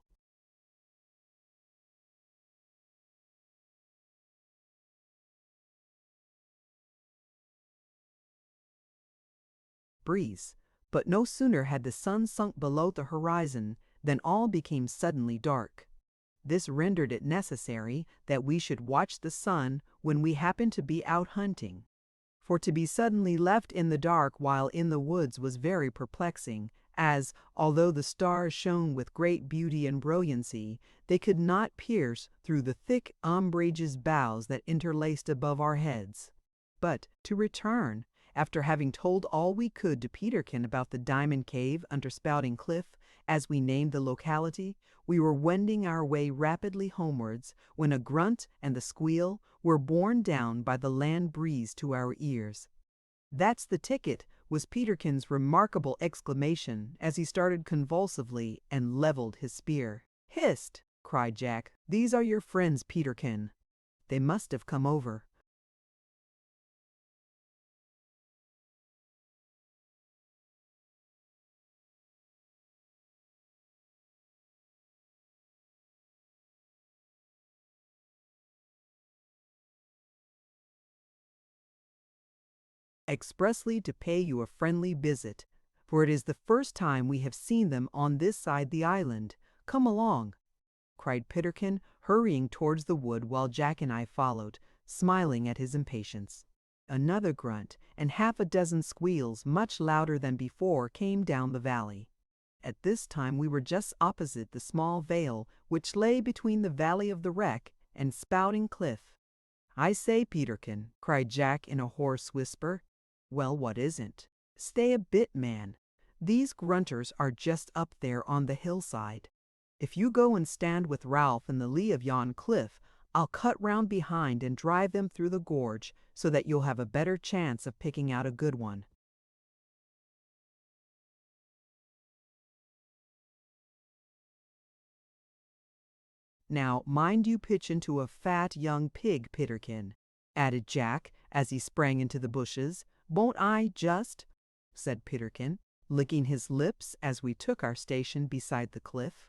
breeze. But no sooner had the sun sunk below the horizon than all became suddenly dark. This rendered it necessary that we should watch the sun when we happened to be out hunting. For to be suddenly left in the dark while in the woods was very perplexing, as, although the stars shone with great beauty and brilliancy, they could not pierce through the thick umbrageous boughs that interlaced above our heads. But to return, after having told all we could to Peterkin about the Diamond Cave under Spouting Cliff, as we named the locality, we were wending our way rapidly homewards, when a grunt and the squeal were borne down by the land breeze to our ears. "That's the ticket," was Peterkin's remarkable exclamation as he started convulsively and levelled his spear. "Hist!" cried Jack. "These are your friends, Peterkin. They must have come over." "Expressly to pay you a friendly visit, for it is the first time we have seen them on this side the island. Come along," cried Peterkin, hurrying towards the wood while Jack and I followed, smiling at his impatience. Another grunt and half a dozen squeals, much louder than before, came down the valley. At this time we were just opposite the small vale which lay between the Valley of the Wreck and Spouting Cliff. "I say, Peterkin," cried Jack in a hoarse whisper. "Well, what isn't?" "Stay a bit, man. These grunters are just up there on the hillside. If you go and stand with Ralph in the lee of yon cliff, I'll cut round behind and drive them through the gorge, so that you'll have a better chance of picking out a good one." "Now, mind you pitch into a fat young pig, Peterkin," added Jack as he sprang into the bushes. "Won't I just?" said Peterkin, licking his lips as we took our station beside the cliff.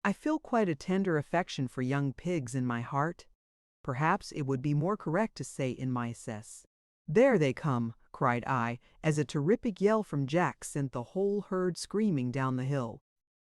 I feel quite a tender affection for young pigs in my heart. Perhaps it would be more correct to say in my cess. "There they come!" cried I, as a terrific yell from Jack sent the whole herd screaming down the hill.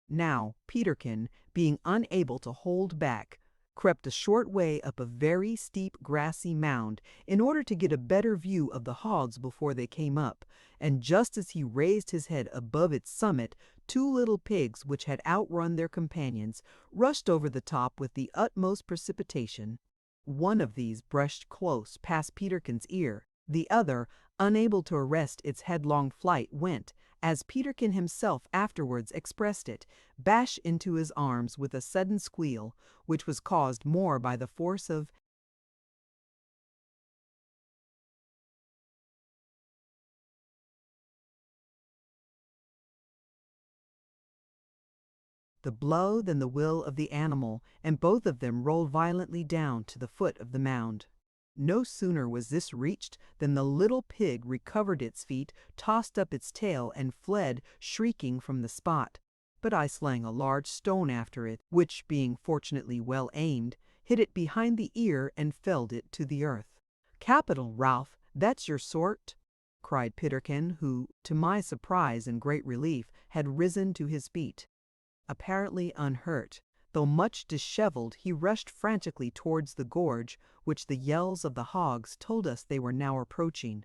Now, Peterkin, being unable to hold back, crept a short way up a very steep grassy mound in order to get a better view of the hogs before they came up, and just as he raised his head above its summit, two little pigs, which had outrun their companions, rushed over the top with the utmost precipitation. One of these brushed close past Peterkin's ear. The other, unable to arrest its headlong flight, went, as Peterkin himself afterwards expressed it, bash into his arms with a sudden squeal, which was caused more by the force of the blow than the will of the animal, and both of them rolled violently down to the foot of the mound. No sooner was this reached than the little pig recovered its feet, tossed up its tail, and fled shrieking from the spot. But I slang a large stone after it, which, being fortunately well aimed, hit it behind the ear and felled it to the earth. "Capital, Ralph, that's your sort!" cried Peterkin, who, to my surprise and great relief, had risen to his feet. Apparently unhurt, though much dishevelled, he rushed frantically towards the gorge, which the yells of the hogs told us they were now approaching.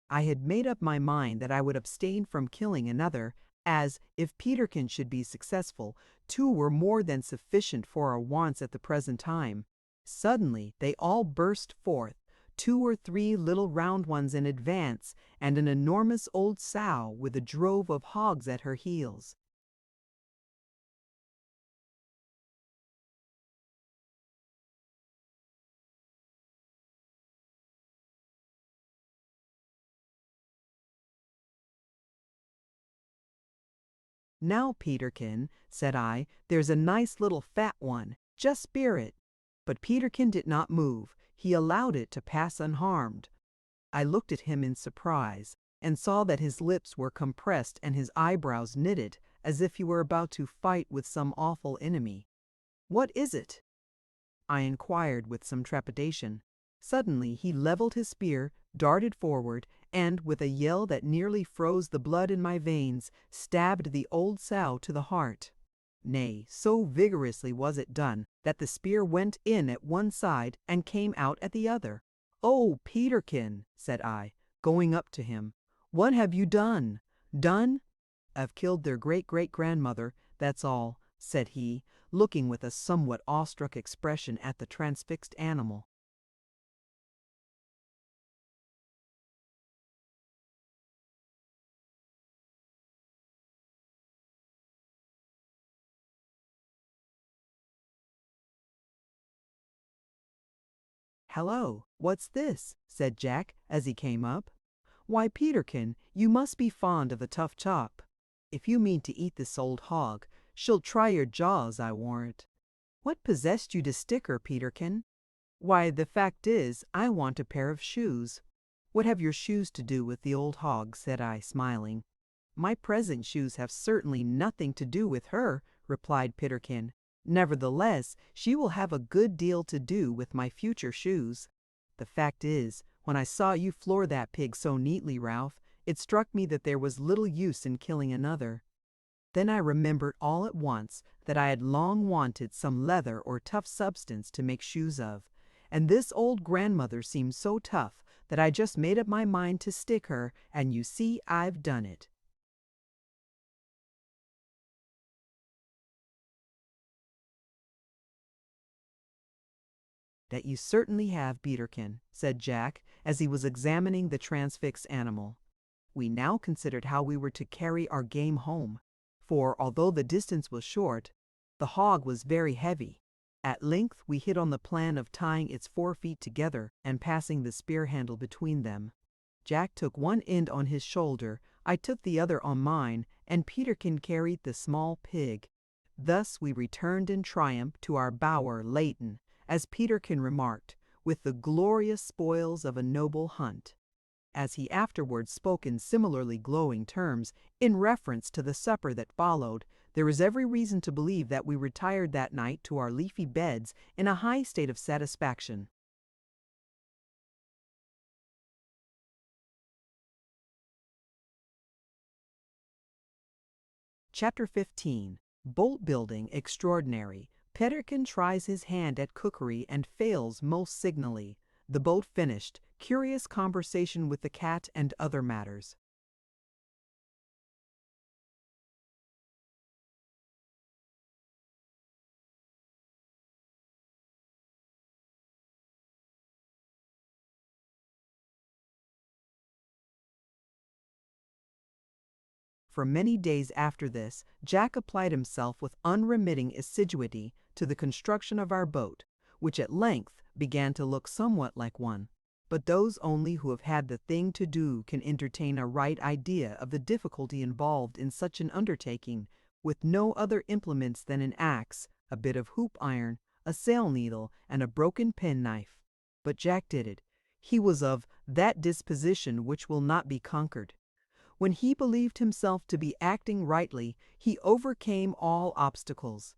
I had made up my mind that I would abstain from killing another, as, if Peterkin should be successful, 2 were more than sufficient for our wants at the present time. Suddenly they all burst forth, 2 or 3 little round ones in advance, and an enormous old sow with a drove of hogs at her heels. "Now, Peterkin," said I, "there's a nice little fat one. Just spear it." But Peterkin did not move. He allowed it to pass unharmed. I looked at him in surprise, and saw that his lips were compressed and his eyebrows knitted, as if he were about to fight with some awful enemy. "What is it?" I inquired with some trepidation. Suddenly he leveled his spear, darted forward, and, with a yell that nearly froze the blood in my veins, stabbed the old sow to the heart. Nay, so vigorously was it done that the spear went in at one side and came out at the other. "Oh, Peterkin," said I, going up to him, "what have you done?" "Done? I've killed their great-great-grandmother, that's all," said he, looking with a somewhat awestruck expression at the transfixed animal. "Hello, what's this?" said Jack as he came up. "Why, Peterkin, you must be fond of a tough chop. If you mean to eat this old hog, she'll try your jaws, I warrant. What possessed you to stick her, Peterkin?" "Why, the fact is, I want a pair of shoes." "What have your shoes to do with the old hog?" said I, smiling. "My present shoes have certainly nothing to do with her," replied Peterkin. "Nevertheless, she will have a good deal to do with my future shoes. The fact is, when I saw you floor that pig so neatly, Ralph, it struck me that there was little use in killing another. Then I remembered all at once that I had long wanted some leather or tough substance to make shoes of, and this old grandmother seemed so tough that I just made up my mind to stick her, and you see I've done it." "That you certainly have, Peterkin," said Jack, as he was examining the transfixed animal. We now considered how we were to carry our game home, for although the distance was short, the hog was very heavy. At length we hit on the plan of tying its 4 feet together and passing the spear handle between them. Jack took one end on his shoulder, I took the other on mine, and Peterkin carried the small pig. Thus we returned in triumph to our bower laden, as Peterkin remarked, with the glorious spoils of a noble hunt. As he afterwards spoke in similarly glowing terms, in reference to the supper that followed, there is every reason to believe that we retired that night to our leafy beds in a high state of satisfaction. Chapter 15. Boat Building Extraordinary. Peterkin tries his hand at cookery and fails most signally. The boat finished. Curious conversation with the cat and other matters. For many days after this, Jack applied himself with unremitting assiduity to the construction of our boat, which at length began to look somewhat like one. But those only who have had the thing to do can entertain a right idea of the difficulty involved in such an undertaking, with no other implements than an axe, a bit of hoop iron, a sail needle, and a broken penknife. But Jack did it. He was of that disposition which will not be conquered. When he believed himself to be acting rightly, he overcame all obstacles.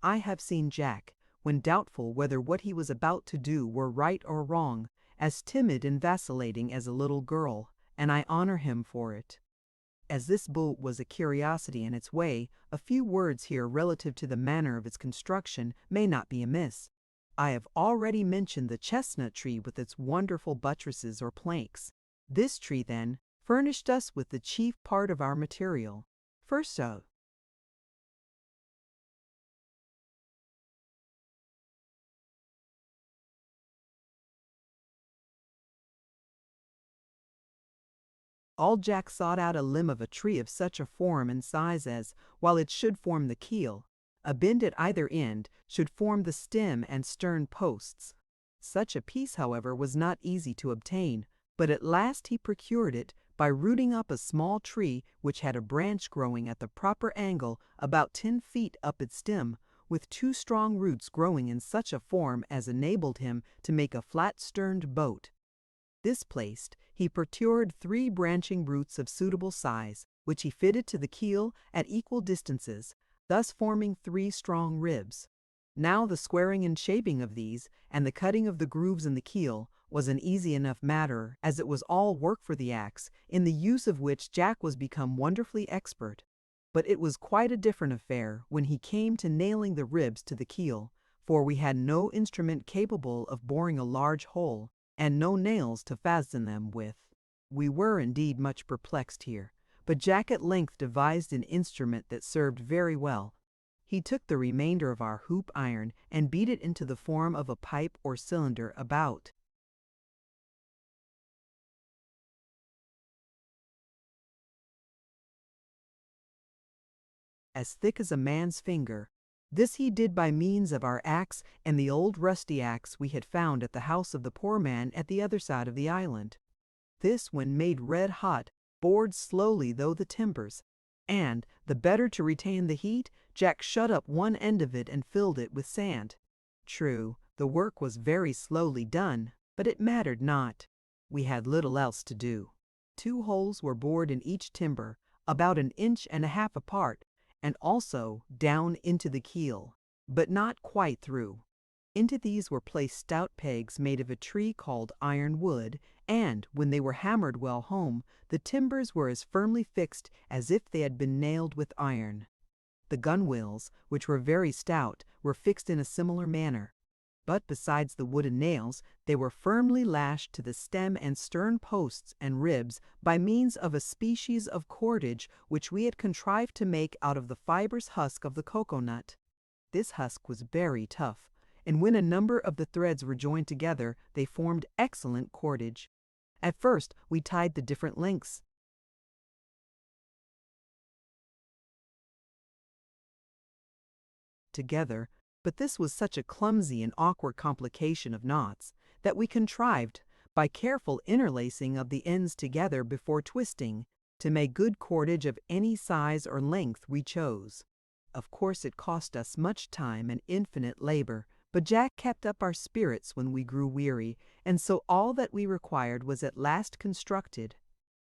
I have seen Jack, when doubtful whether what he was about to do were right or wrong, as timid and vacillating as a little girl, and I honor him for it. As this boat was a curiosity in its way, a few words here relative to the manner of its construction may not be amiss. I have already mentioned the chestnut tree with its wonderful buttresses or planks. This tree, then, furnished us with the chief part of our material. First, all Jack sought out a limb of a tree of such a form and size as, while it should form the keel, a bend at either end should form the stem and stern posts. Such a piece, however, was not easy to obtain, but at last he procured it by rooting up a small tree which had a branch growing at the proper angle about 10 feet up its stem, with 2 strong roots growing in such a form as enabled him to make a flat-sterned boat. This placed, he procured 3 branching roots of suitable size, which he fitted to the keel at equal distances, thus forming 3 strong ribs. Now the squaring and shaping of these, and the cutting of the grooves in the keel, was an easy enough matter, as it was all work for the axe, in the use of which Jack was become wonderfully expert. But it was quite a different affair when he came to nailing the ribs to the keel, for we had no instrument capable of boring a large hole, and no nails to fasten them with. We were indeed much perplexed here, but Jack at length devised an instrument that served very well. He took the remainder of our hoop iron and beat it into the form of a pipe or cylinder about as thick as a man's finger. This he did by means of our axe and the old rusty axe we had found at the house of the poor man at the other side of the island. This, when made red hot, bored slowly through the timbers, and, the better to retain the heat, Jack shut up one end of it and filled it with sand. True, the work was very slowly done, but it mattered not. We had little else to do. 2 holes were bored in each timber, about 1.5 inches apart, and also down into the keel, but not quite through. Into these were placed stout pegs made of a tree called iron wood, and, when they were hammered well home, the timbers were as firmly fixed as if they had been nailed with iron. The gunwales, which were very stout, were fixed in a similar manner. But besides the wooden nails, they were firmly lashed to the stem and stern posts and ribs by means of a species of cordage which we had contrived to make out of the fibrous husk of the cocoa-nut. This husk was very tough, and when a number of the threads were joined together, they formed excellent cordage. At first we tied the different lengths together, but this was such a clumsy and awkward complication of knots that we contrived, by careful interlacing of the ends together before twisting, to make good cordage of any size or length we chose. Of course it cost us much time and infinite labor, but Jack kept up our spirits when we grew weary, and so all that we required was at last constructed.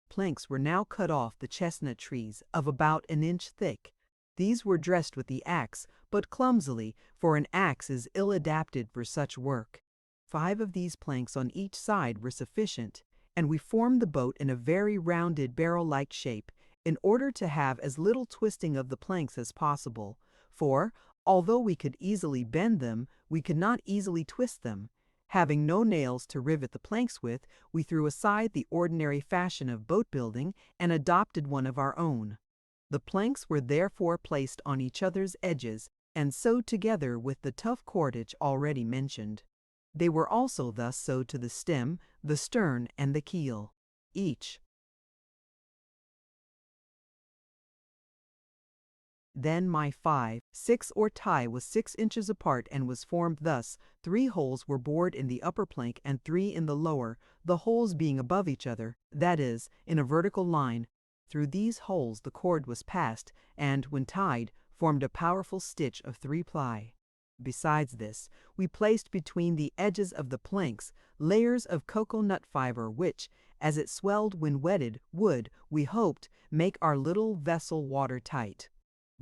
Planks were now cut off the chestnut trees of about 1 inch thick. These were dressed with the axe, but clumsily, for an axe is ill adapted for such work. 5 of these planks on each side were sufficient, and we formed the boat in a very rounded barrel-like shape, in order to have as little twisting of the planks as possible, for, although we could easily bend them, we could not easily twist them. Having no nails to rivet the planks with, we threw aside the ordinary fashion of boat building and adopted one of our own. The planks were therefore placed on each other's edges and sewed together with the tough cordage already mentioned. They were also thus sewed to the stem, the stern, and the keel. Each Then my 5, 6 or tie was 6 inches apart and was formed thus: 3 holes were bored in the upper plank and 3 in the lower, the holes being above each other, that is, in a vertical line. Through these holes the cord was passed, and, when tied, formed a powerful stitch of 3-ply. Besides this, we placed between the edges of the planks layers of cocoa-nut fiber which, as it swelled when wetted, would, we hoped, make our little vessel watertight.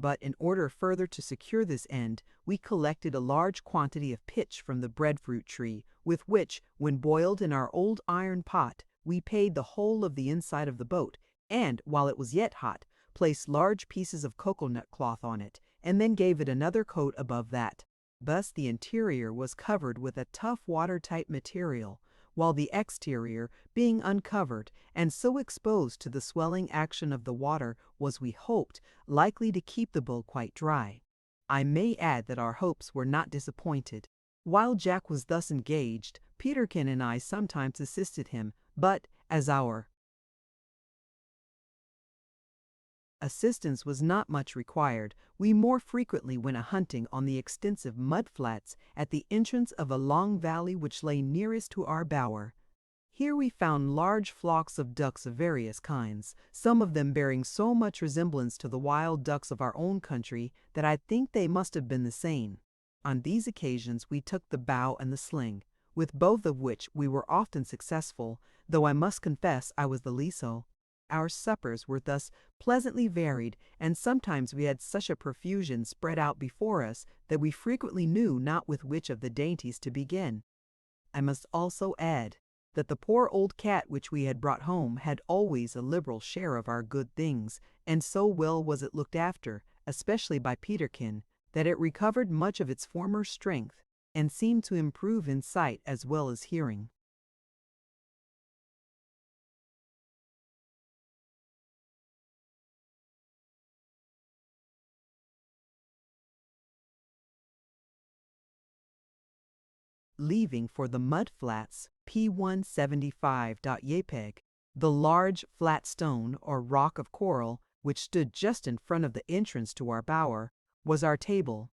But in order further to secure this end, we collected a large quantity of pitch from the breadfruit tree, with which, when boiled in our old iron pot, we paid the whole of the inside of the boat, and, while it was yet hot, placed large pieces of cocoa-nut cloth on it, and then gave it another coat above that. Thus the interior was covered with a tough watertight material, while the exterior, being uncovered, and so exposed to the swelling action of the water, was, we hoped, likely to keep the boat quite dry. I may add that our hopes were not disappointed. While Jack was thus engaged, Peterkin and I sometimes assisted him, but, as our assistance was not much required, we more frequently went a-hunting on the extensive mud-flats at the entrance of a long valley which lay nearest to our bower. Here we found large flocks of ducks of various kinds, some of them bearing so much resemblance to the wild ducks of our own country that I think they must have been the same. On these occasions we took the bow and the sling, with both of which we were often successful, though I must confess I was the least so. Our suppers were thus pleasantly varied, and sometimes we had such a profusion spread out before us that we frequently knew not with which of the dainties to begin. I must also add that the poor old cat which we had brought home had always a liberal share of our good things, and so well was it looked after, especially by Peterkin, that it recovered much of its former strength, and seemed to improve in sight as well as hearing. Leaving for the mud flats P175.jpg, the large flat stone or rock of coral, which stood just in front of the entrance to our bower, was our table.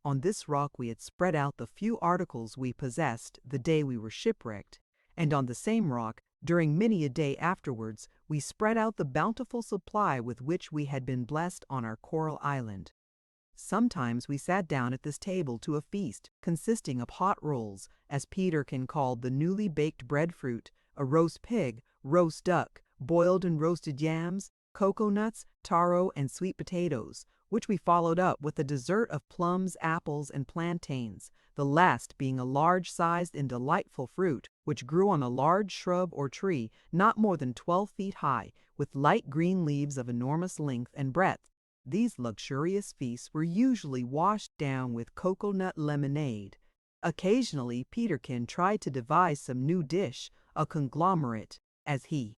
On this rock we had spread out the few articles we possessed the day we were shipwrecked, and on the same rock, during many a day afterwards, we spread out the bountiful supply with which we had been blessed on our coral island. Sometimes we sat down at this table to a feast consisting of hot rolls, as Peterkin called the newly baked breadfruit, a roast pig, roast duck, boiled and roasted yams, cocoa-nuts, taro, and sweet potatoes, which we followed up with a dessert of plums, apples, and plantains, the last being a large-sized and delightful fruit which grew on a large shrub or tree not more than 12 feet high, with light green leaves of enormous length and breadth. These luxurious feasts were usually washed down with cocoa-nut lemonade. Occasionally Peterkin tried to devise some new dish, a conglomerate, as he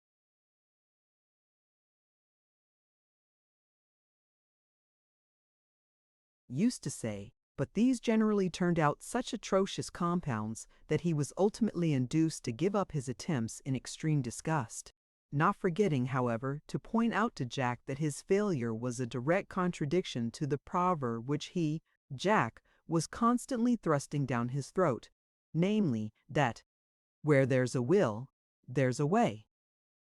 used to say, but these generally turned out such atrocious compounds that he was ultimately induced to give up his attempts in extreme disgust. Not forgetting, however, to point out to Jack that his failure was a direct contradiction to the proverb which he, Jack, was constantly thrusting down his throat, namely, that where there's a will, there's a way.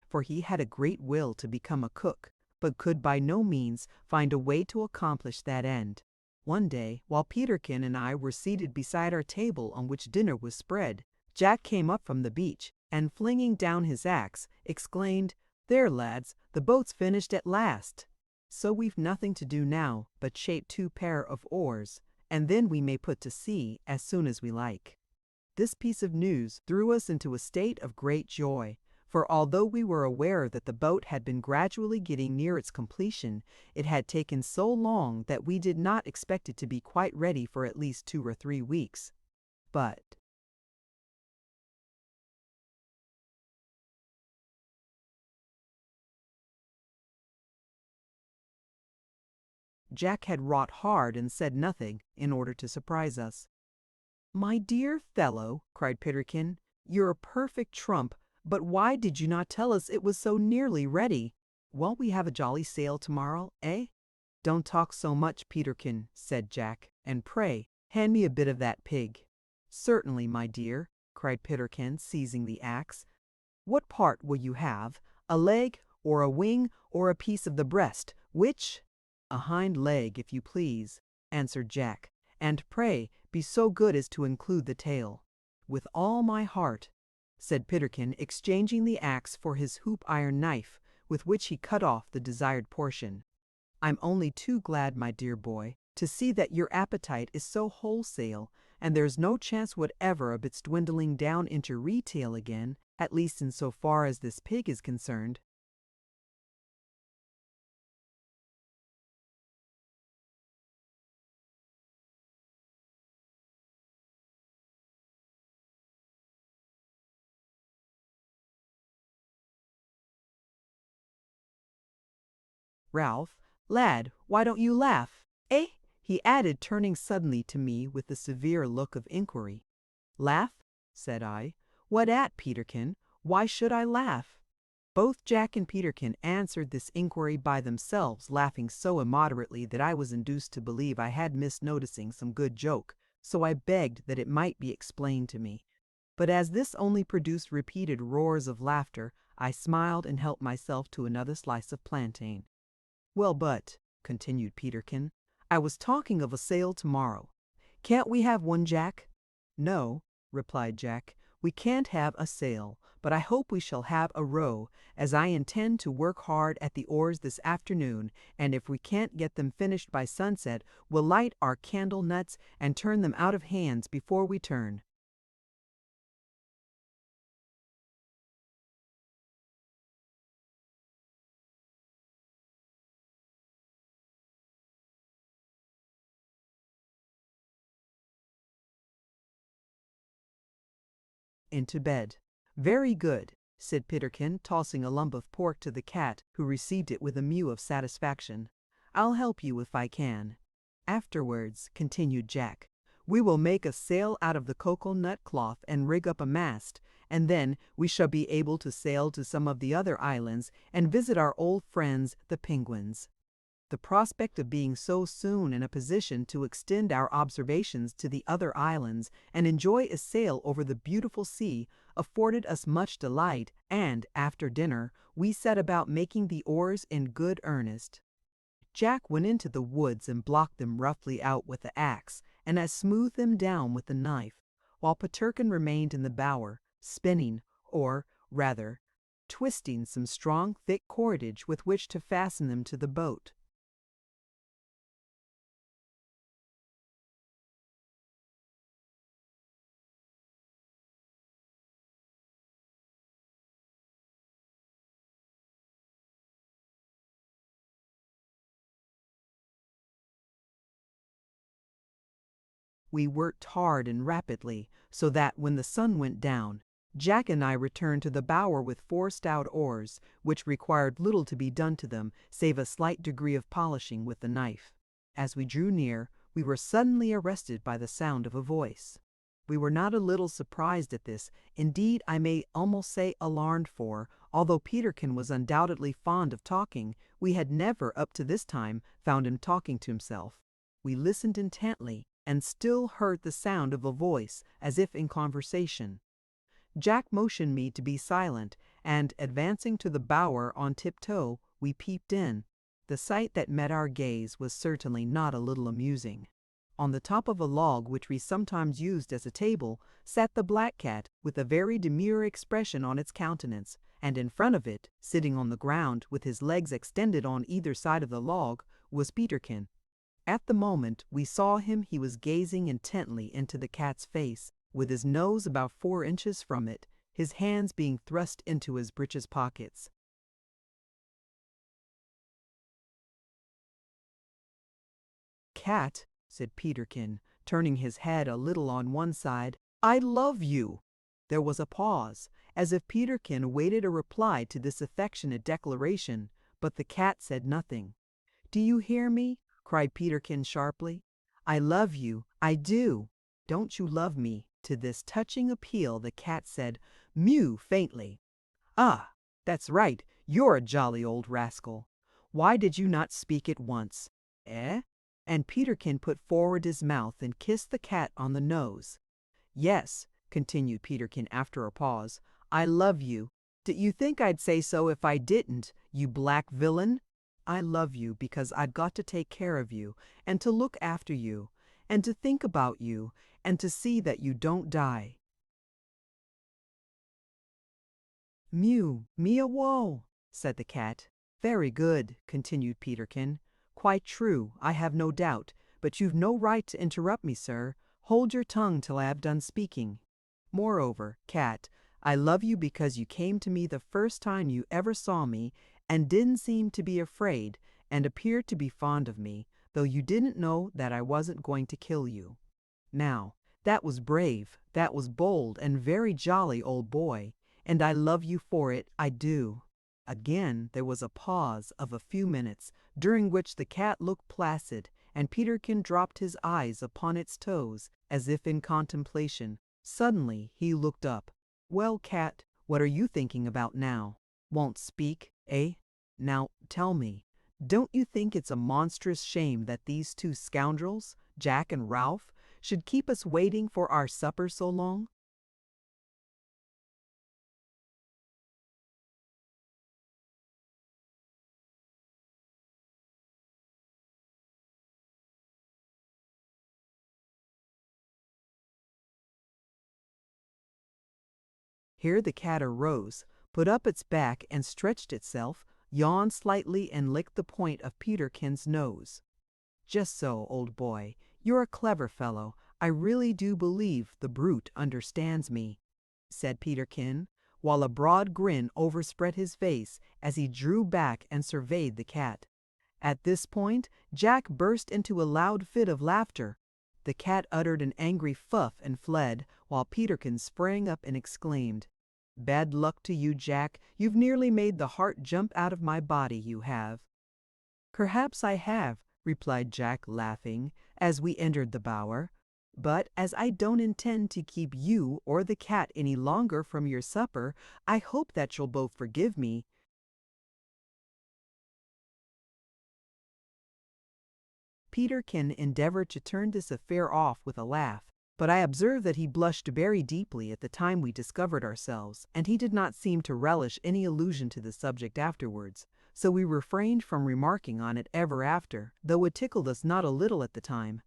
For he had a great will to become a cook, but could by no means find a way to accomplish that end. One day, while Peterkin and I were seated beside our table on which dinner was spread, Jack came up from the beach, and flinging down his axe, exclaimed, "There, lads, the boat's finished at last. So we've nothing to do now but shape 2 pair of oars, and then we may put to sea as soon as we like." This piece of news threw us into a state of great joy, for although we were aware that the boat had been gradually getting near its completion, it had taken so long that we did not expect it to be quite ready for at least 2 or 3 weeks. But Jack had wrought hard and said nothing in order to surprise us. "My dear fellow," cried Peterkin, "you're a perfect trump, but why did you not tell us it was so nearly ready? Won't we have a jolly sail tomorrow, eh?" "Don't talk so much, Peterkin," said Jack, "and pray, hand me a bit of that pig." "Certainly, my dear," cried Peterkin, seizing the axe. "What part will you have? A leg, or a wing, or a piece of the breast? Which?" "A hind leg, if you please," answered Jack, "and pray be so good as to include the tail." "With all my heart," said Peterkin, exchanging the axe for his hoop iron knife, with which he cut off the desired portion. "I'm only too glad, my dear boy, to see that your appetite is so wholesale, and there's no chance whatever of its dwindling down into retail again, at least in so far as this pig is concerned." "Ralph, lad, why don't you laugh? Eh?" he added, turning suddenly to me with a severe look of inquiry. "Laugh?" said I. "What at, Peterkin? Why should I laugh?" Both Jack and Peterkin answered this inquiry by themselves, laughing so immoderately that I was induced to believe I had missed noticing some good joke, so I begged that it might be explained to me. But as this only produced repeated roars of laughter, I smiled and helped myself to another slice of plantain. "Well, but," continued Peterkin, "I was talking of a sail tomorrow. Can't we have one, Jack?" "No," replied Jack, "we can't have a sail, but I hope we shall have a row, as I intend to work hard at the oars this afternoon, and if we can't get them finished by sunset, we'll light our candle nuts and turn them out of hands before we turn." "Into bed." "Very good," said Peterkin, tossing a lump of pork to the cat, who received it with a mew of satisfaction. "I'll help you if I can." "Afterwards," continued Jack, "we will make a sail out of the cocoa-nut cloth and rig up a mast, and then we shall be able to sail to some of the other islands and visit our old friends the penguins." The prospect of being so soon in a position to extend our observations to the other islands and enjoy a sail over the beautiful sea afforded us much delight, and, after dinner, we set about making the oars in good earnest. Jack went into the woods and blocked them roughly out with the axe, and I smoothed them down with the knife, while Peterkin remained in the bower, spinning, or, rather, twisting some strong, thick cordage with which to fasten them to the boat. We worked hard and rapidly, so that when the sun went down, Jack and I returned to the bower with 4 stout oars, which required little to be done to them save a slight degree of polishing with the knife. As we drew near, we were suddenly arrested by the sound of a voice. We were not a little surprised at this, indeed I may almost say alarmed, for, although Peterkin was undoubtedly fond of talking, we had never up to this time found him talking to himself. We listened intently, and still heard the sound of a voice, as if in conversation. Jack motioned me to be silent, and, advancing to the bower on tiptoe, we peeped in. The sight that met our gaze was certainly not a little amusing. On the top of a log which we sometimes used as a table, sat the black cat with a very demure expression on its countenance, and in front of it, sitting on the ground with his legs extended on either side of the log, was Peterkin. At the moment we saw him he was gazing intently into the cat's face, with his nose about 4 inches from it, his hands being thrust into his breeches pockets. "Cat," said Peterkin, turning his head a little on one side, "I love you." There was a pause, as if Peterkin awaited a reply to this affectionate declaration, but the cat said nothing. "Do you hear me?" cried Peterkin sharply. "I love you, I do. Don't you love me?" To this touching appeal the cat said, "Mew" faintly. "Ah, that's right, you're a jolly old rascal. Why did you not speak at once? Eh? And Peterkin put forward his mouth and kissed the cat on the nose. Yes, continued Peterkin after a pause, I love you. Did you think I'd say so if I didn't, you black villain? I love you because I've got to take care of you, and to look after you, and to think about you, and to see that you don't die. Mew, meow, woe, said the cat. Very good, continued Peterkin. Quite true, I have no doubt, but you've no right to interrupt me, sir. Hold your tongue till I have done speaking. Moreover, cat, I love you because you came to me the first time you ever saw me, and didn't seem to be afraid, and appeared to be fond of me, though you didn't know that I wasn't going to kill you. Now, that was brave, that was bold, and very jolly, old boy, and I love you for it, I do. Again there was a pause of a few minutes, during which the cat looked placid, and Peterkin dropped his eyes upon its toes, as if in contemplation. Suddenly he looked up. Well, cat, what are you thinking about now? Won't speak, eh? Now, tell me, don't you think it's a monstrous shame that these two scoundrels, Jack and Ralph, should keep us waiting for our supper so long? Here the cat arose, put up its back and stretched itself, yawned slightly and licked the point of Peterkin's nose. Just so, old boy, you're a clever fellow. I really do believe the brute understands me, said Peterkin, while a broad grin overspread his face as he drew back and surveyed the cat. At this point, Jack burst into a loud fit of laughter. The cat uttered an angry fuff and fled, while Peterkin sprang up and exclaimed, "Bad luck to you, Jack. You've nearly made the heart jump out of my body, you have." "Perhaps I have," replied Jack, laughing, as we entered the bower. "But as I don't intend to keep you or the cat any longer from your supper, I hope that you'll both forgive me." Peterkin endeavored to turn this affair off with a laugh, but I observed that he blushed very deeply at the time we discovered ourselves, and he did not seem to relish any allusion to the subject afterwards, so we refrained from remarking on it ever after, though it tickled us not a little at the time.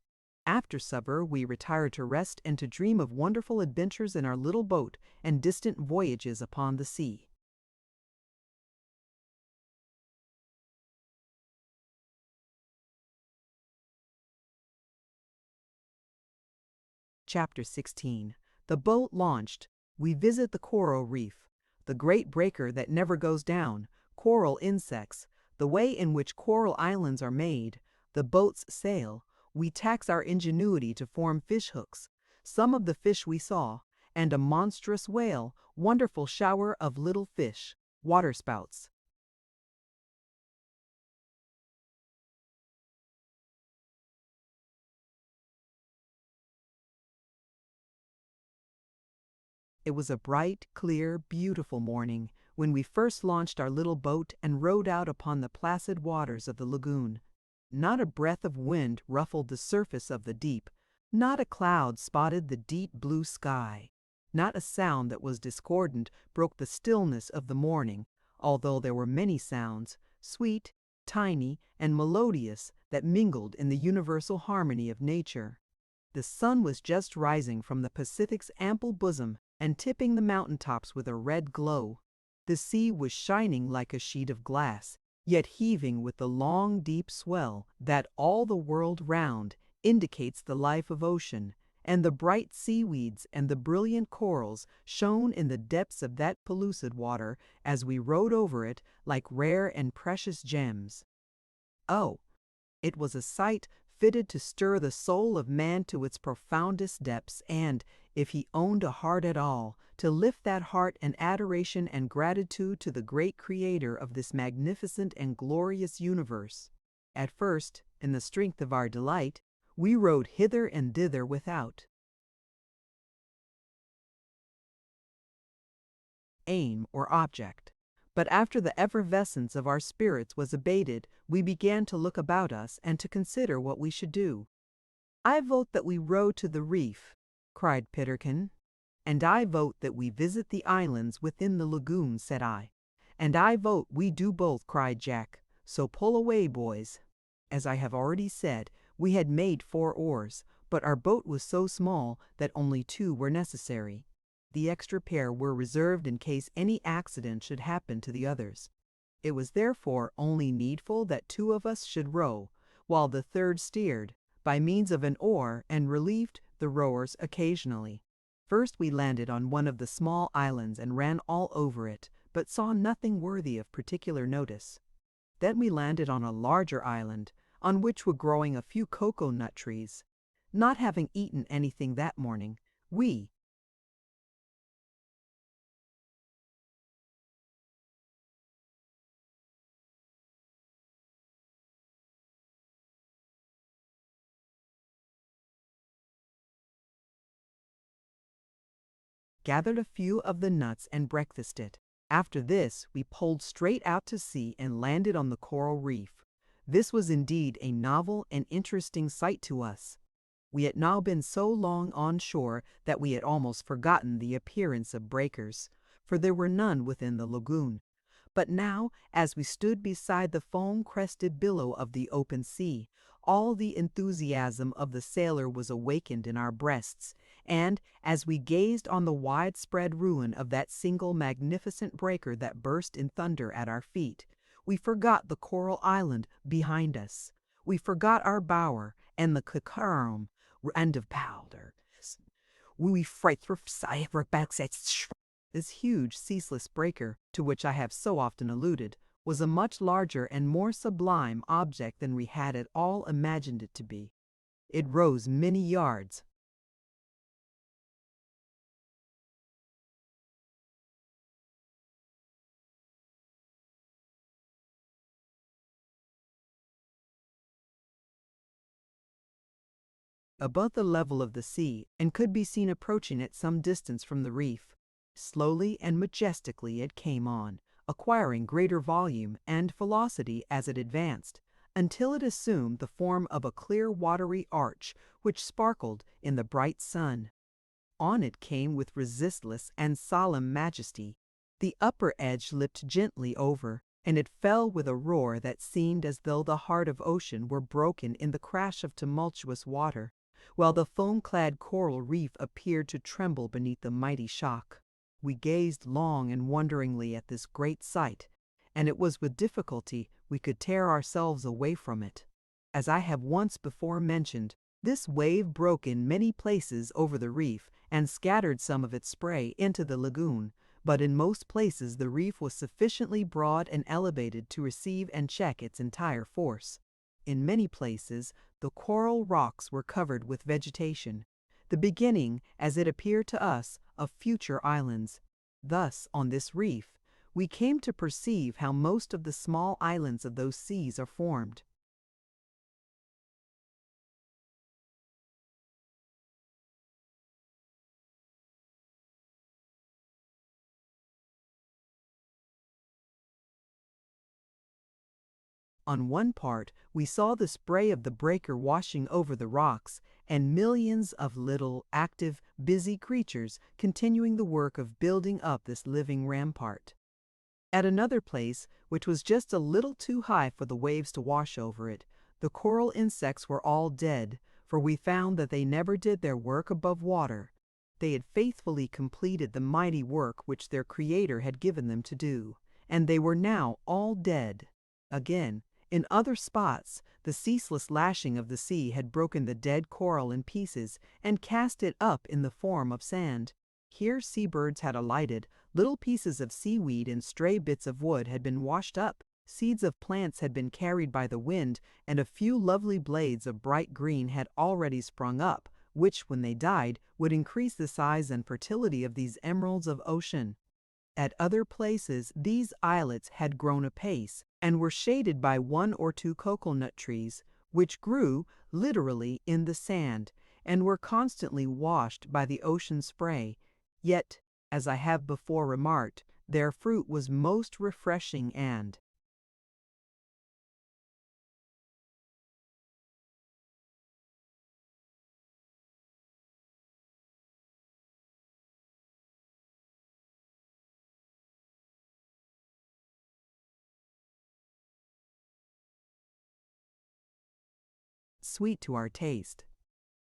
After supper we retired to rest and to dream of wonderful adventures in our little boat and distant voyages upon the sea. Chapter 16. The boat launched. We visit the coral reef, the great breaker that never goes down, coral insects, the way in which coral islands are made, the boat's sail. We tax our ingenuity to form fish hooks, some of the fish we saw, and a monstrous whale, wonderful shower of little fish, waterspouts. It was a bright, clear, beautiful morning when we first launched our little boat and rowed out upon the placid waters of the lagoon. Not a breath of wind ruffled the surface of the deep, not a cloud spotted the deep blue sky, not a sound that was discordant broke the stillness of the morning, although there were many sounds, sweet, tiny, and melodious, that mingled in the universal harmony of nature. The sun was just rising from the Pacific's ample bosom and tipping the mountain tops with a red glow. The sea was shining like a sheet of glass, yet heaving with the long, deep swell that all the world round indicates the life of ocean, and the bright seaweeds and the brilliant corals shone in the depths of that pellucid water as we rode over it like rare and precious gems. Oh, it was a sight fitted to stir the soul of man to its profoundest depths, and, if he owned a heart at all, to lift that heart in adoration and gratitude to the great Creator of this magnificent and glorious universe. At first, in the strength of our delight, we rode hither and thither without aim or object, But after the effervescence of our spirits was abated, we began to look about us and to consider what we should do. "I vote that we row to the reef," cried Peterkin. "And I vote that we visit the islands within the lagoon," said I. "And I vote we do both," cried Jack. "So pull away, boys." As I have already said, we had made 4 oars, but our boat was so small that only 2 were necessary. The extra pair were reserved in case any accident should happen to the others. It was therefore only needful that 2 of us should row, while the third steered, by means of an oar, and relieved the rowers occasionally. First we landed on one of the small islands and ran all over it, but saw nothing worthy of particular notice. Then we landed on a larger island, on which were growing a few cocoa-nut trees. Not having eaten anything that morning, we gathered a few of the nuts and breakfasted. After this, we pulled straight out to sea and landed on the coral reef. This was indeed a novel and interesting sight to us. We had now been so long on shore that we had almost forgotten the appearance of breakers, for there were none within the lagoon. But now, as we stood beside the foam-crested billow of the open sea, all the enthusiasm of the sailor was awakened in our breasts, and as we gazed on the widespread ruin of that single magnificent breaker that burst in thunder at our feet, we forgot the coral island behind us. We forgot our bower and the cocorum and of powder. We fright for this huge, ceaseless breaker, to which I have so often alluded, was a much larger and more sublime object than we had at all imagined it to be. It rose many yards above the level of the sea, and could be seen approaching at some distance from the reef. Slowly and majestically it came on, acquiring greater volume and velocity as it advanced, until it assumed the form of a clear watery arch which sparkled in the bright sun. On it came with resistless and solemn majesty. The upper edge lipped gently over, and it fell with a roar that seemed as though the heart of ocean were broken in the crash of tumultuous water, while the foam-clad coral reef appeared to tremble beneath the mighty shock. We gazed long and wonderingly at this great sight, and it was with difficulty we could tear ourselves away from it. As I have once before mentioned, this wave broke in many places over the reef and scattered some of its spray into the lagoon, but in most places the reef was sufficiently broad and elevated to receive and check its entire force. In many places the coral rocks were covered with vegetation, the beginning, as it appeared to us, of future islands. Thus, on this reef, we came to perceive how most of the small islands of those seas are formed. On one part, we saw the spray of the breaker washing over the rocks, and millions of little, active, busy creatures continuing the work of building up this living rampart. At another place, which was just a little too high for the waves to wash over it, the coral insects were all dead, for we found that they never did their work above water. They had faithfully completed the mighty work which their Creator had given them to do, and they were now all dead. Again, in other spots, the ceaseless lashing of the sea had broken the dead coral in pieces and cast it up in the form of sand. Here seabirds had alighted, little pieces of seaweed and stray bits of wood had been washed up, seeds of plants had been carried by the wind, and a few lovely blades of bright green had already sprung up, which, when they died, would increase the size and fertility of these emeralds of ocean. At other places these islets had grown apace, and were shaded by 1 or 2 cocoa-nut trees, which grew, literally, in the sand, and were constantly washed by the ocean spray. Yet, as I have before remarked, their fruit was most refreshing and sweet to our taste.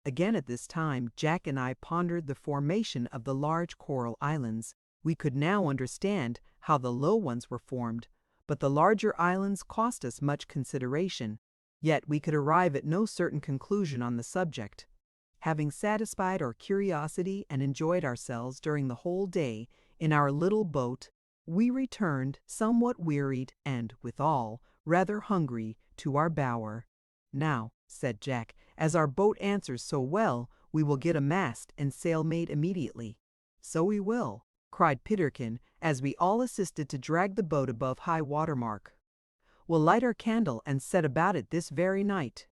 Again at this time, Jack and I pondered the formation of the large coral islands. We could now understand how the low ones were formed, but the larger islands cost us much consideration, yet we could arrive at no certain conclusion on the subject. Having satisfied our curiosity and enjoyed ourselves during the whole day in our little boat, we returned, somewhat wearied and, withal, rather hungry, to our bower. "Now," said Jack, "as our boat answers so well, we will get a mast and sail made immediately." "So we will," cried Peterkin, as we all assisted to drag the boat above high water mark. "We'll light our candle and set about it this very night.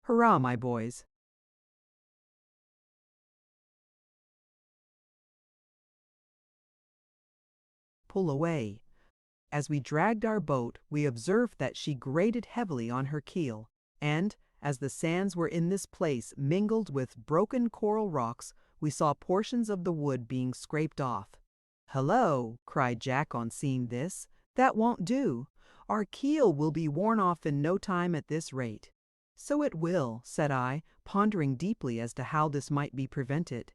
Hurrah, my boys!" Pull away. As we dragged our boat, we observed that she grated heavily on her keel, and, as the sands were in this place mingled with broken coral rocks, we saw portions of the wood being scraped off. "Hello!" cried Jack on seeing this. "That won't do. Our keel will be worn off in no time at this rate." "So it will," said I, pondering deeply as to how this might be prevented.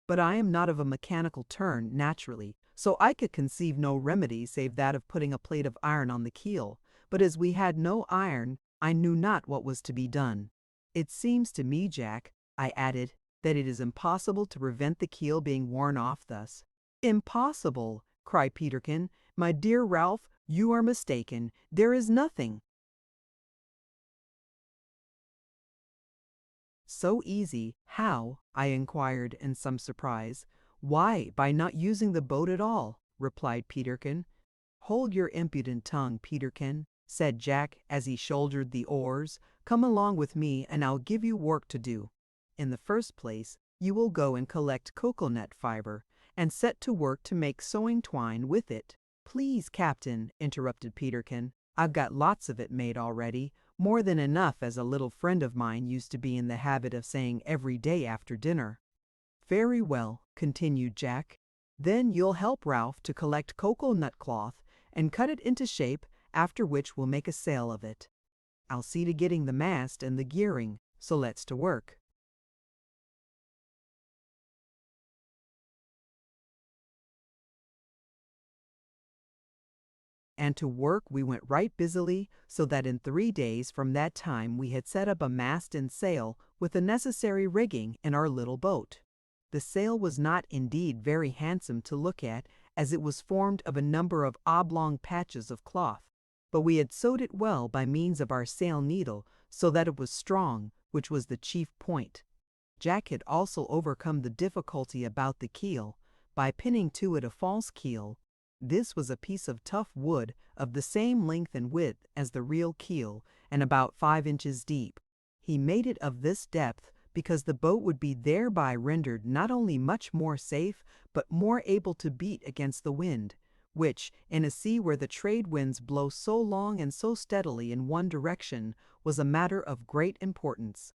But I am not of a mechanical turn, naturally, so I could conceive no remedy save that of putting a plate of iron on the keel, but as we had no iron, I knew not what was to be done. "It seems to me, Jack," I added, "that it is impossible to prevent the keel being worn off thus." "Impossible!" cried Peterkin. "My dear Ralph, you are mistaken. There is nothing so easy." "How?" I inquired in some surprise. "Why, by not using the boat at all," replied Peterkin. "Hold your impudent tongue, Peterkin," said Jack as he shouldered the oars. "Come along with me and I'll give you work to do. In the first place, you will go and collect cocoanut fiber, and set to work to make sewing twine with it." "Please, Captain," interrupted Peterkin, "I've got lots of it made already, more than enough, as a little friend of mine used to be in the habit of saying every day after dinner." "Very well," continued Jack. "Then you'll help Ralph to collect cocoanut cloth and cut it into shape, after which we'll make a sail of it. I'll see to getting the mast and the gearing, so let's to work." And to work we went right busily, so that in 3 days from that time we had set up a mast and sail with the necessary rigging in our little boat. The sail was not indeed very handsome to look at, as it was formed of a number of oblong patches of cloth, but we had sewed it well by means of our sail needle, so that it was strong, which was the chief point. Jack had also overcome the difficulty about the keel, by pinning to it a false keel. This was a piece of tough wood of the same length and width as the real keel, and about 5 inches deep. He made it of this depth because the boat would be thereby rendered not only much more safe, but more able to beat against the wind, which, in a sea where the trade winds blow so long and so steadily in one direction, was a matter of great importance.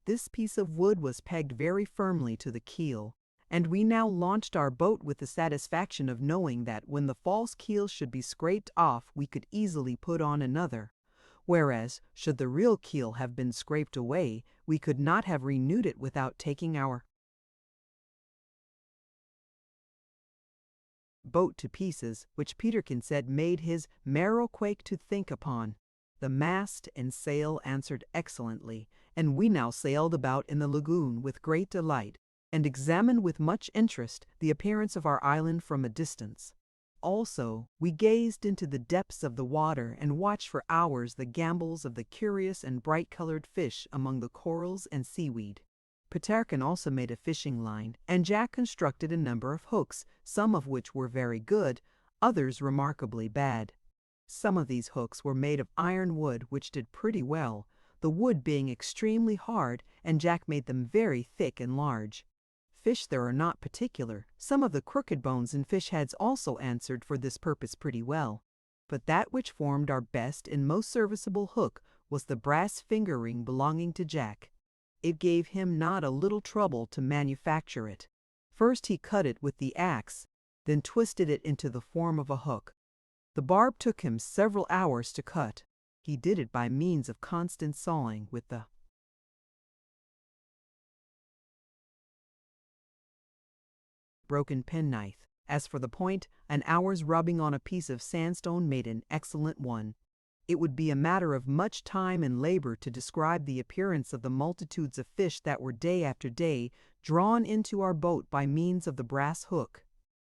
This piece of wood was pegged very firmly to the keel, and we now launched our boat with the satisfaction of knowing that when the false keel should be scraped off we could easily put on another, whereas, should the real keel have been scraped away, we could not have renewed it without taking our boat to pieces, which Peterkin said made his marrow quake to think upon. The mast and sail answered excellently, and we now sailed about in the lagoon with great delight, and examined with much interest the appearance of our island from a distance. Also, we gazed into the depths of the water and watched for hours the gambols of the curious and bright-colored fish among the corals and seaweed. Peterkin also made a fishing line, and Jack constructed a number of hooks, some of which were very good, others remarkably bad. Some of these hooks were made of iron wood, which did pretty well, the wood being extremely hard, and Jack made them very thick and large. Fish there are not particular. Some of the crooked bones in fish heads also answered for this purpose pretty well. But that which formed our best and most serviceable hook was the brass finger ring belonging to Jack. It gave him not a little trouble to manufacture it. First he cut it with the axe, then twisted it into the form of a hook. The barb took him several hours to cut. He did it by means of constant sawing with the broken penknife. As for the point, an hour's rubbing on a piece of sandstone made an excellent one. It would be a matter of much time and labor to describe the appearance of the multitudes of fish that were day after day drawn into our boat by means of the brass hook.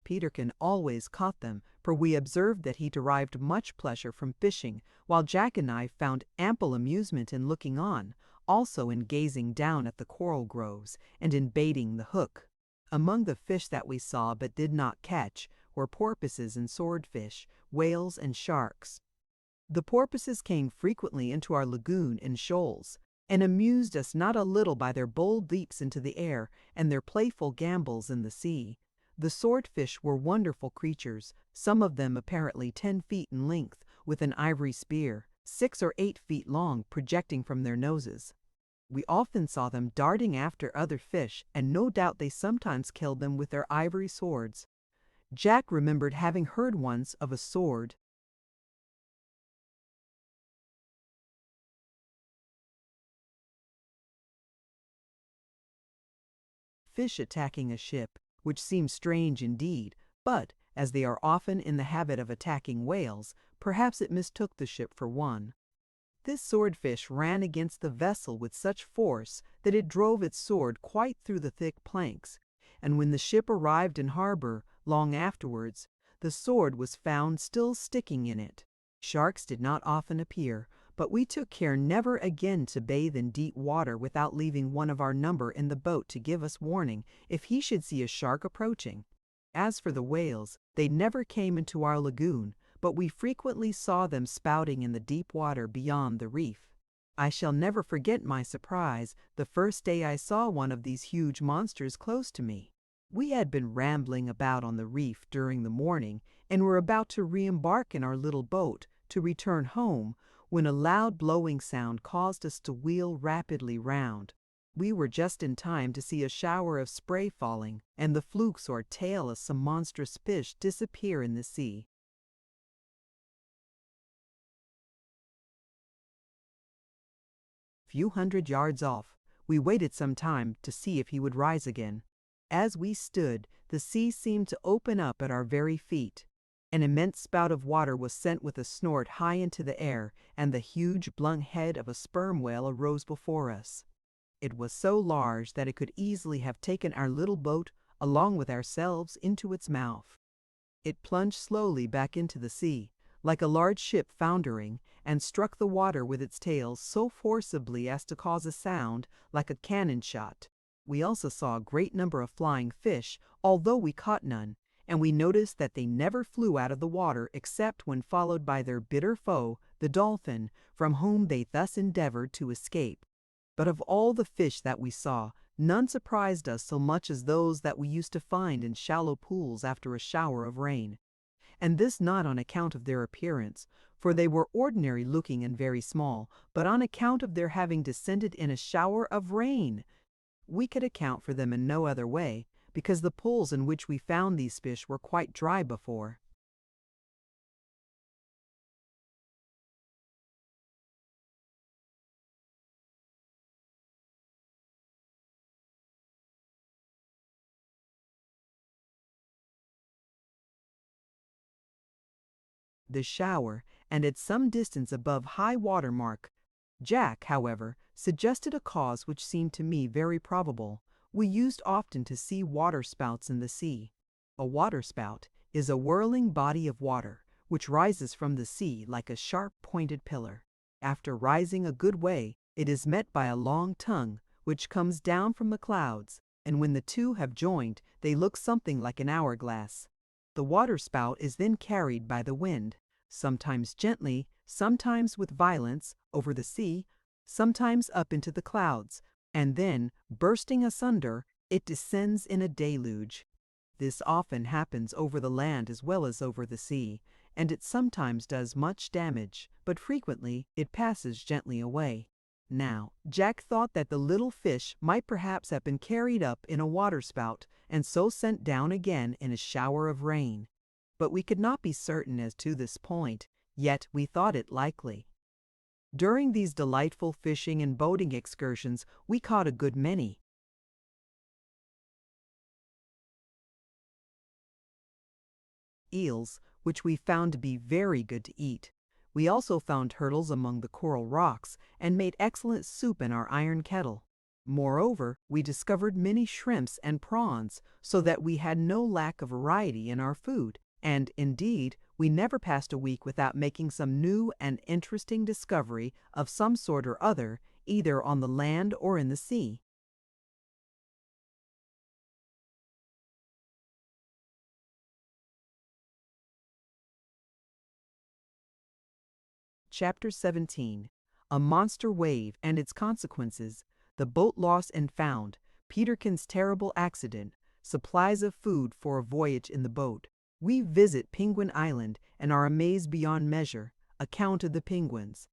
Peterkin always caught them, for we observed that he derived much pleasure from fishing, while Jack and I found ample amusement in looking on, also in gazing down at the coral groves, and in baiting the hook. Among the fish that we saw but did not catch were porpoises and swordfish, whales and sharks. The porpoises came frequently into our lagoon in shoals, and amused us not a little by their bold leaps into the air and their playful gambols in the sea. The swordfish were wonderful creatures, some of them apparently 10 feet in length, with an ivory spear, 6 or 8 feet long, projecting from their noses. We often saw them darting after other fish, and no doubt they sometimes killed them with their ivory swords. Jack remembered having heard once of a sword fish attacking a ship, which seemed strange indeed, but, as they are often in the habit of attacking whales, perhaps it mistook the ship for one. This swordfish ran against the vessel with such force that it drove its sword quite through the thick planks, and when the ship arrived in harbor, long afterwards, the sword was found still sticking in it. Sharks did not often appear, but we took care never again to bathe in deep water without leaving one of our number in the boat to give us warning if he should see a shark approaching. As for the whales, they never came into our lagoon, but we frequently saw them spouting in the deep water beyond the reef. I shall never forget my surprise the first day I saw one of these huge monsters close to me. We had been rambling about on the reef during the morning and were about to re-embark in our little boat to return home when a loud blowing sound caused us to wheel rapidly round. We were just in time to see a shower of spray falling and the flukes or tail of some monstrous fish disappear in the sea. Few hundred yards off, we waited some time to see if he would rise again. As we stood, the sea seemed to open up at our very feet. An immense spout of water was sent with a snort high into the air, and the huge blunt head of a sperm whale arose before us. It was so large that it could easily have taken our little boat along with ourselves into its mouth. It plunged slowly back into the sea, like a large ship foundering, and struck the water with its tail so forcibly as to cause a sound like a cannon shot. We also saw a great number of flying fish, although we caught none, and we noticed that they never flew out of the water except when followed by their bitter foe, the dolphin, from whom they thus endeavored to escape. But of all the fish that we saw, none surprised us so much as those that we used to find in shallow pools after a shower of rain. And this not on account of their appearance, for they were ordinary looking and very small, but on account of their having descended in a shower of rain. We could account for them in no other way, because the pools in which we found these fish were quite dry before. The shower, and at some distance above high water mark. Jack, however, suggested a cause which seemed to me very probable. We used often to see waterspouts in the sea. A waterspout is a whirling body of water, which rises from the sea like a sharp-pointed pillar. After rising a good way, it is met by a long tongue, which comes down from the clouds, and when the two have joined, they look something like an hourglass. The waterspout is then carried by the wind, sometimes gently, sometimes with violence, over the sea, sometimes up into the clouds, and then, bursting asunder, It descends in a deluge. This often happens over the land as well as over the sea, and it sometimes does much damage, but frequently it passes gently away. Now, Jack thought that the little fish might perhaps have been carried up in a waterspout and so sent down again in a shower of rain. But we could not be certain as to this point, yet we thought it likely. During these delightful fishing and boating excursions, we caught a good many eels, which we found to be very good to eat. We also found turtles among the coral rocks and made excellent soup in our iron kettle. Moreover, we discovered many shrimps and prawns, so that we had no lack of variety in our food, and indeed, we never passed a week without making some new and interesting discovery of some sort or other, either on the land or in the sea. Chapter 17. A Monster Wave and Its Consequences, the Boat Lost and Found, Peterkin's Terrible Accident, Supplies of Food for a Voyage in the Boat. We visit Penguin Island and are amazed beyond measure. Account of the penguins.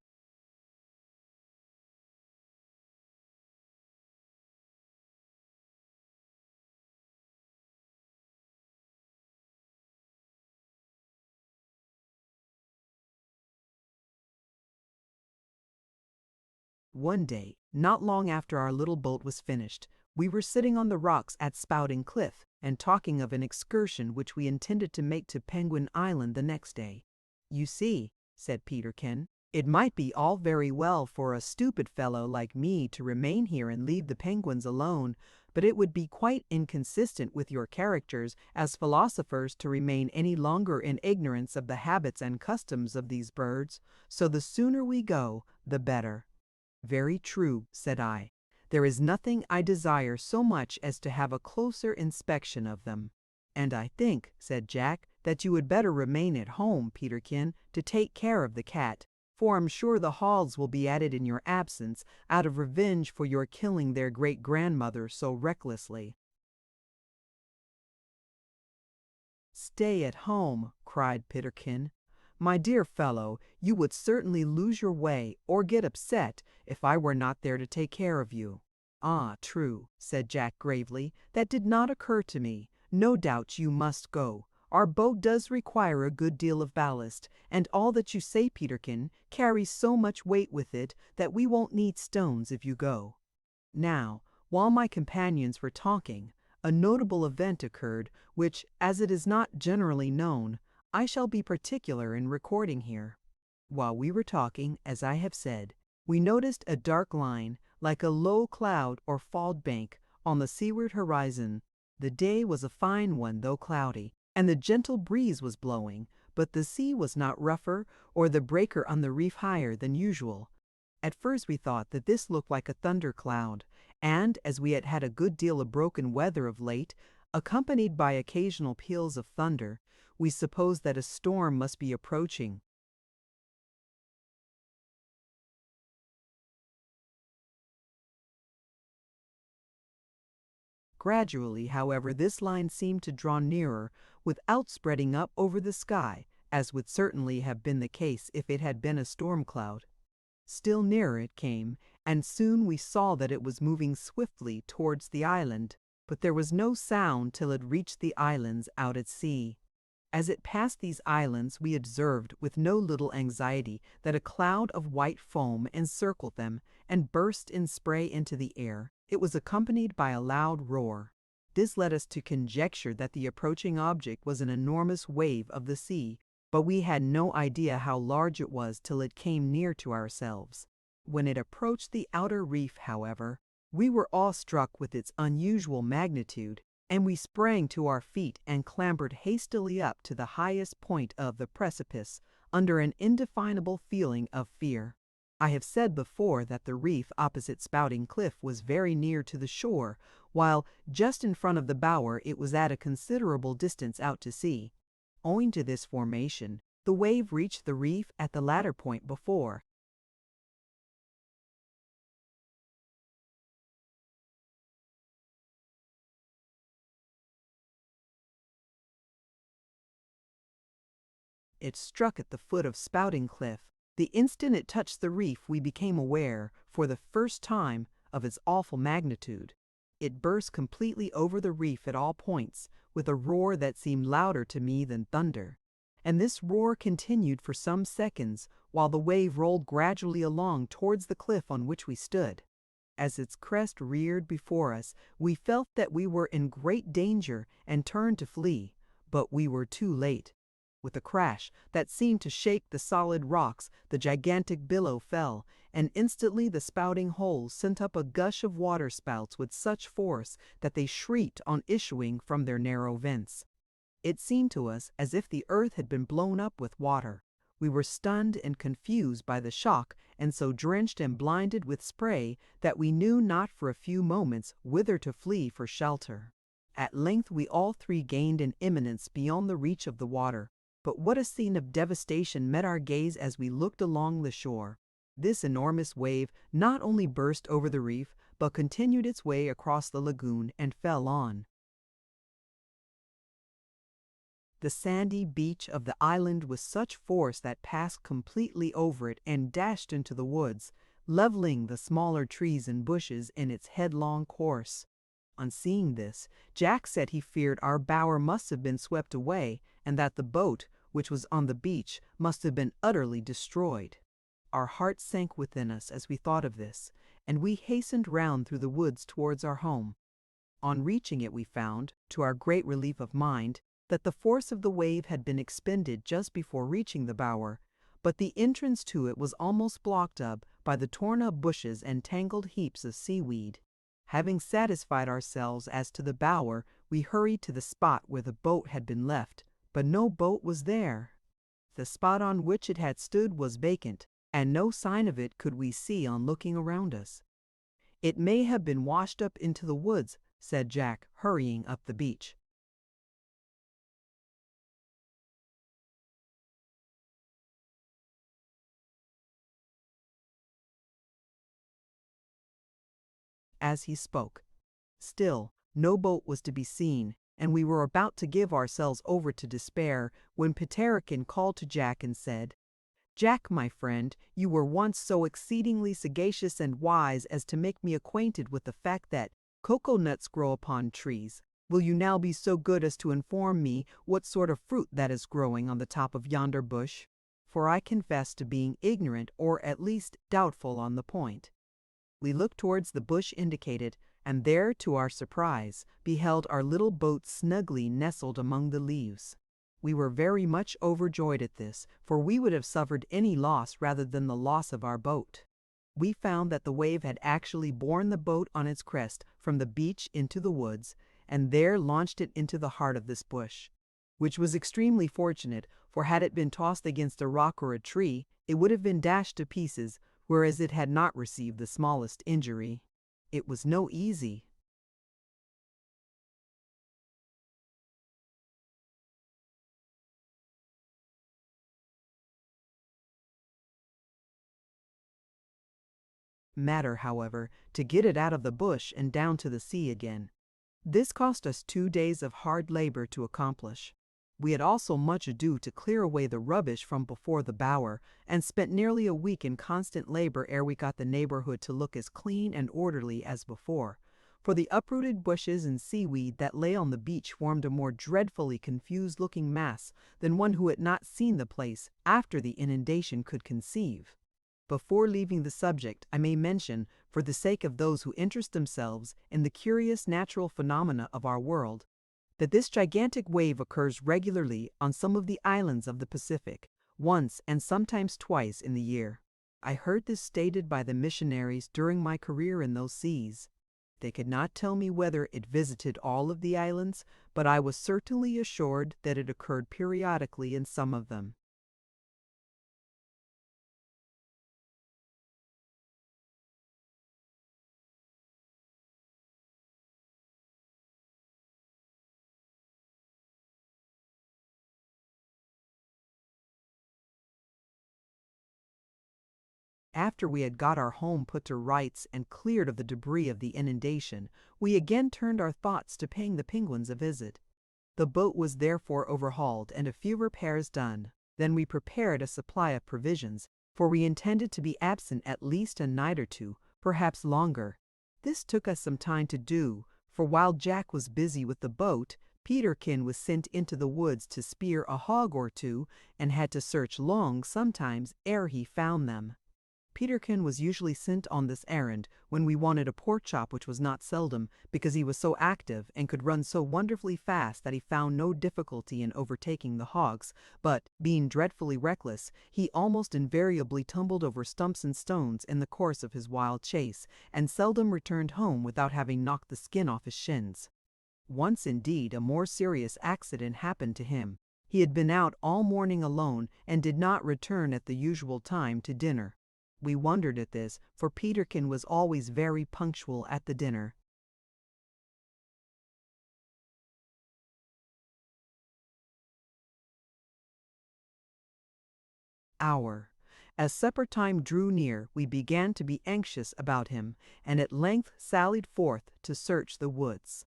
One day, not long after our little boat was finished, we were sitting on the rocks at Spouting Cliff and talking of an excursion which we intended to make to Penguin Island the next day. "You see," said Peterkin, "it might be all very well for a stupid fellow like me to remain here and leave the penguins alone, but it would be quite inconsistent with your characters as philosophers to remain any longer in ignorance of the habits and customs of these birds, so the sooner we go, the better." "Very true," said I. "There is nothing I desire so much as to have a closer inspection of them." "And I think," said Jack, "that you would better remain at home, Peterkin, to take care of the cat, for I'm sure the Halls will be at it in your absence, out of revenge for your killing their great-grandmother so recklessly." "Stay at home!" cried Peterkin. "My dear fellow, you would certainly lose your way or get upset if I were not there to take care of you." "Ah, true," said Jack gravely. "That did not occur to me. No doubt you must go. Our boat does require a good deal of ballast, and all that you say, Peterkin, carries so much weight with it that we won't need stones if you go." Now, while my companions were talking, a notable event occurred, which, as it is not generally known, I shall be particular in recording here. While we were talking, as I have said, we noticed a dark line, like a low cloud or fog bank, on the seaward horizon. The day was a fine one, though cloudy, and the gentle breeze was blowing, but the sea was not rougher, or the breaker on the reef higher than usual. At first we thought that this looked like a thunder cloud, and as we had had a good deal of broken weather of late, accompanied by occasional peals of thunder, we supposed that a storm must be approaching. Gradually, however, this line seemed to draw nearer, without spreading up over the sky, as would certainly have been the case if it had been a storm cloud. Still nearer it came, and soon we saw that it was moving swiftly towards the island, but there was no sound till it reached the islands out at sea. As it passed these islands, we observed with no little anxiety that a cloud of white foam encircled them and burst in spray into the air. It was accompanied by a loud roar. This led us to conjecture that the approaching object was an enormous wave of the sea, but we had no idea how large it was till it came near to ourselves. When it approached the outer reef, however, we were awestruck with its unusual magnitude, and we sprang to our feet and clambered hastily up to the highest point of the precipice, under an indefinable feeling of fear. I have said before that the reef opposite Spouting Cliff was very near to the shore, while just in front of the bower it was at a considerable distance out to sea. Owing to this formation, the wave reached the reef at the latter point before, It struck at the foot of Spouting Cliff. The instant it touched the reef, we became aware, for the first time, of its awful magnitude. It burst completely over the reef at all points, with a roar that seemed louder to me than thunder. And this roar continued for some seconds, while the wave rolled gradually along towards the cliff on which we stood. As its crest reared before us, we felt that we were in great danger and turned to flee, but we were too late. With a crash that seemed to shake the solid rocks, the gigantic billow fell, and instantly the spouting holes sent up a gush of water spouts with such force that they shrieked on issuing from their narrow vents. It seemed to us as if the earth had been blown up with water. We were stunned and confused by the shock, and so drenched and blinded with spray that we knew not for a few moments whither to flee for shelter. At length we all three gained an eminence beyond the reach of the water. But what a scene of devastation met our gaze as we looked along the shore! This enormous wave not only burst over the reef, but continued its way across the lagoon and fell on the sandy beach of the island with such force that passed completely over it and dashed into the woods, leveling the smaller trees and bushes in its headlong course. On seeing this, Jack said he feared our bower must have been swept away, and that the boat, which was on the beach, must have been utterly destroyed. Our hearts sank within us as we thought of this, and we hastened round through the woods towards our home. On reaching it we found, to our great relief of mind, that the force of the wave had been expended just before reaching the bower, but the entrance to it was almost blocked up by the torn-up bushes and tangled heaps of seaweed. Having satisfied ourselves as to the bower, we hurried to the spot where the boat had been left, but no boat was there. The spot on which it had stood was vacant, and no sign of it could we see on looking around us. "It may have been washed up into the woods," said Jack, hurrying up the beach. As he spoke, still no boat was to be seen, and we were about to give ourselves over to despair when Peterkin called to Jack and said, "Jack, my friend, you were once so exceedingly sagacious and wise as to make me acquainted with the fact that cocoa-nuts grow upon trees. Will you now be so good as to inform me what sort of fruit that is growing on the top of yonder bush? For I confess to being ignorant or at least doubtful on the point." We looked towards the bush indicated, and there, to our surprise, beheld our little boat snugly nestled among the leaves. We were very much overjoyed at this, for we would have suffered any loss rather than the loss of our boat. We found that the wave had actually borne the boat on its crest from the beach into the woods, and there launched it into the heart of this bush, which was extremely fortunate, for had it been tossed against a rock or a tree, it would have been dashed to pieces, whereas it had not received the smallest injury. It was no easy matter, however, to get it out of the bush and down to the sea again. This cost us 2 days of hard labor to accomplish. We had also much ado to clear away the rubbish from before the bower, and spent nearly a week in constant labor ere we got the neighborhood to look as clean and orderly as before, for the uprooted bushes and seaweed that lay on the beach formed a more dreadfully confused-looking mass than one who had not seen the place after the inundation could conceive. Before leaving the subject, I may mention, for the sake of those who interest themselves in the curious natural phenomena of our world, that this gigantic wave occurs regularly on some of the islands of the Pacific, once and sometimes twice in the year. I heard this stated by the missionaries during my career in those seas. They could not tell me whether it visited all of the islands, but I was certainly assured that it occurred periodically in some of them. After we had got our home put to rights and cleared of the debris of the inundation, we again turned our thoughts to paying the penguins a visit. The boat was therefore overhauled and a few repairs done. Then we prepared a supply of provisions, for we intended to be absent at least a night or two, perhaps longer. This took us some time to do, for while Jack was busy with the boat, Peterkin was sent into the woods to spear a hog or two, and had to search long sometimes ere he found them. Peterkin was usually sent on this errand when we wanted a pork chop, which was not seldom, because he was so active and could run so wonderfully fast that he found no difficulty in overtaking the hogs, but, being dreadfully reckless, he almost invariably tumbled over stumps and stones in the course of his wild chase, and seldom returned home without having knocked the skin off his shins. Once, indeed, a more serious accident happened to him. He had been out all morning alone, and did not return at the usual time to dinner. We wondered at this, for Peterkin was always very punctual at the dinner. Hour. As supper time drew near, we began to be anxious about him, and at length sallied forth to search the woods.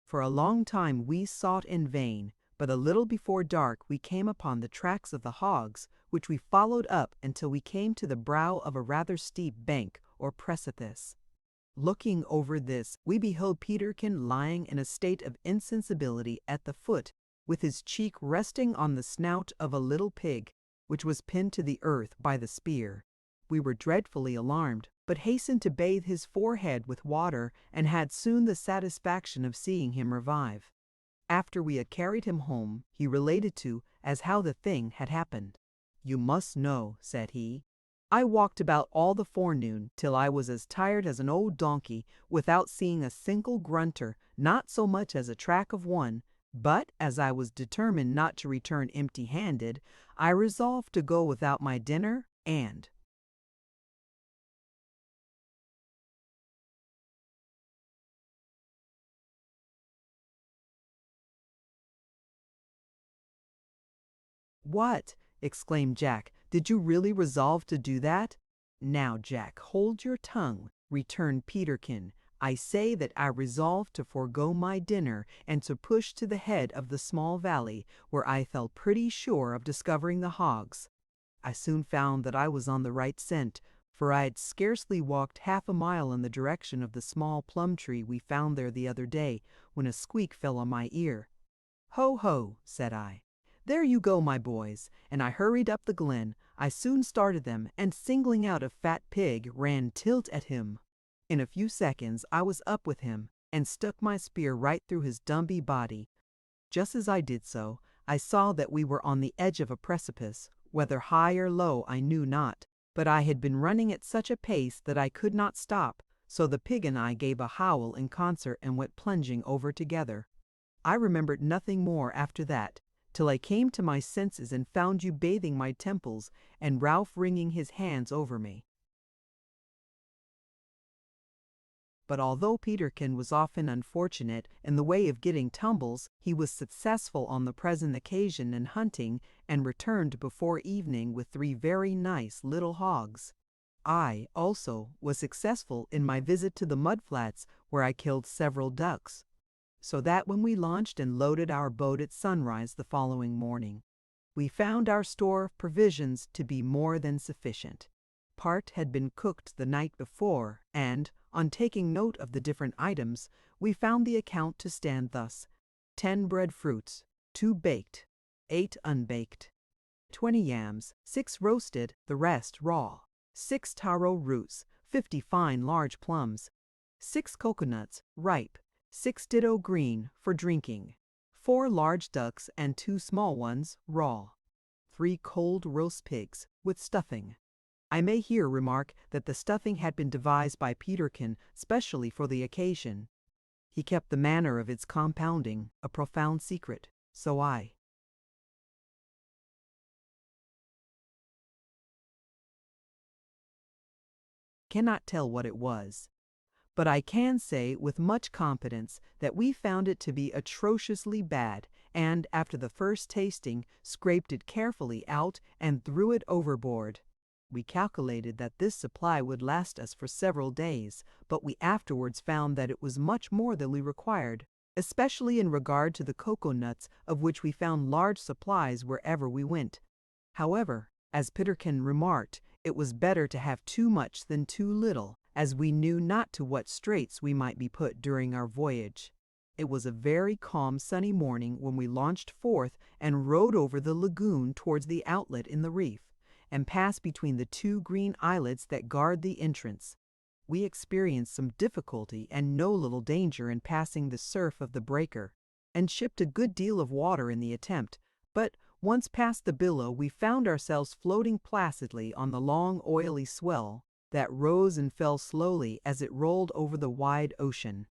For a long time we sought in vain, but a little before dark we came upon the tracks of the hogs, which we followed up until we came to the brow of a rather steep bank or precipice. Looking over this, we beheld Peterkin lying in a state of insensibility at the foot, with his cheek resting on the snout of a little pig, which was pinned to the earth by the spear. We were dreadfully alarmed, but hastened to bathe his forehead with water, and had soon the satisfaction of seeing him revive. After we had carried him home, he related to as how the thing had happened. "You must know," said he, "I walked about all the forenoon till I was as tired as an old donkey, without seeing a single grunter, not so much as a track of one, but as I was determined not to return empty-handed, I resolved to go without my dinner, and "What?" exclaimed Jack. "Did you really resolve to do that?" "Now, Jack, hold your tongue," returned Peterkin. "I say that I resolved to forego my dinner, and to push to the head of the small valley, where I felt pretty sure of discovering the hogs. I soon found that I was on the right scent, for I had scarcely walked half a mile in the direction of the small plum tree we found there the other day, when a squeak fell on my ear. 'Ho, ho,' said I. 'There you go, my boys,' and I hurried up the glen. I soon started them, and singling out a fat pig, ran tilt at him. In a few seconds I was up with him, and stuck my spear right through his dumpy body. Just as I did so, I saw that we were on the edge of a precipice, whether high or low I knew not, but I had been running at such a pace that I could not stop, so the pig and I gave a howl in concert and went plunging over together. I remembered nothing more after that, till I came to my senses and found you bathing my temples, and Ralph wringing his hands over me." But although Peterkin was often unfortunate in the way of getting tumbles, he was successful on the present occasion in hunting, and returned before evening with 3 very nice little hogs. I, also, was successful in my visit to the mud flats, where I killed several ducks. So that when we launched and loaded our boat at sunrise the following morning, we found our store of provisions to be more than sufficient. Part had been cooked the night before, and, on taking note of the different items, we found the account to stand thus: 10 bread fruits, 2 baked, 8 unbaked, 20 yams, 6 roasted, the rest raw, 6 taro roots, 50 fine large plums, 6 coconuts, ripe, 6 ditto green, for drinking, 4 large ducks and 2 small ones, raw, 3 cold roast pigs, with stuffing. I may here remark that the stuffing had been devised by Peterkin specially for the occasion. He kept the manner of its compounding a profound secret, so I cannot tell what it was. But I can say with much confidence that we found it to be atrociously bad, and, after the first tasting, scraped it carefully out and threw it overboard. We calculated that this supply would last us for several days, but we afterwards found that it was much more than we required, especially in regard to the cocoa nuts, of which we found large supplies wherever we went. However, as Peterkin remarked, it was better to have too much than too little, as we knew not to what straits we might be put during our voyage. It was a very calm sunny morning when we launched forth and rowed over the lagoon towards the outlet in the reef, and passed between the two green islets that guard the entrance. We experienced some difficulty and no little danger in passing the surf of the breaker, and shipped a good deal of water in the attempt, but once past the billow we found ourselves floating placidly on the long oily swell that rose and fell slowly as it rolled over the wide ocean.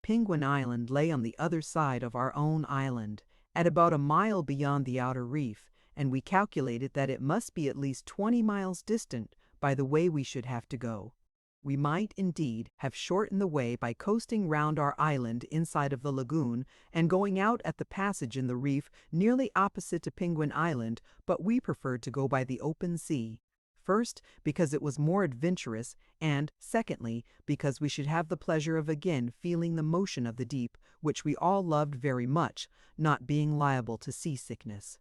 Penguin Island lay on the other side of our own island, at about a mile beyond the outer reef, and we calculated that it must be at least 20 miles distant by the way we should have to go. We might, indeed, have shortened the way by coasting round our island inside of the lagoon and going out at the passage in the reef nearly opposite to Penguin Island, but we preferred to go by the open sea. First, because it was more adventurous, and, secondly, because we should have the pleasure of again feeling the motion of the deep, which we all loved very much, not being liable to seasickness.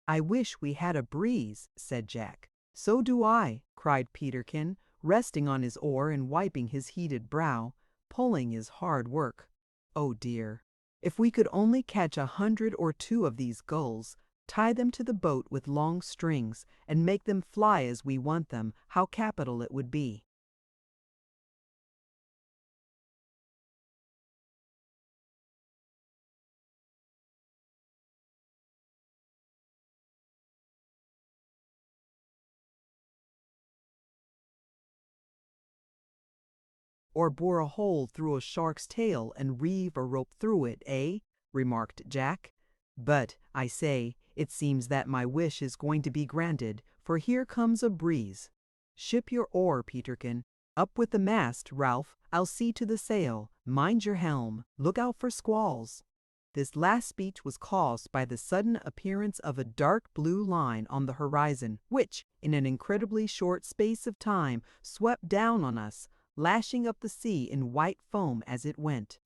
"I wish we had a breeze," said Jack. "So do I," cried Peterkin, resting on his oar and wiping his heated brow. "Pulling is hard work. Oh dear! If we could only catch 100 or 2 of these gulls, tie them to the boat with long strings, and make them fly as we want them, how capital it would be." "Or bore a hole through a shark's tail and reeve a rope through it, eh?" remarked Jack. "But, I say, it seems that my wish is going to be granted, for here comes a breeze. Ship your oar, Peterkin. Up with the mast, Ralph. I'll see to the sail. Mind your helm. Look out for squalls." This last speech was caused by the sudden appearance of a dark blue line on the horizon, which, in an incredibly short space of time, swept down on us, lashing up the sea in white foam as it went.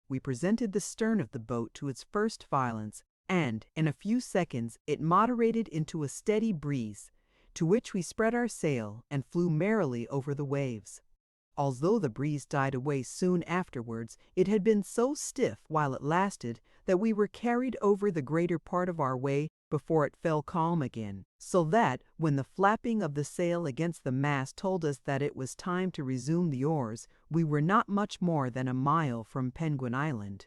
We presented the stern of the boat to its first violence, and in a few seconds it moderated into a steady breeze, to which we spread our sail and flew merrily over the waves. Although the breeze died away soon afterwards, it had been so stiff while it lasted that we were carried over the greater part of our way before it fell calm again, so that when the flapping of the sail against the mast told us that it was time to resume the oars, we were not much more than a mile from Penguin Island.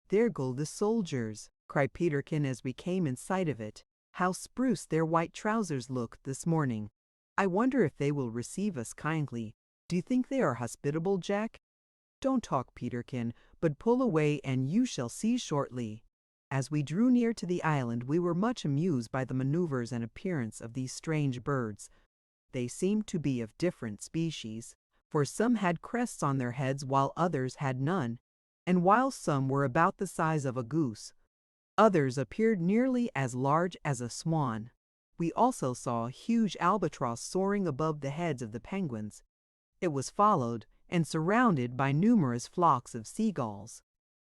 "There go the soldiers," cried Peterkin as we came in sight of it. "How spruce their white trousers look this morning. I wonder if they will receive us kindly. Do you think they are hospitable, Jack?" "Don't talk, Peterkin, but pull away and you shall see shortly." As we drew near to the island we were much amused by the maneuvers and appearance of these strange birds. They seemed to be of different species, for some had crests on their heads while others had none, and while some were about the size of a goose, others appeared nearly as large as a swan. We also saw a huge albatross soaring above the heads of the penguins. It was followed and surrounded by numerous flocks of seagulls.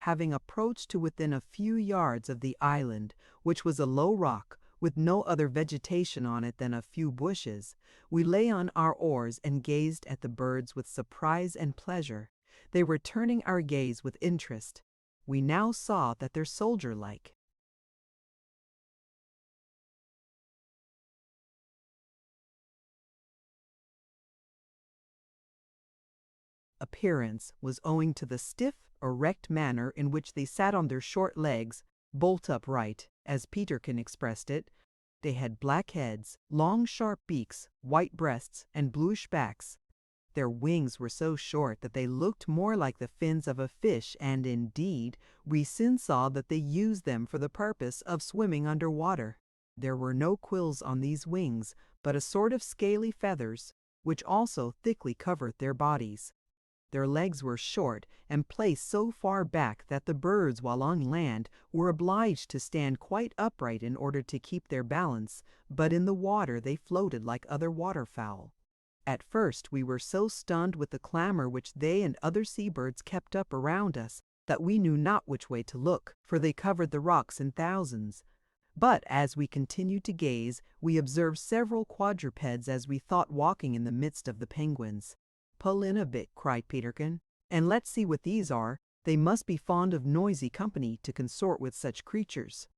Having approached to within a few yards of the island, which was a low rock with no other vegetation on it than a few bushes, we lay on our oars and gazed at the birds with surprise and pleasure. They were turning our gaze with interest. We now saw that their soldier-like appearance was owing to the stiff, erect manner in which they sat on their short legs, bolt upright, as Peterkin expressed it. They had black heads, long sharp beaks, white breasts, and bluish backs. Their wings were so short that they looked more like the fins of a fish, and indeed, we soon saw that they used them for the purpose of swimming under water. There were no quills on these wings, but a sort of scaly feathers, which also thickly covered their bodies. Their legs were short and placed so far back that the birds, while on land, were obliged to stand quite upright in order to keep their balance, but in the water they floated like other waterfowl. At first we were so stunned with the clamor which they and other seabirds kept up around us that we knew not which way to look, for they covered the rocks in thousands. But as we continued to gaze, we observed several quadrupeds as we thought walking in the midst of the penguins. "Pull in a bit," cried Peterkin, "and let's see what these are. They must be fond of noisy company to consort with such creatures."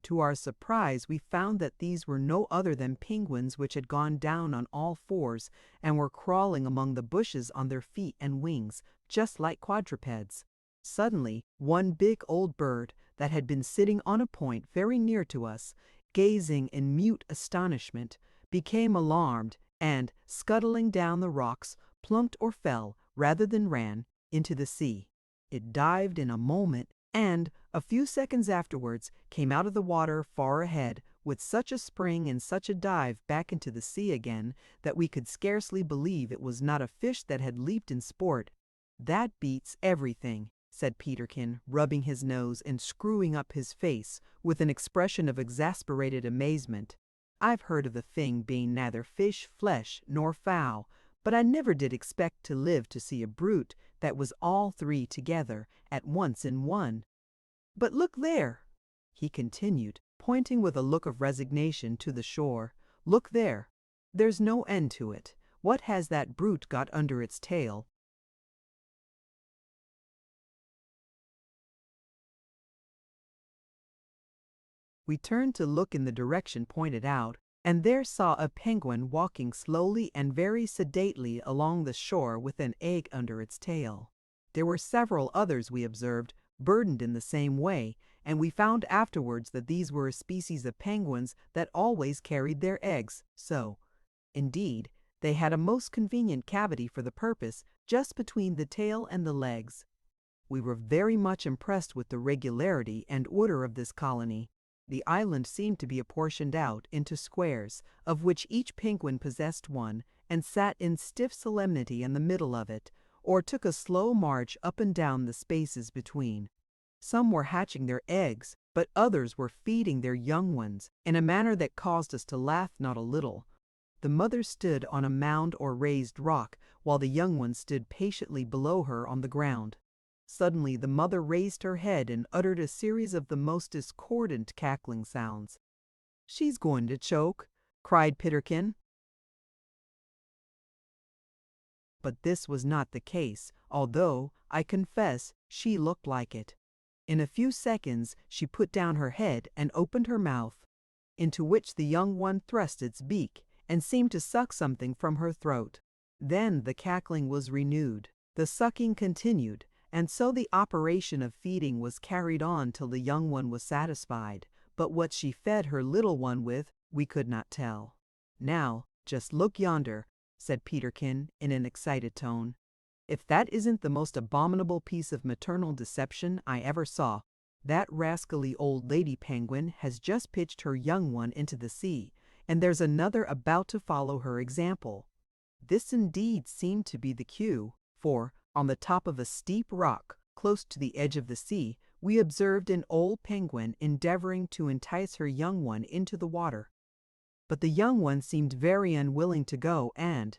To our surprise, we found that these were no other than penguins which had gone down on all fours and were crawling among the bushes on their feet and wings, just like quadrupeds. Suddenly, one big old bird that had been sitting on a point very near to us, gazing in mute astonishment, became alarmed and, scuttling down the rocks, plumped or fell, rather than ran, into the sea. It dived in a moment, and, a few seconds afterwards, came out of the water far ahead with such a spring and such a dive back into the sea again that we could scarcely believe it was not a fish that had leaped in sport. "That beats everything," said Peterkin, rubbing his nose and screwing up his face with an expression of exasperated amazement. "I've heard of the thing being neither fish, flesh, nor fowl, but I never did expect to live to see a brute that was all three together at once in one. But look there," he continued, pointing with a look of resignation to the shore. "Look there. There's no end to it. What has that brute got under its tail?" We turned to look in the direction pointed out, and there saw a penguin walking slowly and very sedately along the shore with an egg under its tail. There were several others we observed, burdened in the same way, and we found afterwards that these were a species of penguins that always carried their eggs so. Indeed, they had a most convenient cavity for the purpose, just between the tail and the legs. We were very much impressed with the regularity and order of this colony. The island seemed to be apportioned out into squares, of which each penguin possessed one, and sat in stiff solemnity in the middle of it, or took a slow march up and down the spaces between. Some were hatching their eggs, but others were feeding their young ones, in a manner that caused us to laugh not a little. The mother stood on a mound or raised rock, while the young ones stood patiently below her on the ground. Suddenly the mother raised her head and uttered a series of the most discordant cackling sounds. "She's going to choke," cried Peterkin. But this was not the case, although, I confess, she looked like it. In a few seconds she put down her head and opened her mouth, into which the young one thrust its beak, and seemed to suck something from her throat. Then the cackling was renewed, the sucking continued, and so the operation of feeding was carried on till the young one was satisfied, but what she fed her little one with we could not tell. "Now, just look yonder," said Peterkin in an excited tone. "If that isn't the most abominable piece of maternal deception I ever saw. That rascally old lady penguin has just pitched her young one into the sea, and there's another about to follow her example." This indeed seemed to be the cue, for, on the top of a steep rock, close to the edge of the sea, we observed an old penguin endeavoring to entice her young one into the water. But the young one seemed very unwilling to go, and,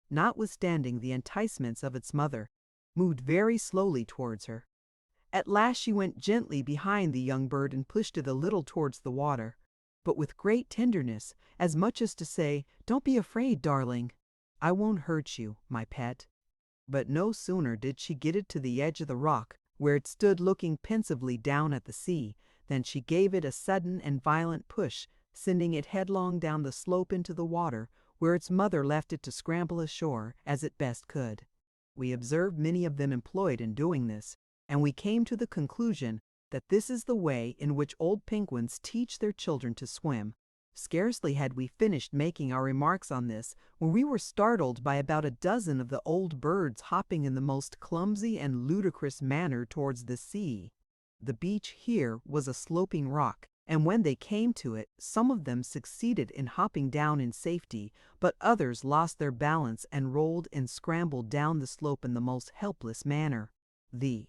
notwithstanding the enticements of its mother, moved very slowly towards her. At last she went gently behind the young bird and pushed it a little towards the water, but with great tenderness, as much as to say, "Don't be afraid, darling. I won't hurt you, my pet." But no sooner did she get it to the edge of the rock, where it stood looking pensively down at the sea, than she gave it a sudden and violent push, sending it headlong down the slope into the water, where its mother left it to scramble ashore as it best could. We observed many of them employed in doing this, and we came to the conclusion that this is the way in which old penguins teach their children to swim. Scarcely had we finished making our remarks on this when we were startled by about a dozen of the old birds hopping in the most clumsy and ludicrous manner towards the sea. The beach here was a sloping rock, and when they came to it, some of them succeeded in hopping down in safety, but others lost their balance and rolled and scrambled down the slope in the most helpless manner. The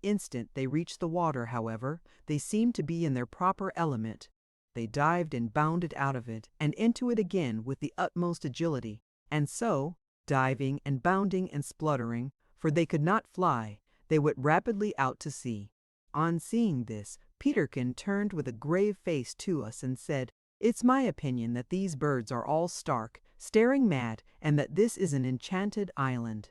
instant they reached the water, however, they seemed to be in their proper element. They dived and bounded out of it and into it again with the utmost agility, and so, diving and bounding and spluttering, for they could not fly, they went rapidly out to sea. On seeing this, Peterkin turned with a grave face to us and said, "It's my opinion that these birds are all stark, staring mad, and that this is an enchanted island.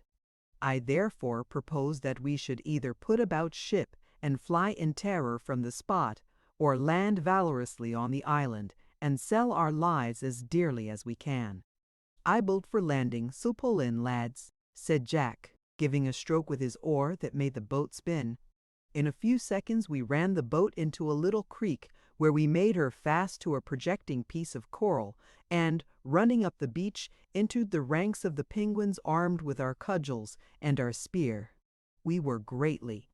I therefore propose that we should either put about ship and fly in terror from the spot, or land valorously on the island and sell our lives as dearly as we can." "I bolt for landing, so pull in, lads," said Jack, giving a stroke with his oar that made the boat spin. In a few seconds we ran the boat into a little creek, where we made her fast to a projecting piece of coral, and, running up the beach, entered the ranks of the penguins armed with our cudgels and our spear. We were greatly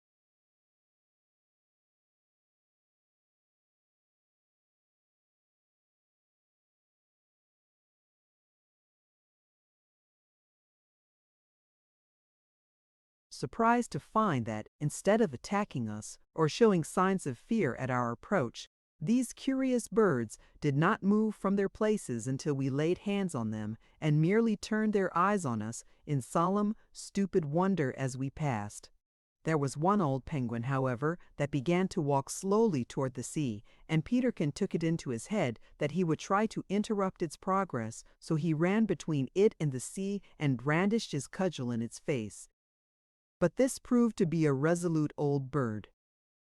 surprised to find that, instead of attacking us or showing signs of fear at our approach, these curious birds did not move from their places until we laid hands on them and merely turned their eyes on us in solemn, stupid wonder as we passed. There was one old penguin, however, that began to walk slowly toward the sea, and Peterkin took it into his head that he would try to interrupt its progress, so he ran between it and the sea and brandished his cudgel in its face. But this proved to be a resolute old bird.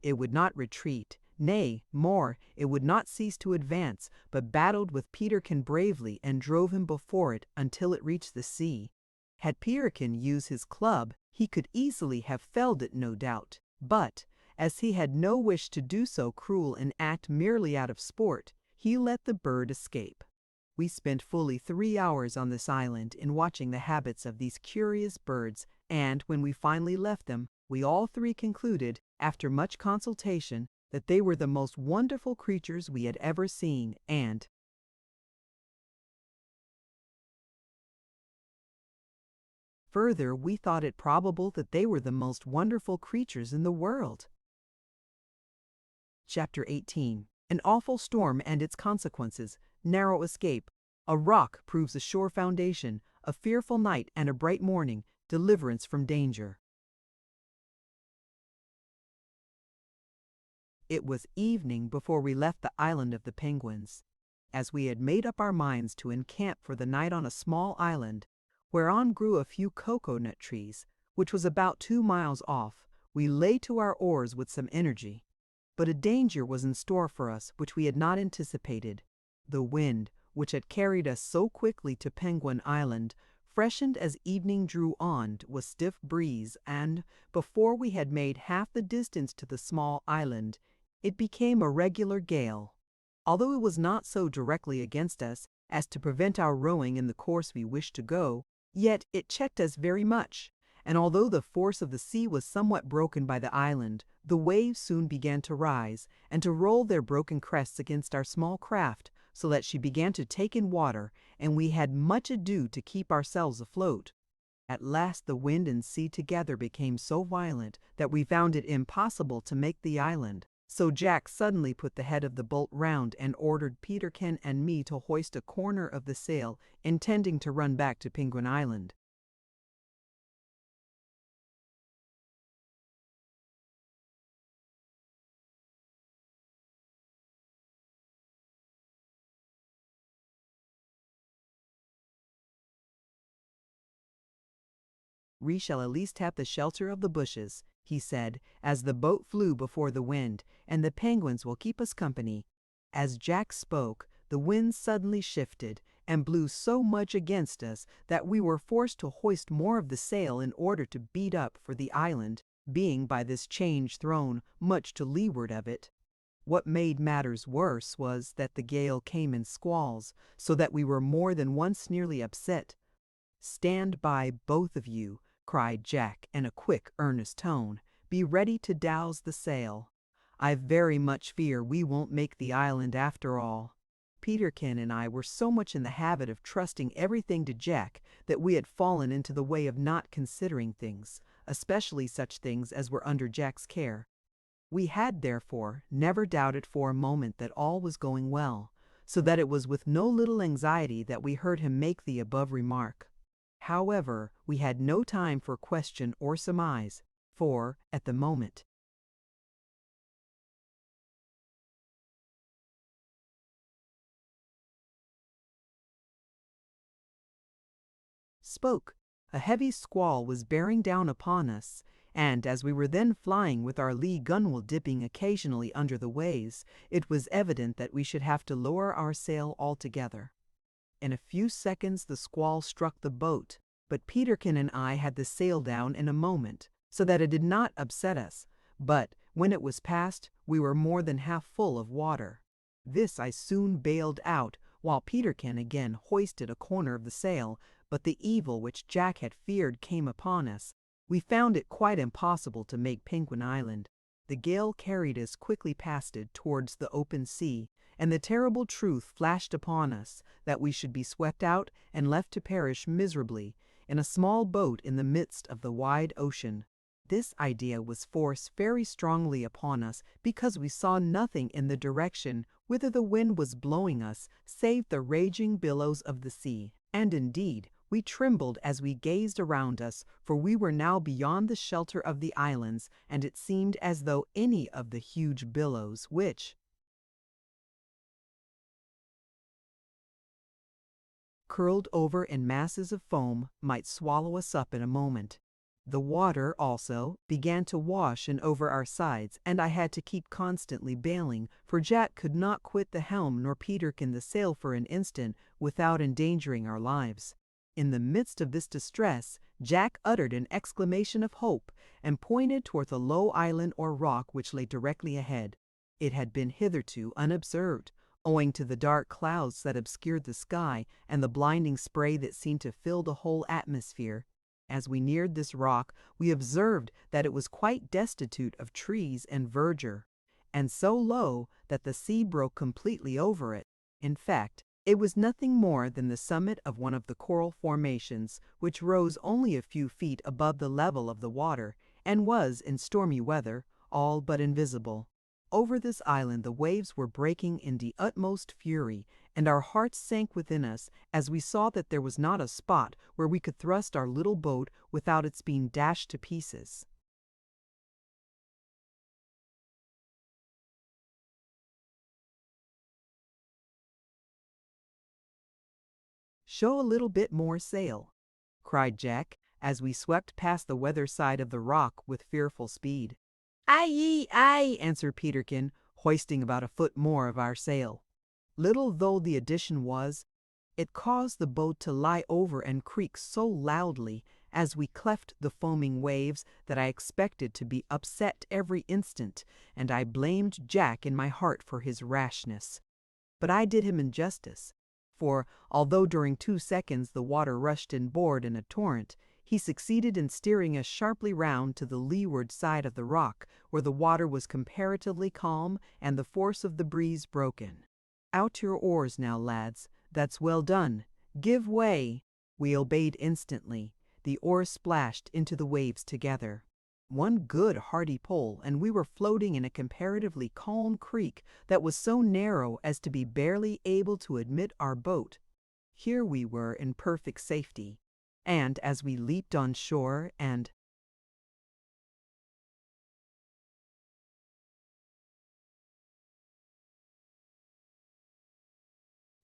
It would not retreat, nay, more, it would not cease to advance, but battled with Peterkin bravely and drove him before it until it reached the sea. Had Peterkin used his club, he could easily have felled it, no doubt, but, as he had no wish to do so cruel an act merely out of sport, he let the bird escape. We spent fully 3 hours on this island in watching the habits of these curious birds, and when we finally left them, we all three concluded, after much consultation, that they were the most wonderful creatures we had ever seen, and further, we thought it probable that they were the most wonderful creatures in the world. Chapter 18. An awful storm and its consequences. Narrow escape. A rock proves a sure foundation. A fearful night and a bright morning. Deliverance from danger. It was evening before we left the island of the penguins. As we had made up our minds to encamp for the night on a small island, whereon grew a few cocoa-nut trees, which was about 2 miles off, we lay to our oars with some energy. But a danger was in store for us which we had not anticipated. The wind, which had carried us so quickly to Penguin Island, freshened as evening drew on to a stiff breeze, and, before we had made half the distance to the small island, it became a regular gale. Although it was not so directly against us as to prevent our rowing in the course we wished to go, yet it checked us very much, and although the force of the sea was somewhat broken by the island, the waves soon began to rise, and to roll their broken crests against our small craft, so that she began to take in water, and we had much ado to keep ourselves afloat. At last the wind and sea together became so violent that we found it impossible to make the island. So Jack suddenly put the head of the boat round and ordered Peterkin and me to hoist a corner of the sail, intending to run back to Penguin Island. "We shall at least have the shelter of the bushes," he said, as the boat flew before the wind, "and the penguins will keep us company." As Jack spoke, the wind suddenly shifted, and blew so much against us that we were forced to hoist more of the sail in order to beat up for the island, being by this change thrown much to leeward of it. What made matters worse was that the gale came in squalls, so that we were more than once nearly upset. "Stand by, both of you," cried Jack in a quick, earnest tone. "Be ready to douse the sail. I very much fear we won't make the island after all." Peterkin and I were so much in the habit of trusting everything to Jack that we had fallen into the way of not considering things, especially such things as were under Jack's care. We had, therefore, never doubted for a moment that all was going well, so that it was with no little anxiety that we heard him make the above remark. However, we had no time for question or surmise, for, at the moment, spoke. A heavy squall was bearing down upon us, and as we were then flying with our lee gunwale dipping occasionally under the waves, it was evident that we should have to lower our sail altogether. In a few seconds the squall struck the boat, but Peterkin and I had the sail down in a moment, so that it did not upset us, but when it was past, we were more than half full of water. This I soon bailed out, while Peterkin again hoisted a corner of the sail, but the evil which Jack had feared came upon us. We found it quite impossible to make Penguin Island. The gale carried us quickly past it towards the open sea, and the terrible truth flashed upon us that we should be swept out and left to perish miserably in a small boat in the midst of the wide ocean. This idea was forced very strongly upon us because we saw nothing in the direction whither the wind was blowing us save the raging billows of the sea, and indeed we trembled as we gazed around us, for we were now beyond the shelter of the islands, and it seemed as though any of the huge billows which curled over in masses of foam might swallow us up in a moment. The water, also, began to wash in over our sides, and I had to keep constantly bailing, for Jack could not quit the helm nor Peterkin the sail for an instant without endangering our lives. In the midst of this distress, Jack uttered an exclamation of hope, and pointed toward the low island or rock which lay directly ahead. It had been hitherto unobserved, owing to the dark clouds that obscured the sky and the blinding spray that seemed to fill the whole atmosphere. As we neared this rock, we observed that it was quite destitute of trees and verdure, and so low that the sea broke completely over it. In fact, it was nothing more than the summit of one of the coral formations, which rose only a few feet above the level of the water, and was, in stormy weather, all but invisible. Over this island the waves were breaking in the utmost fury, and our hearts sank within us as we saw that there was not a spot where we could thrust our little boat without its being dashed to pieces. "Show a little bit more sail," cried Jack, as we swept past the weather side of the rock with fearful speed. "Aye, aye," answered Peterkin, hoisting about a foot more of our sail. Little though the addition was, it caused the boat to lie over and creak so loudly as we cleft the foaming waves that I expected to be upset every instant, and I blamed Jack in my heart for his rashness. But I did him injustice, for although during 2 seconds the water rushed inboard in a torrent, he succeeded in steering us sharply round to the leeward side of the rock, where the water was comparatively calm and the force of the breeze broken. "Out your oars now, lads. That's well done. Give way." We obeyed instantly. The oars splashed into the waves together. One good hearty pull, and we were floating in a comparatively calm creek that was so narrow as to be barely able to admit our boat. Here we were in perfect safety, and as we leaped on shore and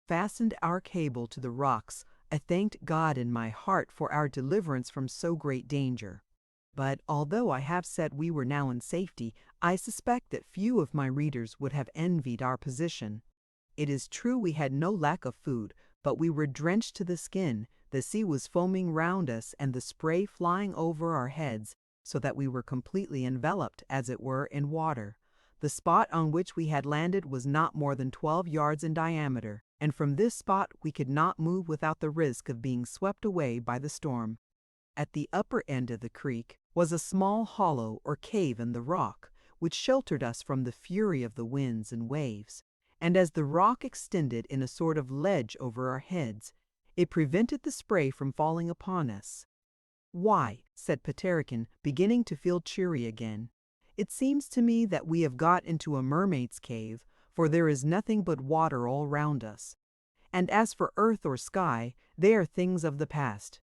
fastened our cable to the rocks, I thanked God in my heart for our deliverance from so great danger. But although I have said we were now in safety, I suspect that few of my readers would have envied our position. It is true we had no lack of food, but we were drenched to the skin. The sea was foaming round us and the spray flying over our heads, so that we were completely enveloped, as it were, in water. The spot on which we had landed was not more than 12 yards in diameter, and from this spot we could not move without the risk of being swept away by the storm. At the upper end of the creek was a small hollow or cave in the rock, which sheltered us from the fury of the winds and waves, and as the rock extended in a sort of ledge over our heads, it prevented the spray from falling upon us. "Why," said Peterkin, beginning to feel cheery again, "it seems to me that we have got into a mermaid's cave, for there is nothing but water all round us. And as for earth or sky, they are things of the past."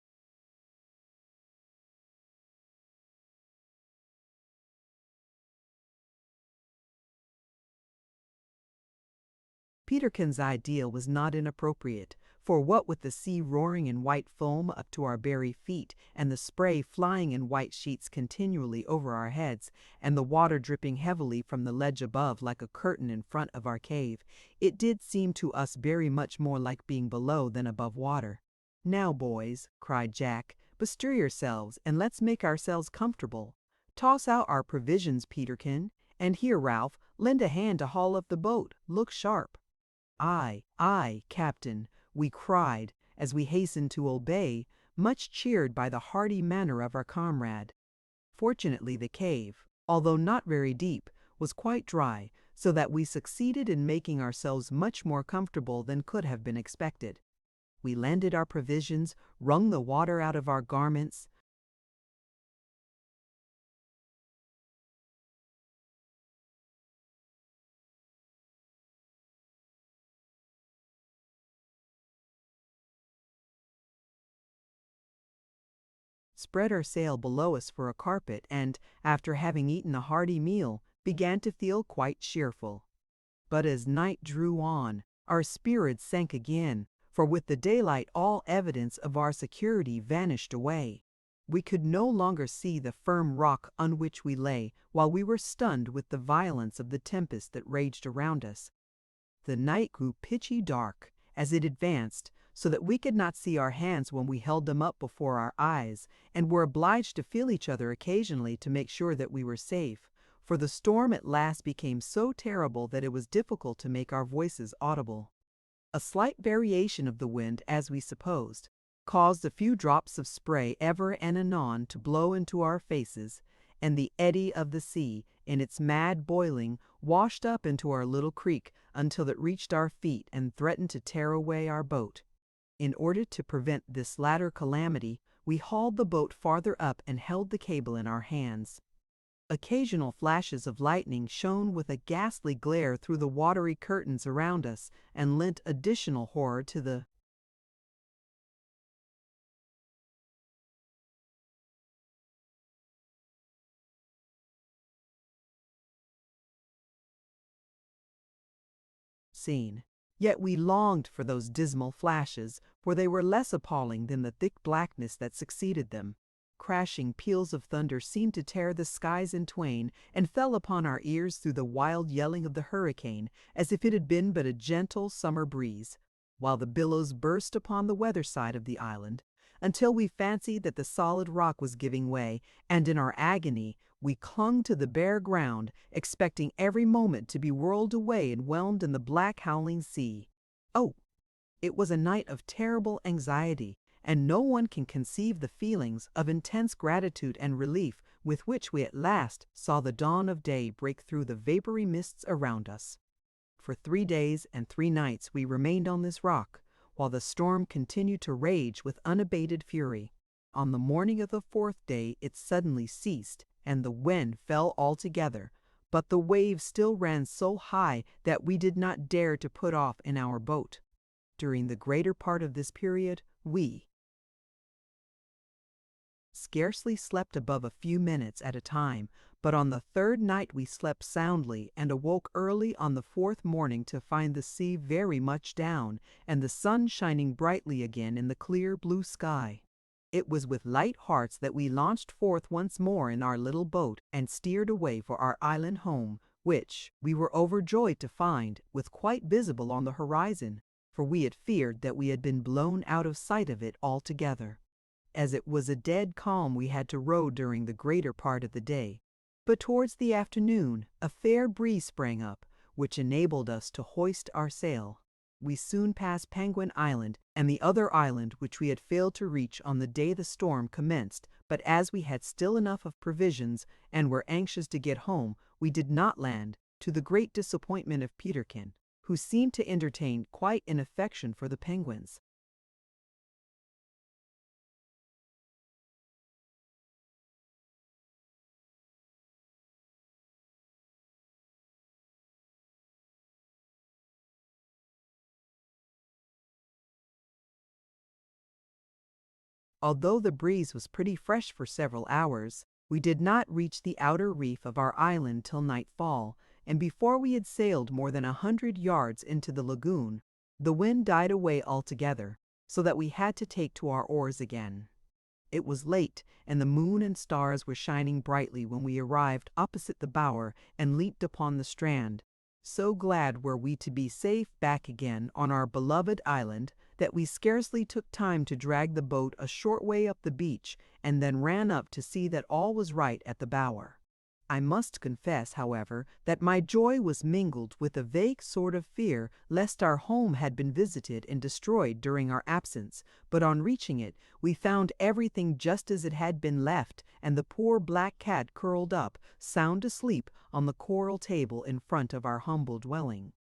Peterkin's idea was not inappropriate, for what with the sea roaring in white foam up to our very feet, and the spray flying in white sheets continually over our heads, and the water dripping heavily from the ledge above like a curtain in front of our cave, it did seem to us very much more like being below than above water. "Now, boys," cried Jack, "bestir yourselves, and let's make ourselves comfortable. Toss out our provisions, Peterkin, and here, Ralph, lend a hand to haul up the boat. Look sharp." "Aye, aye, Captain," we cried, as we hastened to obey, much cheered by the hearty manner of our comrade. Fortunately the cave, although not very deep, was quite dry, so that we succeeded in making ourselves much more comfortable than could have been expected. We landed our provisions, wrung the water out of our garments, spread our sail below us for a carpet, and, after having eaten a hearty meal, began to feel quite cheerful. But as night drew on, our spirits sank again, for with the daylight all evidence of our security vanished away. We could no longer see the firm rock on which we lay, while we were stunned with the violence of the tempest that raged around us. The night grew pitchy dark as it advanced, so that we could not see our hands when we held them up before our eyes, and were obliged to feel each other occasionally to make sure that we were safe, for the storm at last became so terrible that it was difficult to make our voices audible. A slight variation of the wind, as we supposed, caused a few drops of spray ever and anon to blow into our faces, and the eddy of the sea, in its mad boiling, washed up into our little creek until it reached our feet and threatened to tear away our boat. In order to prevent this latter calamity, we hauled the boat farther up and held the cable in our hands. Occasional flashes of lightning shone with a ghastly glare through the watery curtains around us, and lent additional horror to the scene. Yet we longed for those dismal flashes, for they were less appalling than the thick blackness that succeeded them. Crashing peals of thunder seemed to tear the skies in twain, and fell upon our ears through the wild yelling of the hurricane, as if it had been but a gentle summer breeze, while the billows burst upon the weather side of the island, until we fancied that the solid rock was giving way, and in our agony we clung to the bare ground, expecting every moment to be whirled away and whelmed in the black howling sea. Oh, it was a night of terrible anxiety, and no one can conceive the feelings of intense gratitude and relief with which we at last saw the dawn of day break through the vapory mists around us. For 3 days and 3 nights we remained on this rock, while the storm continued to rage with unabated fury. On the morning of the 4th day it suddenly ceased, and the wind fell altogether, but the waves still ran so high that we did not dare to put off in our boat. During the greater part of this period, we scarcely slept above a few minutes at a time, but on the 3rd night we slept soundly, and awoke early on the 4th morning to find the sea very much down, and the sun shining brightly again in the clear blue sky. It was with light hearts that we launched forth once more in our little boat, and steered away for our island home, which, we were overjoyed to find, was quite visible on the horizon, for we had feared that we had been blown out of sight of it altogether. As it was a dead calm, we had to row during the greater part of the day. But towards the afternoon, a fair breeze sprang up, which enabled us to hoist our sail. We soon passed Penguin Island and the other island which we had failed to reach on the day the storm commenced, but as we had still enough of provisions and were anxious to get home, we did not land, to the great disappointment of Peterkin, who seemed to entertain quite an affection for the penguins. Although the breeze was pretty fresh for several hours, we did not reach the outer reef of our island till nightfall, and before we had sailed more than 100 yards into the lagoon, the wind died away altogether, so that we had to take to our oars again. It was late, and the moon and stars were shining brightly when we arrived opposite the bower and leaped upon the strand. So glad were we to be safe back again on our beloved island that we scarcely took time to drag the boat a short way up the beach and then ran up to see that all was right at the bower. I must confess, however, that my joy was mingled with a vague sort of fear lest our home had been visited and destroyed during our absence, but on reaching it, we found everything just as it had been left, and the poor black cat curled up, sound asleep, on the coral table in front of our humble dwelling.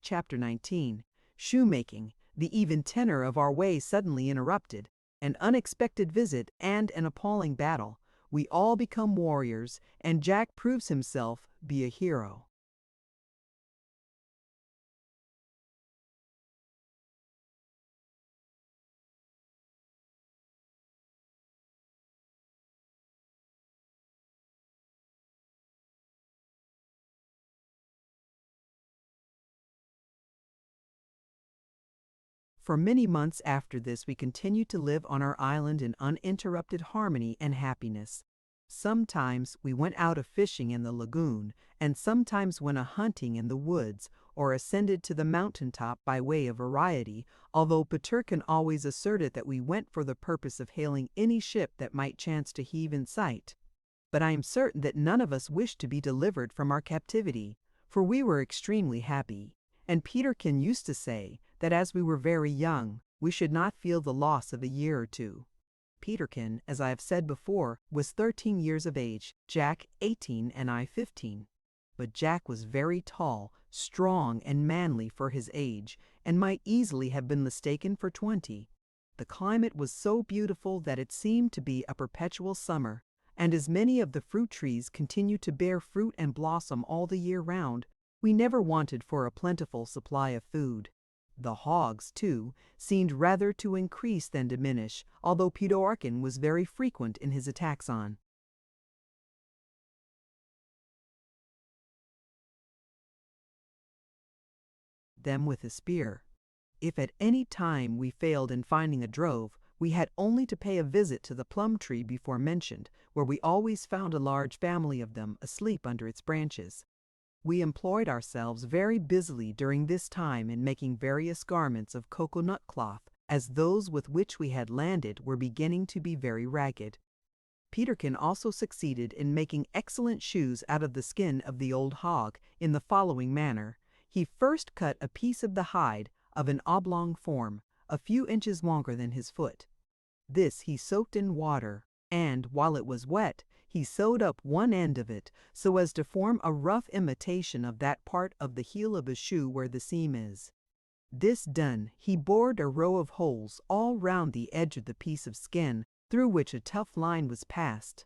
Chapter 19. Shoemaking, the even tenor of our way suddenly interrupted, an unexpected visit and an appalling battle. We all become warriors, and Jack proves himself be a hero. For many months after this we continued to live on our island in uninterrupted harmony and happiness. Sometimes we went out a fishing in the lagoon, and sometimes went a hunting in the woods, or ascended to the mountain top by way of variety, although Peterkin always asserted that we went for the purpose of hailing any ship that might chance to heave in sight. But I am certain that none of us wished to be delivered from our captivity, for we were extremely happy, and Peterkin used to say that as we were very young, we should not feel the loss of a year or two. Peterkin, as I have said before, was 13 years of age, Jack 18, and I 15. But Jack was very tall, strong, and manly for his age, and might easily have been mistaken for 20. The climate was so beautiful that it seemed to be a perpetual summer, and as many of the fruit trees continued to bear fruit and blossom all the year round, we never wanted for a plentiful supply of food. The hogs, too, seemed rather to increase than diminish, although Peterkin was very frequent in his attacks on them with a spear. If at any time we failed in finding a drove, we had only to pay a visit to the plum tree before mentioned, where we always found a large family of them asleep under its branches. We employed ourselves very busily during this time in making various garments of cocoanut cloth, as those with which we had landed were beginning to be very ragged. Peterkin also succeeded in making excellent shoes out of the skin of the old hog, in the following manner. He first cut a piece of the hide of an oblong form, a few inches longer than his foot. This he soaked in water, and, while it was wet, he sewed up one end of it so as to form a rough imitation of that part of the heel of a shoe where the seam is. This done, he bored a row of holes all round the edge of the piece of skin, through which a tough line was passed.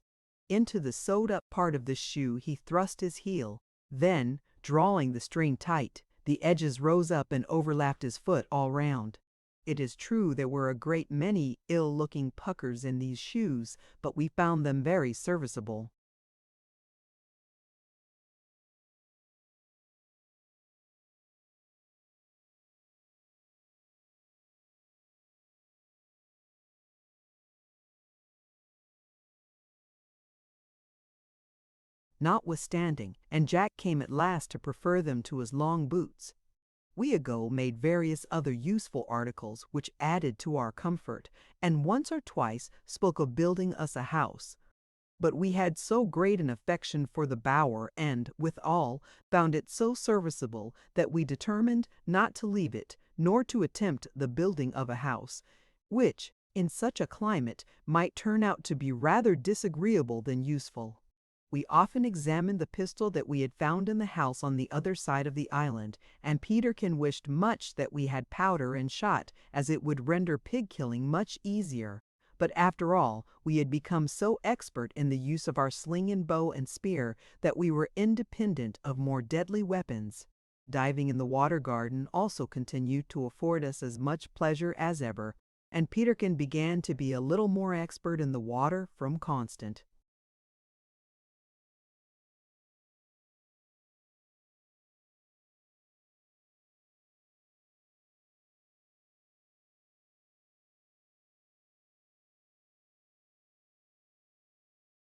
Into the sewed-up part of the shoe he thrust his heel. Then, drawing the string tight, the edges rose up and overlapped his foot all round. It is true there were a great many ill-looking puckers in these shoes, but we found them very serviceable. notwithstanding, and Jack came at last to prefer them to his long boots. We ago made various other useful articles which added to our comfort, and once or twice spoke of building us a house. But we had so great an affection for the bower, and, withal, found it so serviceable, that we determined not to leave it, nor to attempt the building of a house, which, in such a climate, might turn out to be rather disagreeable than useful. We often examined the pistol that we had found in the house on the other side of the island, and Peterkin wished much that we had powder and shot, as it would render pig-killing much easier. But after all, we had become so expert in the use of our sling and bow and spear that we were independent of more deadly weapons. Diving in the water garden also continued to afford us as much pleasure as ever, and Peterkin began to be a little more expert in the water from constant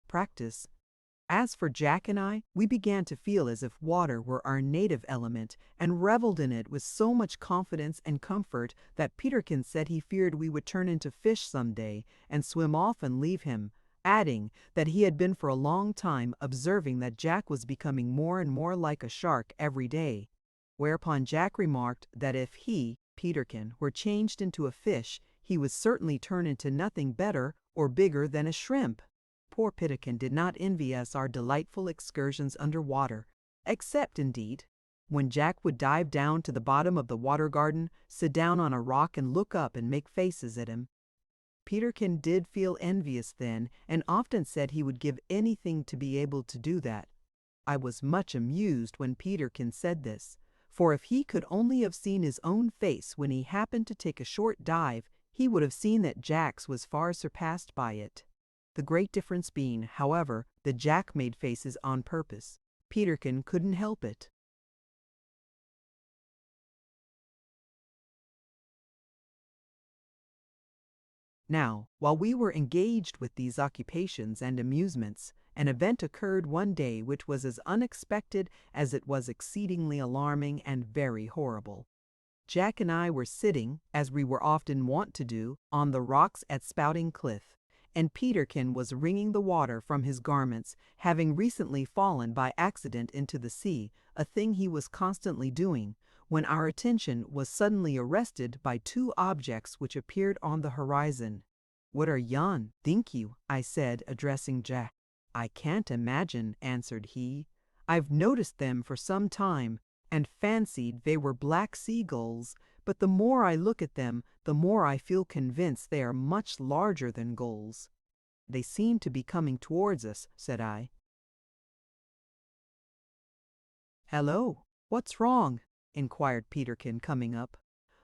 practice. As for Jack and I, we began to feel as if water were our native element, and reveled in it with so much confidence and comfort that Peterkin said he feared we would turn into fish some day, and swim off and leave him, adding that he had been for a long time observing that Jack was becoming more and more like a shark every day. Whereupon Jack remarked that if he, Peterkin, were changed into a fish, he would certainly turn into nothing better or bigger than a shrimp. Poor Peterkin did not envy us our delightful excursions under water, except, indeed, when Jack would dive down to the bottom of the water garden, sit down on a rock and look up and make faces at him. Peterkin did feel envious then, and often said he would give anything to be able to do that. I was much amused when Peterkin said this, for if he could only have seen his own face when he happened to take a short dive, he would have seen that Jack's was far surpassed by it. The great difference being, however, that Jack made faces on purpose. Peterkin couldn't help it. Now, while we were engaged with these occupations and amusements, an event occurred one day which was as unexpected as it was exceedingly alarming and very horrible. Jack and I were sitting, as we were often wont to do, on the rocks at Spouting Cliff, and Peterkin was wringing the water from his garments, having recently fallen by accident into the sea, a thing he was constantly doing, when our attention was suddenly arrested by two objects which appeared on the horizon. "What are yon, think you?" I said, addressing Jack. "I can't imagine," answered he. "I've noticed them for some time, and fancied they were black seagulls, but the more I look at them, the more I feel convinced they are much larger than gulls." "They seem to be coming towards us," said I. "Hello, what's wrong?" inquired Peterkin, coming up.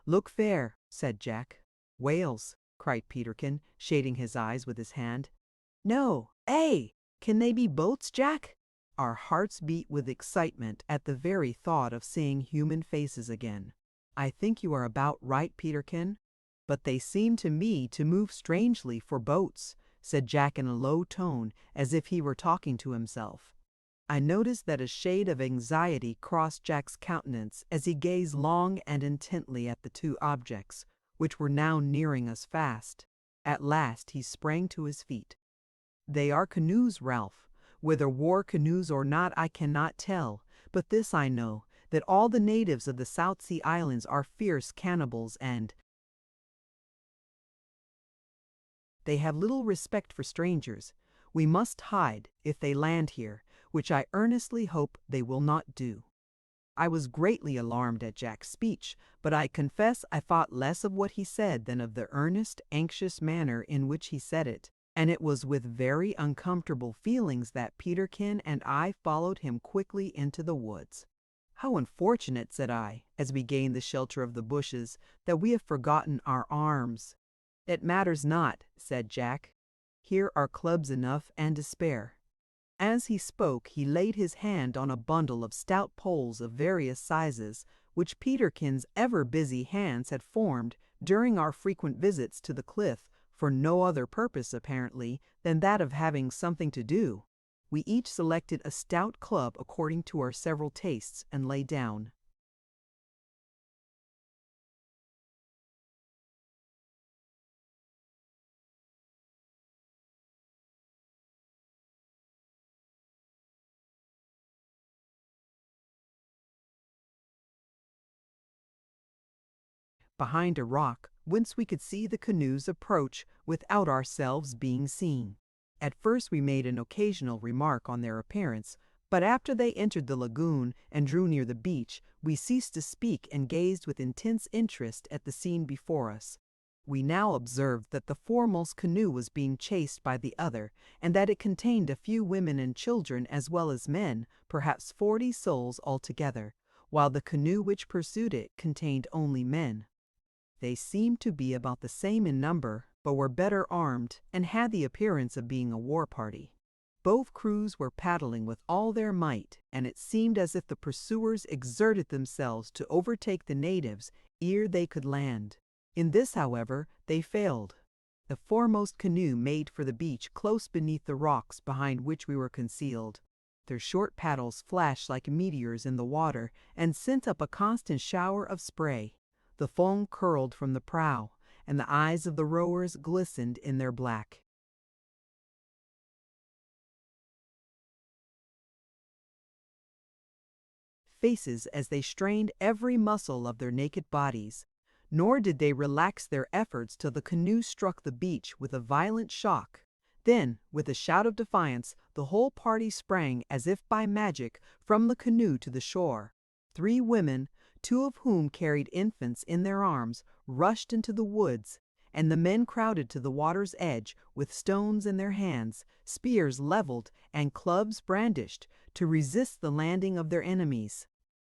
"Look there," said Jack. "Whales," cried Peterkin, shading his eyes with his hand. "No, can they be boats, Jack?" Our hearts beat with excitement at the very thought of seeing human faces again. "I think you are about right, Peterkin, but they seem to me to move strangely for boats," said Jack in a low tone, as if he were talking to himself. I noticed that a shade of anxiety crossed Jack's countenance as he gazed long and intently at the two objects, which were now nearing us fast. At last he sprang to his feet. "They are canoes, Ralph. Whether war canoes or not I cannot tell, but this I know, that all the natives of the South Sea Islands are fierce cannibals, and they have little respect for strangers. We must hide if they land here, which I earnestly hope they will not do." I was greatly alarmed at Jack's speech, but I confess I thought less of what he said than of the earnest, anxious manner in which he said it, and it was with very uncomfortable feelings that Peterkin and I followed him quickly into the woods. "How unfortunate," said I, as we gained the shelter of the bushes, "that we have forgotten our arms." "It matters not," said Jack. "Here are clubs enough and to spare." As he spoke, he laid his hand on a bundle of stout poles of various sizes, which Peterkin's ever busy hands had formed during our frequent visits to the cliff, for no other purpose, apparently, than that of having something to do. We each selected a stout club according to our several tastes and lay down. Behind a rock, whence we could see the canoes approach without ourselves being seen. At first we made an occasional remark on their appearance, but after they entered the lagoon and drew near the beach, we ceased to speak and gazed with intense interest at the scene before us. We now observed that the foremost canoe was being chased by the other, and that it contained a few women and children as well as men, perhaps 40 souls altogether, while the canoe which pursued it contained only men. They seemed to be about the same in number, but were better armed and had the appearance of being a war party. Both crews were paddling with all their might, and it seemed as if the pursuers exerted themselves to overtake the natives ere they could land. In this, however, they failed. The foremost canoe made for the beach close beneath the rocks behind which we were concealed. Their short paddles flashed like meteors in the water and sent up a constant shower of spray. The foam curled from the prow, and the eyes of the rowers glistened in their black faces as they strained every muscle of their naked bodies. Nor did they relax their efforts till the canoe struck the beach with a violent shock. Then, with a shout of defiance, the whole party sprang as if by magic from the canoe to the shore. 3 women, 2 of whom carried infants in their arms, rushed into the woods, and the men crowded to the water's edge with stones in their hands, spears leveled, and clubs brandished, to resist the landing of their enemies.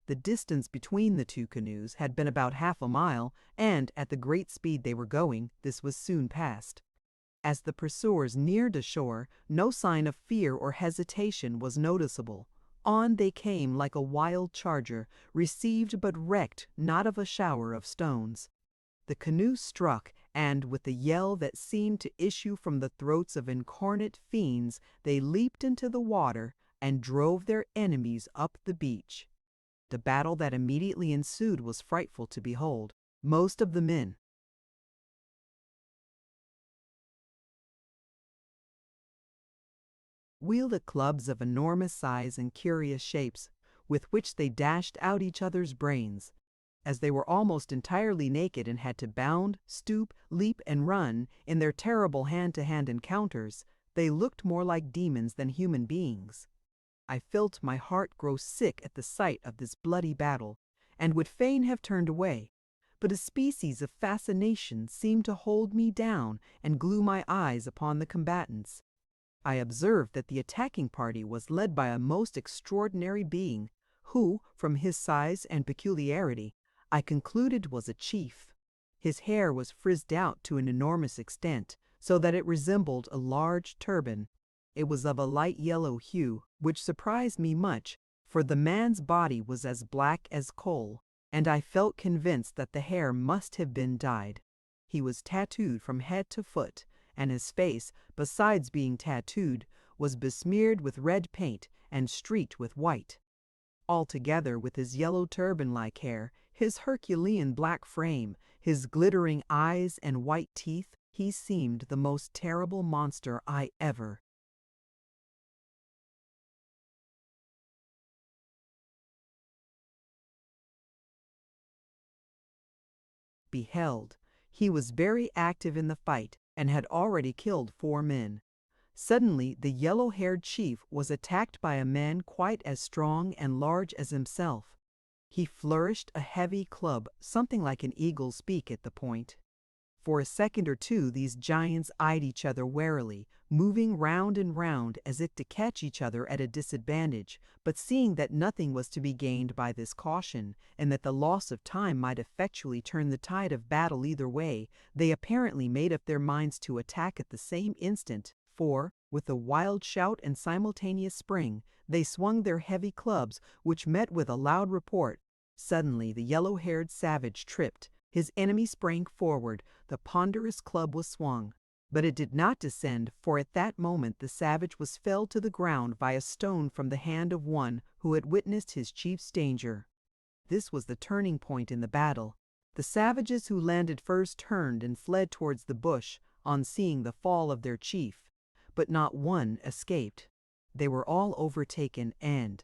The distance between the 2 canoes had been about half a mile, and, at the great speed they were going, this was soon passed. As the pursuers neared the shore, no sign of fear or hesitation was noticeable. On they came like a wild charger, received but recked not of a shower of stones. The canoe struck, and with a yell that seemed to issue from the throats of incarnate fiends, they leaped into the water and drove their enemies up the beach. The battle that immediately ensued was frightful to behold. Most of the men wielded clubs of enormous size and curious shapes, with which they dashed out each other's brains. As they were almost entirely naked and had to bound, stoop, leap, and run in their terrible hand-to-hand encounters, they looked more like demons than human beings. I felt my heart grow sick at the sight of this bloody battle, and would fain have turned away, but a species of fascination seemed to hold me down and glue my eyes upon the combatants. I observed that the attacking party was led by a most extraordinary being, who, from his size and peculiarity, I concluded was a chief. His hair was frizzed out to an enormous extent, so that it resembled a large turban. It was of a light yellow hue, which surprised me much, for the man's body was as black as coal, and I felt convinced that the hair must have been dyed. He was tattooed from head to foot, and his face, besides being tattooed, was besmeared with red paint and streaked with white. Altogether, with his yellow turban-like hair, his Herculean black frame, his glittering eyes and white teeth, he seemed the most terrible monster I ever beheld. He was very active in the fight and had already killed 4 men. Suddenly, the yellow-haired chief was attacked by a man quite as strong and large as himself. He flourished a heavy club, something like an eagle's beak at the point. For a second or two these giants eyed each other warily, moving round and round as if to catch each other at a disadvantage, but seeing that nothing was to be gained by this caution, and that the loss of time might effectually turn the tide of battle either way, they apparently made up their minds to attack at the same instant, for, with a wild shout and simultaneous spring, they swung their heavy clubs, which met with a loud report. Suddenly the yellow-haired savage tripped. His enemy sprang forward, the ponderous club was swung. But it did not descend, for at that moment the savage was felled to the ground by a stone from the hand of one who had witnessed his chief's danger. This was the turning point in the battle. The savages who landed first turned and fled towards the bush on seeing the fall of their chief, but not one escaped. They were all overtaken and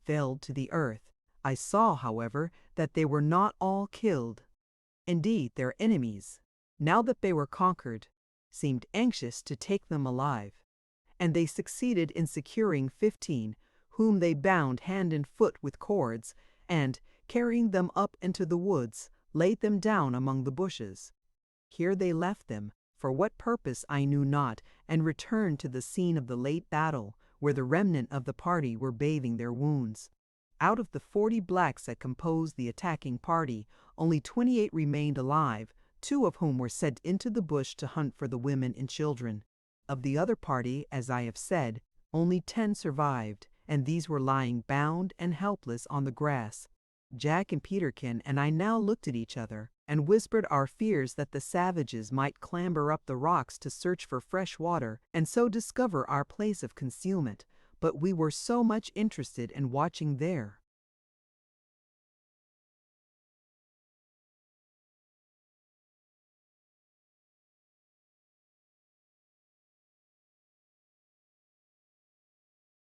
fell to the earth. I saw, however, that they were not all killed. Indeed, their enemies, now that they were conquered, seemed anxious to take them alive, and they succeeded in securing 15, whom they bound hand and foot with cords, and, carrying them up into the woods, laid them down among the bushes. Here they left them, for what purpose I knew not, and returned to the scene of the late battle, where the remnant of the party were bathing their wounds. Out of the 40 blacks that composed the attacking party, only 28 remained alive, 2 of whom were sent into the bush to hunt for the women and children. Of the other party, as I have said, only 10 survived, and these were lying bound and helpless on the grass. Jack and Peterkin and I now looked at each other and whispered our fears that the savages might clamber up the rocks to search for fresh water and so discover our place of concealment, but we were so much interested in watching their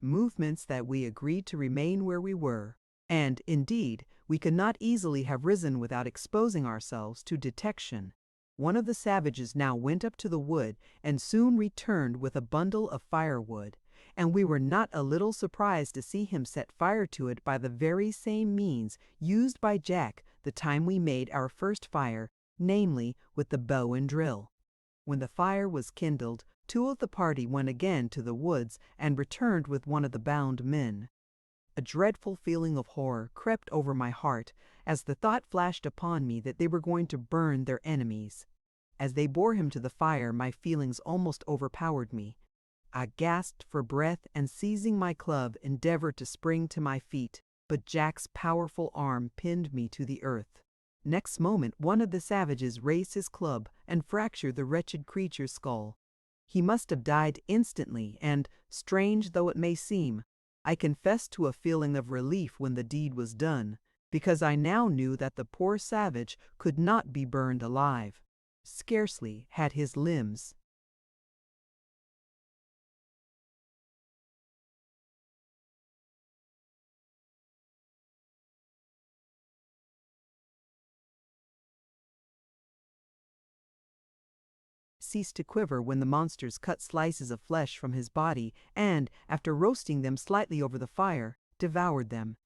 movements that we agreed to remain where we were, and, indeed, we could not easily have risen without exposing ourselves to detection. One of the savages now went up to the wood and soon returned with a bundle of firewood, and we were not a little surprised to see him set fire to it by the very same means used by Jack the time we made our first fire, namely with the bow and drill. When the fire was kindled, 2 of the party went again to the woods and returned with one of the bound men. A dreadful feeling of horror crept over my heart as the thought flashed upon me that they were going to burn their enemies. As they bore him to the fire, my feelings almost overpowered me. I gasped for breath and, seizing my club, endeavored to spring to my feet, but Jack's powerful arm pinned me to the earth. Next moment, one of the savages raised his club and fractured the wretched creature's skull. He must have died instantly, and, strange though it may seem, I confessed to a feeling of relief when the deed was done, because I now knew that the poor savage could not be burned alive. Scarcely had his limbs ceased to quiver when the monsters cut slices of flesh from his body and, after roasting them slightly over the fire, devoured them.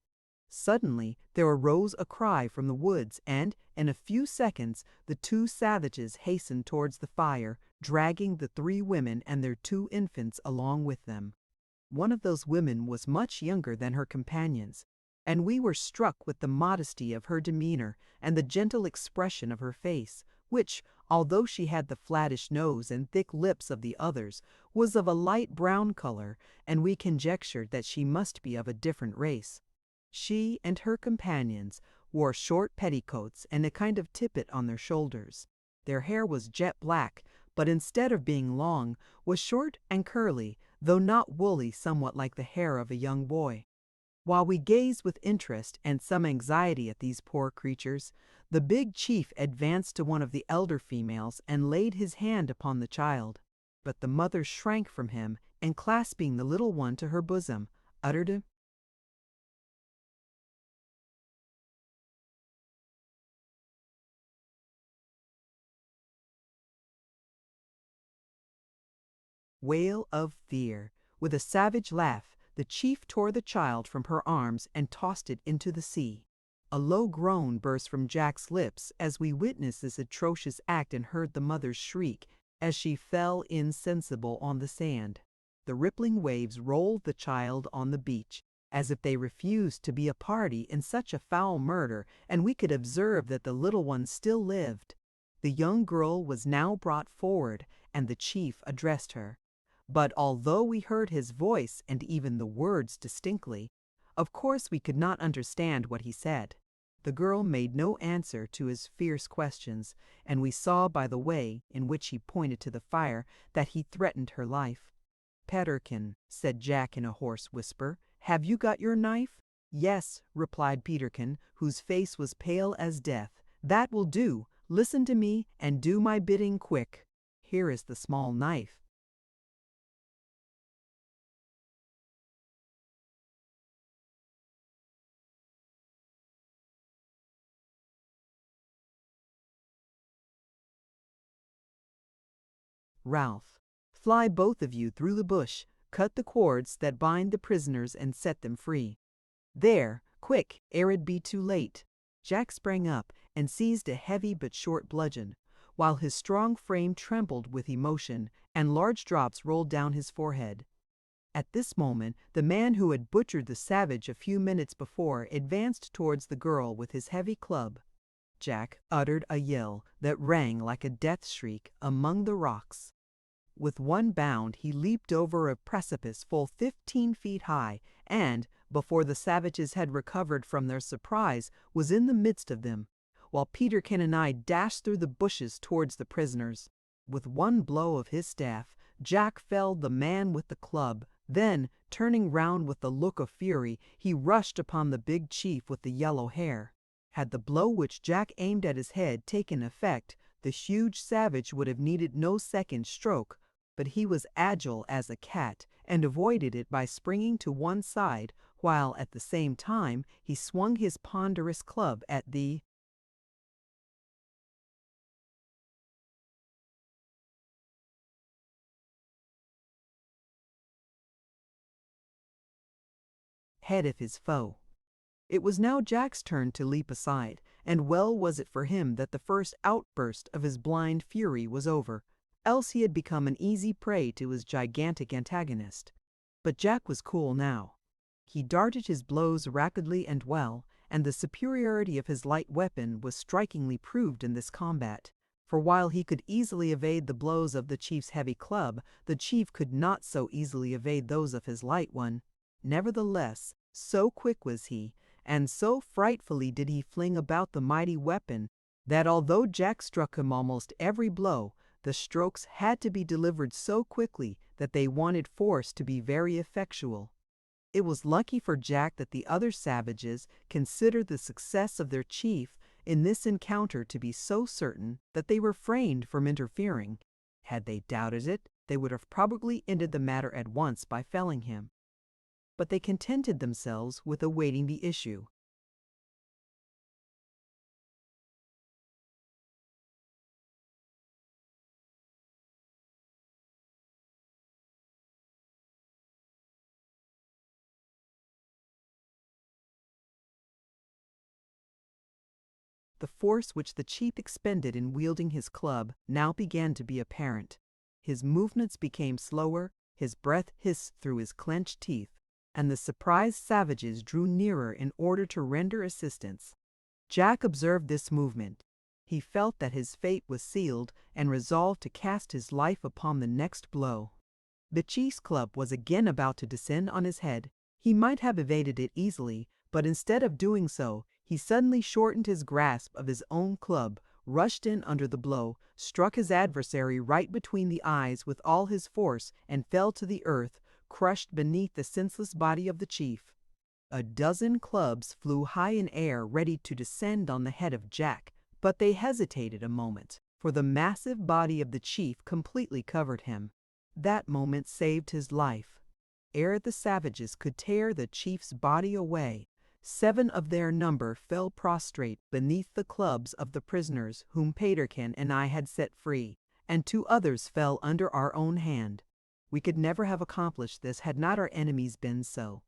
Suddenly there arose a cry from the woods, and, in a few seconds, the 2 savages hastened towards the fire, dragging the 3 women and their 2 infants along with them. One of those women was much younger than her companions, and we were struck with the modesty of her demeanor and the gentle expression of her face, which, although she had the flattish nose and thick lips of the others, was of a light brown color, and we conjectured that she must be of a different race. She and her companions wore short petticoats and a kind of tippet on their shoulders. Their hair was jet black, but instead of being long, was short and curly, though not woolly, somewhat like the hair of a young boy. While we gazed with interest and some anxiety at these poor creatures, the big chief advanced to one of the elder females and laid his hand upon the child. But the mother shrank from him, and clasping the little one to her bosom, uttered a wail of fear. With a savage laugh, the chief tore the child from her arms and tossed it into the sea. A low groan burst from Jack's lips as we witnessed this atrocious act and heard the mother's shriek as she fell insensible on the sand. The rippling waves rolled the child on the beach, as if they refused to be a party in such a foul murder, and we could observe that the little one still lived. The young girl was now brought forward, and the chief addressed her. But although we heard his voice and even the words distinctly, of course we could not understand what he said. The girl made no answer to his fierce questions, and we saw by the way in which he pointed to the fire that he threatened her life. "Peterkin," said Jack in a hoarse whisper, "have you got your knife?" "Yes," replied Peterkin, whose face was pale as death. "That will do. Listen to me, and do my bidding quick. Here is the small knife." Ralph, fly both of you through the bush, cut the cords that bind the prisoners and set them free. There, quick, ere it be too late. Jack sprang up and seized a heavy but short bludgeon, while his strong frame trembled with emotion and large drops rolled down his forehead. At this moment, the man who had butchered the savage a few minutes before advanced towards the girl with his heavy club. Jack uttered a yell that rang like a death shriek among the rocks. With one bound he leaped over a precipice full 15 feet high, and, before the savages had recovered from their surprise, was in the midst of them, while Peterkin and I dashed through the bushes towards the prisoners. With one blow of his staff, Jack felled the man with the club. Then, turning round with a look of fury, he rushed upon the big chief with the yellow hair. Had the blow which Jack aimed at his head taken effect, the huge savage would have needed no second stroke, but he was agile as a cat, and avoided it by springing to one side, while at the same time he swung his ponderous club at the head of his foe. It was now Jack's turn to leap aside, and well was it for him that the first outburst of his blind fury was over, else he had become an easy prey to his gigantic antagonist. But Jack was cool now. He darted his blows rapidly and well, and the superiority of his light weapon was strikingly proved in this combat. For while he could easily evade the blows of the chief's heavy club, the chief could not so easily evade those of his light one. Nevertheless, so quick was he, and so frightfully did he fling about the mighty weapon, that although Jack struck him almost every blow, the strokes had to be delivered so quickly that they wanted force to be very effectual. It was lucky for Jack that the other savages considered the success of their chief in this encounter to be so certain that they refrained from interfering. Had they doubted it, they would have probably ended the matter at once by felling him. But they contented themselves with awaiting the issue. The force which the chief expended in wielding his club now began to be apparent. His movements became slower, his breath hissed through his clenched teeth, and the surprised savages drew nearer in order to render assistance. Jack observed this movement. He felt that his fate was sealed, and resolved to cast his life upon the next blow. The chief's club was again about to descend on his head. He might have evaded it easily, but instead of doing so, he suddenly shortened his grasp of his own club, rushed in under the blow, struck his adversary right between the eyes with all his force, and fell to the earth, crushed beneath the senseless body of the chief. A dozen clubs flew high in air ready to descend on the head of Jack, but they hesitated a moment, for the massive body of the chief completely covered him. That moment saved his life. Ere the savages could tear the chief's body away, 7 of their number fell prostrate beneath the clubs of the prisoners whom Peterkin and I had set free, and 2 others fell under our own hand. We could never have accomplished this had not our enemies been so.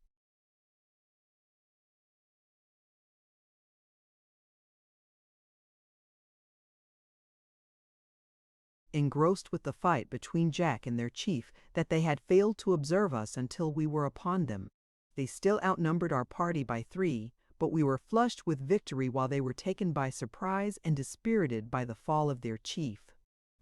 Engrossed with the fight between Jack and their chief, that they had failed to observe us until we were upon them. They still outnumbered our party by 3, but we were flushed with victory while they were taken by surprise and dispirited by the fall of their chief.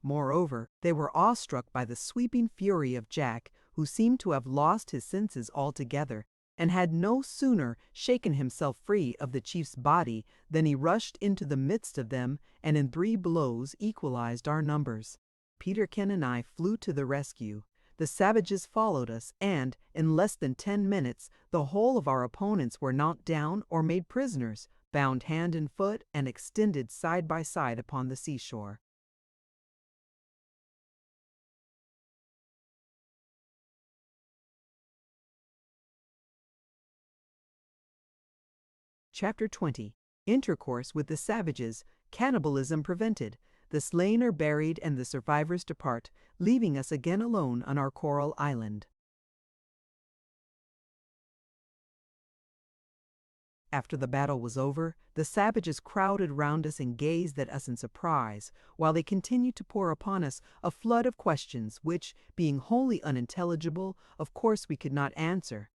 Moreover, they were awestruck by the sweeping fury of Jack, who seemed to have lost his senses altogether. and had no sooner shaken himself free of the chief's body than he rushed into the midst of them and in 3 blows equalized our numbers. Peterkin and I flew to the rescue. The savages followed us, and, in less than 10 minutes, the whole of our opponents were knocked down or made prisoners, bound hand and foot, and extended side by side upon the seashore. Chapter 20. Intercourse with the savages, cannibalism prevented. The slain are buried and the survivors depart, leaving us again alone on our coral island. After the battle was over, the savages crowded round us and gazed at us in surprise, while they continued to pour upon us a flood of questions which, being wholly unintelligible, of course we could not answer.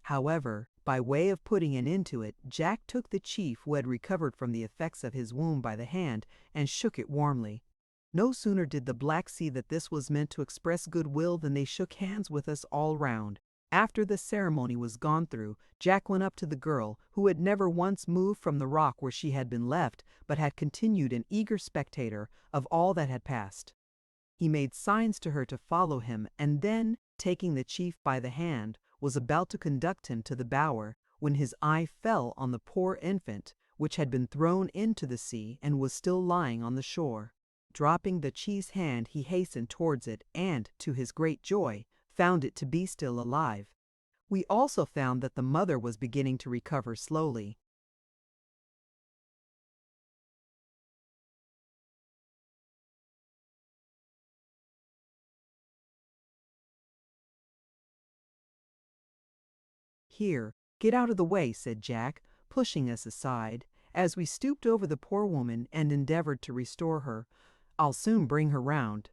However, by way of putting an end to it, Jack took the chief who had recovered from the effects of his wound by the hand and shook it warmly. No sooner did the blacks see that this was meant to express goodwill than they shook hands with us all round. After the ceremony was gone through, Jack went up to the girl, who had never once moved from the rock where she had been left, but had continued an eager spectator of all that had passed. He made signs to her to follow him, and then, taking the chief by the hand, was about to conduct him to the bower, when his eye fell on the poor infant, which had been thrown into the sea and was still lying on the shore. Dropping the chief's hand, he hastened towards it, and, to his great joy, found it to be still alive. We also found that the mother was beginning to recover slowly. "Here, get out of the way," said Jack, pushing us aside, as we stooped over the poor woman and endeavored to restore her. "I'll soon bring her round."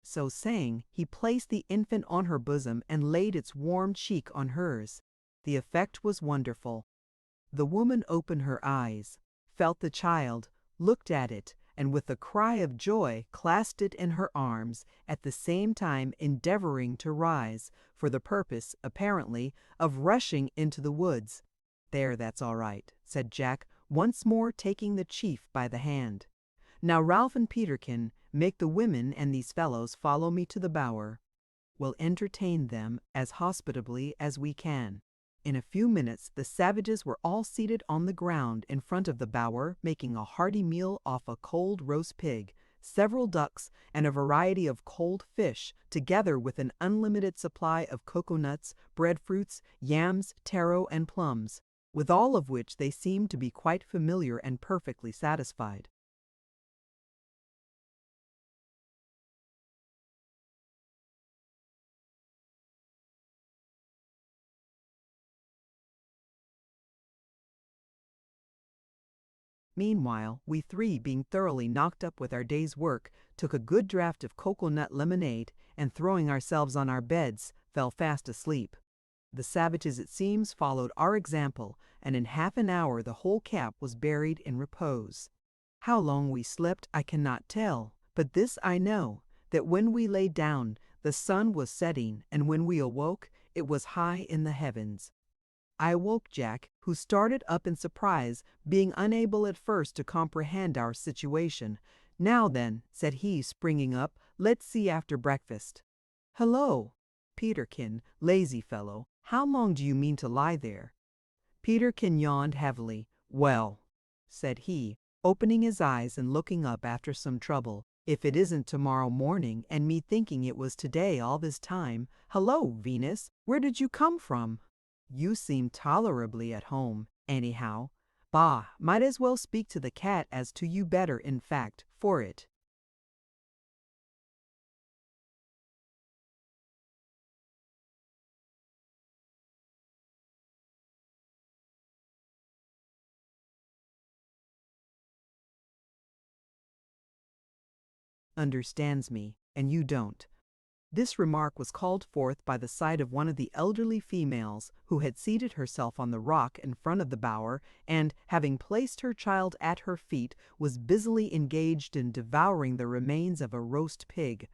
So saying, he placed the infant on her bosom and laid its warm cheek on hers. The effect was wonderful. The woman opened her eyes, felt the child, looked at it, and with a cry of joy clasped it in her arms, at the same time endeavoring to rise, for the purpose, apparently, of rushing into the woods. "There, that's all right," said Jack, once more taking the chief by the hand. "Now, Ralph and Peterkin, make the women and these fellows follow me to the bower. We'll entertain them as hospitably as we can." In a few minutes the savages were all seated on the ground in front of the bower, making a hearty meal off a cold roast pig, several ducks, and a variety of cold fish, together with an unlimited supply of coconuts, breadfruits, yams, taro, and plums, with all of which they seemed to be quite familiar and perfectly satisfied. Meanwhile, we 3, being thoroughly knocked up with our day's work, took a good draught of cocoa-nut lemonade, and throwing ourselves on our beds, fell fast asleep. The savages, it seems, followed our example, and in half an hour the whole camp was buried in repose. How long we slept I cannot tell, but this I know, that when we lay down, the sun was setting, and when we awoke, it was high in the heavens. I awoke Jack, who started up in surprise, being unable at first to comprehend our situation. "Now then," said he, springing up, "let's see after breakfast." "Hello, Peterkin, lazy fellow, how long do you mean to lie there?" Peterkin yawned heavily. "Well," said he, opening his eyes and looking up after some trouble, "if it isn't tomorrow morning, and me thinking it was today all this time. Hello, Venus, where did you come from? You seem tolerably at home, anyhow. Bah, might as well speak to the cat as to you better, in fact, for it." Understands me, and you don't. This remark was called forth by the sight of one of the elderly females, who had seated herself on the rock in front of the bower, and, having placed her child at her feet, was busily engaged in devouring the remains of a roast pig.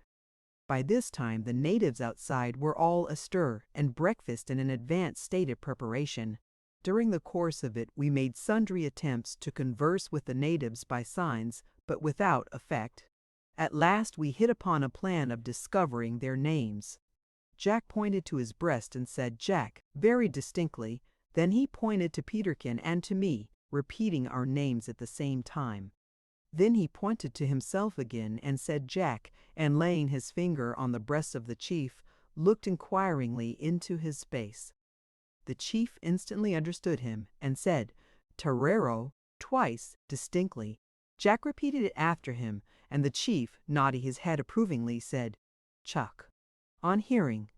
By this time the natives outside were all astir, and breakfast in an advanced state of preparation. During the course of it we made sundry attempts to converse with the natives by signs, but without effect. At last we hit upon a plan of discovering their names. Jack pointed to his breast and said "Jack" very distinctly. Then he pointed to Peterkin and to me, repeating our names at the same time. Then he pointed to himself again and said "Jack," and laying his finger on the breast of the chief, looked inquiringly into his face. The chief instantly understood him and said "Torero" twice distinctly. Jack repeated it after him, and the chief, nodding his head approvingly, said "Chuck" on hearing.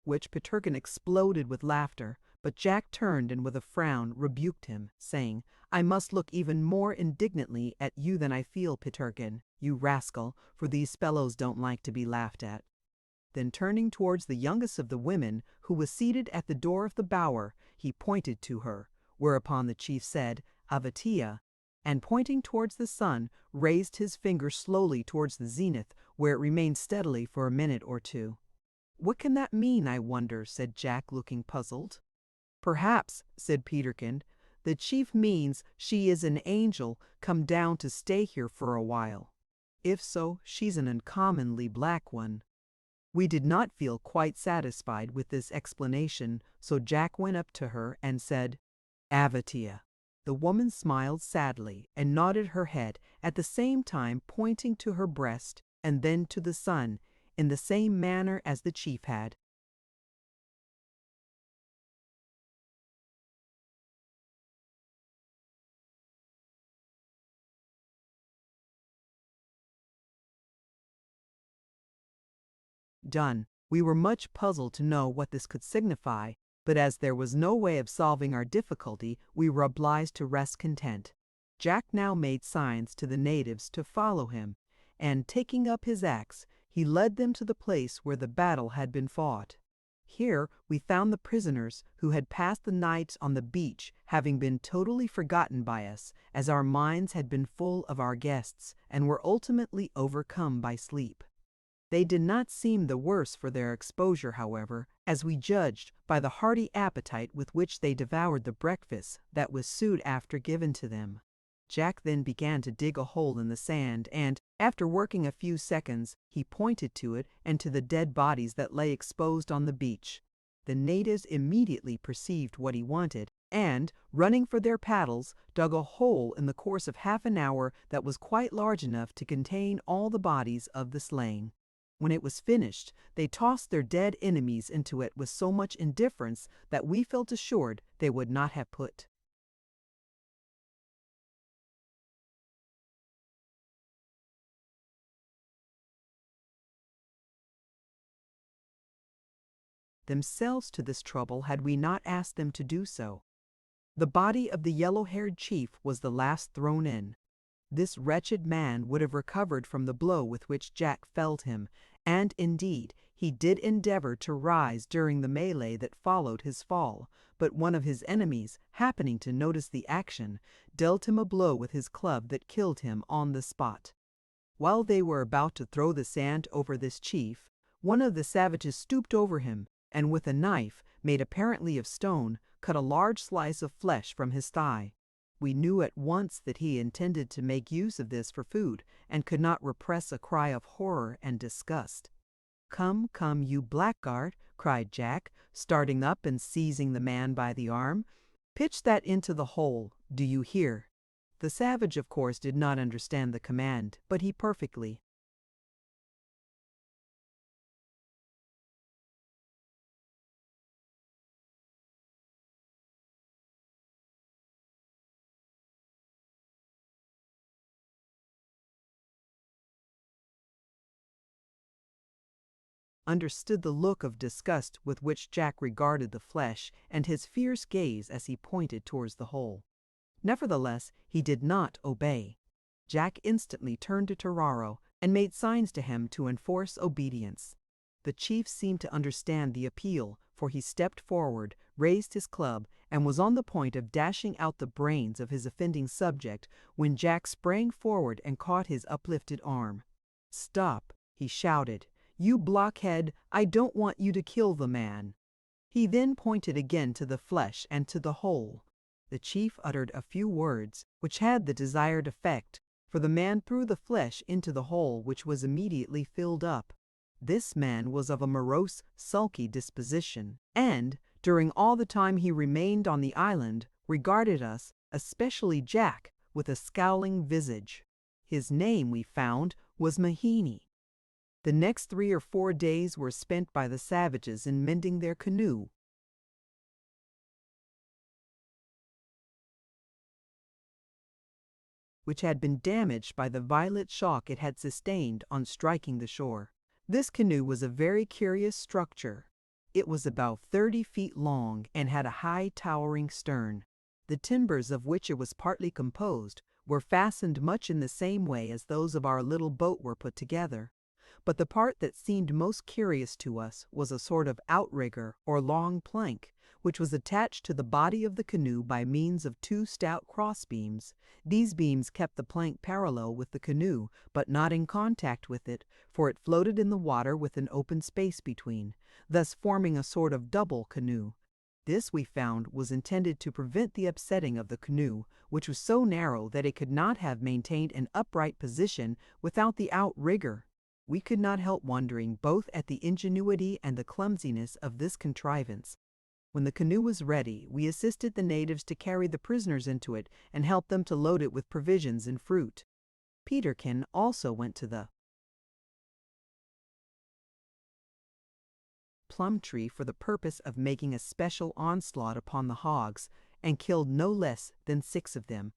Which Peterkin exploded with laughter, but Jack turned and with a frown rebuked him, saying, "I must look even more indignantly at you than I feel, Peterkin, you rascal, for these fellows don't like to be laughed at." Then turning towards the youngest of the women, who was seated at the door of the bower, he pointed to her, whereupon the chief said, "Avatia," and pointing towards the sun, raised his finger slowly towards the zenith, where it remained steadily for a minute or two. "What can that mean, I wonder?" said Jack, looking puzzled. "Perhaps," said Peterkin, "the chief means she is an angel come down to stay here for a while. If so, she's an uncommonly black one." We did not feel quite satisfied with this explanation, so Jack went up to her and said, "Avatia." The woman smiled sadly and nodded her head, at the same time pointing to her breast and then to the sun, in the same manner as the chief had. Done. We were much puzzled to know what this could signify, but as there was no way of solving our difficulty, we were obliged to rest content. Jack now made signs to the natives to follow him, and taking up his axe, he led them to the place where the battle had been fought. Here we found the prisoners who had passed the night on the beach having been totally forgotten by us, as our minds had been full of our guests, and were ultimately overcome by sleep. They did not seem the worse for their exposure, however, as we judged by the hearty appetite with which they devoured the breakfast that was soon after given to them. Jack then began to dig a hole in the sand, and, after working a few seconds, he pointed to it and to the dead bodies that lay exposed on the beach. The natives immediately perceived what he wanted, and, running for their paddles, dug a hole in the course of half an hour that was quite large enough to contain all the bodies of the slain. When it was finished, they tossed their dead enemies into it with so much indifference that we felt assured they would not have put themselves to this trouble had we not asked them to do so. The body of the yellow-haired chief was the last thrown in. This wretched man would have recovered from the blow with which Jack felled him, and indeed he did endeavor to rise during the melee that followed his fall, but one of his enemies, happening to notice the action, dealt him a blow with his club that killed him on the spot. While they were about to throw the sand over this chief, one of the savages stooped over him, and with a knife, made apparently of stone, cut a large slice of flesh from his thigh. We knew at once that he intended to make use of this for food, and could not repress a cry of horror and disgust. "Come, come, you blackguard," cried Jack, starting up and seizing the man by the arm. "Pitch that into the hole, do you hear?" The savage, of course, did not understand the command, but he perfectly understood the look of disgust with which Jack regarded the flesh, and his fierce gaze as he pointed towards the hole. Nevertheless, he did not obey. Jack instantly turned to Toraro and made signs to him to enforce obedience. The chief seemed to understand the appeal, for he stepped forward, raised his club, and was on the point of dashing out the brains of his offending subject when Jack sprang forward and caught his uplifted arm. "Stop," he shouted. "You blockhead, I don't want you to kill the man." He then pointed again to the flesh and to the hole. The chief uttered a few words, which had the desired effect, for the man threw the flesh into the hole, which was immediately filled up. This man was of a morose, sulky disposition, and, during all the time he remained on the island, regarded us, especially Jack, with a scowling visage. His name, we found, was Mahini. The next 3 or 4 days were spent by the savages in mending their canoe, which had been damaged by the violent shock it had sustained on striking the shore. This canoe was a very curious structure. It was about 30 feet long and had a high towering stern. The timbers of which it was partly composed were fastened much in the same way as those of our little boat were put together. But the part that seemed most curious to us was a sort of outrigger or long plank, which was attached to the body of the canoe by means of 2 stout crossbeams. These beams kept the plank parallel with the canoe, but not in contact with it, for it floated in the water with an open space between, thus forming a sort of double canoe. This, we found, was intended to prevent the upsetting of the canoe, which was so narrow that it could not have maintained an upright position without the outrigger. We could not help wondering both at the ingenuity and the clumsiness of this contrivance. When the canoe was ready, we assisted the natives to carry the prisoners into it and helped them to load it with provisions and fruit. Peterkin also went to the plum tree for the purpose of making a special onslaught upon the hogs, and killed no less than 6 of them.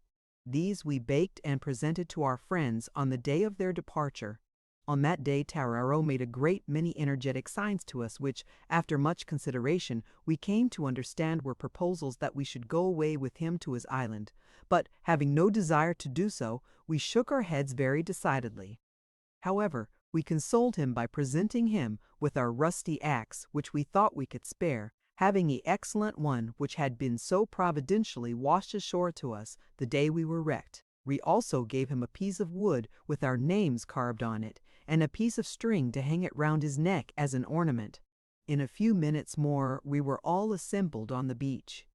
These we baked and presented to our friends on the day of their departure. On that day Tararo made a great many energetic signs to us, which, after much consideration, we came to understand were proposals that we should go away with him to his island. But, having no desire to do so, we shook our heads very decidedly. However, we consoled him by presenting him with our rusty axe, which we thought we could spare, having the excellent one which had been so providentially washed ashore to us the day we were wrecked. We also gave him a piece of wood with our names carved on it, and a piece of string to hang it round his neck as an ornament. In a few minutes more we were all assembled on the beach.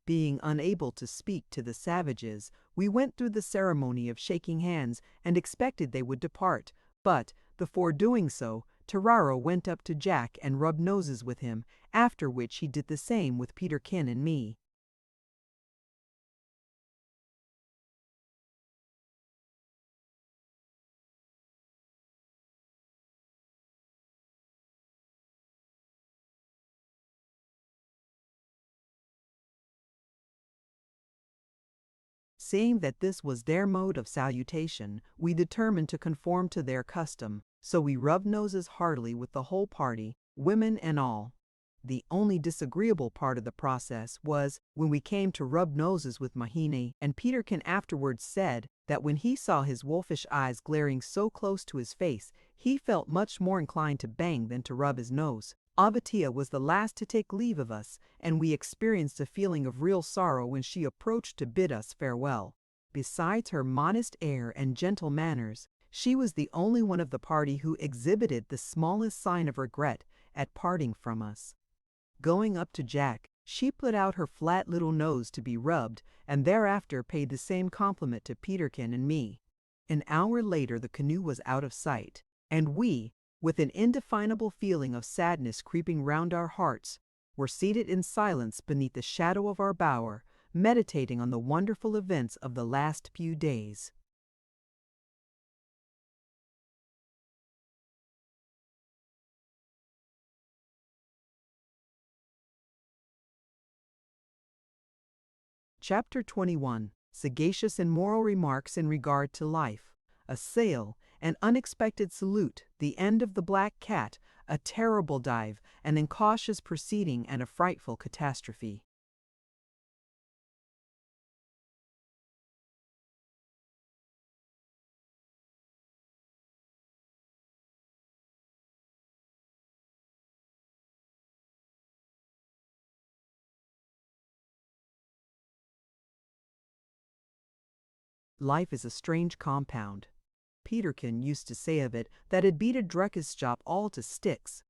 Being unable to speak to the savages, we went through the ceremony of shaking hands and expected they would depart, but, before doing so, Tararo went up to Jack and rubbed noses with him, after which he did the same with Peterkin and me. Seeing that this was their mode of salutation, we determined to conform to their custom, so we rubbed noses heartily with the whole party, women and all. The only disagreeable part of the process was when we came to rub noses with Mahine, and Peterkin afterwards said that when he saw his wolfish eyes glaring so close to his face, he felt much more inclined to bang than to rub his nose. Avatia was the last to take leave of us, and we experienced a feeling of real sorrow when she approached to bid us farewell. Besides her modest air and gentle manners, she was the only one of the party who exhibited the smallest sign of regret at parting from us. Going up to Jack, she put out her flat little nose to be rubbed, and thereafter paid the same compliment to Peterkin and me. An hour later the canoe was out of sight, and we, with an indefinable feeling of sadness creeping round our hearts, were seated in silence beneath the shadow of our bower, meditating on the wonderful events of the last few days. Chapter 21. Sagacious and moral remarks in regard to life. A sail, an unexpected salute, the end of the black cat, a terrible dive, an incautious proceeding, and a frightful catastrophe. Life is a strange compound. Peterkin used to say of it that it beat a Drekkenschap all to sticks.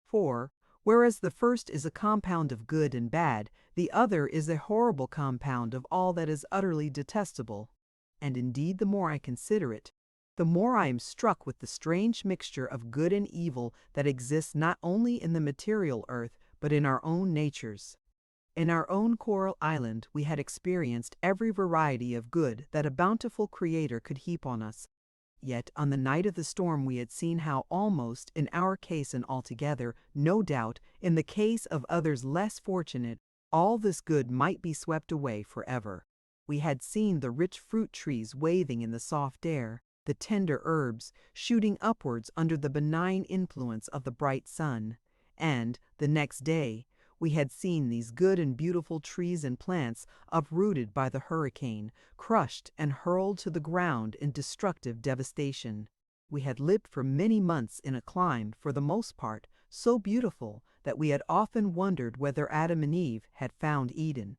For, whereas the first is a compound of good and bad, the other is a horrible compound of all that is utterly detestable. And indeed the more I consider it, the more I am struck with the strange mixture of good and evil that exists not only in the material earth, but in our own natures. In our own coral island we had experienced every variety of good that a bountiful Creator could heap on us. Yet on the night of the storm we had seen how almost, in our case and altogether, no doubt, in the case of others less fortunate, all this good might be swept away forever. We had seen the rich fruit trees waving in the soft air, the tender herbs shooting upwards under the benign influence of the bright sun, and, the next day, we had seen these good and beautiful trees and plants uprooted by the hurricane, crushed and hurled to the ground in destructive devastation. We had lived for many months in a clime, for the most part, so beautiful that we had often wondered whether Adam and Eve had found Eden.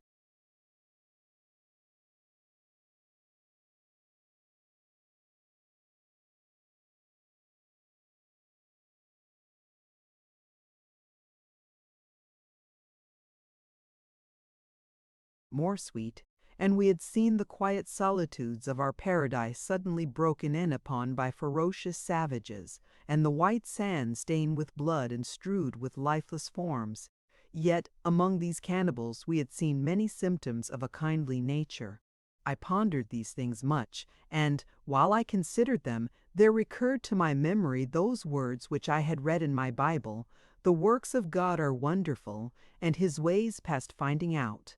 More sweet, and we had seen the quiet solitudes of our paradise suddenly broken in upon by ferocious savages, and the white sand stained with blood and strewed with lifeless forms. Yet among these cannibals we had seen many symptoms of a kindly nature. I pondered these things much, and, while I considered them, there recurred to my memory those words which I had read in my Bible: "The works of God are wonderful, and His ways past finding out."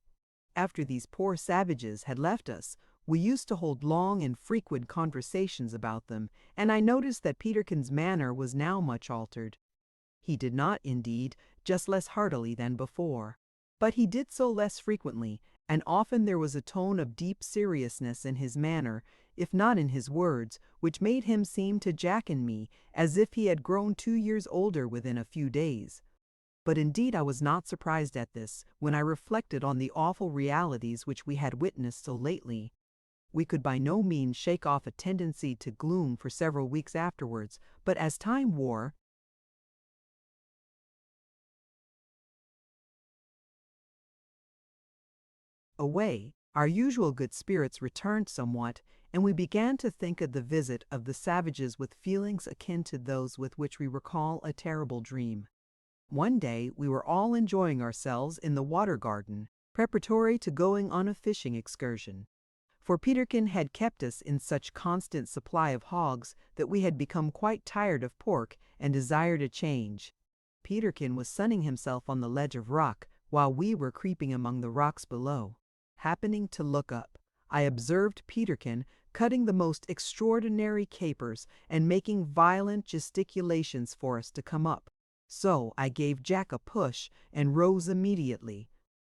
After these poor savages had left us, we used to hold long and frequent conversations about them, and I noticed that Peterkin's manner was now much altered. He did not, indeed, just less heartily than before, but he did so less frequently, and often there was a tone of deep seriousness in his manner, if not in his words, which made him seem to Jack and me as if he had grown 2 years older within a few days. But indeed I was not surprised at this, when I reflected on the awful realities which we had witnessed so lately. We could by no means shake off a tendency to gloom for several weeks afterwards, but as time wore away, our usual good spirits returned somewhat, and we began to think of the visit of the savages with feelings akin to those with which we recall a terrible dream. One day we were all enjoying ourselves in the water garden, preparatory to going on a fishing excursion. For Peterkin had kept us in such constant supply of hogs that we had become quite tired of pork and desired a change. Peterkin was sunning himself on the ledge of rock, while we were creeping among the rocks below. Happening to look up, I observed Peterkin cutting the most extraordinary capers and making violent gesticulations for us to come up. So I gave Jack a push and rose immediately.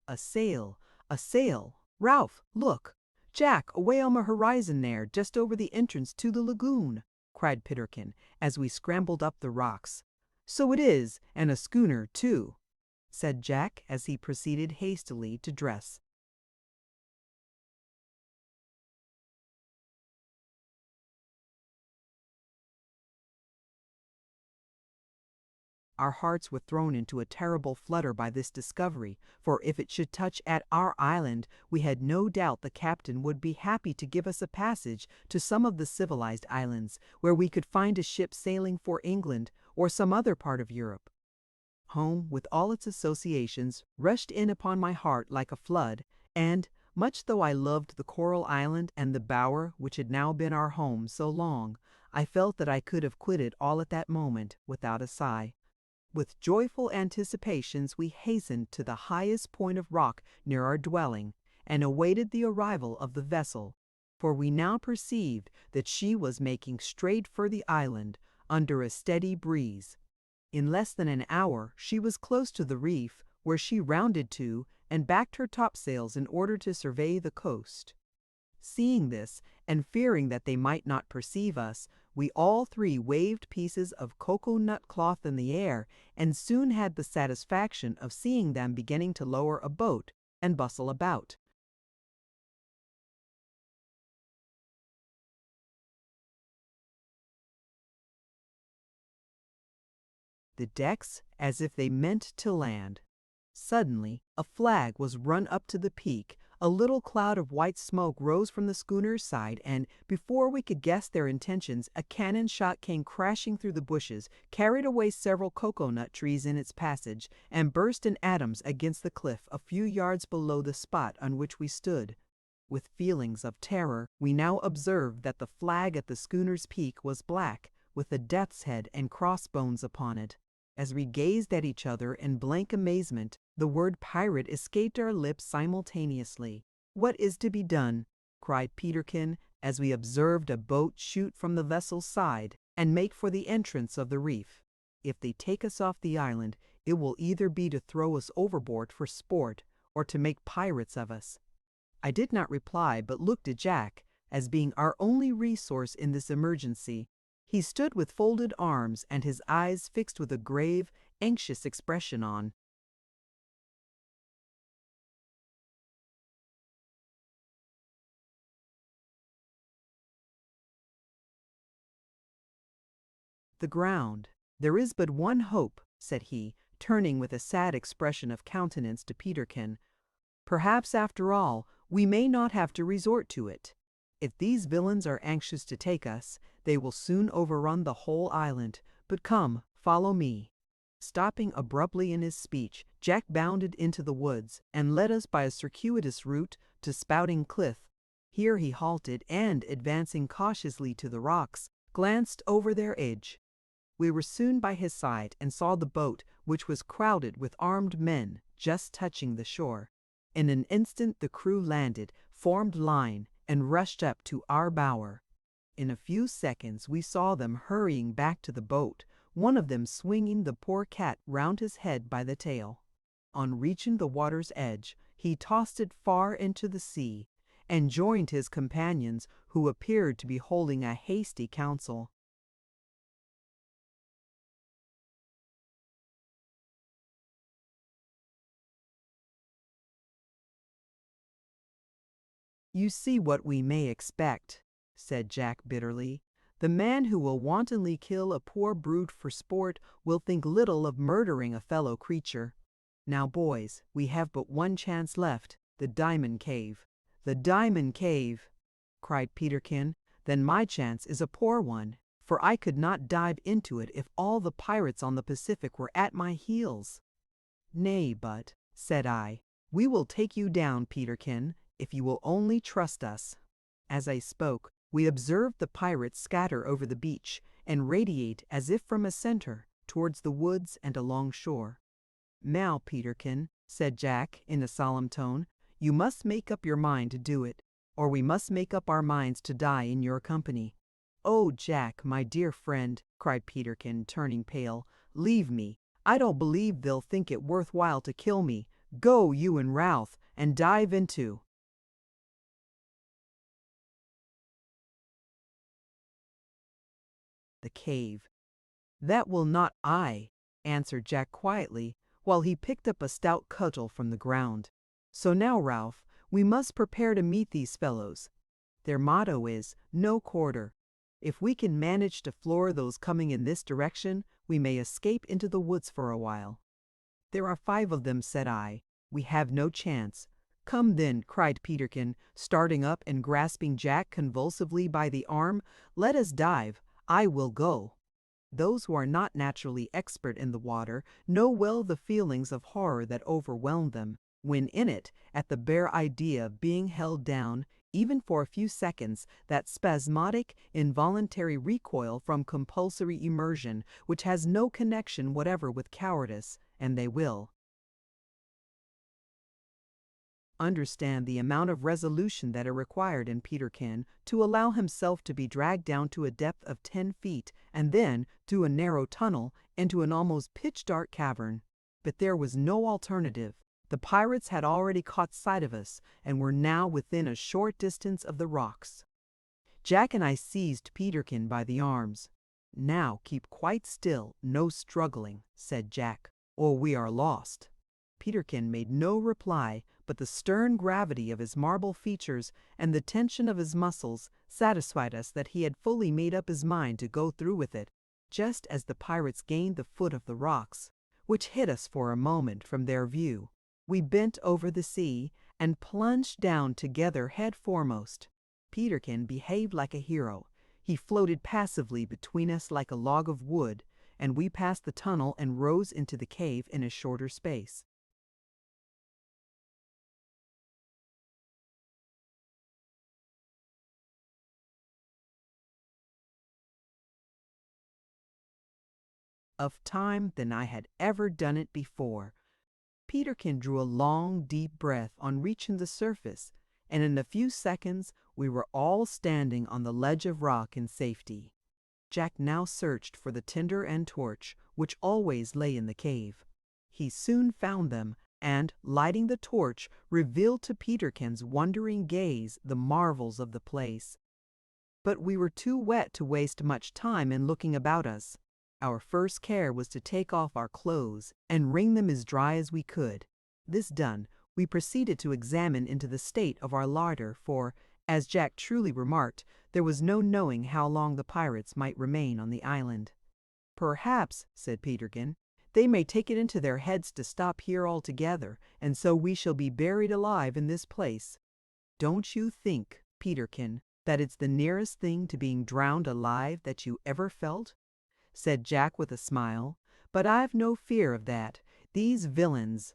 "A sail! A sail! Ralph, look! Jack, away on the horizon there, just over the entrance to the lagoon!" cried Peterkin, as we scrambled up the rocks. "So it is, and a schooner, too," said Jack as he proceeded hastily to dress. Our hearts were thrown into a terrible flutter by this discovery, for if it should touch at our island, we had no doubt the captain would be happy to give us a passage to some of the civilized islands, where we could find a ship sailing for England or some other part of Europe. Home, with all its associations, rushed in upon my heart like a flood, and, much though I loved the coral island and the bower which had now been our home so long, I felt that I could have quitted all at that moment without a sigh. With joyful anticipations we hastened to the highest point of rock near our dwelling, and awaited the arrival of the vessel, for we now perceived that she was making straight for the island, under a steady breeze. In less than an hour she was close to the reef, where she rounded to and backed her topsails in order to survey the coast. Seeing this, and fearing that they might not perceive us, we all three waved pieces of cocoa-nut cloth in the air, and soon had the satisfaction of seeing them beginning to lower a boat and bustle about. the decks as if they meant to land. Suddenly, a flag was run up to the peak. A little cloud of white smoke rose from the schooner's side, and, before we could guess their intentions, a cannon shot came crashing through the bushes, carried away several cocoa-nut trees in its passage, and burst in atoms against the cliff a few yards below the spot on which we stood. With feelings of terror, we now observed that the flag at the schooner's peak was black, with a death's head and crossbones upon it. As we gazed at each other in blank amazement, the word pirate escaped our lips simultaneously. "What is to be done?" cried Peterkin, as we observed a boat shoot from the vessel's side and make for the entrance of the reef. "If they take us off the island, it will either be to throw us overboard for sport or to make pirates of us." I did not reply, but looked at Jack, as being our only resource in this emergency. He stood with folded arms and his eyes fixed with a grave, anxious expression on the ground. "There is but one hope," said he, turning with a sad expression of countenance to Peterkin. "Perhaps, after all, we may not have to resort to it. If these villains are anxious to take us, they will soon overrun the whole island. But come, follow me." Stopping abruptly in his speech, Jack bounded into the woods, and led us by a circuitous route to Spouting Cliff. Here he halted, and, advancing cautiously to the rocks, glanced over their edge. We were soon by his side, and saw the boat, which was crowded with armed men, just touching the shore. In an instant the crew landed, formed line, and rushed up to our bower. In a few seconds we saw them hurrying back to the boat, one of them swinging the poor cat round his head by the tail. On reaching the water's edge, he tossed it far into the sea, and joined his companions, who appeared to be holding a hasty council. "You see what we may expect," said Jack bitterly. "The man who will wantonly kill a poor brute for sport will think little of murdering a fellow creature. Now, boys, we have but one chance left, the Diamond Cave." "The Diamond Cave!" cried Peterkin. "Then my chance is a poor one, for I could not dive into it if all the pirates on the Pacific were at my heels." "Nay, but," said I, "we will take you down, Peterkin, if you will only trust us." As I spoke, we observed the pirates scatter over the beach, and radiate as if from a center towards the woods and along shore. "Now, Peterkin," said Jack in a solemn tone, "you must make up your mind to do it, or we must make up our minds to die in your company." "Oh, Jack, my dear friend," cried Peterkin, turning pale, "leave me. I don't believe they'll think it worth while to kill me. Go, you and Ralph, and dive into the cave." "That will not I," answered Jack quietly, while he picked up a stout cudgel from the ground. "So now, Ralph, we must prepare to meet these fellows. Their motto is, 'No quarter.' If we can manage to floor those coming in this direction, we may escape into the woods for a while." "There are 5 of them," said I. "We have no chance." "Come then," cried Peterkin, starting up and grasping Jack convulsively by the arm. "Let us dive. I will go." Those who are not naturally expert in the water know well the feelings of horror that overwhelm them, when in it, at the bare idea of being held down, even for a few seconds, that spasmodic, involuntary recoil from compulsory immersion, which has no connection whatever with cowardice, and they will understand the amount of resolution that are required in Peterkin to allow himself to be dragged down to a depth of 10 feet, and then, through a narrow tunnel, into an almost pitch-dark cavern. But there was no alternative. The pirates had already caught sight of us, and were now within a short distance of the rocks. Jack and I seized Peterkin by the arms. "Now keep quite still, no struggling," said Jack, "or we are lost." Peterkin made no reply, but the stern gravity of his marble features and the tension of his muscles satisfied us that he had fully made up his mind to go through with it. just as the pirates gained the foot of the rocks, which hid us for a moment from their view. We bent over the sea and plunged down together head foremost. Peterkin behaved like a hero. He floated passively between us like a log of wood, and we passed the tunnel and rose into the cave in a shorter space. Of time than I had ever done it before. Peterkin drew a long, deep breath on reaching the surface, and in a few seconds we were all standing on the ledge of rock in safety. Jack now searched for the tinder and torch, which always lay in the cave. He soon found them, and, lighting the torch, revealed to Peterkin's wondering gaze the marvels of the place. But we were too wet to waste much time in looking about us. Our first care was to take off our clothes and wring them as dry as we could. This done, we proceeded to examine into the state of our larder, for, as Jack truly remarked, there was no knowing how long the pirates might remain on the island. "Perhaps," said Peterkin, "they may take it into their heads to stop here altogether, and so we shall be buried alive in this place." "Don't you think, Peterkin, that it's the nearest thing to being drowned alive that you ever felt?" said Jack with a smile. "But I've no fear of that. These villains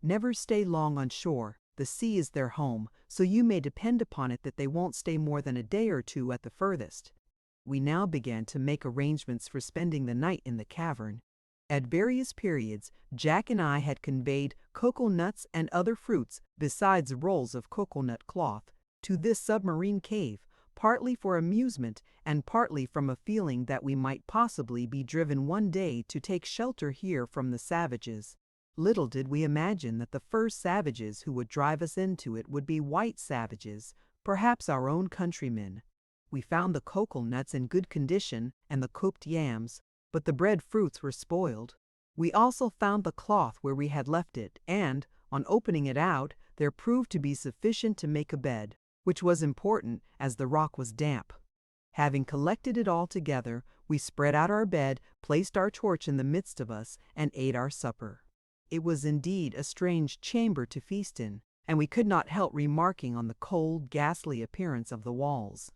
never stay long on shore. The sea is their home, so you may depend upon it that they won't stay more than a day or two at the furthest." We now began to make arrangements for spending the night in the cavern. At various periods, Jack and I had conveyed cocoa nuts and other fruits, besides rolls of cocoanut cloth, to this submarine cave, partly for amusement and partly from a feeling that we might possibly be driven one day to take shelter here from the savages. Little did we imagine that the first savages who would drive us into it would be white savages, perhaps our own countrymen. We found the cocoa nuts in good condition and the cooked yams, but the bread fruits were spoiled. We also found the cloth where we had left it, and, on opening it out, there proved to be sufficient to make a bed, which was important, as the rock was damp. Having collected it all together, we spread out our bed, placed our torch in the midst of us, and ate our supper. It was indeed a strange chamber to feast in, and we could not help remarking on the cold, ghastly appearance of the walls.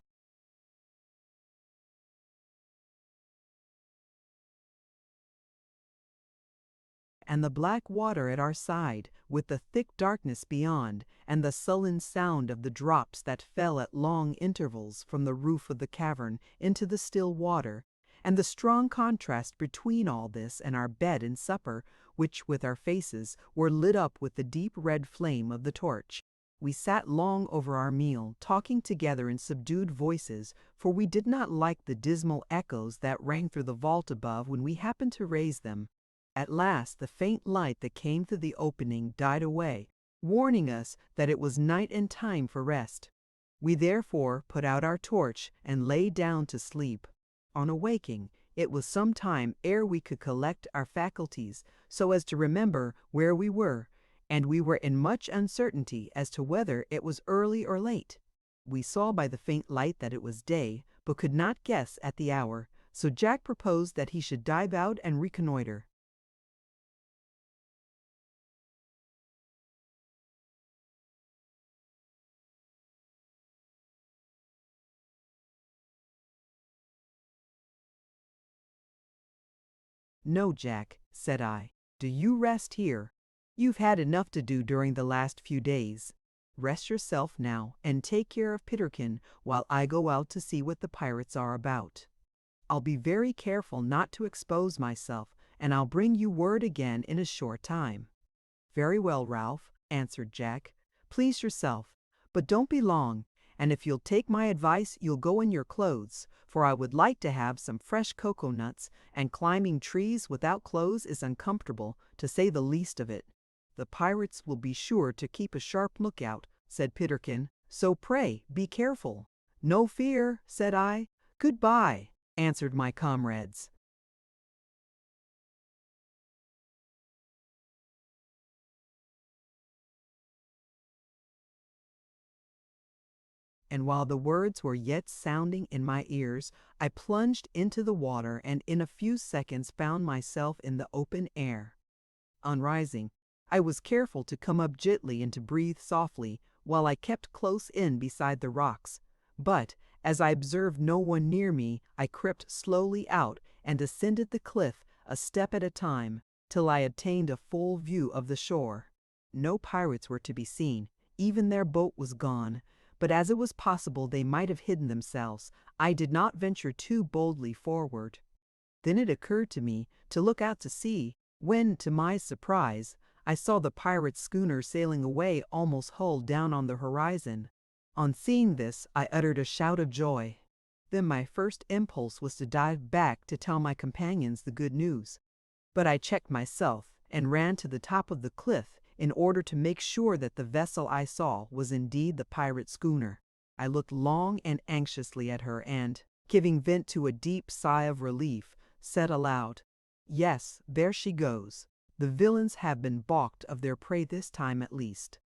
And the black water at our side, with the thick darkness beyond, and the sullen sound of the drops that fell at long intervals from the roof of the cavern into the still water, and the strong contrast between all this and our bed and supper, which with our faces were lit up with the deep red flame of the torch. We sat long over our meal, talking together in subdued voices, for we did not like the dismal echoes that rang through the vault above when we happened to raise them. At last the faint light that came through the opening died away, warning us that it was night and time for rest. We therefore put out our torch and lay down to sleep. On awaking, it was some time ere we could collect our faculties so as to remember where we were, and we were in much uncertainty as to whether it was early or late. We saw by the faint light that it was day, but could not guess at the hour, so Jack proposed that he should dive out and reconnoiter. "No, Jack," said I. "Do you rest here. You've had enough to do during the last few days. Rest yourself now, and take care of Peterkin while I go out to see what the pirates are about. I'll be very careful not to expose myself, and I'll bring you word again in a short time." "Very well, Ralph," answered Jack. "Please yourself, but don't be long, and if you'll take my advice you'll go in your clothes, for I would like to have some fresh cocoa nuts, and climbing trees without clothes is uncomfortable, to say the least of it." "The pirates will be sure to keep a sharp lookout," said Peterkin, "so pray be careful." "No fear," said I. "Goodbye," answered my comrades. and while the words were yet sounding in my ears, I plunged into the water and in a few seconds found myself in the open air. On rising, I was careful to come up gently and to breathe softly while I kept close in beside the rocks. But, as I observed no one near me, I crept slowly out and ascended the cliff a step at a time till I attained a full view of the shore. No pirates were to be seen, even their boat was gone, but as it was possible they might have hidden themselves, I did not venture too boldly forward. Then it occurred to me to look out to sea, when, to my surprise, I saw the pirate schooner sailing away almost hull down on the horizon. On seeing this, I uttered a shout of joy. Then my first impulse was to dive back to tell my companions the good news. But I checked myself and ran to the top of the cliff in order to make sure that the vessel I saw was indeed the pirate schooner. I looked long and anxiously at her and, giving vent to a deep sigh of relief, said aloud, "Yes, there she goes. The villains have been balked of their prey this time at least."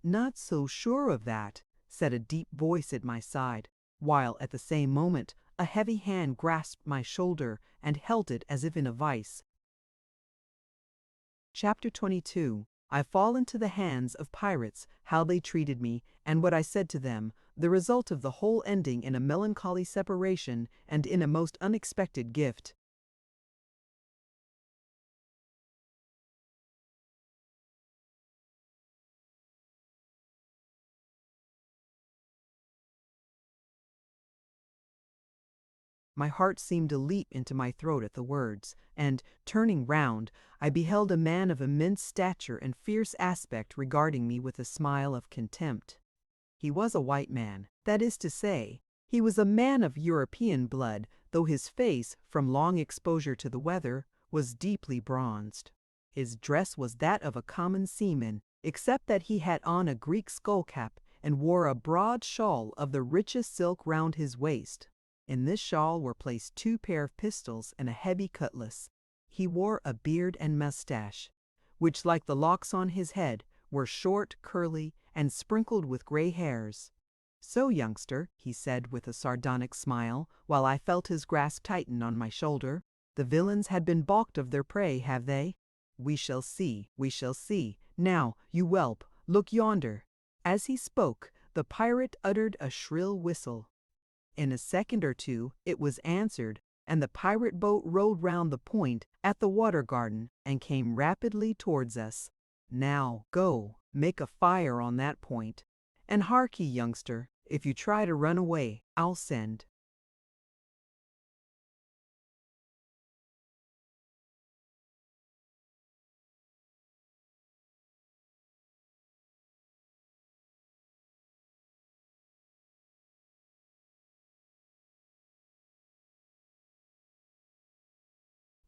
"Not so sure of that," said a deep voice at my side, while at the same moment a heavy hand grasped my shoulder and held it as if in a vice. Chapter 22. I fall into the hands of pirates, how they treated me, and what I said to them, the result of the whole ending in a melancholy separation and in a most unexpected gift. My heart seemed to leap into my throat at the words, and, turning round, I beheld a man of immense stature and fierce aspect regarding me with a smile of contempt. He was a white man, that is to say, he was a man of European blood, though his face, from long exposure to the weather, was deeply bronzed. His dress was that of a common seaman, except that he had on a Greek skullcap and wore a broad shawl of the richest silk round his waist. In this shawl were placed 2 pair of pistols and a heavy cutlass. He wore a beard and mustache, which, like the locks on his head, were short, curly, and sprinkled with gray hairs. "So, youngster," he said with a sardonic smile, while I felt his grasp tighten on my shoulder, "the villains had been balked of their prey, have they? We shall see, we shall see. Now, you whelp, look yonder." As he spoke, the pirate uttered a shrill whistle. In a second or two it was answered, and the pirate boat rowed round the point at the water garden and came rapidly towards us. "Now, go, make a fire on that point. And hark ye, youngster, if you try to run away, I'll send."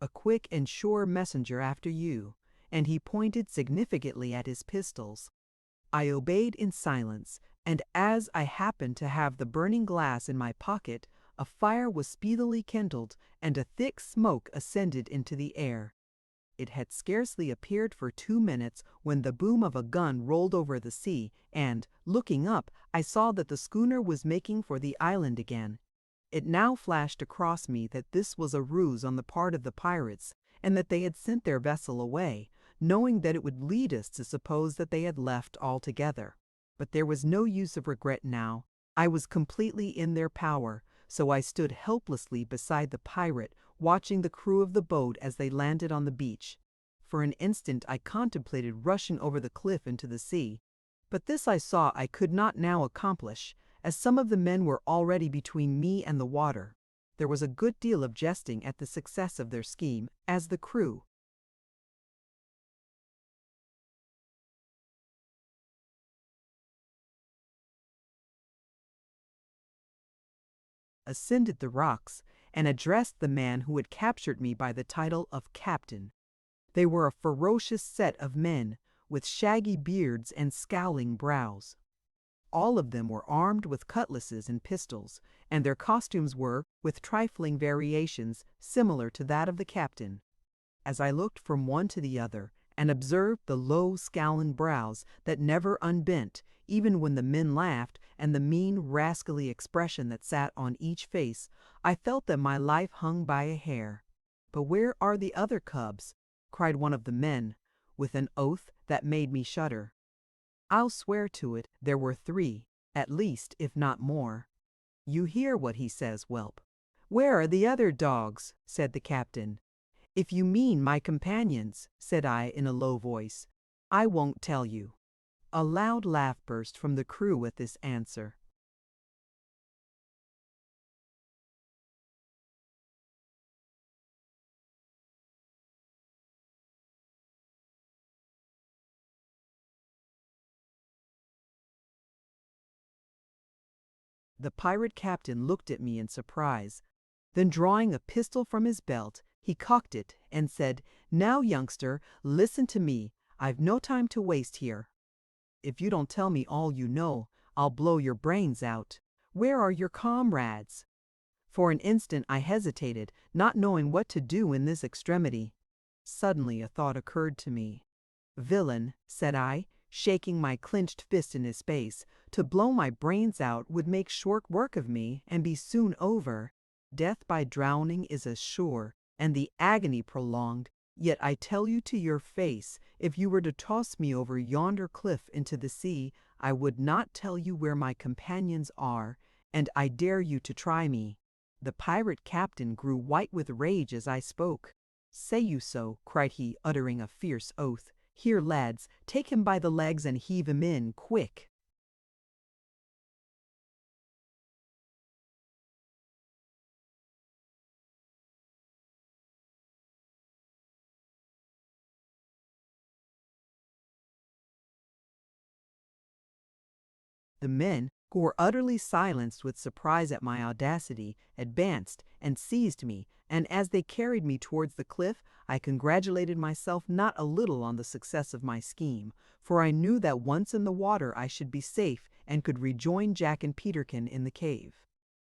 "A quick and sure messenger after you," and he pointed significantly at his pistols. I obeyed in silence, and as I happened to have the burning glass in my pocket, a fire was speedily kindled, and a thick smoke ascended into the air. It had scarcely appeared for 2 minutes when the boom of a gun rolled over the sea, and, looking up, I saw that the schooner was making for the island again. It now flashed across me that this was a ruse on the part of the pirates, and that they had sent their vessel away, knowing that it would lead us to suppose that they had left altogether. But there was no use of regret now. I was completely in their power, so I stood helplessly beside the pirate, watching the crew of the boat as they landed on the beach. For an instant I contemplated rushing over the cliff into the sea, but this I saw I could not now accomplish, as some of the men were already between me and the water. There was a good deal of jesting at the success of their scheme, as the crew, ascended the rocks and addressed the man who had captured me by the title of captain. They were a ferocious set of men, with shaggy beards and scowling brows. All of them were armed with cutlasses and pistols, and their costumes were, with trifling variations, similar to that of the captain. As I looked from one to the other, and observed the low, scowling brows that never unbent, even when the men laughed, and the mean, rascally expression that sat on each face, I felt that my life hung by a hair. "But where are the other cubs?" cried one of the men, with an oath that made me shudder. I'll swear to it, there were 3, at least, if not more. "You hear what he says, whelp." "Where are the other dogs?" said the captain. "If you mean my companions," said I in a low voice, "I won't tell you." A loud laugh burst from the crew at this answer. The pirate captain looked at me in surprise. Then drawing a pistol from his belt, he cocked it and said, "Now, youngster, listen to me. I've no time to waste here. If you don't tell me all you know, I'll blow your brains out. Where are your comrades?" For an instant I hesitated, not knowing what to do in this extremity. Suddenly a thought occurred to me. "Villain," said I, shaking my clenched fist in his face, "to blow my brains out would make short work of me and be soon over. Death by drowning is as sure, and the agony prolonged. Yet I tell you to your face, if you were to toss me over yonder cliff into the sea, I would not tell you where my companions are, and I dare you to try me." The pirate captain grew white with rage as I spoke. "Say you so?" cried he, uttering a fierce oath. "Here, lads, take him by the legs and heave him in, quick." The men, who were utterly silenced with surprise at my audacity, advanced and seized me, and as they carried me towards the cliff, I congratulated myself not a little on the success of my scheme, for I knew that once in the water I should be safe and could rejoin Jack and Peterkin in the cave.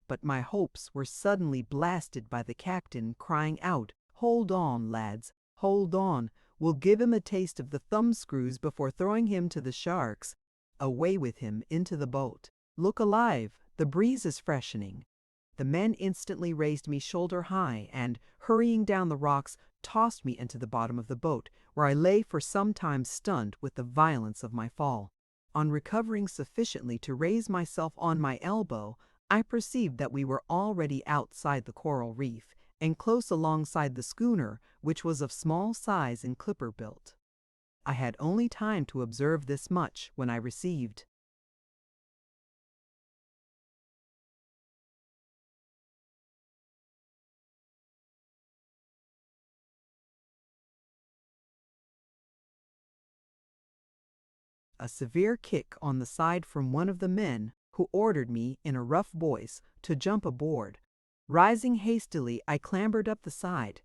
But my hopes were suddenly blasted by the captain crying out, "Hold on, lads, hold on. We'll give him a taste of the thumbscrews before throwing him to the sharks." Away with him into the boat. "Look alive, the breeze is freshening." The men instantly raised me shoulder high and, hurrying down the rocks, tossed me into the bottom of the boat, where I lay for some time stunned with the violence of my fall. On recovering sufficiently to raise myself on my elbow, I perceived that we were already outside the coral reef, and close alongside the schooner, which was of small size and clipper built. I had only time to observe this much when I received a severe kick on the side from one of the men, who ordered me, in a rough voice, to jump aboard. Rising hastily, I clambered up the side.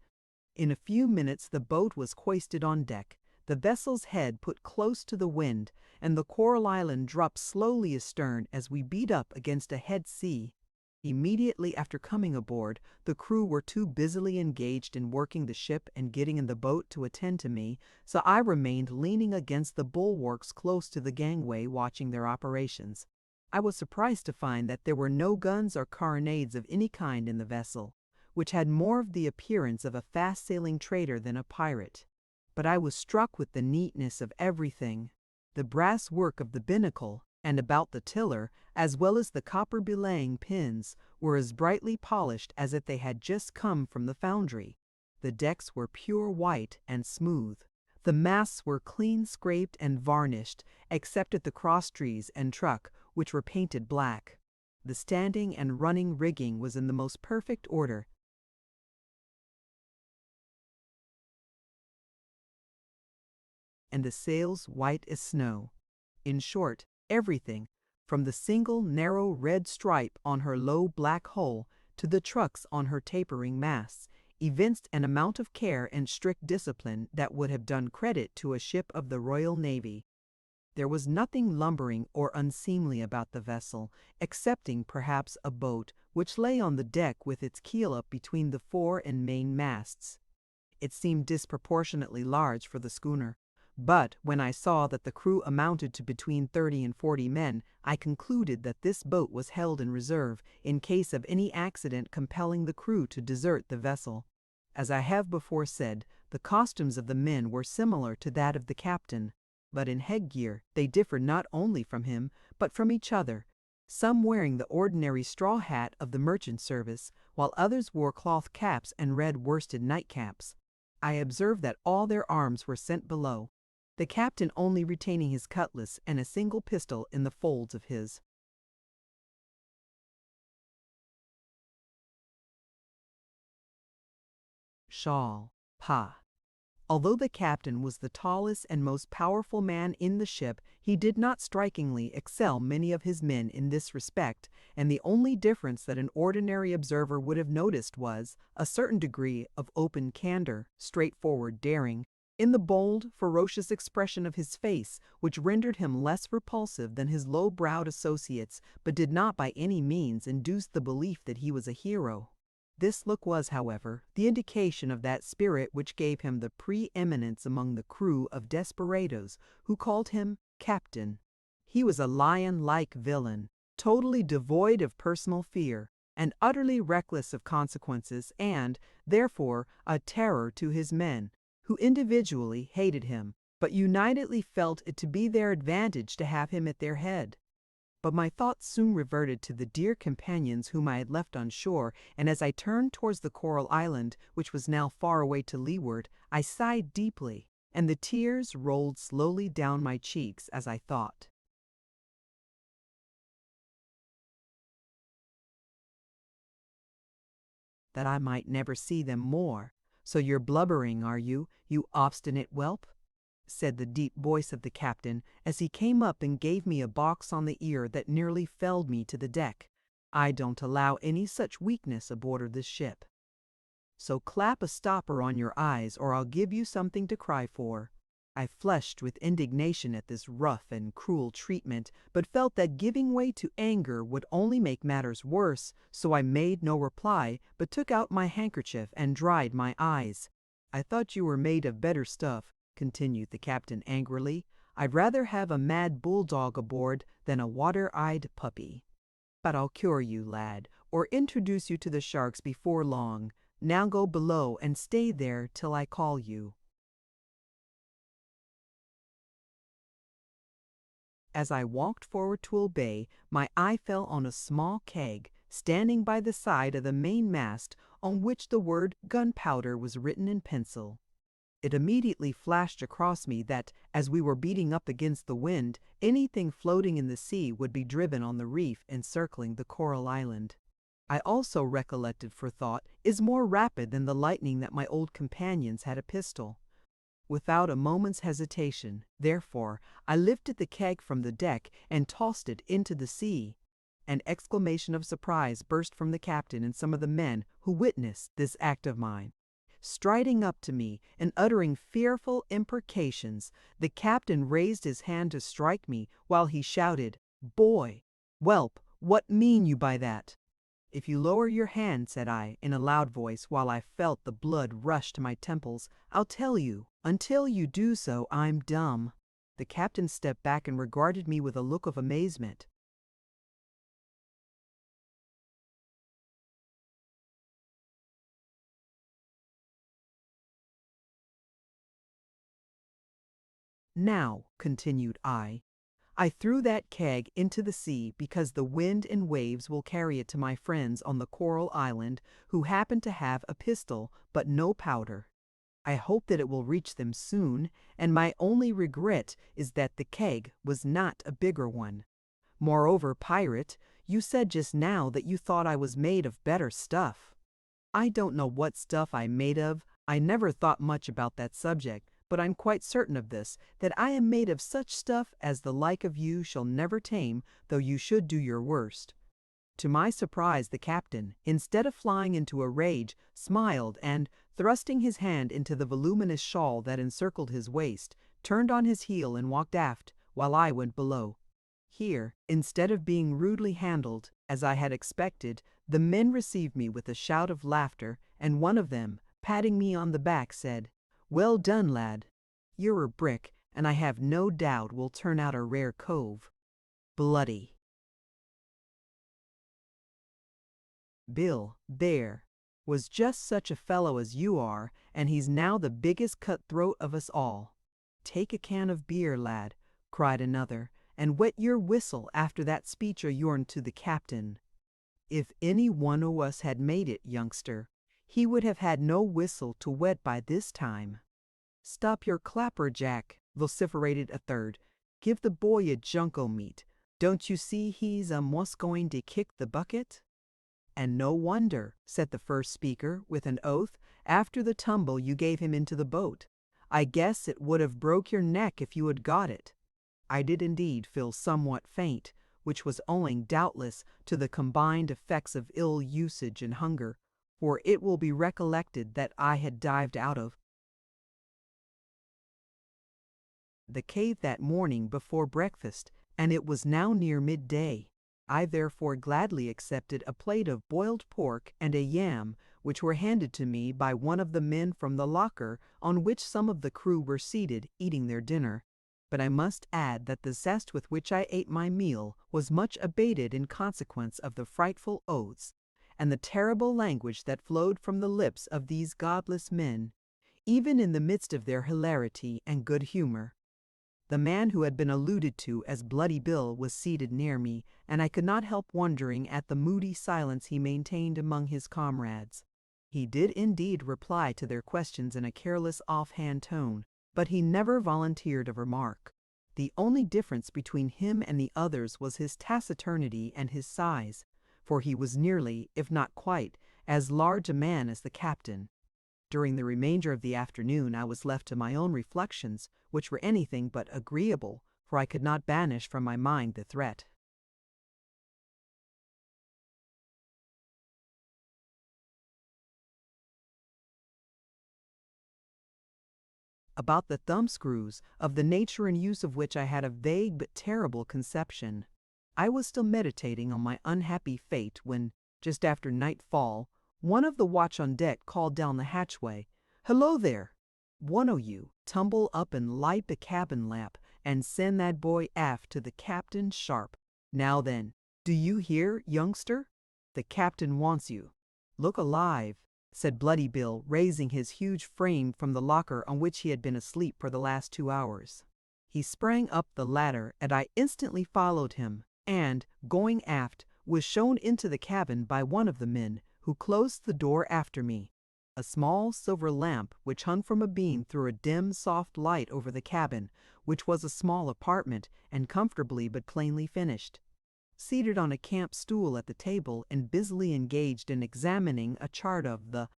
In a few minutes the boat was hoisted on deck, the vessel's head put close to the wind, and the coral island dropped slowly astern as we beat up against a head sea. Immediately after coming aboard, the crew were too busily engaged in working the ship and getting in the boat to attend to me, so I remained leaning against the bulwarks close to the gangway watching their operations. I was surprised to find that there were no guns or carronades of any kind in the vessel, which had more of the appearance of a fast-sailing trader than a pirate. But I was struck with the neatness of everything. The brass work of the binnacle and about the tiller, as well as the copper belaying pins, were as brightly polished as if they had just come from the foundry. The decks were pure white and smooth. The masts were clean scraped and varnished, except at the crosstrees and truck, which were painted black. The standing and running rigging was in the most perfect order, and the sails white as snow. In short, everything, from the single narrow red stripe on her low black hull to the trucks on her tapering masts, evinced an amount of care and strict discipline that would have done credit to a ship of the Royal Navy. There was nothing lumbering or unseemly about the vessel, excepting perhaps a boat which lay on the deck with its keel up between the fore and main masts. It seemed disproportionately large for the schooner, but when I saw that the crew amounted to between 30 and 40 men, I concluded that this boat was held in reserve in case of any accident compelling the crew to desert the vessel. As I have before said, the costumes of the men were similar to that of the captain, but in headgear they differed not only from him, but from each other, some wearing the ordinary straw hat of the merchant service, while others wore cloth caps and red worsted nightcaps. I observed that all their arms were sent below, the captain only retaining his cutlass and a single pistol in the folds of his shawl. Pa. Although the captain was the tallest and most powerful man in the ship, he did not strikingly excel many of his men in this respect, and the only difference that an ordinary observer would have noticed was a certain degree of open candor, straightforward daring, in the bold, ferocious expression of his face, which rendered him less repulsive than his low-browed associates, but did not by any means induce the belief that he was a hero. This look was, however, the indication of that spirit which gave him the pre-eminence among the crew of desperadoes who called him Captain. He was a lion-like villain, totally devoid of personal fear, and utterly reckless of consequences, and, therefore, a terror to his men, who individually hated him, but unitedly felt it to be their advantage to have him at their head. But my thoughts soon reverted to the dear companions whom I had left on shore, and as I turned towards the coral island, which was now far away to leeward, I sighed deeply, and the tears rolled slowly down my cheeks as I thought that I might never see them more. So you're blubbering, are you, you obstinate whelp? Said the deep voice of the captain, as he came up and gave me a box on the ear that nearly felled me to the deck. I don't allow any such weakness aboard of this ship. So clap a stopper on your eyes, or I'll give you something to cry for. I flushed with indignation at this rough and cruel treatment, but felt that giving way to anger would only make matters worse, so I made no reply, but took out my handkerchief and dried my eyes. I thought you were made of better stuff, continued the captain angrily. I'd rather have a mad bulldog aboard than a water-eyed puppy. But I'll cure you, lad, or introduce you to the sharks before long. Now go below and stay there till I call you. As I walked forward to obey, my eye fell on a small keg standing by the side of the mainmast, on which the word gunpowder was written in pencil. It immediately flashed across me that, as we were beating up against the wind, anything floating in the sea would be driven on the reef encircling the coral island. I also recollected, for thought is more rapid than the lightning, that my old companions had a pistol. Without a moment's hesitation, therefore, I lifted the keg from the deck and tossed it into the sea. An exclamation of surprise burst from the captain and some of the men who witnessed this act of mine. Striding up to me and uttering fearful imprecations, the captain raised his hand to strike me, while he shouted, "Boy! Whelp! What mean you by that?" "If you lower your hand," said I, in a loud voice, while I felt the blood rush to my temples, "I'll tell you. Until you do so, I'm dumb." The captain stepped back and regarded me with a look of amazement. "Now," continued I threw that keg into the sea because the wind and waves will carry it to my friends on the coral island, who happen to have a pistol but no powder. I hope that it will reach them soon, and my only regret is that the keg was not a bigger one. Moreover, pirate, you said just now that you thought I was made of better stuff. I don't know what stuff I'm made of. I never thought much about that subject, but I'm quite certain of this, that I am made of such stuff as the like of you shall never tame, though you should do your worst." To my surprise, the captain, instead of flying into a rage, smiled and, thrusting his hand into the voluminous shawl that encircled his waist, turned on his heel and walked aft, while I went below. Here, instead of being rudely handled, as I had expected, the men received me with a shout of laughter, and one of them, patting me on the back, said, "Well done, lad. You're a brick, and I have no doubt will turn out a rare cove." Bloody Bill, there, was just such a fellow as you are, and he's now the biggest cutthroat of us all. "Take a can of beer, lad," cried another, "and wet your whistle after that speech o' yourn to the captain." "If any one o' us had made it, youngster, he would have had no whistle to wet by this time." "Stop your clapper, Jack," vociferated a third. "Give the boy a junco meat. Don't you see he's a'most going to kick the bucket?" "And no wonder," said the first speaker, with an oath, "after the tumble you gave him into the boat. I guess it would have broke your neck if you had got it." I did indeed feel somewhat faint, which was owing doubtless to the combined effects of ill usage and hunger, for it will be recollected that I had dived out of the cave that morning before breakfast, and it was now near midday. I therefore gladly accepted a plate of boiled pork and a yam, which were handed to me by one of the men from the locker on which some of the crew were seated eating their dinner. But I must add that the zest with which I ate my meal was much abated in consequence of the frightful oaths and the terrible language that flowed from the lips of these godless men, even in the midst of their hilarity and good humor. The man who had been alluded to as Bloody Bill was seated near me, and I could not help wondering at the moody silence he maintained among his comrades. He did indeed reply to their questions in a careless offhand tone, but he never volunteered a remark. The only difference between him and the others was his taciturnity and his size, for he was nearly, if not quite, as large a man as the captain. During the remainder of the afternoon I was left to my own reflections, which were anything but agreeable, for I could not banish from my mind the threat. About the thumbscrews, of the nature and use of which I had a vague but terrible conception. I was still meditating on my unhappy fate when, just after nightfall, one of the watch on deck called down the hatchway, "Hello there! One o' you tumble up and light the cabin lamp, and send that boy aft to the captain sharp. Now then, do you hear, youngster? The captain wants you. Look alive," said Bloody Bill, raising his huge frame from the locker on which he had been asleep for the last 2 hours. He sprang up the ladder, and I instantly followed him, and, going aft, was shown into the cabin by one of the men, who closed the door after me. A small silver lamp which hung from a beam threw a dim, soft light over the cabin, which was a small apartment, and comfortably but plainly finished. Seated on a camp stool at the table and busily engaged in examining a chart of the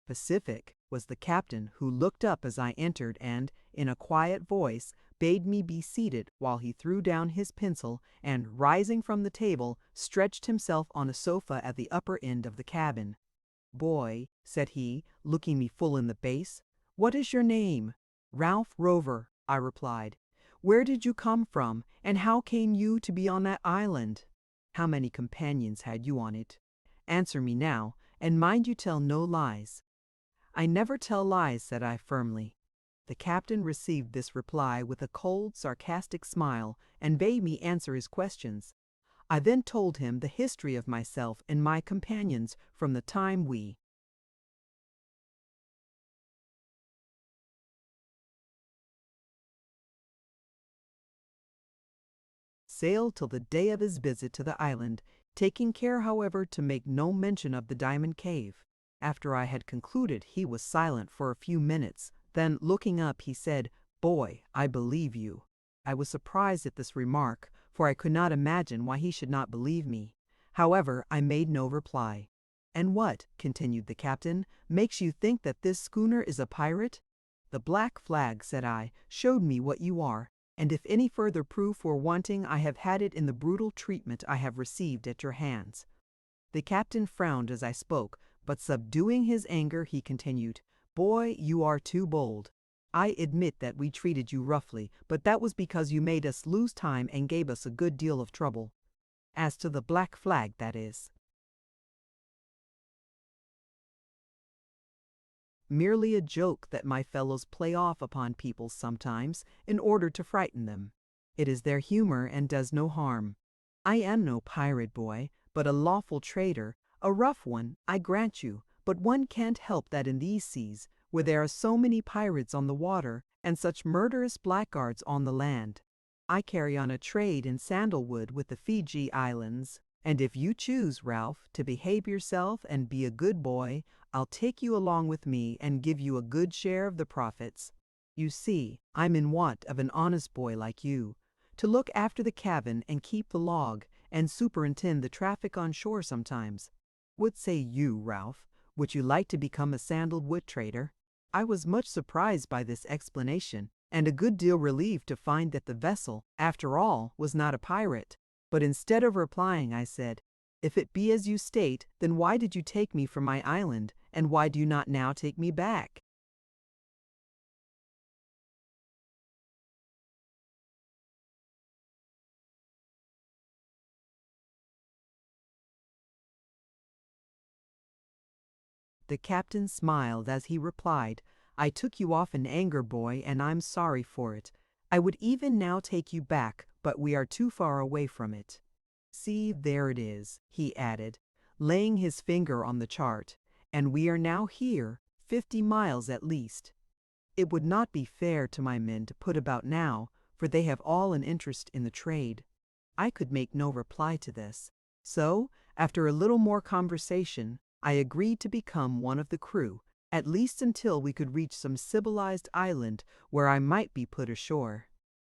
Pacific was the captain, who looked up as I entered and, in a quiet voice, bade me be seated while he threw down his pencil and, rising from the table, stretched himself on a sofa at the upper end of the cabin. "Boy," said he, looking me full in the face, "what is your name?" "Ralph Rover," I replied. "Where did you come from, and how came you to be on that island? How many companions had you on it? Answer me now, and mind you tell no lies." "I never tell lies," said I firmly. The captain received this reply with a cold, sarcastic smile, and bade me answer his questions. I then told him the history of myself and my companions from the time we sailed till the day of his visit to the island, taking care, however, to make no mention of the Diamond Cave. After I had concluded, he was silent for a few minutes. Then, looking up, he said, "Boy, I believe you." I was surprised at this remark, for I could not imagine why he should not believe me. However, I made no reply. "And what," continued the captain, "makes you think that this schooner is a pirate?" "The black flag," said I, "showed me what you are, and if any further proof were wanting, I have had it in the brutal treatment I have received at your hands." The captain frowned as I spoke, but subduing his anger, he continued, "Boy, you are too bold. I admit that we treated you roughly, but that was because you made us lose time and gave us a good deal of trouble. As to the black flag, that is merely a joke that my fellows play off upon people sometimes in order to frighten them. It is their humor and does no harm. I am no pirate, boy, but a lawful trader, a rough one, I grant you, but one can't help that in these seas, where there are so many pirates on the water and such murderous blackguards on the land. I carry on a trade in sandalwood with the Fiji Islands, and if you choose, Ralph, to behave yourself and be a good boy, I'll take you along with me and give you a good share of the profits. You see, I'm in want of an honest boy like you, to look after the cabin and keep the log, and superintend the traffic on shore sometimes. What say you, Ralph? Would you like to become a sandalwood trader?" I was much surprised by this explanation, and a good deal relieved to find that the vessel, after all, was not a pirate. But instead of replying, I said, "If it be as you state, then why did you take me from my island, and why do you not now take me back?" The captain smiled as he replied, "I took you off in anger, boy, and I'm sorry for it. I would even now take you back, but we are too far away from it. See, there it is," he added, laying his finger on the chart, "and we are now here, 50 miles at least. It would not be fair to my men to put about now, for they have all an interest in the trade." I could make no reply to this. So, after a little more conversation, I agreed to become one of the crew, at least until we could reach some civilized island where I might be put ashore.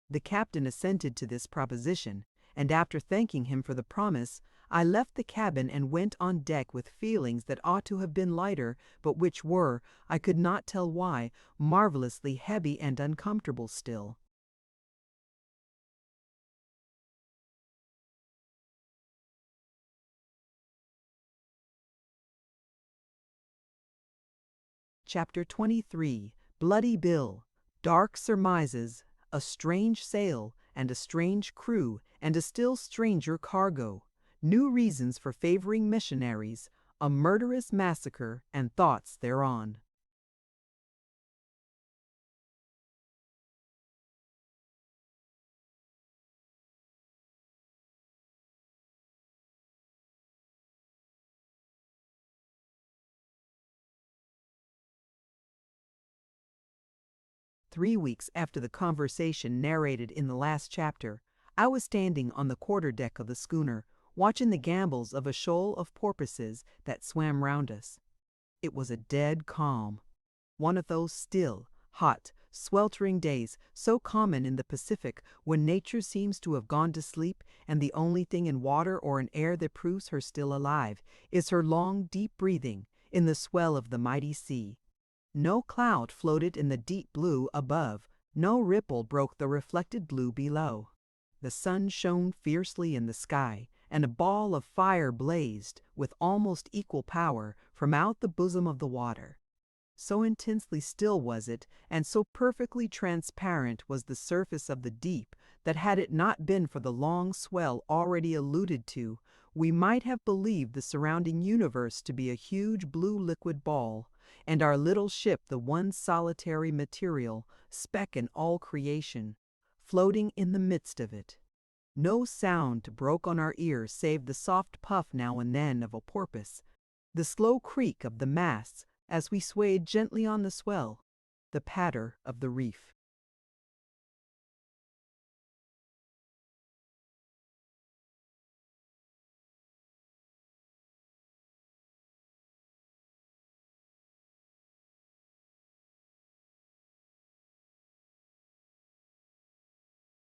The captain assented to this proposition, and after thanking him for the promise, I left the cabin and went on deck with feelings that ought to have been lighter, but which were, I could not tell why, marvelously heavy and uncomfortable still. Chapter 23. Bloody Bill. Dark Surmises. A Strange Sail, and a Strange Crew, and a Still Stranger Cargo. New Reasons for Favoring Missionaries. A Murderous Massacre, and Thoughts Thereon. Three weeks after the conversation narrated in the last chapter, I was standing on the quarter-deck of the schooner, watching the gambols of a shoal of porpoises that swam round us. It was a dead calm, one of those still, hot, sweltering days so common in the Pacific when nature seems to have gone to sleep and the only thing in water or in air that proves her still alive is her long, deep breathing in the swell of the mighty sea. No cloud floated in the deep blue above, no ripple broke the reflected blue below. The sun shone fiercely in the sky, and a ball of fire blazed, with almost equal power, from out the bosom of the water. So intensely still was it, and so perfectly transparent was the surface of the deep, that had it not been for the long swell already alluded to, we might have believed the surrounding universe to be a huge blue liquid ball, and our little ship the one solitary material, speck in all creation, floating in the midst of it. No sound broke on our ears save the soft puff now and then of a porpoise, the slow creak of the masts as we swayed gently on the swell, the patter of the reef.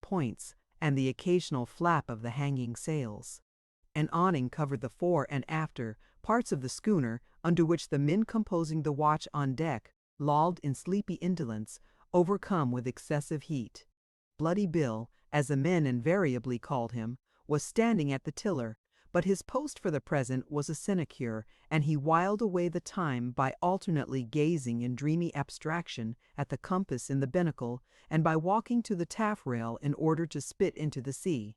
Points, and the occasional flap of the hanging sails. An awning covered the fore and after parts of the schooner, under which the men composing the watch on deck lolled in sleepy indolence, overcome with excessive heat. Bloody Bill, as the men invariably called him, was standing at the tiller, but his post for the present was a sinecure, and he whiled away the time by alternately gazing in dreamy abstraction at the compass in the binnacle and by walking to the taffrail in order to spit into the sea.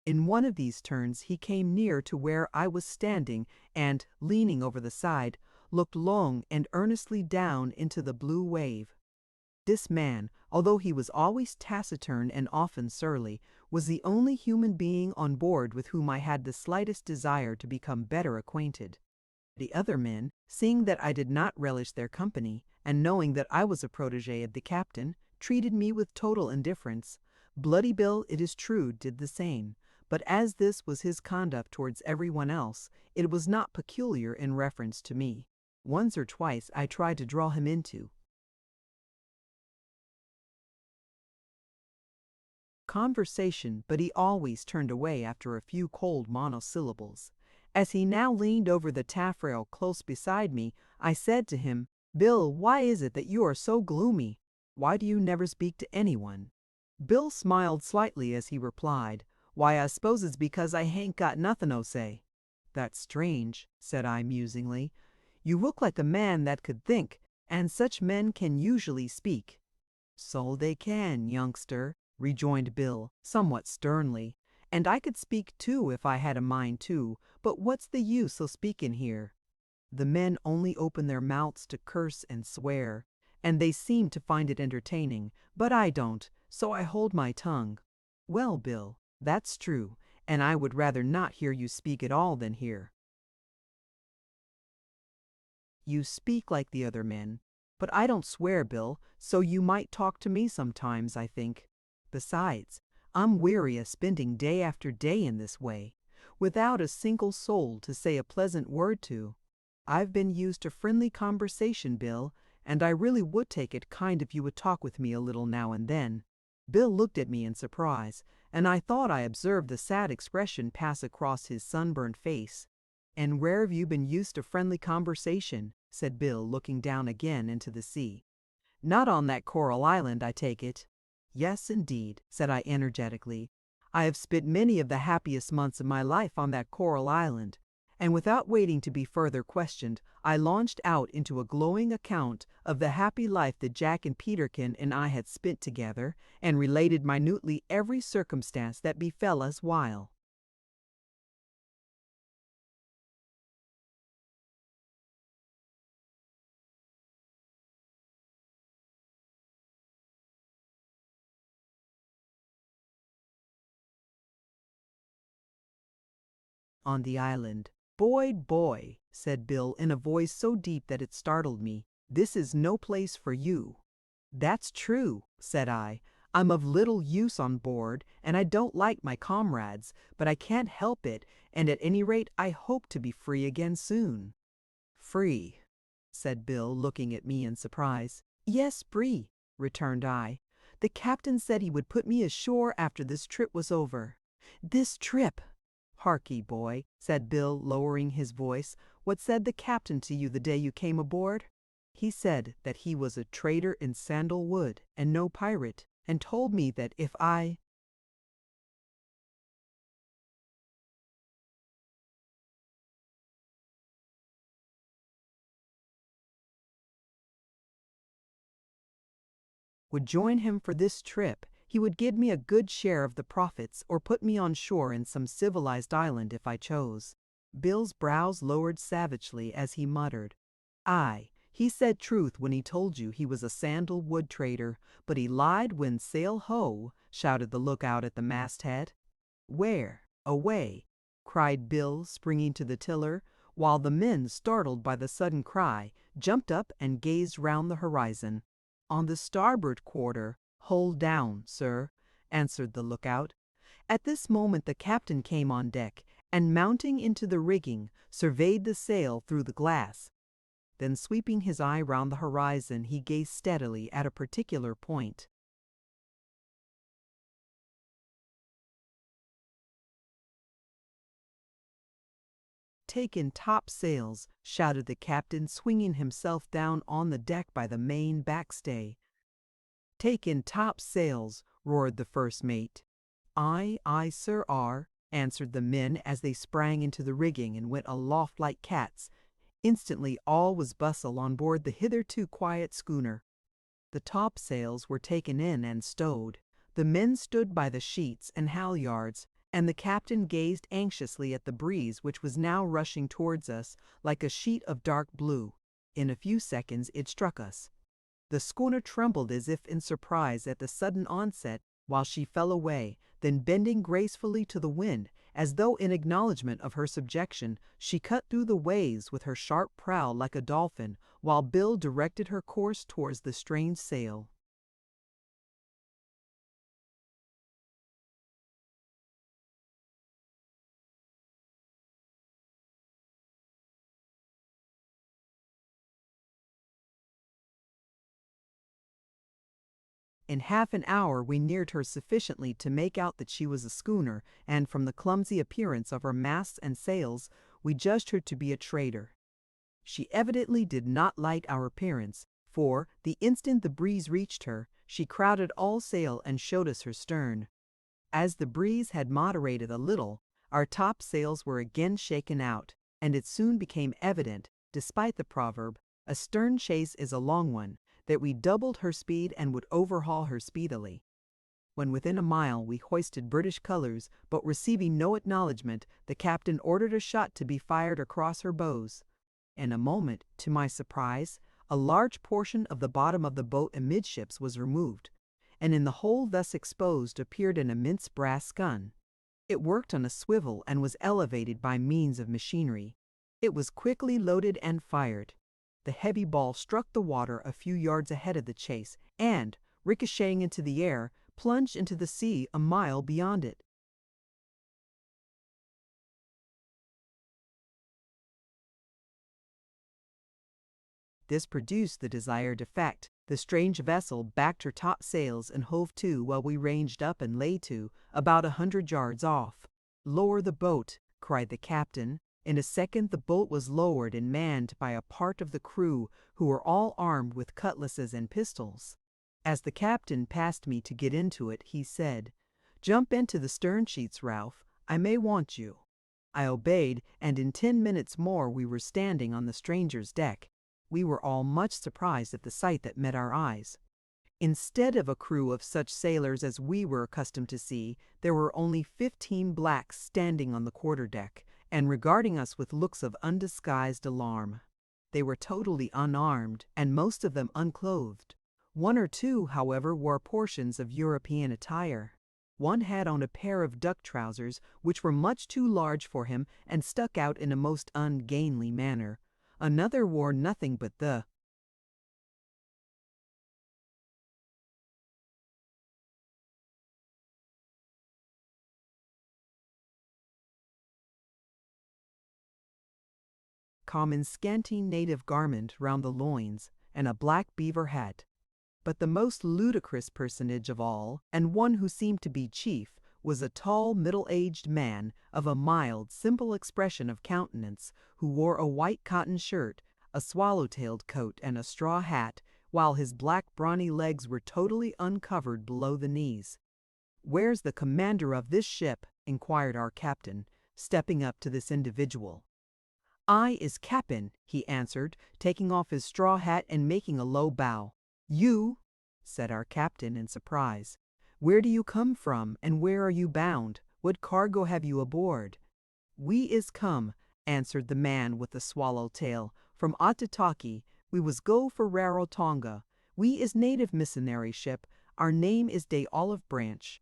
In one of these turns he came near to where I was standing and, leaning over the side, looked long and earnestly down into the blue wave. This man, although he was always taciturn and often surly, was the only human being on board with whom I had the slightest desire to become better acquainted. The other men, seeing that I did not relish their company, and knowing that I was a protege of the captain, treated me with total indifference. Bloody Bill, it is true, did the same, but as this was his conduct towards everyone else, it was not peculiar in reference to me. Once or twice I tried to draw him into conversation, but he always turned away after a few cold monosyllables. As he now leaned over the taffrail close beside me, I said to him, "Bill, why is it that you are so gloomy? Why do you never speak to anyone?" Bill smiled slightly as he replied, "Why, I suppose it's because I hain't got nothing to say." "That's strange," said I musingly. "You look like a man that could think, and such men can usually speak." "So they can, youngster," rejoined Bill, somewhat sternly, "and I could speak too if I had a mind to, but what's the use o' speaking here? The men only open their mouths to curse and swear, and they seem to find it entertaining, but I don't, so I hold my tongue." "Well, Bill, that's true, and I would rather not hear you speak at all than hear. You speak like the other men, but I don't swear, Bill, so you might talk to me sometimes, I think. Besides, I'm weary of spending day after day in this way, without a single soul to say a pleasant word to. I've been used to friendly conversation, Bill, and I really would take it kind if you would talk with me a little now and then." Bill looked at me in surprise, and I thought I observed the sad expression pass across his sunburned face. "And where have you been used to friendly conversation?" said Bill, looking down again into the sea. "Not on that coral island, I take it." "Yes, indeed," said I energetically. "I have spent many of the happiest months of my life on that coral island." And without waiting to be further questioned, I launched out into a glowing account of the happy life that Jack and Peterkin and I had spent together, and related minutely every circumstance that befell us while on the island. "Boy, boy," said Bill in a voice so deep that it startled me, "this is no place for you." "That's true," said I. "I'm of little use on board, and I don't like my comrades, but I can't help it, and at any rate I hope to be free again soon." "Free," said Bill, looking at me in surprise. "Yes, free," returned I. "The captain said he would put me ashore after this trip was over." "This trip!" "Harkee, boy," said Bill, lowering his voice, "what said the captain to you the day you came aboard?" "He said that he was a trader in sandalwood and no pirate, and told me that if I would join him for this trip, he would give me a good share of the profits or put me on shore in some civilized island if I chose." Bill's brows lowered savagely as he muttered, "Aye, he said truth when he told you he was a sandalwood trader, but he lied when sail ho!" shouted the lookout at the masthead. "Where? Away!" cried Bill, springing to the tiller, while the men, startled by the sudden cry, jumped up and gazed round the horizon. "On the starboard quarter, hull down, sir," answered the lookout. At this moment the captain came on deck, and mounting into the rigging, surveyed the sail through the glass. Then sweeping his eye round the horizon, he gazed steadily at a particular point. "Take in topsails," shouted the captain, swinging himself down on the deck by the main backstay. "Take in topsails," roared the first mate. "Aye, aye, sir, answered the men as they sprang into the rigging and went aloft like cats. Instantly all was bustle on board the hitherto quiet schooner. The topsails were taken in and stowed. The men stood by the sheets and halyards, and the captain gazed anxiously at the breeze which was now rushing towards us like a sheet of dark blue. In a few seconds it struck us. The schooner trembled as if in surprise at the sudden onset, while she fell away, then bending gracefully to the wind, as though in acknowledgment of her subjection, she cut through the waves with her sharp prow like a dolphin, while Bill directed her course towards the strange sail. In half an hour we neared her sufficiently to make out that she was a schooner, and from the clumsy appearance of her masts and sails, we judged her to be a trader. She evidently did not like our appearance, for, the instant the breeze reached her, she crowded all sail and showed us her stern. As the breeze had moderated a little, our topsails were again shaken out, and it soon became evident, despite the proverb, "A stern chase is a long one," that we doubled her speed and would overhaul her speedily. When within a mile we hoisted British colors, but receiving no acknowledgment, the captain ordered a shot to be fired across her bows. In a moment, to my surprise, a large portion of the bottom of the boat amidships was removed, and in the hole thus exposed appeared an immense brass gun. It worked on a swivel and was elevated by means of machinery. It was quickly loaded and fired. The heavy ball struck the water a few yards ahead of the chase, and, ricocheting into the air, plunged into the sea a mile beyond it. This produced the desired effect. The strange vessel backed her topsails and hove to while we ranged up and lay to, about 100 yards off. "Lower the boat," cried the captain. In a second the boat was lowered and manned by a part of the crew, who were all armed with cutlasses and pistols. As the captain passed me to get into it, he said, "Jump into the stern sheets, Ralph. I may want you." I obeyed, and in 10 minutes more we were standing on the stranger's deck. We were all much surprised at the sight that met our eyes. Instead of a crew of such sailors as we were accustomed to see, there were only 15 blacks standing on the quarterdeck, and regarding us with looks of undisguised alarm. They were totally unarmed, and most of them unclothed. One or two, however, wore portions of European attire. One had on a pair of duck trousers, which were much too large for him and stuck out in a most ungainly manner. Another wore nothing but the common scanty native garment round the loins, and a black beaver hat. But the most ludicrous personage of all, and one who seemed to be chief, was a tall, middle-aged man of a mild, simple expression of countenance, who wore a white cotton shirt, a swallow-tailed coat, and a straw hat, while his black brawny legs were totally uncovered below the knees. "Where's the commander of this ship?" inquired our captain, stepping up to this individual. "I is cap'n," he answered, taking off his straw hat and making a low bow. "You?" said our captain in surprise. "Where do you come from, and where are you bound? What cargo have you aboard?" "We is come," answered the man with the swallow tail, "from Otataki. We was go for Rarotonga. We is native missionary ship. Our name is Day Olive Branch."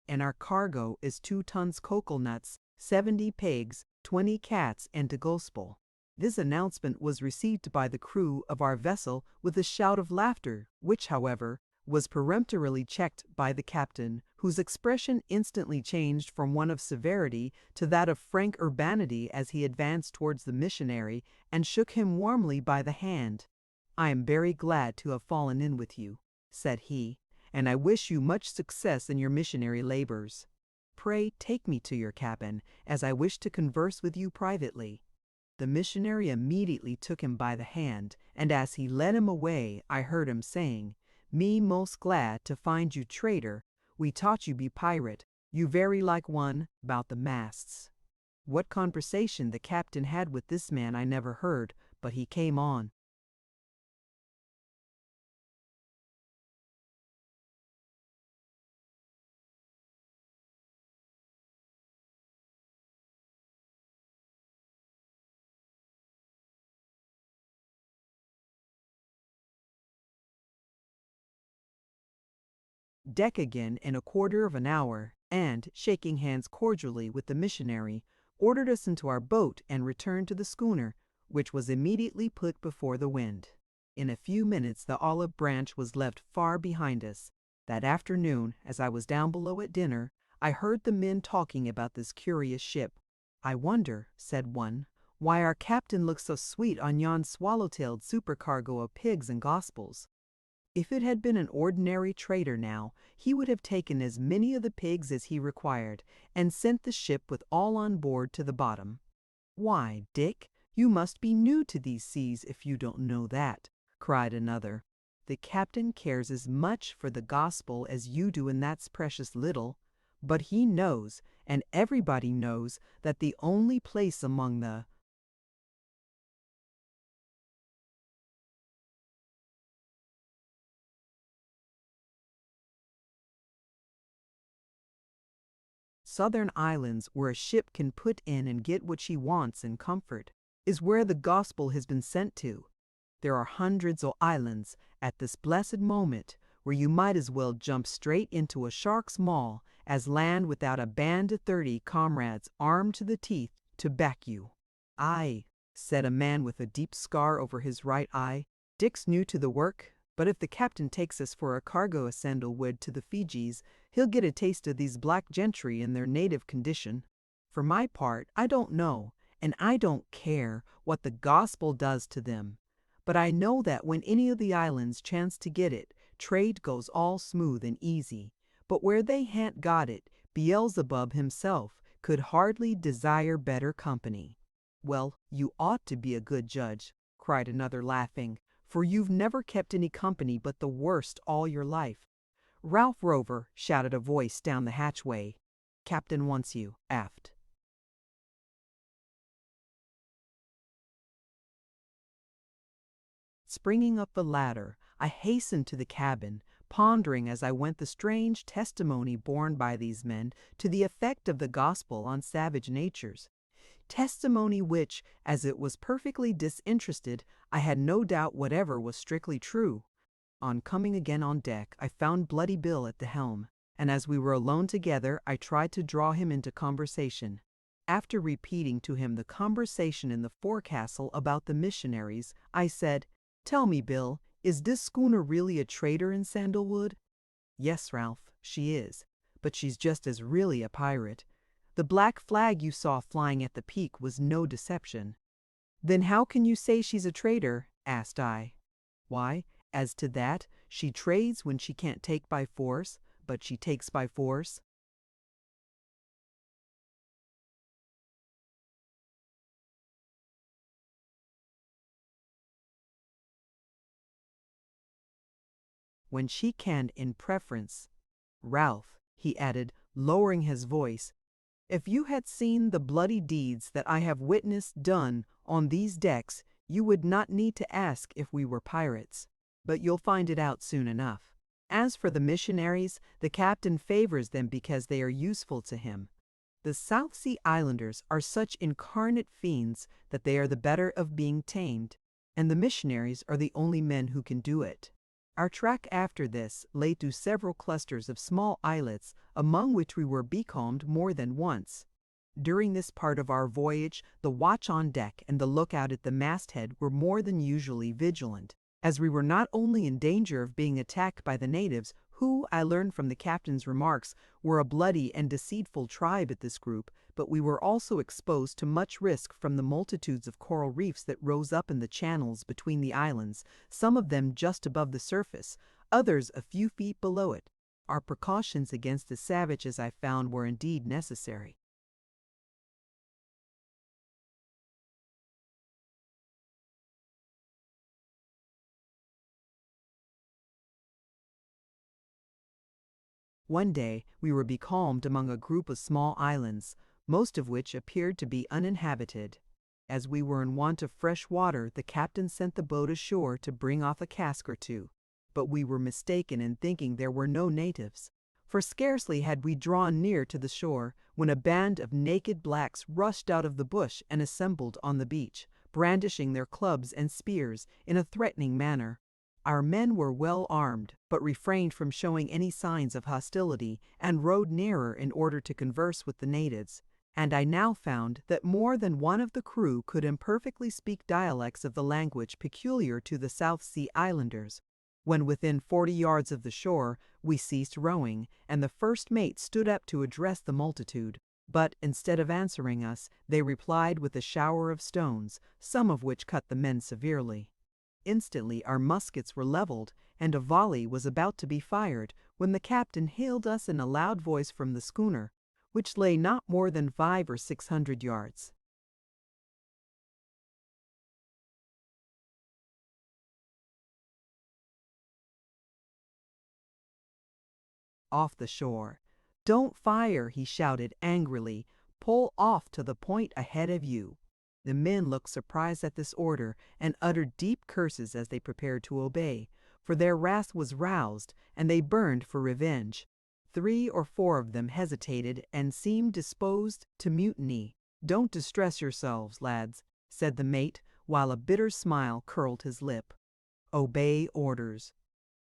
"And our cargo is 2 tons coconuts, 70 pigs, 20 cats, and the gospel." This announcement was received by the crew of our vessel with a shout of laughter, which, however, was peremptorily checked by the captain, whose expression instantly changed from one of severity to that of frank urbanity as he advanced towards the missionary and shook him warmly by the hand. "I am very glad to have fallen in with you," said he, "and I wish you much success in your missionary labors. Pray take me to your cabin, as I wish to converse with you privately." The missionary immediately took him by the hand, and as he led him away, I heard him saying, "Me most glad to find you traitor. We taught you be pirate. You very like one 'bout the masts." What conversation the captain had with this man I never heard, but he came on. Deck again in a quarter of an hour, and, shaking hands cordially with the missionary, ordered us into our boat and returned to the schooner, which was immediately put before the wind. In a few minutes the olive branch was left far behind us. That afternoon, as I was down below at dinner, I heard the men talking about this curious ship. "I wonder," said one, "why our captain looks so sweet on yon swallow-tailed supercargo of pigs and gospels. If it had been an ordinary trader now, he would have taken as many of the pigs as he required, and sent the ship with all on board to the bottom." "Why, Dick, you must be new to these seas if you don't know that," cried another. "The captain cares as much for the gospel as you do, and that's precious little. But he knows, and everybody knows, that the only place among the southern islands where a ship can put in and get what she wants in comfort is where the gospel has been sent to. There are hundreds of islands at this blessed moment where you might as well jump straight into a shark's maw as land without a band of 30 comrades armed to the teeth to back you." "Aye," said a man with a deep scar over his right eye, "Dick's new to the work, but if the captain takes us for a cargo of sandalwood to the Fijis, he'll get a taste of these black gentry in their native condition. For my part, I don't know, and I don't care what the gospel does to them. But I know that when any of the islands chance to get it, trade goes all smooth and easy. But where they han't got it, Beelzebub himself could hardly desire better company." "Well, you ought to be a good judge," cried another, laughing, "for you've never kept any company but the worst all your life." "Ralph Rover," shouted a voice down the hatchway. "Captain wants you, aft." Springing up the ladder, I hastened to the cabin, pondering as I went the strange testimony borne by these men to the effect of the gospel on savage natures. Testimony which, as it was perfectly disinterested, I had no doubt whatever was strictly true. On coming again on deck, I found Bloody Bill at the helm, and as we were alone together, I tried to draw him into conversation. After repeating to him the conversation in the forecastle about the missionaries, I said, "Tell me, Bill, is this schooner really a trader in sandalwood?" "Yes, Ralph, she is, but she's just as really a pirate. The black flag you saw flying at the peak was no deception." "Then how can you say she's a trader?" asked I. "Why, as to that, she trades when she can't take by force, but she takes by force." "When she can in preference. Ralph," he added, lowering his voice, "if you had seen the bloody deeds that I have witnessed done on these decks, you would not need to ask if we were pirates. But you'll find it out soon enough. As for the missionaries, the captain favors them because they are useful to him. The South Sea Islanders are such incarnate fiends that they are the better of being tamed, and the missionaries are the only men who can do it." Our track after this lay through several clusters of small islets, among which we were becalmed more than once. During this part of our voyage, the watch on deck and the lookout at the masthead were more than usually vigilant. as we were not only in danger of being attacked by the natives, who, I learned from the captain's remarks, were a bloody and deceitful tribe at this group, but we were also exposed to much risk from the multitudes of coral reefs that rose up in the channels between the islands, some of them just above the surface, others a few feet below it. Our precautions against the savages, I found, were indeed necessary. One day we were becalmed among a group of small islands, most of which appeared to be uninhabited. As we were in want of fresh water, the captain sent the boat ashore to bring off a cask or two. But we were mistaken in thinking there were no natives. For scarcely had we drawn near to the shore, when a band of naked blacks rushed out of the bush and assembled on the beach, brandishing their clubs and spears in a threatening manner. Our men were well armed, but refrained from showing any signs of hostility, and rowed nearer in order to converse with the natives. And I now found that more than one of the crew could imperfectly speak dialects of the language peculiar to the South Sea Islanders. When within 40 yards of the shore, we ceased rowing, and the first mate stood up to address the multitude. But instead of answering us, they replied with a shower of stones, some of which cut the men severely. Instantly our muskets were leveled, and a volley was about to be fired, when the captain hailed us in a loud voice from the schooner, which lay not more than 500 or 600 yards. Off the shore. "Don't fire," he shouted angrily. "Pull off to the point ahead of you." The men looked surprised at this order, and uttered deep curses as they prepared to obey, for their wrath was roused, and they burned for revenge. 3 or 4 of them hesitated and seemed disposed to mutiny. "Don't distress yourselves, lads," said the mate, while a bitter smile curled his lip. "Obey orders.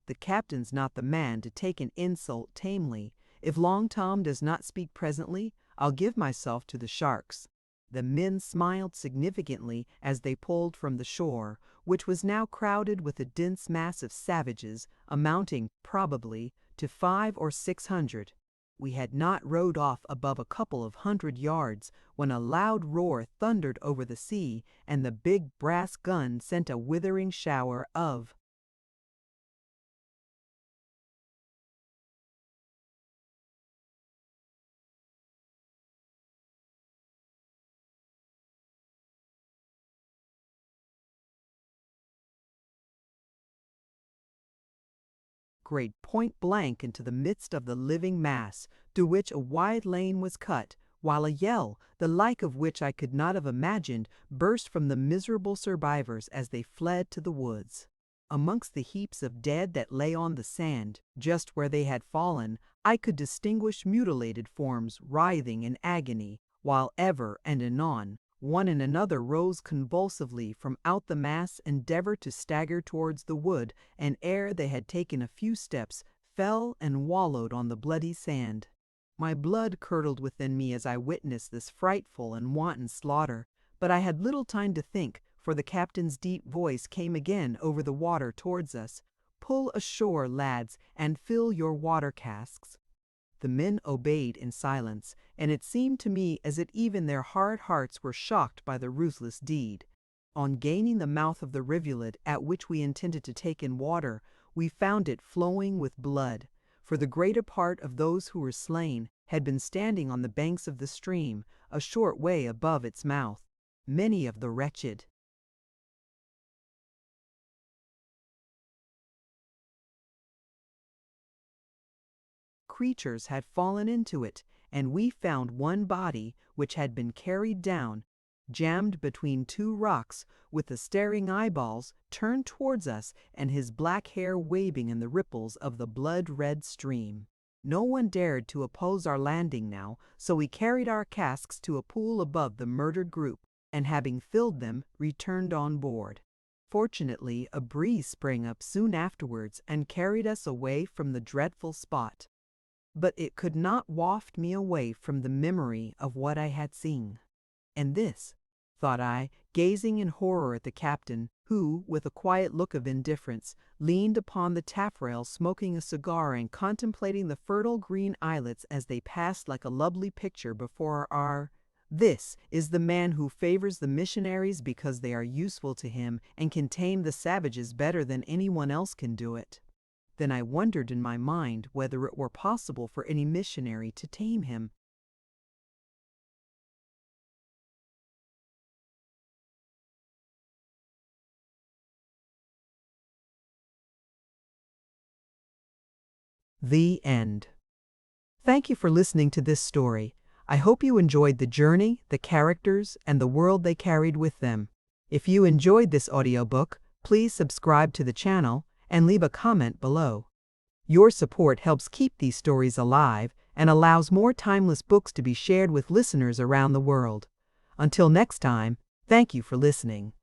The captain's not the man to take an insult tamely. If Long Tom does not speak presently, I'll give myself to the sharks." The men smiled significantly as they pulled from the shore, which was now crowded with a dense mass of savages, amounting, probably, to 500 or 600. We had not rowed off above a couple of 100 yards when a loud roar thundered over the sea, and the big brass gun sent a withering shower of great point blank into the midst of the living mass, through which a wide lane was cut, while a yell, the like of which I could not have imagined, burst from the miserable survivors as they fled to the woods. Amongst the heaps of dead that lay on the sand, just where they had fallen, I could distinguish mutilated forms writhing in agony, while ever and anon one and another rose convulsively from out the mass, endeavored to stagger towards the wood, and ere they had taken a few steps, fell and wallowed on the bloody sand. My blood curdled within me as I witnessed this frightful and wanton slaughter, but I had little time to think, for the captain's deep voice came again over the water towards us. "Pull ashore, lads, and fill your water casks." The men obeyed in silence, and it seemed to me as if even their hard hearts were shocked by the ruthless deed. On gaining the mouth of the rivulet at which we intended to take in water, we found it flowing with blood, for the greater part of those who were slain had been standing on the banks of the stream, a short way above its mouth. Many of the wretched creatures had fallen into it, and we found one body, which had been carried down, jammed between 2 rocks, with the staring eyeballs turned towards us and his black hair waving in the ripples of the blood-red stream. No one dared to oppose our landing now, so we carried our casks to a pool above the murdered group, and having filled them, returned on board. Fortunately, a breeze sprang up soon afterwards and carried us away from the dreadful spot. But it could not waft me away from the memory of what I had seen. And this, thought I, gazing in horror at the captain, who, with a quiet look of indifference, leaned upon the taffrail smoking a cigar and contemplating the fertile green islets as they passed like a lovely picture before our. This is the man who favors the missionaries because they are useful to him and can tame the savages better than anyone else can do it. Then I wondered in my mind whether it were possible for any missionary to tame him. The end. Thank you for listening to this story. I hope you enjoyed the journey, the characters, and the world they carried with them. If you enjoyed this audiobook, please subscribe to the channel and leave a comment below. Your support helps keep these stories alive and allows more timeless books to be shared with listeners around the world. Until next time, thank you for listening.